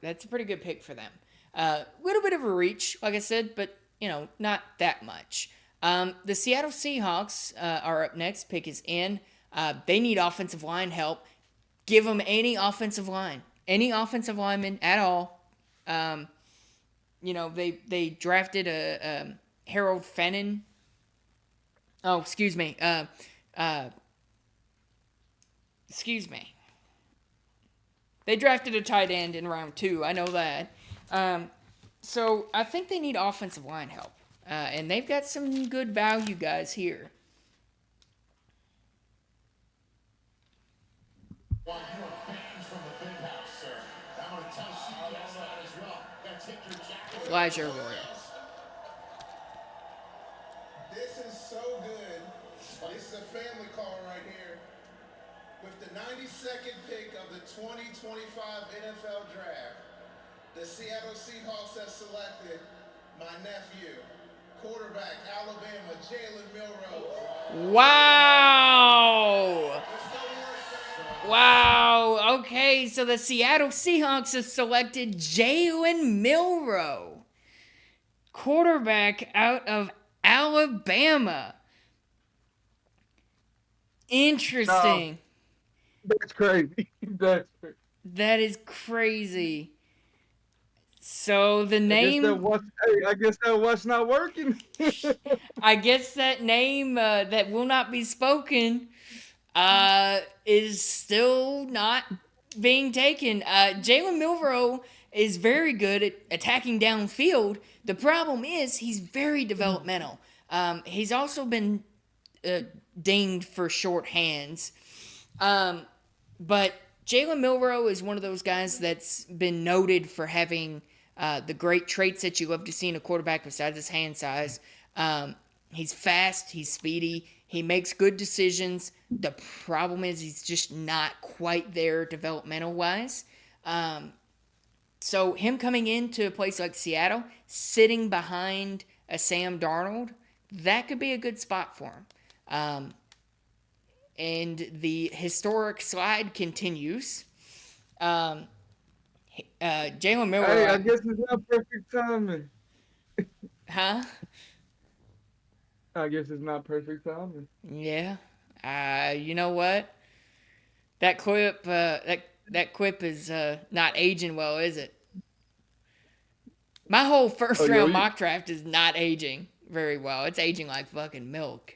that's a pretty good pick for them. A little bit of a reach, like I said, but not that much. The Seattle Seahawks are up next. Pick is in. They need offensive line help. Give them any offensive lineman at all. They drafted a Harold Fenton. Oh, excuse me. They drafted a tight end in round 2. I know that. So I think they need offensive line help. And they've got some good value guys here. Well, you are banned from the big house, sir. I'm going to tell CBS that as well. Got to take your jacket. Elijah Arroyo. This is so good. This is a family call right here. With the 92nd pick of the 2025 NFL Draft, the Seattle Seahawks have selected my nephew, quarterback, Alabama, Jalen Milroe. Wow! Wow. Okay, so the Seattle Seahawks have selected Jalen Milroe, quarterback out of Alabama. Interesting. That's crazy. That is crazy. So the name... I guess that was not working. I guess that name that will not be spoken is still not being taken. Jalen Milroe is very good at attacking downfield. The problem is he's very developmental. He's also been dinged for short hands. But Jalen Milroe is one of those guys that's been noted for having the great traits that you love to see in a quarterback besides his hand size. He's fast, he's speedy, he makes good decisions. The problem is he's just not quite there developmental-wise. So him coming into a place like Seattle, sitting behind a Sam Darnold, that could be a good spot for him. And the historic slide continues. Jalen Milroe. Hey, I guess it's not perfect timing. Huh? I guess it's not perfect timing. Yeah. You know what? That clip, that quip is not aging well, is it? My whole first round mock draft is not aging very well. It's aging like fucking milk.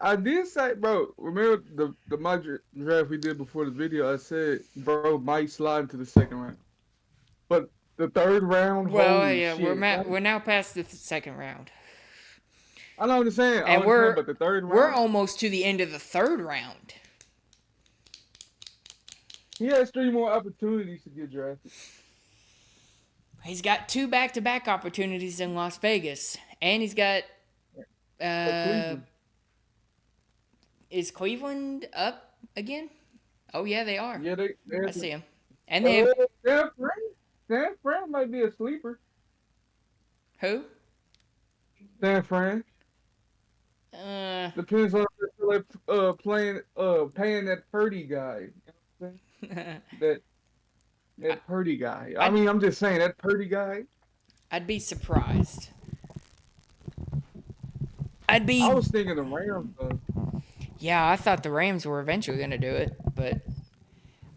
I did say, bro, remember the mock draft we did before the video? I said, bro, might slide into the second round. But the third round, well, yeah, shit. we're now past the second round. I know what I'm saying. And but the third round, we're almost to the end of the third round. He has 3 more opportunities to get drafted. He's got 2 back-to-back opportunities in Las Vegas. And he's got... is Cleveland up again? Oh, yeah, they are. Yeah, I see him. And they have... San Fran might be a sleeper. Who? San Fran. Depends on if they're paying that Purdy guy. You know what I'm saying? that Purdy guy. I mean, I'm just saying, that Purdy guy. I'd be surprised. I'd be. I was thinking the Rams. Yeah, I thought the Rams were eventually going to do it, but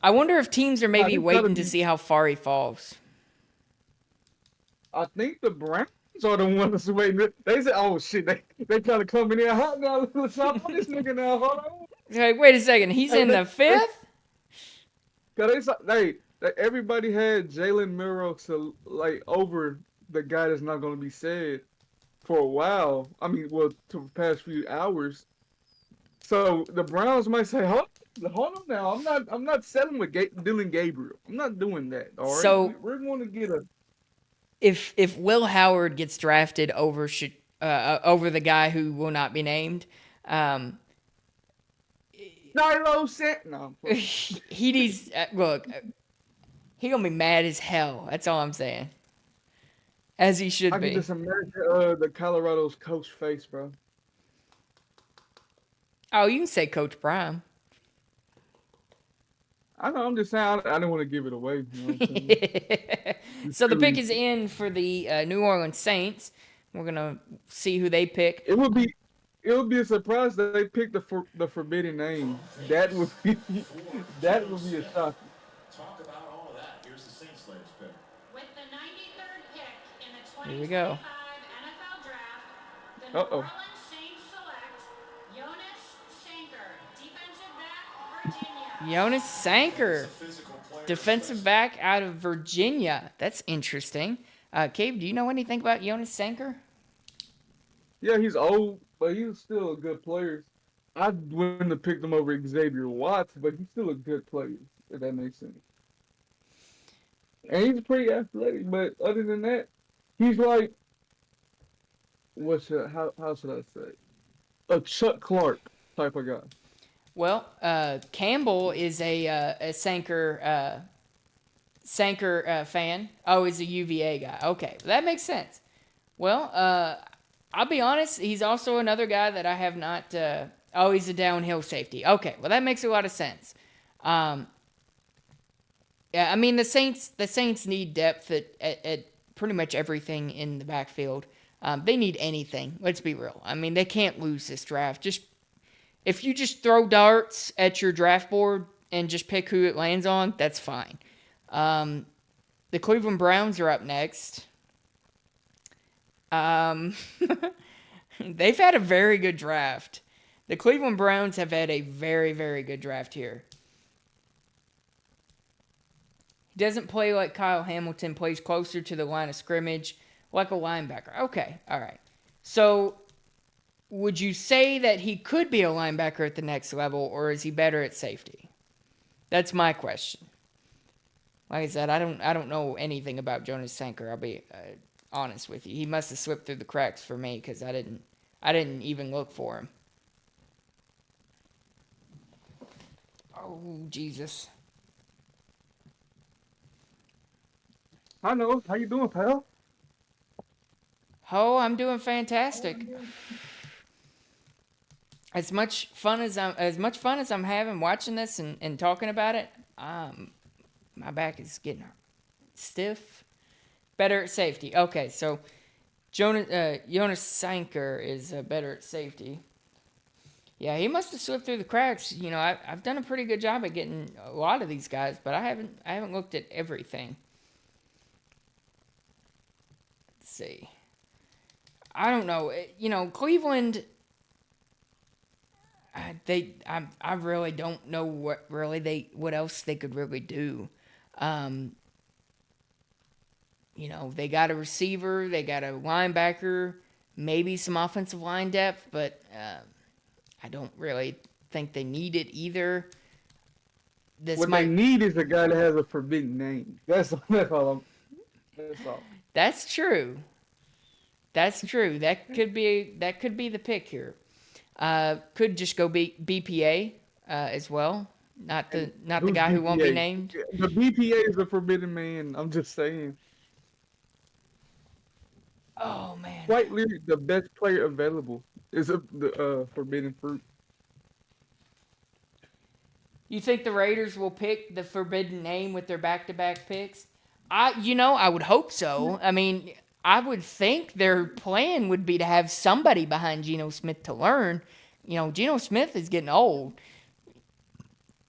I wonder if teams are maybe it's gotta waiting to be- see how far he falls. I think the Browns are the ones that's waiting. They said, "Oh shit, they trying to come in here hot now. Let's stop this nigga now. Hold on." It's like, wait a second, he's Hey, in the fifth? Cause everybody had Jalen Milroe to like over the guy that's not going to be said for a while. I mean, well, to the past few hours. So the Browns might say, hold on now. I'm not selling with Dylan Gabriel. I'm not doing that. All right. So- we're going to get a. If Will Howard gets drafted over the guy who will not be named, Nilo Sent. No. he needs look. He gonna be mad as hell. That's all I'm saying. As he should I be. can just imagine the Colorado's coach face, bro. Oh, you can say Coach Prime. I know. I'm just saying. I didn't want to give it away. You know what I'm saying? So the pick is in for the New Orleans Saints. We're gonna see who they pick. It would be a surprise that they picked the forbidden name. That would be a shock. Talk about all of that. Here's the Saints latest pick. With the 93rd pick in the Here we go. 2025 NFL Draft, the New Uh-oh. Orleans Saints select Jonas Sanker, defensive back, Virginia. Jonas Sanker, Physical player. defensive back out of Virginia. That's interesting. Cave, do you know anything about Jonas Sanker? Yeah, he's old, but he's still a good player. I wouldn't have picked him over Xavier Watts, but he's still a good player, if that makes sense. And he's pretty athletic, but other than that, he's like, how should I say? A Chuck Clark type of guy. Well, Campbell is a Sanker fan. Oh, he's a UVA guy. Okay, that makes sense. Well, I'll be honest. He's also another guy that I have not. Oh, he's a downhill safety. Okay, well that makes a lot of sense. Yeah, I mean the Saints need depth at pretty much everything in the backfield. They need anything. Let's be real. I mean they can't lose this draft. If you just throw darts at your draft board and just pick who it lands on, that's fine. The Cleveland Browns are up next. They've had a very good draft. The Cleveland Browns have had a very, very good draft here. He doesn't play like Kyle Hamilton, plays closer to the line of scrimmage, like a linebacker. Okay, all right. So, would you say that he could be a linebacker at the next level, or is he better at safety? That's my question. Like I said, I don't know anything about Jonas Sanker. I'll be honest with you. He must have slipped through the cracks for me because I didn't even look for him. Oh Jesus! I know. How you doing, pal? Oh, I'm doing fantastic. As much fun as I'm having watching this and talking about it, my back is getting stiff. Better at safety. Okay, so Jonas Sanker is better at safety. Yeah, he must have slipped through the cracks. You know, I've done a pretty good job at getting a lot of these guys, but I haven't looked at everything. Let's see. I don't know. You know, Cleveland. I really don't know what else they could really do. You know, they got a receiver, they got a linebacker, maybe some offensive line depth, but I don't really think they need it either. They need is a guy that has a forbidden name. That's all. That's true. That's true. That could be the pick here. Could just go BPA as well. Not the guy who won't be named. The BPA is a forbidden man. I'm just saying. Oh man! Quite literally, the best player available is the forbidden fruit. You think the Raiders will pick the forbidden name with their back-to-back picks? I would hope so. I mean, I would think their plan would be to have somebody behind Geno Smith to learn. You know, Geno Smith is getting old,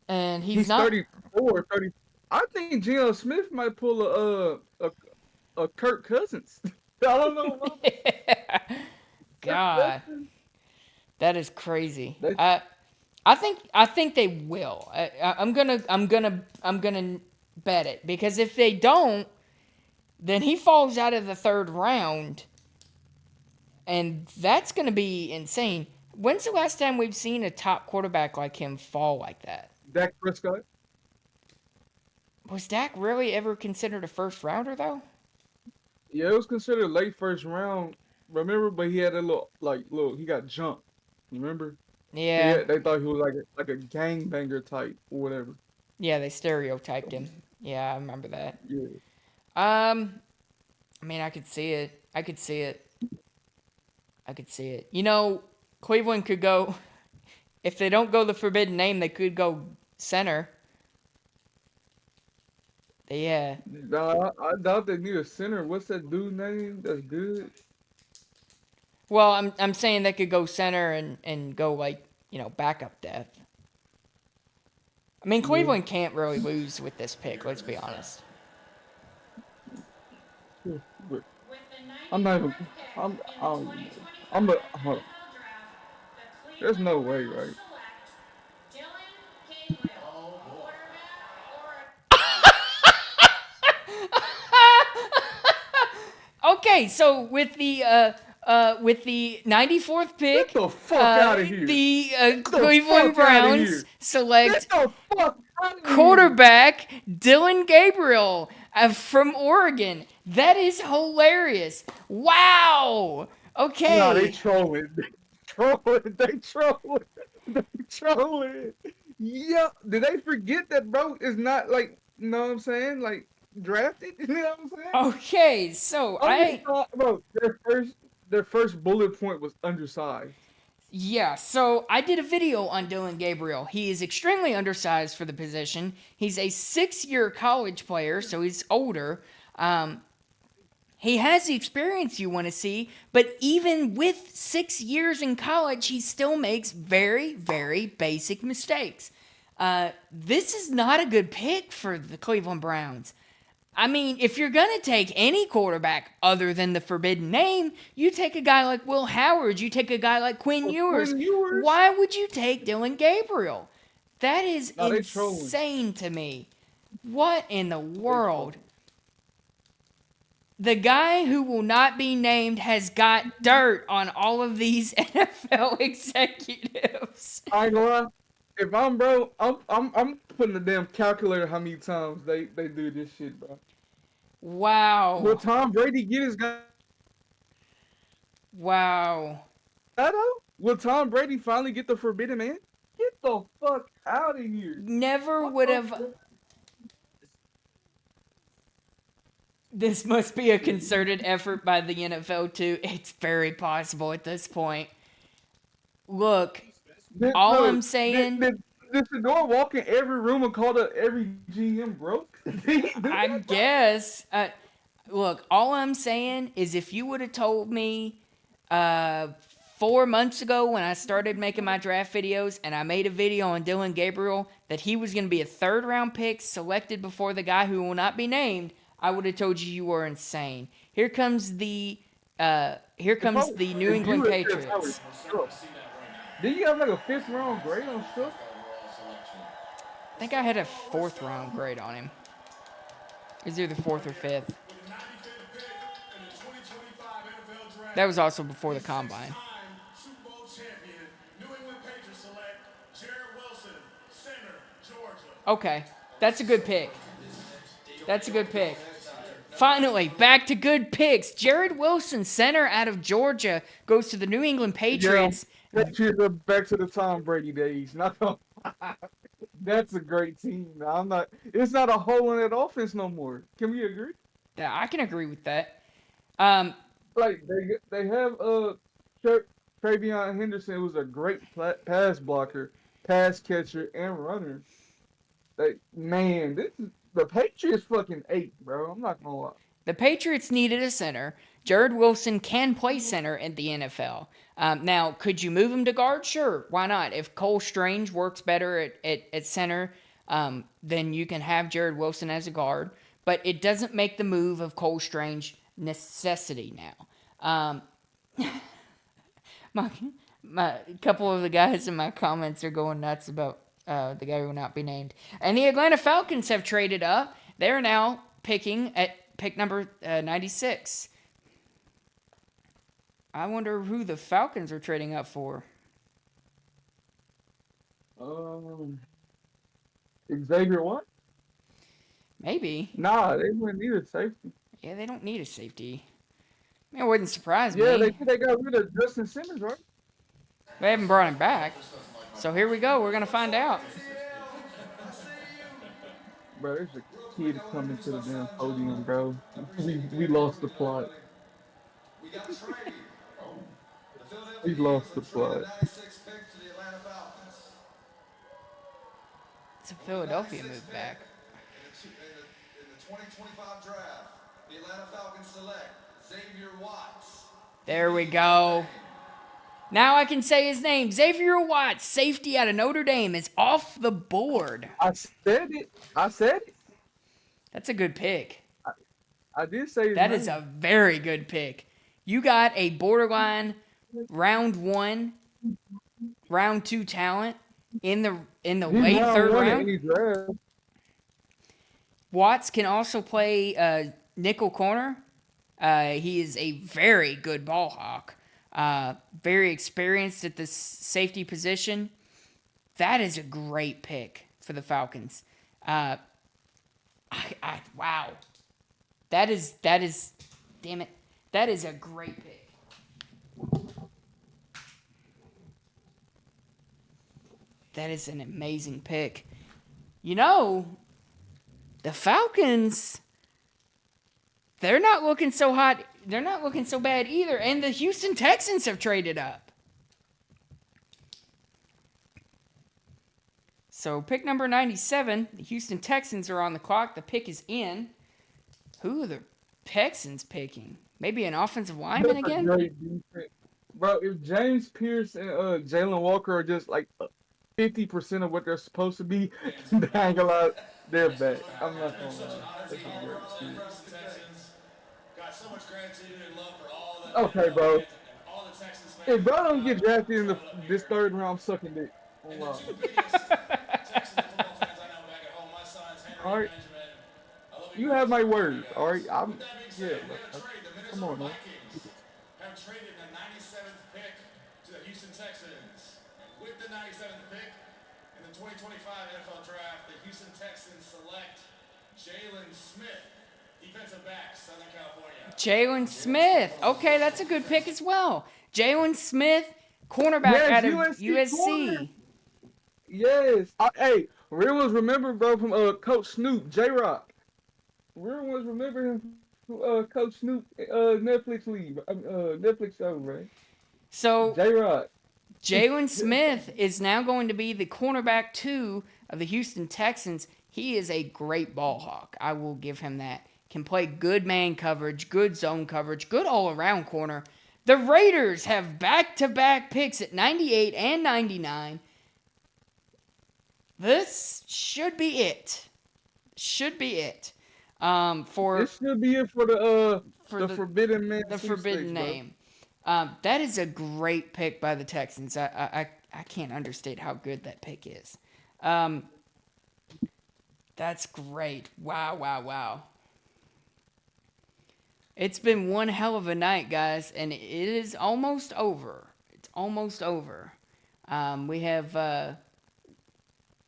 and he's not. 34, 30. I think Geno Smith might pull a Kirk Cousins. I don't know. God, that is crazy. They- I think they will. I'm gonna bet it, because if they don't, then he falls out of the third round, and that's gonna be insane. When's the last time we've seen a top quarterback like him fall like that? Dak Prescott. Was Dak really ever considered a first rounder though? Yeah, it was considered late first round. Remember, but he had a he got jumped. Remember? Yeah, They thought he was like a gangbanger type or whatever. yeah, they stereotyped him. Yeah, I remember that. Yeah. I mean, I could see it. You know, Cleveland could go, if they don't go the forbidden name, they could go center. Yeah. Nah, I doubt they need a center. What's that dude name? That's good. Well, I'm saying they could go center and go like, you know, backup depth. I mean, Cleveland can't really lose with this pick, let's be honest. I'm not even. I'm a. Hold on. There's no way, right? Okay, so with the 94th pick, Get the fuck outta here. the Get the Cleveland fuck outta Browns here. select Get the fuck out of here. quarterback Dylan Gabriel from Oregon. That is hilarious. Wow. Okay. No, they trolling. They trolling. Yeah. Did they forget that bro is not like, you know what I'm saying? Like drafted? You know what I'm saying? Okay, so Bro, their first bullet point was undersized. Yeah, so I did a video on Dylan Gabriel. He is extremely undersized for the position. He's a 6-year college player, so he's older. He has the experience you want to see, but even with 6 years in college, he still makes very, very basic mistakes. This is not a good pick for the Cleveland Browns. I mean, if you're going to take any quarterback other than the forbidden name, you take a guy like Will Howard, you take a guy like Quinn Ewers. Why would you take Dylan Gabriel? That is insane to me. What in the world? The guy who will not be named has got dirt on all of these NFL executives. I ain't gonna lie. If I'm bro, I'm putting the damn calculator how many times they do this shit, bro. Wow. Will Tom Brady get his guy? Wow. Will Tom Brady finally get the forbidden man? Get the fuck out of here. Never would have. This must be a concerted effort by the NFL too. It's very possible at this point. Look, I'm saying... Did Shador walk in every room and call every GM broke? I guess. Look, all I'm saying is if you would have told me 4 months ago when I started making my draft videos and I made a video on Dylan Gabriel that he was going to be a 3rd-round pick selected before the guy who will not be named, I would have told you were insane. Here comes the New England Patriots. Did you have like a 5th-round grade on stuff? I think I had a 4th-round grade on him. It was either 4th or 5th. That was also before the combine. Okay, that's a good pick. Finally, back to good picks. Jared Wilson, center out of Georgia, goes to the New England Patriots. Yeah, back to the Tom Brady days. That's a great team. It's not a hole in that offense no more. Can we agree? Yeah, I can agree with that. Like they have TreVeyon Henderson, who's a great pass blocker, pass catcher, and runner. The Patriots fucking ate, bro. I'm not gonna lie. The Patriots needed a center. Jared Wilson can play center in the NFL. Now, could you move him to guard? Sure, why not? If Cole Strange works better at center, then you can have Jared Wilson as a guard. But it doesn't make the move of Cole Strange necessity now. My couple of the guys in my comments are going nuts about the guy who will not be named. And the Atlanta Falcons have traded up. They're now picking at pick number 96. I wonder who the Falcons are trading up for. Xavier what? Maybe. Nah, they wouldn't need a safety. Yeah, they don't need a safety. I mean, it wouldn't surprise me. Yeah, they got rid of Justin Simmons, right? They haven't brought him back. So here we go. We're going to find out. Bro, there's a kid coming to the damn podium, bro. We lost the plot. We lost the plot. It's a Philadelphia move back. In the 2025 draft, the Atlanta Falcons select Xavier Watts. There we go. Now I can say his name. Xavier Watts, safety out of Notre Dame, is off the board. I said it. That's a good pick. I did say his that name. is a very good pick. You got a borderline round 1, round 2 talent in the late third round. Watts can also play nickel corner. He is a very good ball hawk. Very experienced at the safety position. That is a great pick for the Falcons. Wow. That is, damn it. That is a great pick. That is an amazing pick. You know, the Falcons, they're not looking so hot. They're not looking so bad either. And the Houston Texans have traded up. So pick number 97, the Houston Texans are on the clock. The pick is in. Who are the Texans picking? Maybe an offensive lineman again? Bro, if James Pierce and Jalen Walker are just like 50% of what they're supposed to be, dang a lot, they're back. I'm not gonna lie. Got so much gratitude and love for all the Okay, bro. all the Texans fans. If bro don't get drafted in this third round, I'm sucking dick. All right. You have my word. All right. Come on, man. Have traded the 97th pick to the Houston Texans. And with the 97th pick in the 2025 NFL Draft, the Houston Texans select Jalen Smith, defensive back, Southern California. Jalen Smith. Okay, that's a good pick as well. Jalen Smith, cornerback out of USC. Corner. Yes. Hey, real ones remember, bro, from Coach Snoop, J-Rock. Real ones remember him from Coach Snoop, Netflix show, right? So, J-Rock. Jalen Smith is now going to be the cornerback 2 of the Houston Texans. He is a great ball hawk. I will give him that. Can play good man coverage, good zone coverage, good all-around corner. The Raiders have back-to-back picks at 98 and 99. This should be it. Should be it. This should be it for the forbidden man. The forbidden name. That is a great pick by the Texans. I can't understate how good that pick is. That's great. Wow. It's been one hell of a night, guys, and it is almost over. It's almost over. We have,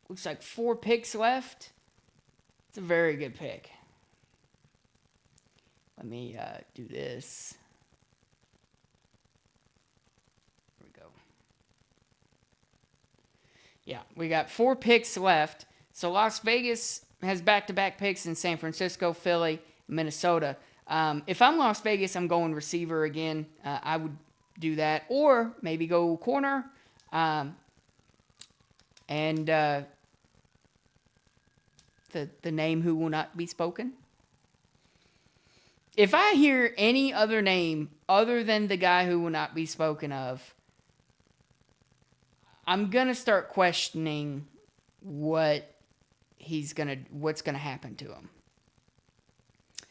looks like 4 picks left. It's a very good pick. Let me do this. Here we go. Yeah, we got 4 picks left. So Las Vegas has back-to-back picks in San Francisco, Philly, Minnesota. If I'm Las Vegas, I'm going receiver again. I would do that. Or maybe go corner. And the name who will not be spoken. If I hear any other name other than the guy who will not be spoken of, I'm gonna start questioning what's gonna happen to him.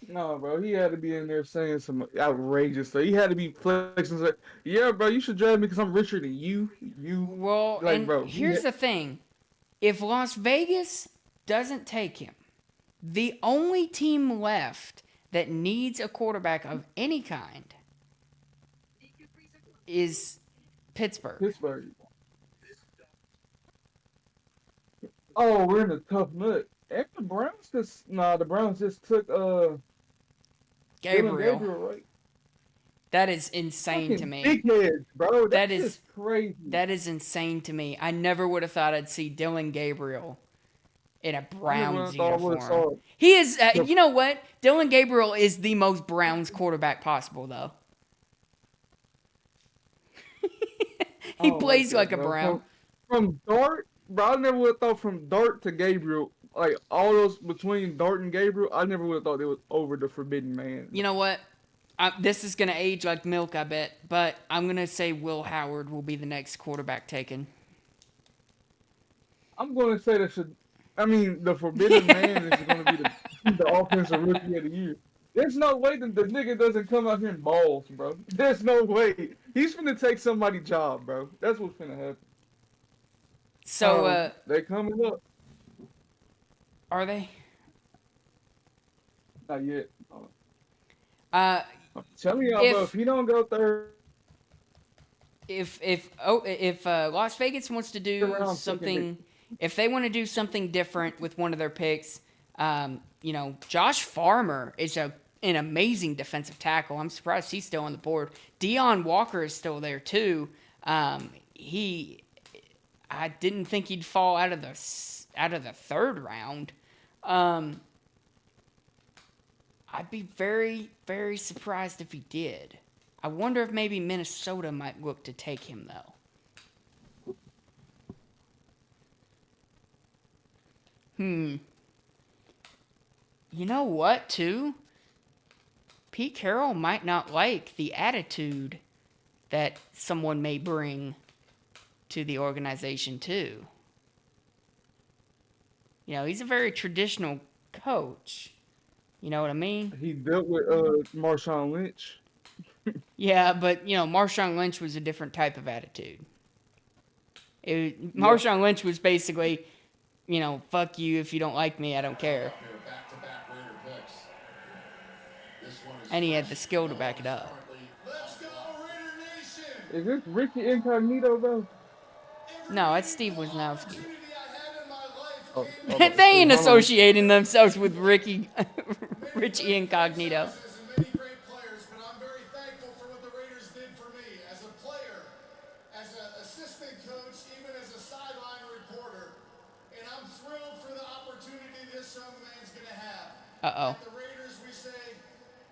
No, bro, he had to be in there saying some outrageous stuff. He had to be flexing. Like, yeah, bro, you should draft me because I'm richer than you. Well, like, and bro, here's the thing. If Las Vegas doesn't take him, the only team left that needs a quarterback of any kind is Pittsburgh. Pittsburgh. Oh, we're in a tough nut. And the Browns just took Gabriel. right? That is insane Fucking to me. Dickheads, bro. That That's is just crazy. That is insane to me. I never would have thought I'd see Dillon Gabriel in a Browns uniform. He is, you know what? Dillon Gabriel is the most Browns quarterback possible, though. He plays like a Brown. From Dart, bro, I never would have thought from Dart to Gabriel, like all those between Dart and Gabriel, I never would have thought it was over the Forbidden Man. You know what? This is going to age like milk, I bet. But I'm going to say Will Howard will be the next quarterback taken. I'm going to say the Forbidden Man is going to be the offensive rookie of the year. There's no way that the nigga doesn't come out here and balls, bro. There's no way. He's finna take somebody's job, bro. That's what's finna happen. So, they coming up. Are they? Not yet. I'm telling y'all, bro, if he don't go third. If Las Vegas wants to do something, if they want to do something different with one of their picks, Josh Farmer is an amazing defensive tackle. I'm surprised he's still on the board. Deion Walker is still there too. I didn't think he'd fall out of the third round. I'd be very, very surprised if he did. I wonder if maybe Minnesota might look to take him, though. You know what, too? Pete Carroll might not like the attitude that someone may bring to the organization, too. He's a very traditional coach. You know what I mean? He dealt with Marshawn Lynch. Yeah, but, Marshawn Lynch was a different type of attitude. Marshawn Lynch was basically, fuck you, if you don't like me, I don't care. And he had the skill to back it up. Is this Ricky Incognito, bro? No, it's Steve Wisnowski. They ain't associating themselves with Richie Incognito. Uh-oh. The Raiders, we say,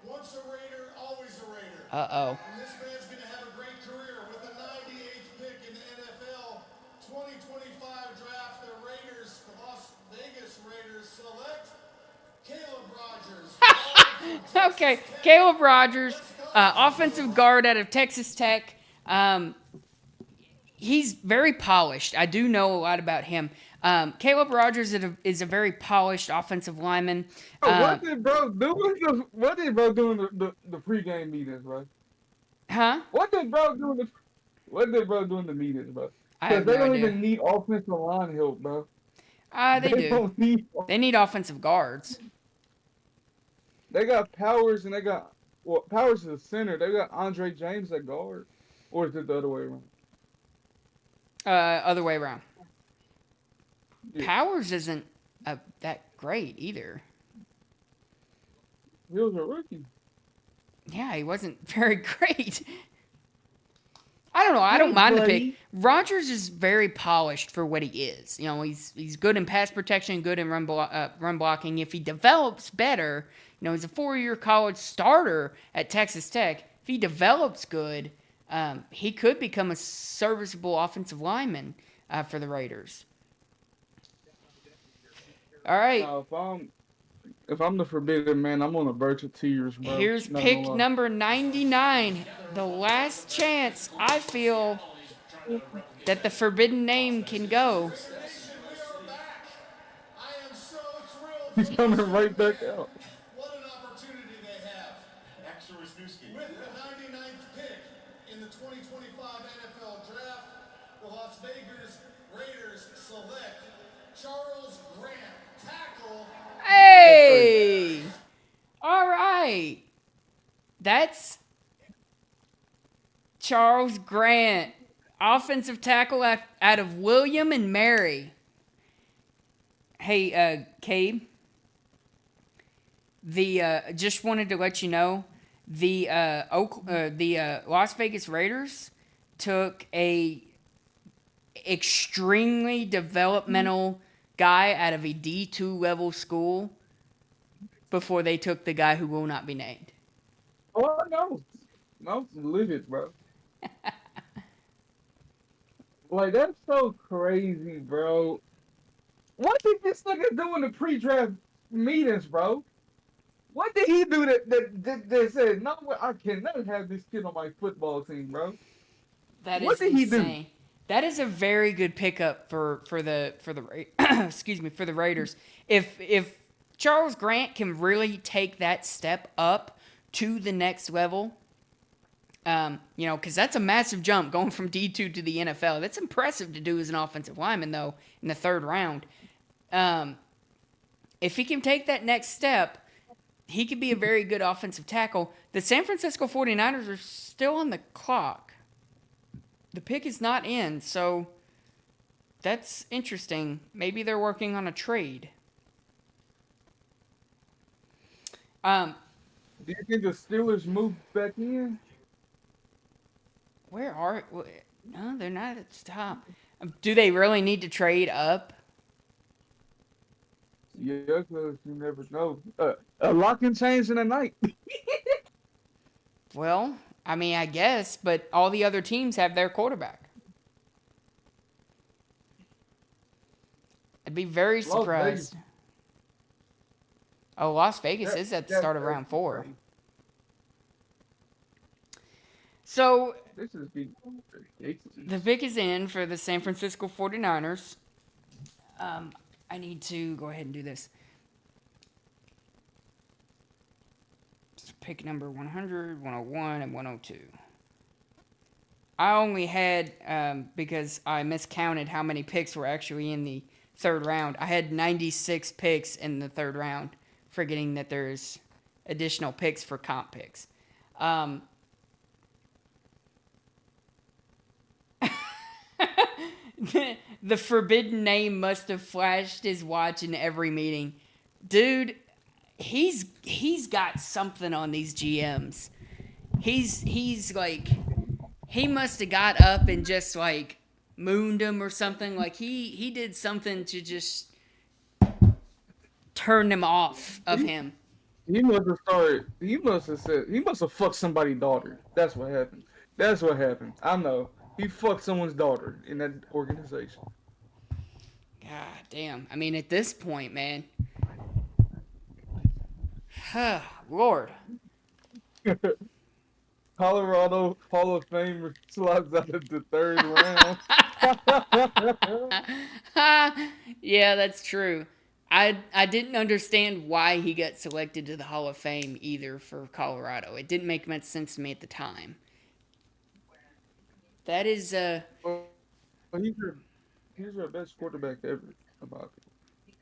once a Raider, always a Raider. Uh-oh. And this man's going to have a great career with the 98th pick in the NFL 2025 draft. The Raiders, the Las Vegas Raiders, select Caleb Rogers. Okay, Caleb Rogers, offensive guard out of Texas Tech. He's very polished. I do know a lot about him. Caleb Rogers is a very polished offensive lineman. What did bro do in the pregame meetings, bro? Huh? What did bro do in the meetings, bro? Because they don't even need offensive line help, bro. They do. They need offensive guards. They got Powers and Powers is the center. They got Andre James at guard. Or is it the other way around? Other way around. Yeah. Powers isn't that great either. He was a rookie. Yeah, he wasn't very great. I don't know. I don't mind the pick. Rogers is very polished for what he is. He's good in pass protection, good in run blocking. If he develops better, he's a 4-year college starter at Texas Tech. If he develops good, he could become a serviceable offensive lineman for the Raiders. All right. if I'm the Forbidden Man, I'm on the verge of tears, bro. Here's Not pick gonna lie. number 99. The last chance I feel that the Forbidden Name can go. I am so thrilled. He's coming right back out. What an opportunity they have. Extra Wisniewski. With the 99th pick in the 2025 NFL Draft, the Las Vegas Raiders select Charles Grant, tackle. Hey! All right. That's Charles Grant, offensive tackle out of William and Mary. Hey, Cabe. Just wanted to let you know the Las Vegas Raiders took a extremely developmental guy out of a D2 level school before they took the guy who will not be named. Oh no, livid, bro. Like that's so crazy, bro. What did this nigga do in the pre-draft meetings, bro? What did he do that said, no, I cannot have this kid on my football team, bro? What did he do? That is a very good pickup for the excuse me, for the Raiders. If Charles Grant can really take that step up to the next level, because that's a massive jump going from D2 to the NFL. That's impressive to do as an offensive lineman, though, in the third round. If he can take that next step, he could be a very good offensive tackle. The San Francisco 49ers are still on the clock. The pick is not in, so that's interesting. Maybe they're working on a trade. Do you think the Steelers move back in? No, they're not at the top. Do they really need to trade up? Yeah, because you never know. A lot can change in a night. Well, I mean, I guess, but all the other teams have their quarterback. I'd be very surprised. Las Vegas is at the start of round 4. So, the pick is in for the San Francisco 49ers. I need to go ahead and do this. Pick number 100, 101, and 102. I only had, because I miscounted how many picks were actually in the third round, I had 96 picks in the third round, forgetting that there's additional picks for comp picks. The Forbidden Name must have flashed his watch in every meeting. Dude, he's got something on these GMs. He's like, he must have got up and just like mooned him or something. Like he did something to just turn them off of him. He must have started. He must have fucked somebody's daughter. That's what happened. I know. He fucked someone's daughter in that organization. God damn. I mean, at this point, man. Lord. Colorado Hall of Famer slides out of the third round. Yeah, that's true. I didn't understand why he got selected to the Hall of Fame either for Colorado. It didn't make much sense to me at the time. That is Well, he's your best quarterback ever. About it.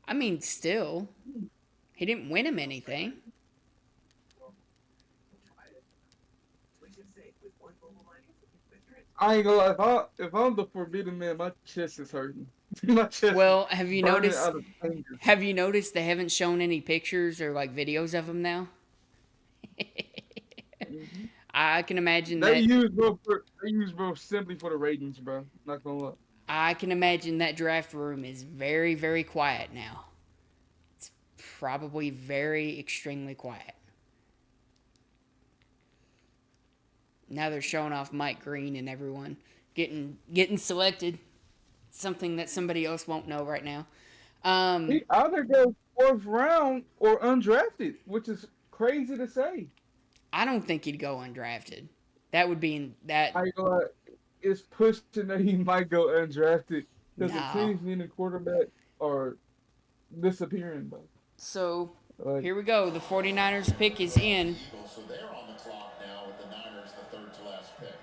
I mean, still, he didn't win him anything. I ain't gonna lie. If I'm the Forbidden Man, my chest is hurting. My chest. Well, have you burning noticed? out of anger. Have you noticed they haven't shown any pictures or like videos of him now? I can imagine They that. use bro simply for the ratings, bro. Not gonna lie. I can imagine that draft room is very, very quiet now. It's probably very extremely quiet. Now they're showing off Mike Green and everyone getting selected. Something that somebody else won't know right now. Either 4th round or undrafted, which is crazy to say. I don't think he'd go undrafted. That would be in that. It's pushing that he might go undrafted because the No. teams needing quarterback are disappearing, bro. So Like, here we go. The 49ers pick is in. Eagles, so they're on the clock now with the Niners, the third to last pick.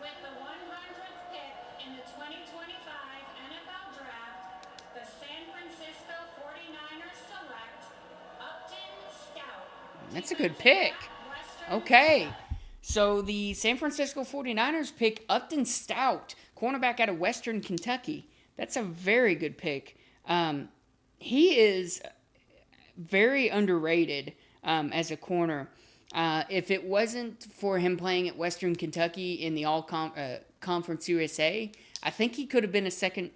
With the 100th pick in the 2025 NFL Draft, the San Francisco 49ers select Upton Scout. That's a good pick. Okay. So the San Francisco 49ers pick Upton Stout, cornerback out of Western Kentucky. That's a very good pick. He is very underrated as a corner. If it wasn't for him playing at Western Kentucky in the Conference USA, I think he could have been a second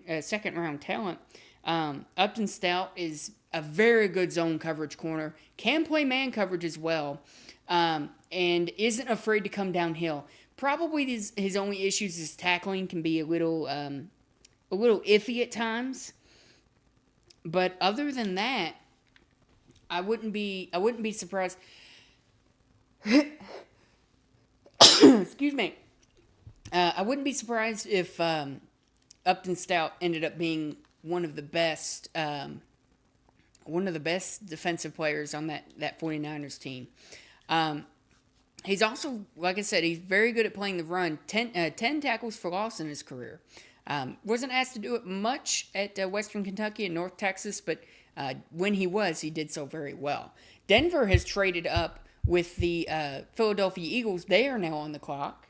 round talent. Upton Stout is a very good zone coverage corner. Can play man coverage as well. And isn't afraid to come downhill. Probably his only issues is tackling can be a little iffy at times. But other than that, I wouldn't be surprised. Excuse me. I wouldn't be surprised if Upton Stout ended up being one of the best defensive players on that 49ers team. He's also, like I said, he's very good at playing the run. 10 tackles for loss in his career. Wasn't asked to do it much at Western Kentucky and North Texas, but when he was, he did so very well. Denver has traded up with the Philadelphia Eagles. They are now on the clock.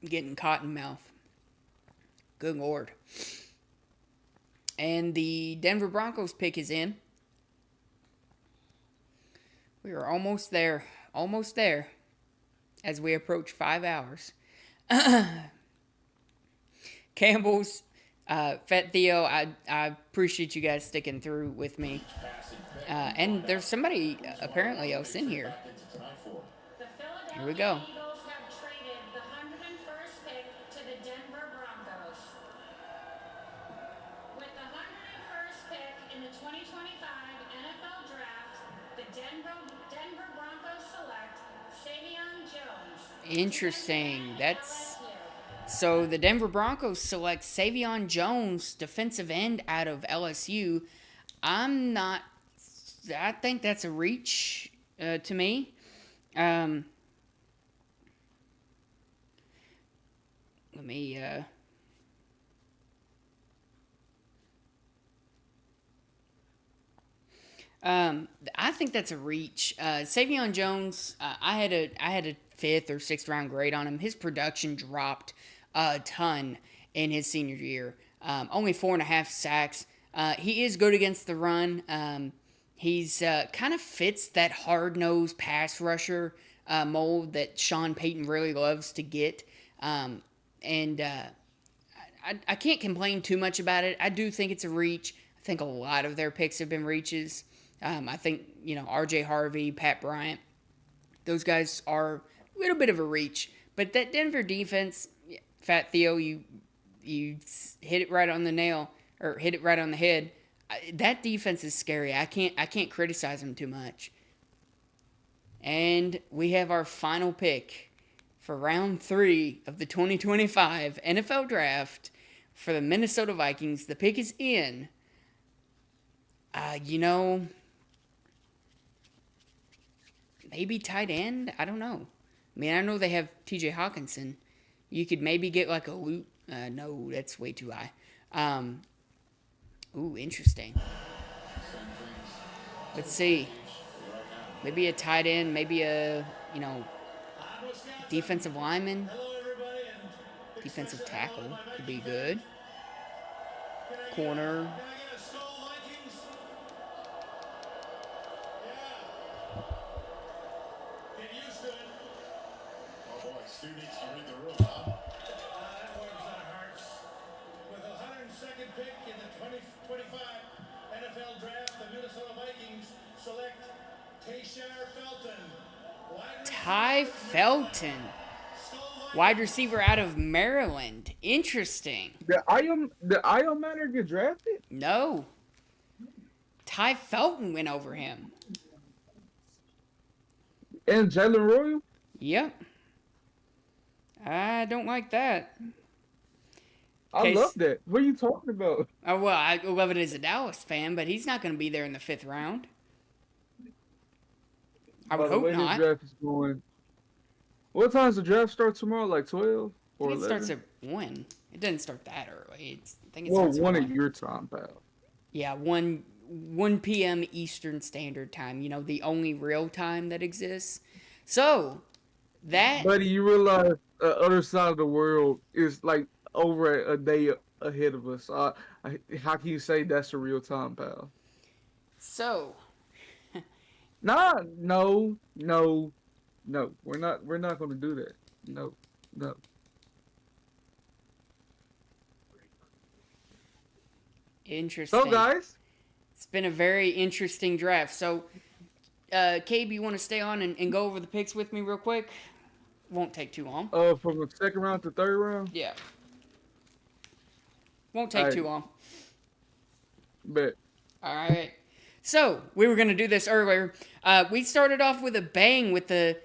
Getting cotton mouth. Good Lord. And the Denver Broncos pick is in. We are almost there. Almost there. As we approach 5 hours. Campbell's, Fat Theo, I appreciate you guys sticking through with me. And there's somebody apparently else in here. Here we go. Eagles have traded the 101st pick to the Denver Broncos. With the 101st pick in the 2025 NFL Draft, the Denver Broncos select Savion Jones. Interesting. So the Denver Broncos select Savion Jones, defensive end out of LSU. I think that's a reach to me. Let me I think that's a reach. Savion Jones, I had a 5th or 6th round grade on him. His production dropped a ton in his senior year. Only 4.5 sacks. He is good against the run. He's kind of fits that hard-nosed pass rusher mold that Sean Payton really loves to get. I can't complain too much about it. I do think it's a reach. I think a lot of their picks have been reaches. I think, R.J. Harvey, Pat Bryant, those guys are a little bit of a reach. But that Denver defense, Fat Theo, you hit it right on the nail, or hit it right on the head. That defense is scary. I can't criticize them too much. And we have our final pick for round 3 of the 2025 NFL Draft for the Minnesota Vikings. The pick is in. Maybe tight end? I don't know. I mean, I know they have TJ Hawkinson. You could maybe get like a loot. No, that's way too high. Interesting. Let's see. Maybe a tight end, maybe a, defensive lineman. Defensive tackle could be good. Corner. Students to read the room, huh? That warms our hearts. With the 102nd pick in the 2025 NFL Draft, the Minnesota Vikings select Tashar Felton. Ty Felton. Wide receiver out of Maryland. Interesting. The Io Manor get drafted? No. Ty Felton went over him. And Jalen Royal? Yep. I don't like that. I love that. What are you talking about? Oh, well, I love it as a Dallas fan, but he's not going to be there in the 5th round. I would hope not. The draft is going. What time does the draft start tomorrow? Like 12 or I think it 11? starts at 1. It doesn't start that early. I think it Well, starts at 1 1 at your time, pal. Yeah, 1 p.m. Eastern Standard Time. You know, the only real time that exists. So, that... Buddy, you realize the other side of the world is like over a day ahead of us. How can you say that's the real time, pal? So... No. We're not going to do that. No. Interesting. So, guys. It's been a very interesting draft. So, Cabe, you want to stay on and go over the picks with me real quick? Won't take too long. From the 2nd round to 3rd round? Yeah. Won't take too long. Bet. All right. So, we were going to do this earlier. We started off with a bang with the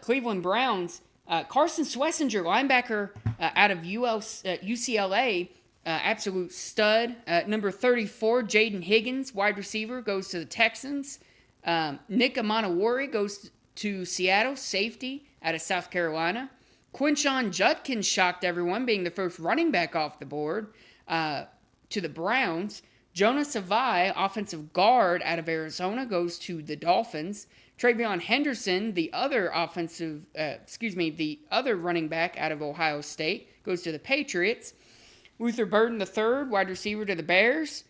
Cleveland Browns. Carson Schlesinger, linebacker out of UCLA, absolute stud. Number 34, Jaden Higgins, wide receiver, goes to the Texans. Nick Amanawari goes to Seattle, safety out of South Carolina. Quinshon Judkins shocked everyone, being the first running back off the board to the Browns. Jonah Savai, offensive guard out of Arizona, goes to the Dolphins. Travion Henderson, the other running back out of Ohio State, goes to the Patriots. Luther Burden III, wide receiver to the Bears.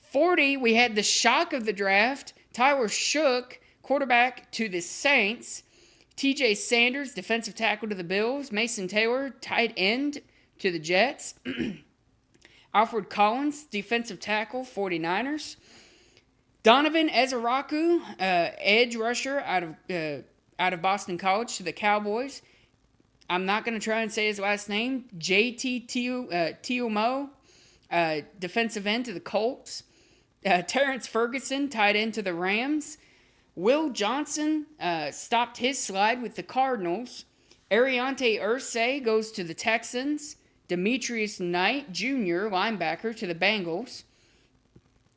40, we had the shock of the draft. Tyler Shook, quarterback to the Saints. TJ Sanders, defensive tackle to the Bills. Mason Taylor, tight end to the Jets. Alfred Collins, defensive tackle, 49ers. Donovan Ezeraku, edge rusher out of Boston College to the Cowboys. I'm not going to try and say his last name. JT Tiomo, defensive end to the Colts. Terrence Ferguson, tight end to the Rams. Will Johnson stopped his slide with the Cardinals. Ariante Irsay goes to the Texans. Demetrius Knight Jr., linebacker, to the Bengals.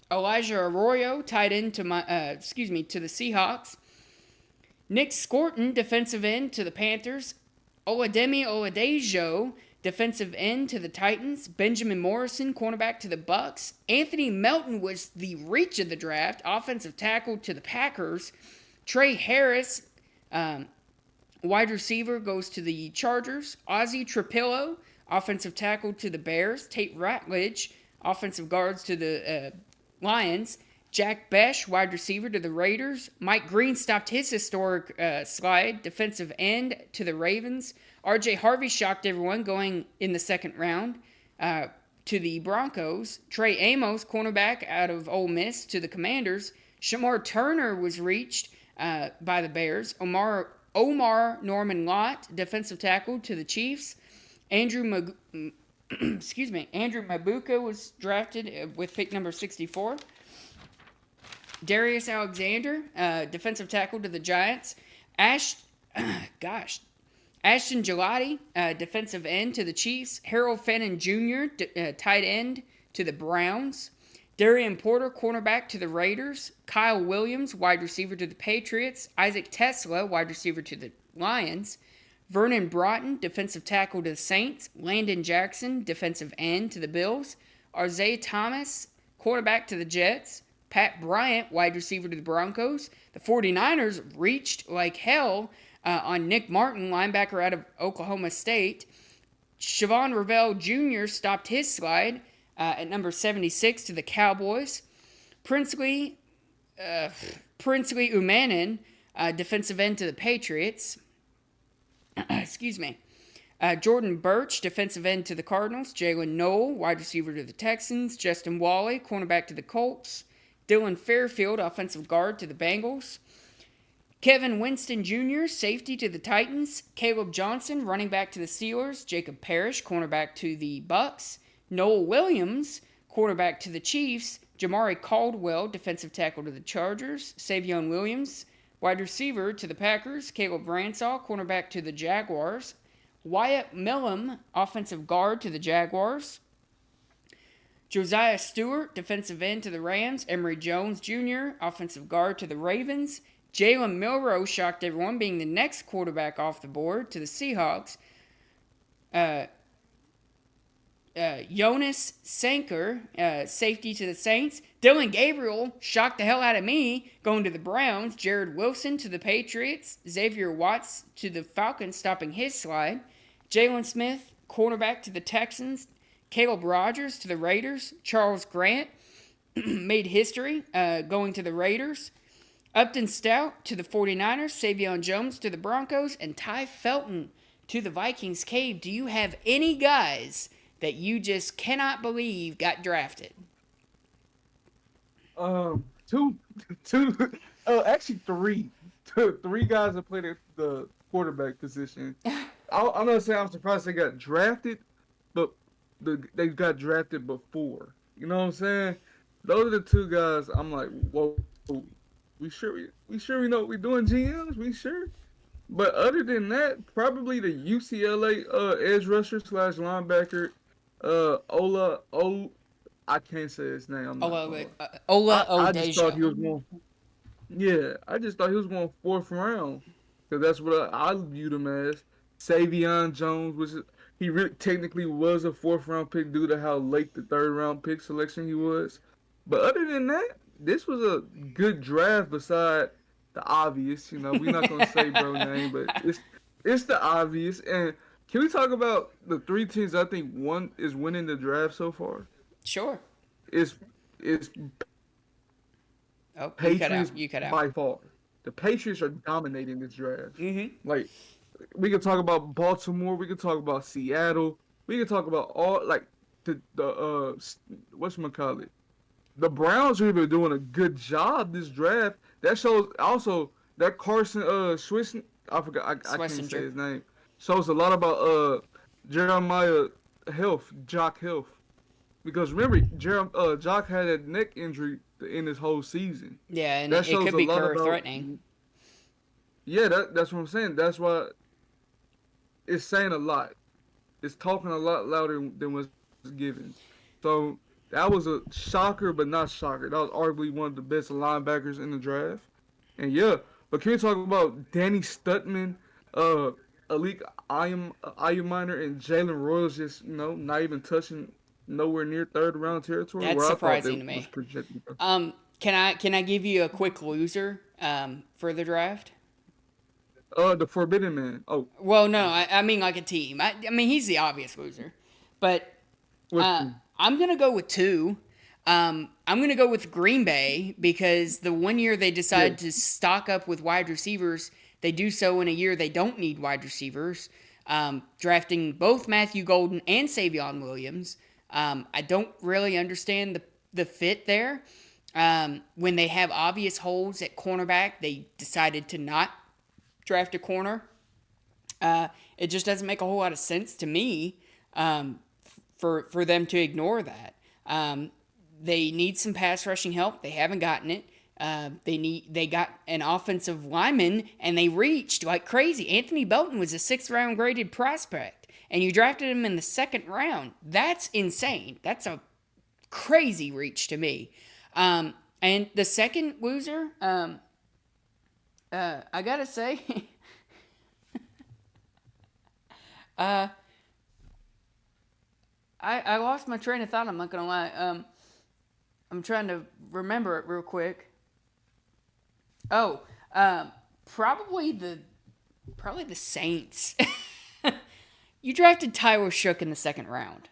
Elijah Arroyo, tight end to the Seahawks. Nick Scorton, defensive end to the Panthers. Olademi Oladejo, defensive end to the Titans. Benjamin Morrison, cornerback to the Bucks. Anthony Melton was the reach of the draft, offensive tackle to the Packers. Trey Harris, wide receiver, goes to the Chargers. Ozzie Trapillo, offensive tackle to the Bears. Tate Ratledge, offensive guards to the Lions. Jack Besh, wide receiver to the Raiders. Mike Green stopped his historic slide, defensive end to the Ravens. R.J. Harvey shocked everyone, going in the 2nd round to the Broncos. Trey Amos, cornerback out of Ole Miss, to the Commanders. Shamar Turner was reached by the Bears. Omar Norman Lott, defensive tackle to the Chiefs. Andrew Mabuka was drafted with pick number 64. Darius Alexander, defensive tackle to the Giants. Ashton Gelati, defensive end to the Chiefs. Harold Fenton Jr., tight end to the Browns. Darian Porter, cornerback to the Raiders. Kyle Williams, wide receiver to the Patriots. Isaac Tesla, wide receiver to the Lions. Vernon Broughton, defensive tackle to the Saints. Landon Jackson, defensive end to the Bills. Isaiah Thomas, quarterback to the Jets. Pat Bryant, wide receiver to the Broncos. The 49ers reached like hell on Nick Martin, linebacker out of Oklahoma State. Siobhan Ravel Jr. stopped his slide at number 76 to the Cowboys. Princely Umanen, defensive end to the Patriots. Jordan Birch, defensive end to the Cardinals. Jalen Noel, wide receiver to the Texans. Justin Wally, cornerback to the Colts. Dylan Fairfield, offensive guard to the Bengals. Kevin Winston Jr., safety to the Titans. Caleb Johnson, running back to the Steelers. Jacob Parrish, cornerback to the Bucks. Noel Williams, quarterback to the Chiefs. Jamari Caldwell, defensive tackle to the Chargers. Savion Williams, wide receiver to the Packers. Caleb Ransaw, cornerback to the Jaguars. Wyatt Millum, offensive guard to the Jaguars. Josiah Stewart, defensive end to the Rams. Emory Jones Jr., offensive guard to the Ravens. Jalen Milroe shocked everyone, being the next quarterback off the board to the Seahawks. Jonas Sanker, safety to the Saints. Dylan Gabriel shocked the hell out of me, going to the Browns. Jared Wilson to the Patriots. Xavier Watts to the Falcons, stopping his slide. Jalen Smith, cornerback to the Texans. Caleb Rogers to the Raiders. Charles Grant made history, going to the Raiders. Upton Stout to the 49ers. Savion Jones to the Broncos. And Ty Felton to the Vikings. Cave, do you have any guys that you just cannot believe got drafted? Actually three. Three guys that played at the quarterback position. I'm not saying I'm surprised they got drafted, but they got drafted before. You know what I'm saying? Those are the two guys I'm like, whoa, we sure we know what we're doing, GMs? We sure? But other than that, probably the UCLA edge rusher / linebacker, I can't say his name. Ola I just thought he was going. Yeah, I just thought he was going 4th round, because that's what I viewed him as. Savion Jones, which he really technically was a 4th round pick due to how late the 3rd round pick selection he was. But other than that, this was a good draft. Beside the obvious, we're not gonna say bro name, but it's the obvious. And can we talk about the 3 teams I think one is winning the draft so far? Sure. It's Patriots you cut out. by far. The Patriots are dominating this draft. Mm-hmm. Like, we can talk about Baltimore, we can talk about Seattle, we can talk about all the whatchamacallit. The Browns are even doing a good job this draft. That shows also that Carson Swiss, I forgot, I can't say his name. Shows a lot about Jeremiah Jock Health. Because remember, Jock had a neck injury in his whole season. Yeah, and it could be career-threatening. Yeah, that's what I'm saying. That's why it's saying a lot. It's talking a lot louder than what's given. So that was a shocker, but not shocker. That was arguably one of the best linebackers in the draft. And yeah, but can we talk about Danny Stutman, Alik Ayuminer, and Jalen Royals just not even touching nowhere near 3rd round territory? That's surprising to me. Can I give you a quick loser for the draft? The Forbidden Man. Oh. Well, no, I mean like a team. I mean he's the obvious loser, but I'm gonna go with 2. I'm gonna go with Green Bay because the one year they decide to stock up with wide receivers, they do so in a year they don't need wide receivers. Drafting both Matthew Golden and Savion Williams. I don't really understand the fit there. When they have obvious holes at cornerback, they decided to not draft a corner. It just doesn't make a whole lot of sense to me for them to ignore that. They need some pass rushing help. They haven't gotten it. They got an offensive lineman, and they reached like crazy. Anthony Belton was a 6th round graded prospect, and you drafted him in the 2nd round. That's insane. That's a crazy reach to me. And the second loser, I gotta say, I lost my train of thought. I'm not gonna lie. I'm trying to remember it real quick. Oh, probably the Saints. You drafted Tyler Shook in the 2nd round.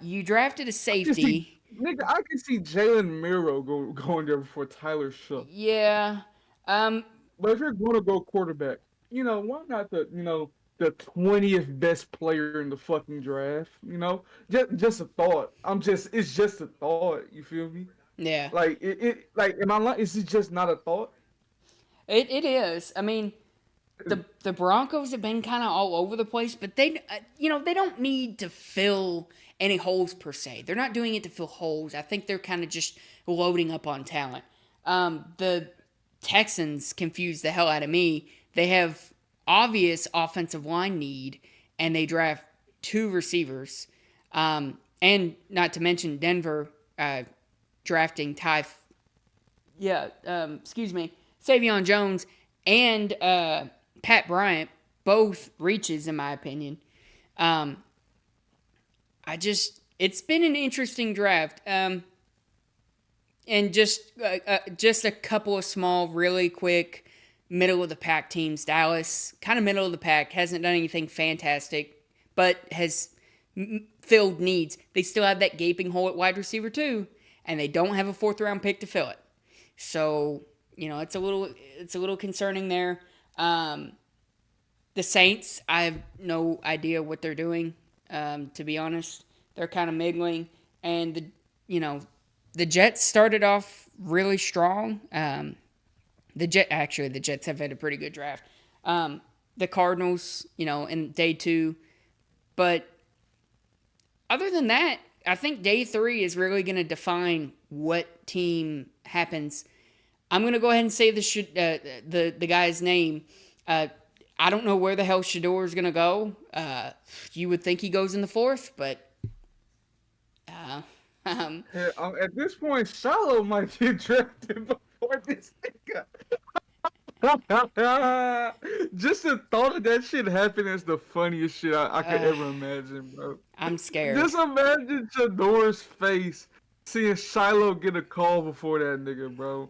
You drafted a safety. I can see Jalen Milroe going there before Tyler Shook. Yeah. But if you're going to go quarterback, why not the 20th best player in the fucking draft? Just a thought. It's just a thought. You feel me? Yeah. Like am I lying? Is it just not a thought? It is. I mean, the Broncos have been kind of all over the place, but they they don't need to fill any holes per se. They're not doing it to fill holes. I think they're kind of just loading up on talent. The Texans confuse the hell out of me. They have obvious offensive line need, and they draft 2 receivers. And not to mention Denver drafting Savion Jones and Pat Bryant, both reaches in my opinion. It's been an interesting draft. And just a couple of small, really quick, middle of the pack teams. Dallas, kind of middle of the pack, hasn't done anything fantastic, but has filled needs. They still have that gaping hole at wide receiver too, and they don't have a 4th round pick to fill it. So it's a little concerning there. The Saints, I have no idea what they're doing. To be honest, they're kind of middling, and the Jets started off really strong. The Jets have had a pretty good draft. The Cardinals, in day 2, but other than that, I think day 3 is really going to define what team happens. I'm going to go ahead and say the guy's name. I don't know where the hell Shador is going to go. You would think he goes in the 4th, but at this point, Shiloh might get drafted before this nigga. Just the thought of that shit happening is the funniest shit I could ever imagine, bro. I'm scared. Just imagine Shador's face seeing Shiloh get a call before that nigga, bro.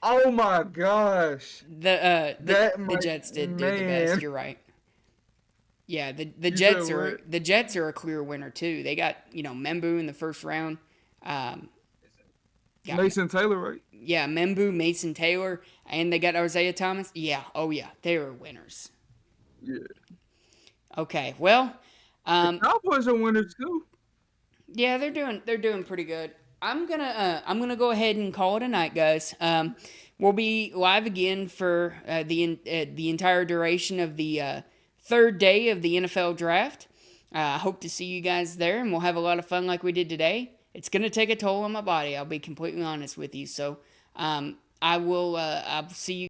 Oh my gosh. The Jets did do the best. You're right. Yeah, the Jets are a clear winner too. They got Membu in the 1st round. Mason Taylor, right? Yeah, Membu, Mason Taylor, and they got Isaiah Thomas. Yeah, they are winners. Yeah. Okay, well, the Cowboys are winners too. Yeah, they're doing pretty good. I'm gonna go ahead and call it a night, guys. We'll be live again for the entire duration of the 3rd day of the NFL draft. I hope to see you guys there, and we'll have a lot of fun like we did today. It's going to take a toll on my body, I'll be completely honest with you. So I'll see you